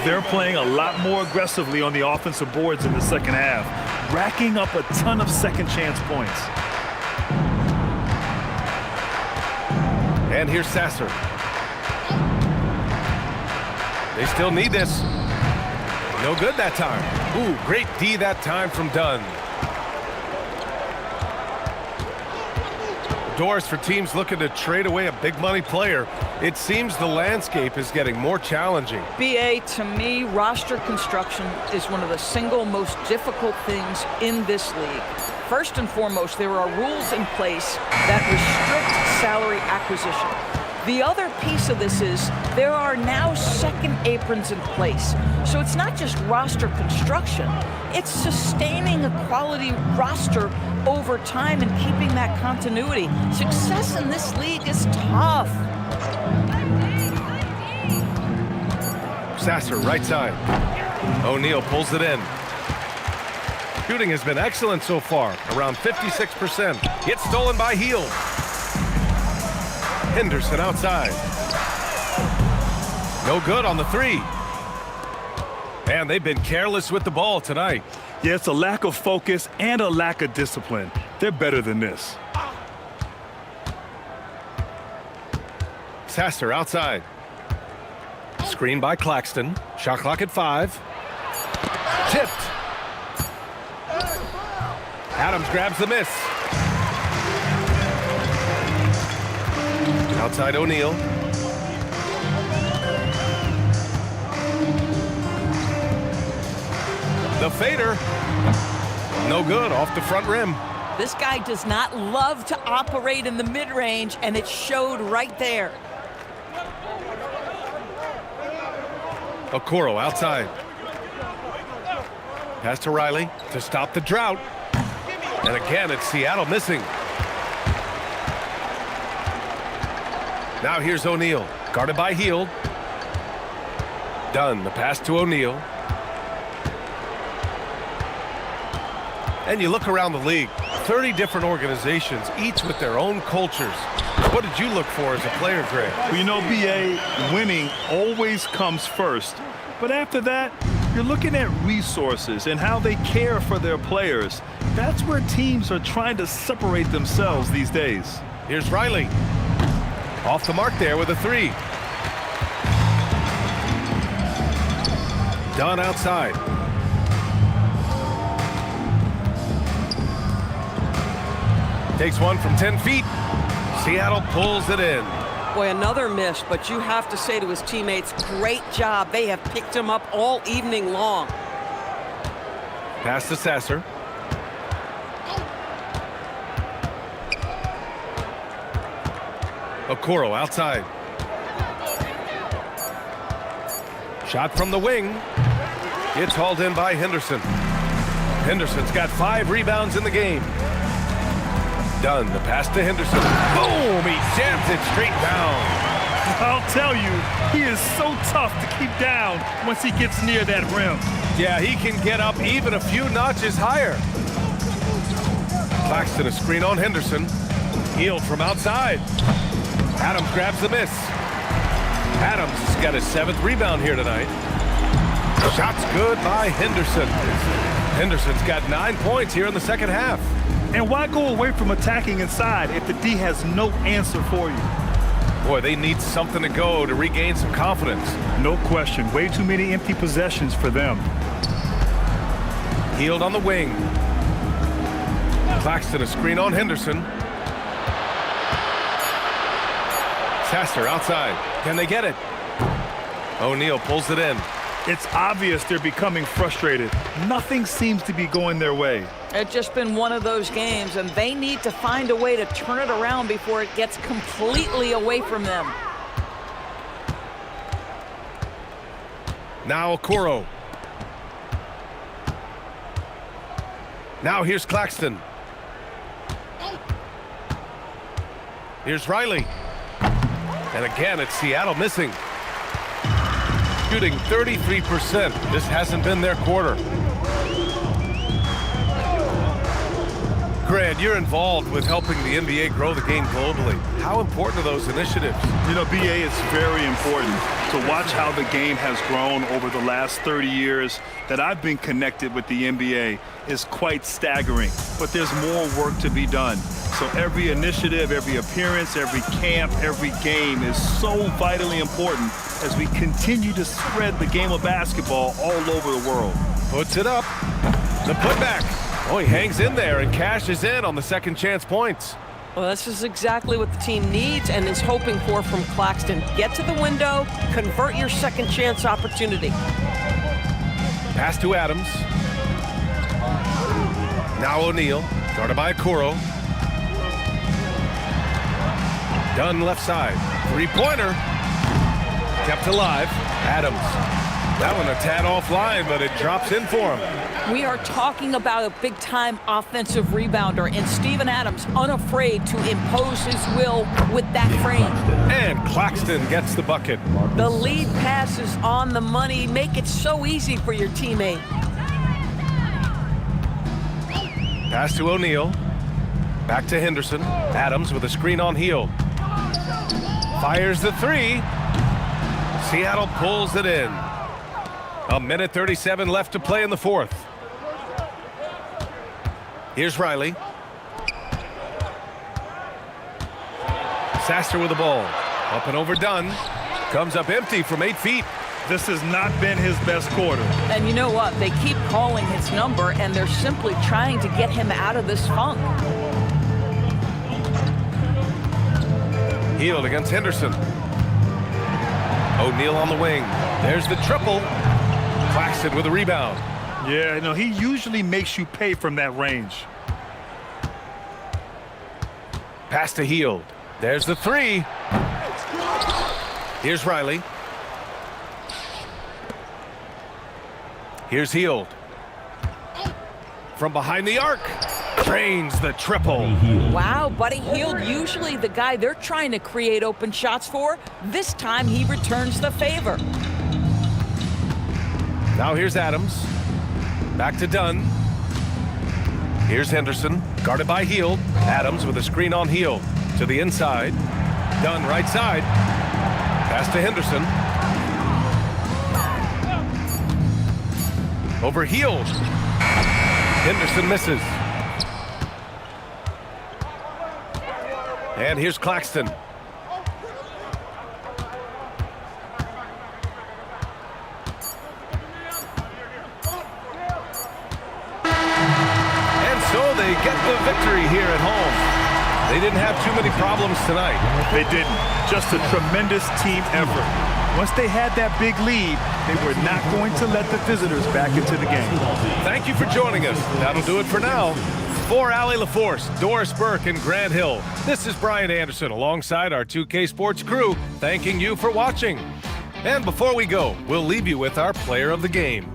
They're playing a lot more aggressively on the offensive boards in the second half, racking up a ton of second chance points. And here's Sasser. They still need this. No good that time. Ooh, great D that time from Dunn. Doors for teams looking to trade away a big money player. It seems the landscape is getting more challenging. BA, to me, roster construction is one of the single most difficult things in this league. First and foremost, there are rules in place that restrict salary acquisition. The other piece of this is there are now second aprons in place. So it's not just roster construction, it's sustaining a quality roster over time and keeping that continuity. Success in this league is tough. Sasser, right side. O'Neal pulls it in. Shooting has been excellent so far, around 56%. Gets stolen by Hield. Henderson outside. No good on the 3. And they've been careless with the ball tonight. Yeah, it's a lack of focus and a lack of discipline. They're better than this. Sasser outside. Screen by Claxton. Shot clock at 5. Tipped. Adams grabs the miss. Outside O'Neal. The fader. No good, off the front rim. This guy does not love to operate in the mid-range, and it showed right there. Okoro outside. Pass to Riley to stop the drought. And again, it's Seattle missing. Now here's O'Neal, guarded by Hield. Dunn, the pass to O'Neal. And you look around the league, 30 different organizations, each with their own cultures. What did you look for as a player, Greg? Well, you know, B.A., winning always comes first. But after that, you're looking at resources and how they care for their players. That's where teams are trying to separate themselves these days. Here's Riley. Off the mark there with a three. Dunn outside. Takes one from 10 feet. Seattle pulls it in. Boy, another miss, but you have to say to his teammates, great job. They have picked him up all evening long. Pass to Sasser. Okoro outside. Shot from the wing. It's hauled in by Henderson. Henderson's got 5 rebounds in the game. Dunn, the pass to Henderson. Boom! He jams it straight down. I'll tell you, he is so tough to keep down once he gets near that rim. Yeah, he can get up even a few notches higher. Claxton, a screen on Henderson. Hield from outside. Adams grabs the miss. Adams has got his 7th rebound here tonight. Shot's good by Henderson. Henderson's got 9 points here in the second half. And why go away from attacking inside if the D has no answer for you? Boy, they need something to go to regain some confidence. No question. Way too many empty possessions for them. Hield on the wing. Claxton, a screen on Henderson. Sasser outside. Can they get it? O'Neal pulls it in. It's obvious they're becoming frustrated. Nothing seems to be going their way. It's just been one of those games, and they need to find a way to turn it around before it gets completely away from them. Now Okoro. Now here's Claxton. Here's Riley. And again, it's Seattle missing. Shooting 33%. This hasn't been their quarter. Grant, you're involved with helping the NBA grow the game globally. How important are those initiatives? You know, BA, it's very important to watch how the game has grown over the last 30 years that I've been connected with the NBA is quite staggering. But there's more work to be done. So every initiative, every appearance, every camp, every game is so vitally important as we continue to spread the game of basketball all over the world. Puts it up. The putback. Oh, he hangs in there and cashes in on the second chance points. Well, this is exactly what the team needs and is hoping for from Claxton. Get to the window, convert your second chance opportunity. Pass to Adams. Now O'Neal, guarded by Okoro. Dunn left side. Three-pointer. Kept alive. Adams. That one a tad offline, but it drops in for him. We are talking about a big-time offensive rebounder, and Steven Adams unafraid to impose his will with that frame. And Claxton gets the bucket. The lead pass is on the money. Make it so easy for your teammate. Pass to O'Neal. Back to Henderson. Adams with a screen on Hield. Fires the three. Seattle pulls it in. A minute 37 left to play in the fourth. Here's Riley. Sasser with the ball. Up and over Dunn. Comes up empty from 8 feet. This has not been his best quarter. And you know what? They keep calling his number, and they're simply trying to get him out of this funk. Hield against Henderson. O'Neal on the wing. There's the triple. Claxton with a rebound. Yeah, you know, he usually makes you pay from that range. Pass to Hield. There's the three. Here's Riley. Here's Hield. From behind the arc. Drains the triple. Wow, Buddy Hield, usually the guy they're trying to create open shots for. This time he returns the favor. Now here's Adams. Back to Dunn. Here's Henderson, guarded by Hield. Adams with a screen on Hield. To the inside. Dunn right side. Pass to Henderson. Over Hield. Henderson misses. And here's Claxton. And so they get the victory here at home. They didn't have too many problems tonight. They didn't. Just a tremendous team effort. Once they had that big lead, they were not going to let the visitors back into the game. Thank you for joining us. That'll do it for now. For Allie LaForce, Doris Burke, and Grant Hill, this is Brian Anderson alongside our 2K Sports crew, thanking you for watching. And before we go, we'll leave you with our player of the game.